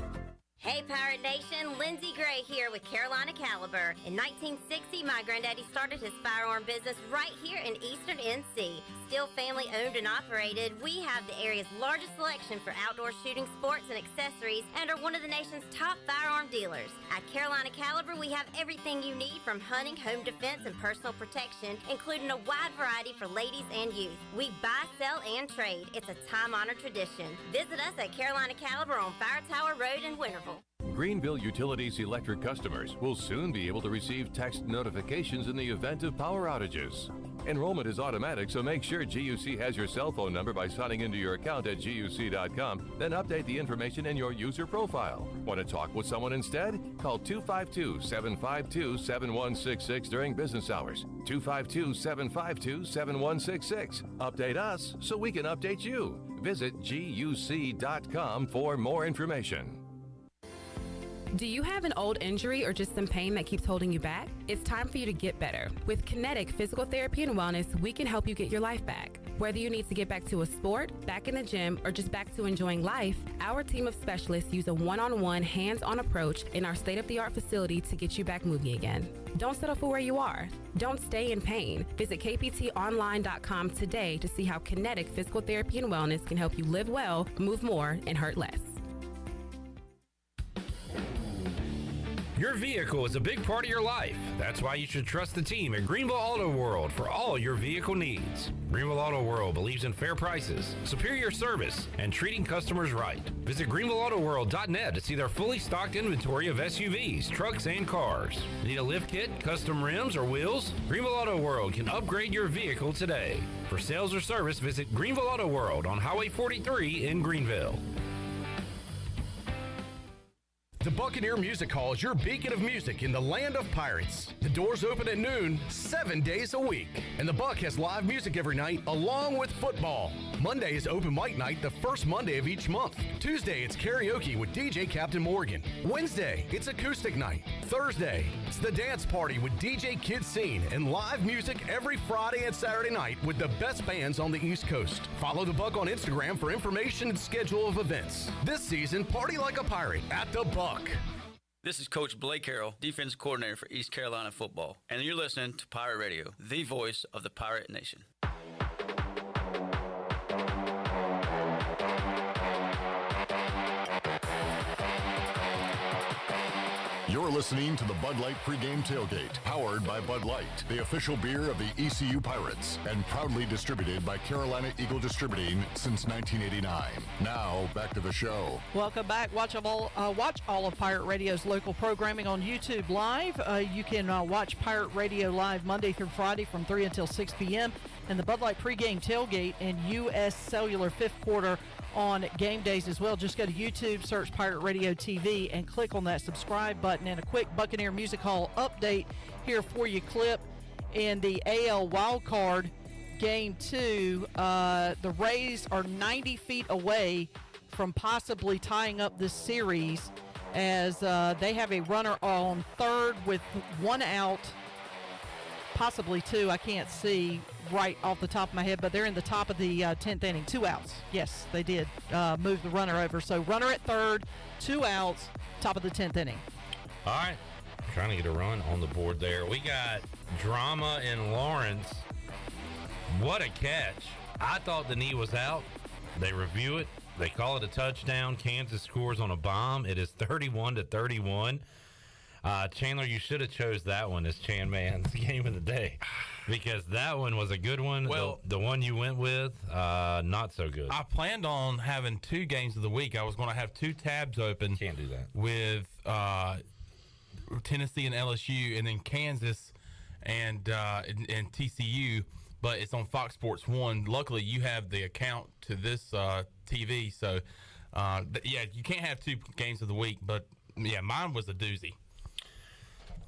Hey Pirate Nation, Lindsey Gray here with Carolina Caliber. In 1960, my granddaddy started his firearm business right here in Eastern NC. Still family owned and operated, we have the area's largest selection for outdoor shooting sports and accessories and are one of the nation's top firearm dealers. At Carolina Caliber, we have everything you need from hunting, home defense, and personal protection, including a wide variety for ladies and youth. We buy, sell, and trade. It's a time-honored tradition. Visit us at Carolina Caliber on Fire Tower Road in Winterville. Greenville Utilities electric customers will soon be able to receive text notifications in the event of power outages. Enrollment is automatic, so make sure GUC has your cell phone number by signing into your account at GUC.com, then update the information in your user profile. Want to talk with someone instead? Call 252-752-7166 during business hours. 252-752-7166. Update us so we can update you. Visit GUC.com for more information. Do you have an old injury or just some pain that keeps holding you back? It's time for you to get better. With Kinetic Physical Therapy and Wellness, we can help you get your life back. Whether you need to get back to a sport, back in the gym, or just back to enjoying life, our team of specialists use a one-on-one, hands-on approach in our state-of-the-art facility to get you back moving again. Don't settle for where you are. Don't stay in pain. Visit kptonline.com today to see how Kinetic Physical Therapy and Wellness can help you live well, move more, and hurt less. Your vehicle is a big part of your life. That's why you should trust the team at Greenville Auto World for all your vehicle needs. Greenville Auto World believes in fair prices, superior service, and treating customers right. Visit greenvilleautoworld.net to see their fully stocked inventory of SUVs, trucks, and cars. Need a lift kit, custom rims, or wheels? Greenville Auto World can upgrade your vehicle today. For sales or service, visit Greenville Auto World on Highway 43 in Greenville. The Buccaneer Music Hall is your beacon of music in the land of pirates. The doors open at noon, 7 days a week. And the Buck has live music every night, along with football. Monday is open mic night, the first Monday of each month. Tuesday, it's karaoke with DJ Captain Morgan. Wednesday, it's acoustic night. Thursday, it's the dance party with DJ Kid Scene and live music every Friday and Saturday night with the best bands on the East Coast. Follow the Buck on Instagram for information and schedule of events. This season, party like a pirate at the Buck. This is Coach Blake Harrell, defense coordinator for East Carolina football, and you're listening to Pirate Radio, the voice of the Pirate Nation. You're listening to the Bud Light Pregame Tailgate, powered by Bud Light, the official beer of the ECU Pirates, and proudly distributed by Carolina Eagle Distributing since 1989. Now, back to the show. Welcome back. Watch all of Pirate Radio's local programming on YouTube Live. You can watch Pirate Radio Live Monday through Friday from 3 until 6 p.m. and the Bud Light Pregame Tailgate and U.S. Cellular fifth quarter on game days as well. Just go to YouTube, search Pirate Radio TV, and click on that subscribe button. And a quick Buccaneer Music Hall update here for you. Clip in the AL Wildcard Game 2. The Rays are 90 feet away from possibly tying up this series as they have a runner on third with one out, possibly two. I can't see right off the top of my head, but they're in the top of the 10th inning. 2 outs. Yes, they did move the runner over. So runner at third, 2 outs, top of the 10th inning. All right. Trying to get a run on the board there. We got drama in Lawrence. What a catch. I thought the knee was out. They review it. They call it a touchdown. Kansas scores on a bomb. It is 31-31. Chandler, you should have chose that one as Chan Man's game of the day, because that one was a good one. Well, the one you went with, not so good. I planned on having 2 games of the week. I was going to have 2 tabs open. Can't do that. With Tennessee and LSU, and then Kansas and TCU. But it's on Fox Sports 1. Luckily, you have the account to this TV. So, you can't have 2 games of the week. But, yeah, mine was a doozy.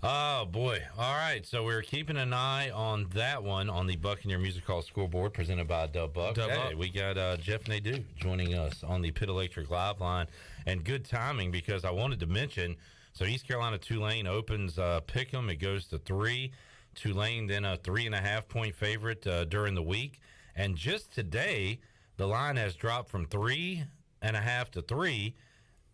Oh, boy. All right, so we're keeping an eye on that one on the Buccaneer Music Hall scoreboard presented by Dub Buck. Hey, we got Jeff Nadeau joining us on the Pit Electric Live line. And good timing, because I wanted to mention, so East Carolina Tulane opens Pick'em. It goes to 3. Tulane then a 3.5-point favorite during the week. And just today, the line has dropped from 3.5 to 3,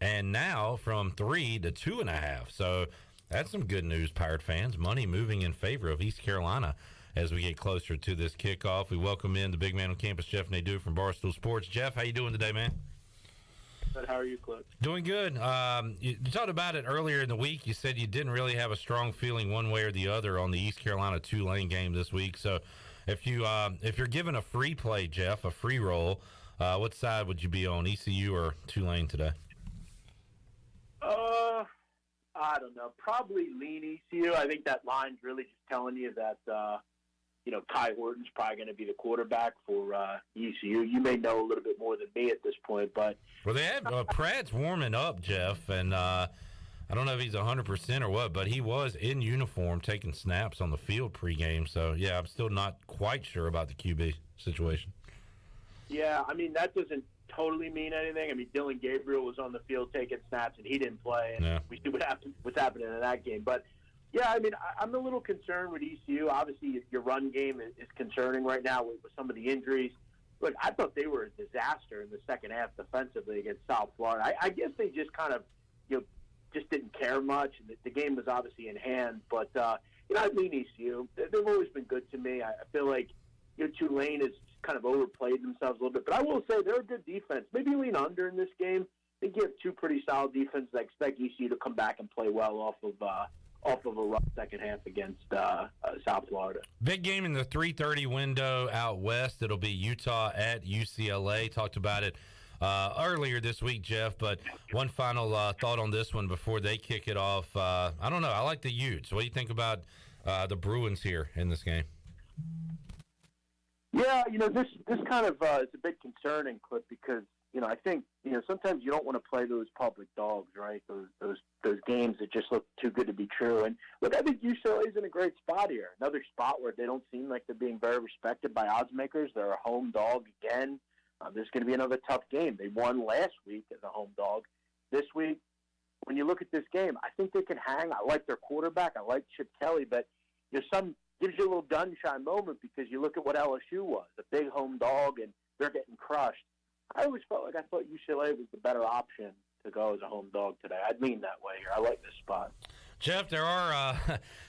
and now from 3 to 2.5. So that's some good news, Pirate fans. Money moving in favor of East Carolina as we get closer to this kickoff. We welcome in the big man on campus, Jeff Nadeau from Barstool Sports. Jeff, how you doing today, man? Good. How are you, Cliff? Doing good. You talked about it earlier in the week. You said you didn't really have a strong feeling one way or the other on the East Carolina Tulane game this week. So if you're given a free play, Jeff, a free roll, what side would you be on, ECU or Tulane today? I don't know. Probably lean ECU. I think that line's really just telling you that, Ty Horton's probably going to be the quarterback for ECU. You may know a little bit more than me at this point, but... Well, they had Pratt's warming up, Jeff, and I don't know if he's 100% or what, but he was in uniform taking snaps on the field pregame. So, yeah, I'm still not quite sure about the QB situation. Yeah, I mean, that doesn't totally mean anything. I mean, Dylan Gabriel was on the field taking snaps, and he didn't play. And we see what's happening in that game. But, yeah, I mean, I'm a little concerned with ECU. Obviously, your run game is concerning right now with some of the injuries. Look, I thought they were a disaster in the second half defensively against South Florida. I guess they just kind of, just didn't care much. The game was obviously in hand. But, I lean ECU. They've always been good to me. I feel like Tulane has kind of overplayed themselves a little bit. But I will say they're a good defense. Maybe lean under in this game. I think you have 2 pretty solid defenses. I expect ECU to come back and play well off of a rough second half against South Florida. Big game in the 3:30 window out west. It'll be Utah at UCLA. Talked about it earlier this week, Jeff, but one final thought on this one before they kick it off. I don't know. I like the Utes. What do you think about the Bruins here in this game? Yeah, this kind of is a bit concerning, Cliff, because I think sometimes you don't want to play those public dogs, right? Those games that just look too good to be true. And look, I think UCLA is in a great spot here. Another spot where they don't seem like they're being very respected by odds makers. They're a home dog again. There's going to be another tough game. They won last week as a home dog. This week, when you look at this game, I think they can hang. I like their quarterback. I like Chip Kelly, but some gives you a little gun-shy moment because you look at what LSU was, a big home dog, and they're getting crushed. I always felt like I thought UCLA was the better option to go as a home dog today. I'd lean that way here. I like this spot. Jeff, there are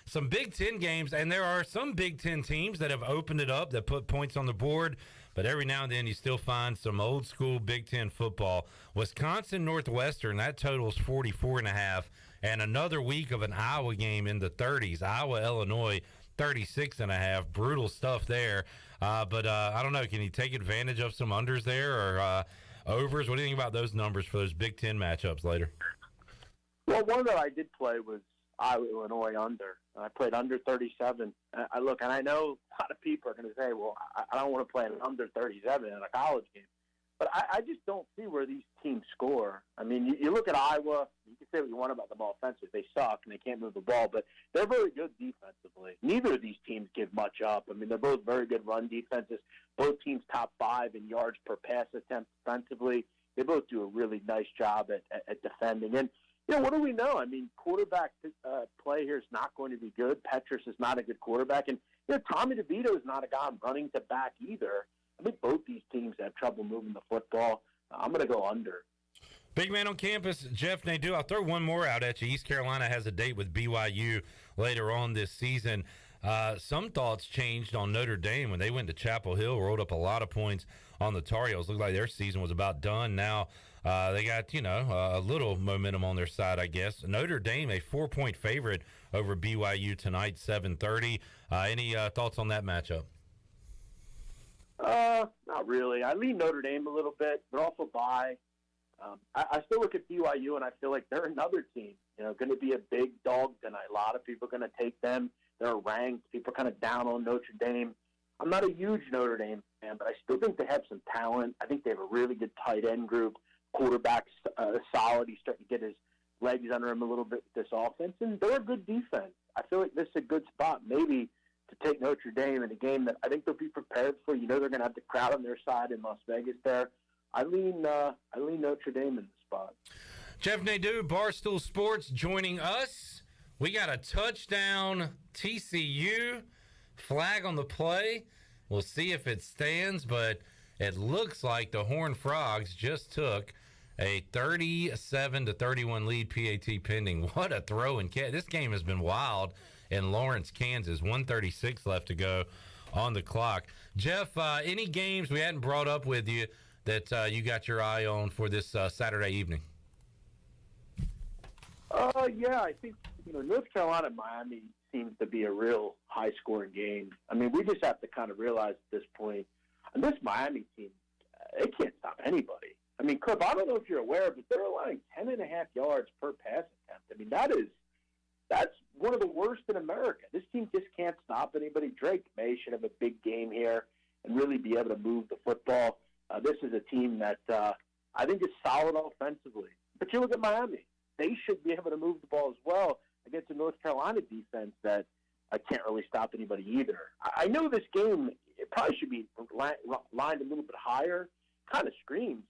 some Big Ten games, and there are some Big Ten teams that have opened it up, that put points on the board, but every now and then you still find some old-school Big Ten football. Wisconsin-Northwestern, that totals 44.5, and another week of an Iowa game in the 30s. Iowa-Illinois, 36.5. Brutal stuff there. But I don't know. Can you take advantage of some unders there or overs? What do you think about those numbers for those Big Ten matchups later? Well, one that I did play was Iowa-Illinois under. I played under 37. I look, and I know a lot of people are going to say, well, I don't want to play an under 37 in a college game. But I just don't see where these teams score. I mean, you look at Iowa, you can say what you want about them offensively. They suck and they can't move the ball, but they're very good defensively. Neither of these teams give much up. I mean, they're both very good run defenses. Both teams top 5 in yards per pass attempt defensively. They both do a really nice job at defending. And, what do we know? I mean, quarterback play here is not going to be good. Petrus is not a good quarterback. And, Tommy DeVito is not a guy I'm running to back either. I think both these teams have trouble moving the football. I'm going to go under. Big man on campus, Jeff Nadeau. I'll throw one more out at you. East Carolina has a date with BYU later on this season. Some thoughts changed on Notre Dame when they went to Chapel Hill, rolled up a lot of points on the Tar Heels. Looked like their season was about done. Now they got, a little momentum on their side, I guess. Notre Dame, a 4-point favorite over BYU tonight, 7:30. Any thoughts on that matchup? Not really. I lean Notre Dame a little bit, but also by. I still look at BYU, and I feel like they're another team, going to be a big dog tonight. A lot of people are going to take them. They're ranked. People are kind of down on Notre Dame. I'm not a huge Notre Dame fan, but I still think they have some talent. I think they have a really good tight end group. Quarterback's solid. He's starting to get his legs under him a little bit with this offense, and they're a good defense. I feel like this is a good spot maybe to take Notre Dame in a game that I think they'll be prepared for. They're going to have the crowd on their side in Las Vegas there. I lean Notre Dame in the spot. Jeff Nadeau, Barstool Sports, joining us. We got a touchdown TCU, flag on the play. We'll see if it stands, but it looks like the Horned Frogs just took a 37-31 lead, PAT pending. What a throw and catch. This game has been wild in Lawrence, Kansas. 1:36 left to go on the clock. Jeff, any games we hadn't brought up with you that you got your eye on for this Saturday evening? Yeah, I think North Carolina, Miami seems to be a real high-scoring game. I mean, we just have to kind of realize at this point, and this Miami team, they can't stop anybody. I mean, Clip, I don't know if you're aware, but they're allowing 10.5 yards per pass attempt. I mean, that's one of the worst in America. This team just can't stop anybody. Drake May should have a big game here and really be able to move the football. This is a team that I think is solid offensively. But you look at Miami. They should be able to move the ball as well against a North Carolina defense that can't really stop anybody either. I know this game, it probably should be lined a little bit higher. Kind of screams,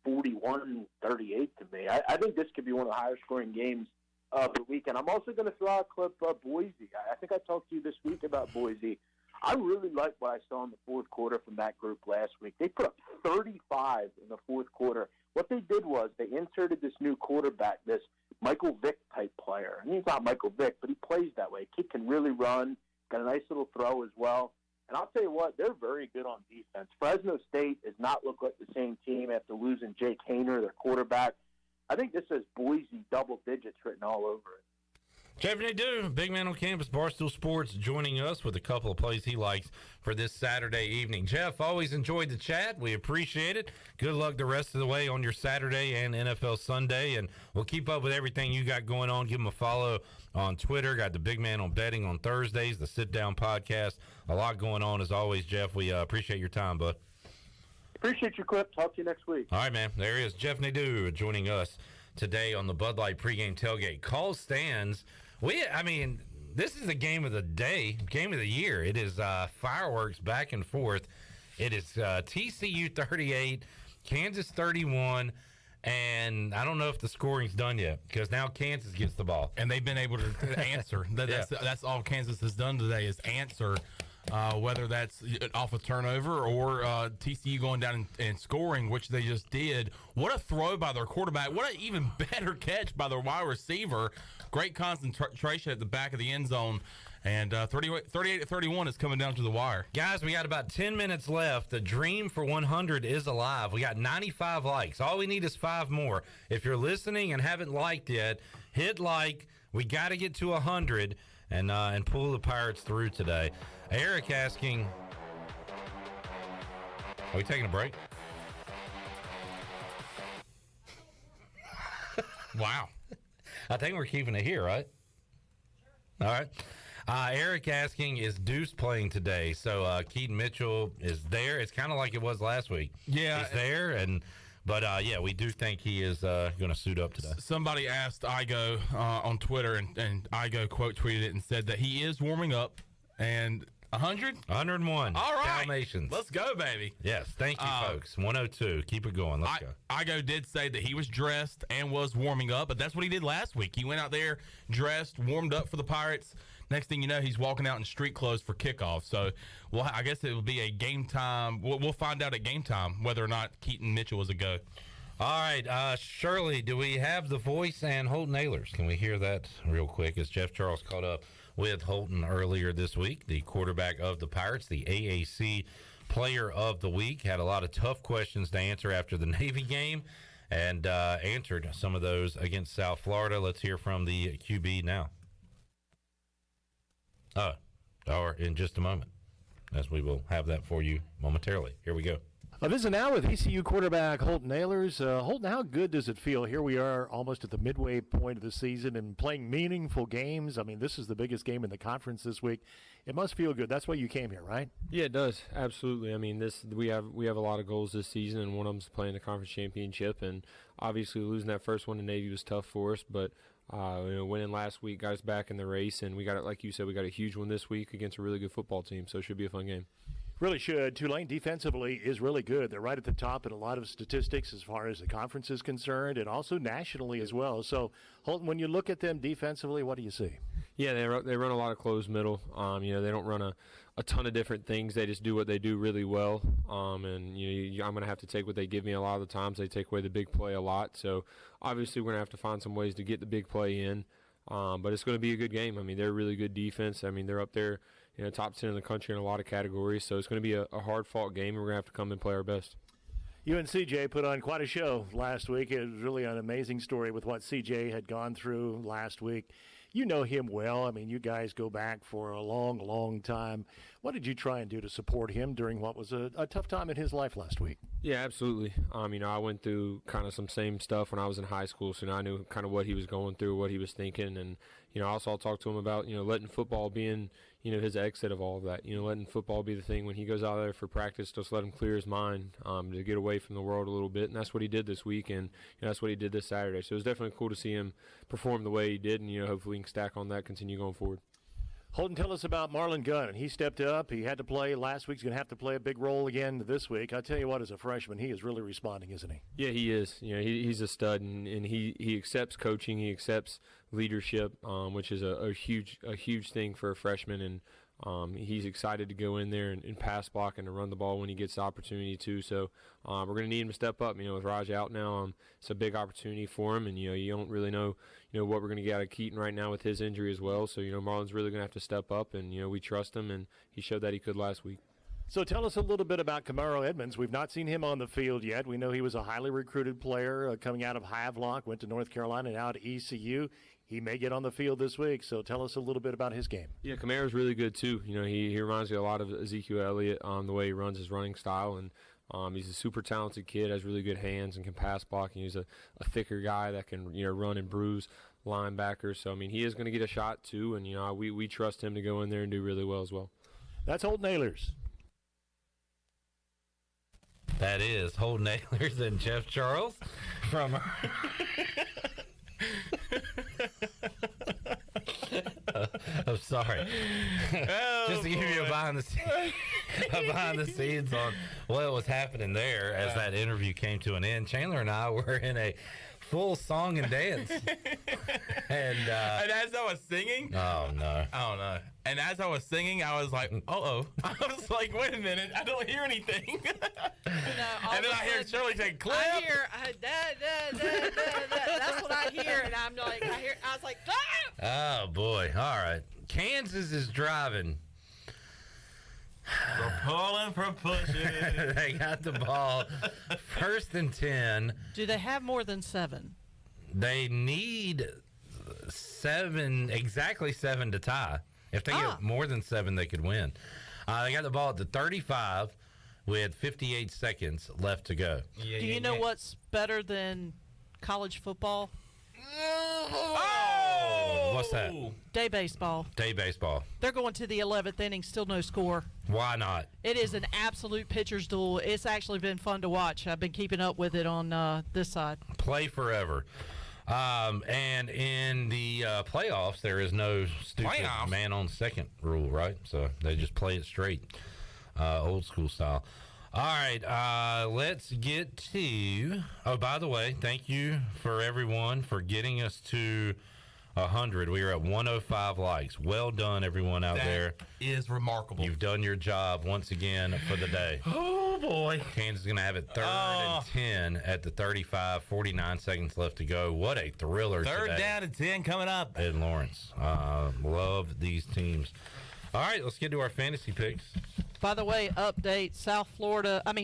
41-38 to me. I think this could be one of the higher scoring games of the weekend. I'm also going to throw out a clip of Boise. I think I talked to you this week about Boise. I really liked what I saw in the fourth quarter from that group last week. They put up 35 in the fourth quarter. What they did was they inserted this new quarterback, this Michael Vick type player. And he's not Michael Vick, but he plays that way. Kid can really run, got a nice little throw as well. And I'll tell you what, they're very good on defense. Fresno State does not look like the same team after losing Jake Hayner, their quarterback. I think this says Boise double digits written all over it. Jeff Nadeau, big man on campus, Barstool Sports, joining us with a couple of plays he likes for this Saturday evening. Jeff, always enjoyed the chat. We appreciate it. Good luck the rest of the way on your Saturday and NFL Sunday, and we'll keep up with everything you got going on. Give him a follow on Twitter. Got the big man on betting on Thursdays, the Sit Down podcast. A lot going on as always, Jeff. We appreciate your time, bud. Appreciate your clip. Talk to you next week. All right, man. There he is, Jeff Nadeau, joining us today on the Bud Light pregame tailgate. Call stands. This is a game of the day, game of the year. It is fireworks back and forth. It is TCU 38, Kansas 31, and I don't know if the scoring's done yet because now Kansas gets the ball. And they've been able to answer. That's all Kansas has done today is answer, whether that's off a turnover or TCU going down and scoring, which they just did. What a throw by their quarterback. What an even better catch by their wide receiver. Great concentration at the back of the end zone. And 38-31 is coming down to the wire. Guys, we got about 10 minutes left. The dream for 100 is alive. We got 95 likes. All we need is 5 more. If you're listening and haven't liked yet, hit like. We got to get to 100 and pull the Pirates through today. Eric asking, are we taking a break? Wow. I think we're keeping it here, right? All right. Eric asking, is Deuce playing today? So Keaton Mitchell is there. It's kind of like it was last week. Yeah. He's there, but we do think he is going to suit up today. Somebody asked Igo on Twitter, and Igo quote tweeted it and said that he is warming up, and 100? 101. All right. Dalmatians. Let's go, baby. Yes, thank you, folks. 102. Keep it going. Let's go. Igo did say that he was dressed and was warming up, but that's what he did last week. He went out there, dressed, warmed up for the Pirates. Next thing you know, he's walking out in street clothes for kickoff. So, well, I guess it will be a game time. We'll find out at game time whether or not Keaton Mitchell is a go. All right, Shirley, do we have the voice and Holton Ahlers? Can we hear that real quick as Jeff Charles caught up with Holton earlier this week, the quarterback of the Pirates, the AAC Player of the Week. Had a lot of tough questions to answer after the Navy game and answered some of those against South Florida. Let's hear from the QB now. Or in just a moment, as we will have that for you momentarily. Here we go. I visit now with ECU quarterback Holton Ahlers. Holton, how good does it feel? Here we are almost at the midway point of the season and playing meaningful games. I mean, this is the biggest game in the conference this week. It must feel good. That's why you came here, right? Yeah, it does. Absolutely. I mean, we have a lot of goals this season, and one of them is playing the conference championship. And obviously losing that first one to Navy was tough for us, but winning last week got us back in the race, and we got it, like you said, we got a huge one this week against a really good football team, so it should be a fun game. Really should. Tulane defensively is really good. They're right at the top in a lot of statistics as far as the conference is concerned, and also nationally as well. So, Holton, when you look at them defensively, what do you see? Yeah, they run a lot of closed middle. They don't run a ton of different things. They just do what they do really well. I'm going to have to take what they give me a lot of the times. They take away the big play a lot. So, obviously, we're going to have to find some ways to get the big play in. But it's going to be a good game. I mean, they're a really good defense. I mean, they're up there, top 10 in the country in a lot of categories. So it's going to be a hard-fought game, and we're going to have to come and play our best. You and CJ put on quite a show last week. It was really an amazing story with what CJ had gone through last week. You know him well. I mean, you guys go back for a long, long time. What did you try and do to support him during what was a tough time in his life last week? Yeah, absolutely. I went through kind of some same stuff when I was in high school, so now I knew kind of what he was going through, what he was thinking, and also I'll talk to him about letting football be in his exit of all of that. Letting football be the thing when he goes out there for practice. Just let him clear his mind to get away from the world a little bit, and that's what he did this week, and that's what he did this Saturday. So it was definitely cool to see him perform the way he did, and hopefully we can stack on that, continue going forward. Holton, tell us about Marlon Gunn. He stepped up. He had to play last week. He's going to have to play a big role again this week. I tell you what, as a freshman, he is really responding, isn't he? Yeah, he is. He's a stud, and he accepts coaching. He accepts leadership, which is a huge thing for a freshman, and he's excited to go in there and pass block and to run the ball when he gets the opportunity to. So we're going to need him to step up. With Raj out now, it's a big opportunity for him, and you don't really know what we're going to get out of Keaton right now with his injury as well. So Marlon's really going to have to step up, and we trust him, and he showed that he could last week. So tell us a little bit about Camaro Edmonds. We've not seen him on the field yet. We know he was a highly recruited player coming out of Havelock, went to North Carolina, now to ECU. He may get on the field this week, so tell us a little bit about his game. Yeah, Camaro's really good too. He reminds me a lot of Ezekiel Elliott on the way he runs his running style, and he's a super talented kid, has really good hands and can pass block, and he's a thicker guy that can run and bruise linebackers. So he is going to get a shot too, and we trust him to go in there and do really well as well. That's Holton Ahlers. That is Holton Ahlers and Jeff Charles from. I'm sorry. Just to give you a behind the scenes on what was happening there as that interview came to an end. Chandler and I were in a full song and dance, and as I was singing, oh no, and as I was singing, I was like, I was like, wait a minute, I don't hear anything. And then I hear Shirley say, clip. I hear, that's what I hear, and I'm like, I was like, ah! Oh boy, all right. Kansas is driving. We're pulling for pushing. They got the ball. 1st and 10. Do they have more than 7? They need 7, exactly 7 to tie. If they get more than 7, they could win. They got the ball at the 35 with 58 seconds left to go. Do you know what's better than college football? What's that? Day baseball. Day baseball. They're going to the 11th inning, still no score. Why not? It is an absolute pitcher's duel. It's actually been fun to watch. I've been keeping up with it on this side. Play forever. And in the playoffs, there is no stupid man on second rule, right? So they just play it straight, old school style. All right, let's get to. Oh, by the way, thank you for everyone for getting us to 100. We are at 105 likes. Well done, everyone out there. That is remarkable. You've done your job once again for the day. Oh, boy. Kansas is going to have it third and 10 at the 35, 49 seconds left to go. What a thriller Third today. down and 10 coming up. In Lawrence. Love these teams. All right, let's get to our fantasy picks. By the way, update,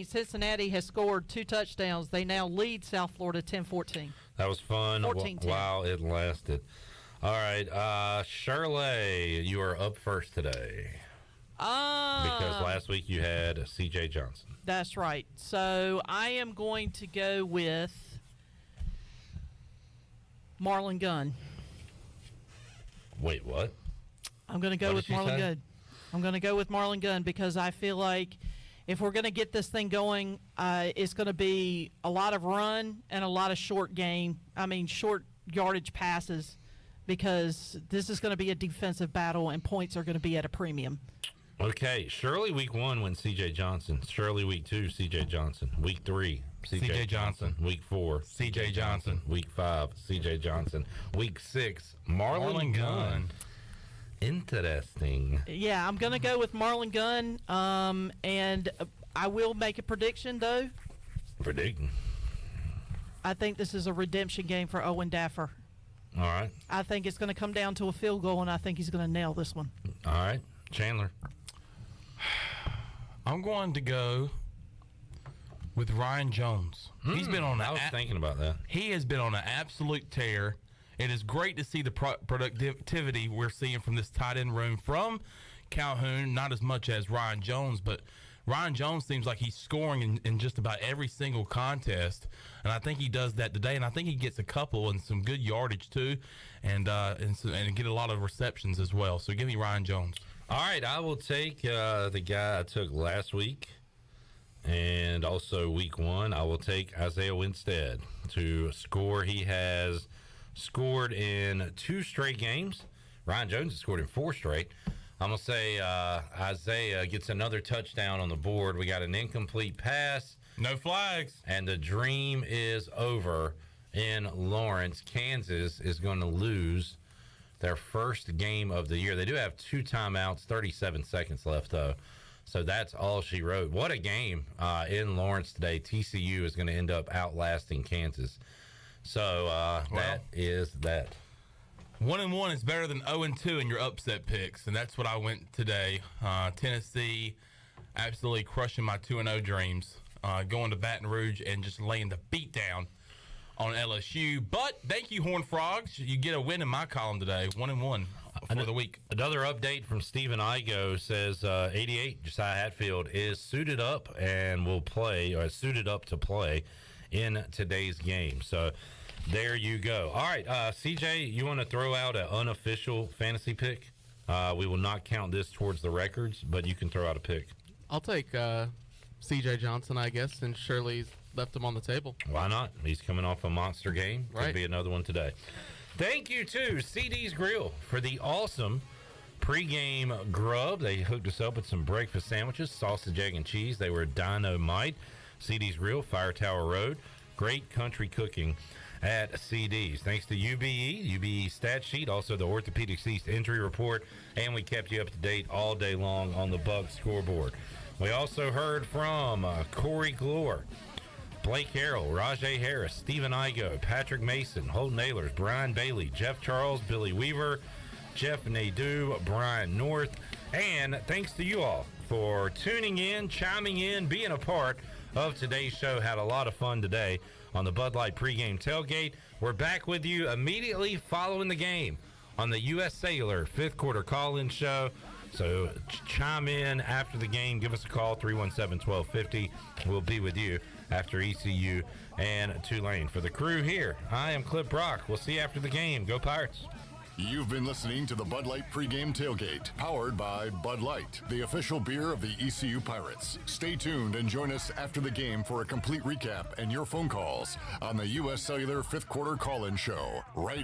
Cincinnati has scored 2 touchdowns. They now lead South Florida 10-14. That was fun 14-10. while it lasted. All right, Shirley, you are up first today. Because last week you had C.J. Johnson. That's right. So I am going to go with Marlon Gunn. Wait, what? I'm going to go with Marlon Gunn. I'm going to go with Marlon Gunn because I feel like if we're going to get this thing going, it's going to be a lot of run and a lot of short yardage passes because this is going to be a defensive battle and points are going to be at a premium. Okay, Shirley week 1 went C.J. Johnson. Shirley week 2, C.J. Johnson. Week 3, C.J. Johnson. Week 4, C.J. Johnson. Week 5, C.J. Johnson. Week 6, Marlon Gunn. Interesting. Yeah, I'm going to go with Marlon Gunn, and I will make a prediction, though. Predicting. I think this is a redemption game for Owen Daffer. All right. I think it's going to come down to a field goal, and I think he's going to nail this one. All right. Chandler. I'm going to go with Ryan Jones. He's been on. I was thinking about that. He has been on an absolute tear. It is great to see the productivity we're seeing from this tight end room from Calhoun, not as much as Ryan Jones, but Ryan Jones seems like he's scoring in just about every single contest, and I think he does that today, and I think he gets a couple and some good yardage too, and get a lot of receptions as well. So give me Ryan Jones. All right, I will take the guy I took last week and also week 1. I will take Isaiah Winstead to score. He has scored in 2 straight games. Ryan Jones has scored in 4 straight. I'm going to say Isaiah gets another touchdown on the board. We got an incomplete pass. No flags. And the dream is over in Lawrence. Kansas is going to lose their first game of the year. They do have 2 timeouts, 37 seconds left, though. So that's all she wrote. What a game in Lawrence today. TCU is going to end up outlasting Kansas. So that is that. 1-1 is better than 0-2 in your upset picks, and that's what I went today. Tennessee absolutely crushing my 2-0 dreams, going to Baton Rouge and just laying the beat down on LSU. But thank you, Horned Frogs. You get a win in my column today, 1-1 for the week. Another update from Stephen Igo says 88 Josiah Hatfield is suited up and will play, or suited up to play in today's game. So there you go. All right, CJ, you want to throw out an unofficial fantasy pick? We will not count this towards the records, but you can throw out a pick. I'll take C.J. Johnson, I guess, and Shirley's left him on the table. Why not? He's coming off a monster game. Could be another one today. Thank you to CD's Grill for the awesome pregame grub. They hooked us up with some breakfast sandwiches, sausage, egg, and cheese. They were dynamite. CD's Grill, Fire Tower Road. Great country cooking at CD's. Thanks to UBE stat sheet, also the Orthopedics East injury report, and we kept you up to date all day long on the Bucs scoreboard. We also heard from Corey Glore, Blake Harrell, Rajay Harris, Stephen Igo, Patrick Mason, Holton Naylors, Brian Bailey, Jeff Charles, Billy Weaver, Jeff Nadeau, Brian North, and thanks to you all for tuning in, chiming in, being a part of today's show. Had a lot of fun today on the Bud Light pregame tailgate. We're back with you immediately following the game on the U.S. Cellular 5th quarter call-in show. So chime in after the game. Give us a call, 317-1250. We'll be with you after ECU and Tulane. For the crew here, I am Clip Brock. We'll see you after the game. Go Pirates. You've been listening to the Bud Light Pregame Tailgate, powered by Bud Light, the official beer of the ECU Pirates. Stay tuned and join us after the game for a complete recap and your phone calls on the U.S. Cellular 5th Quarter Call-In Show, right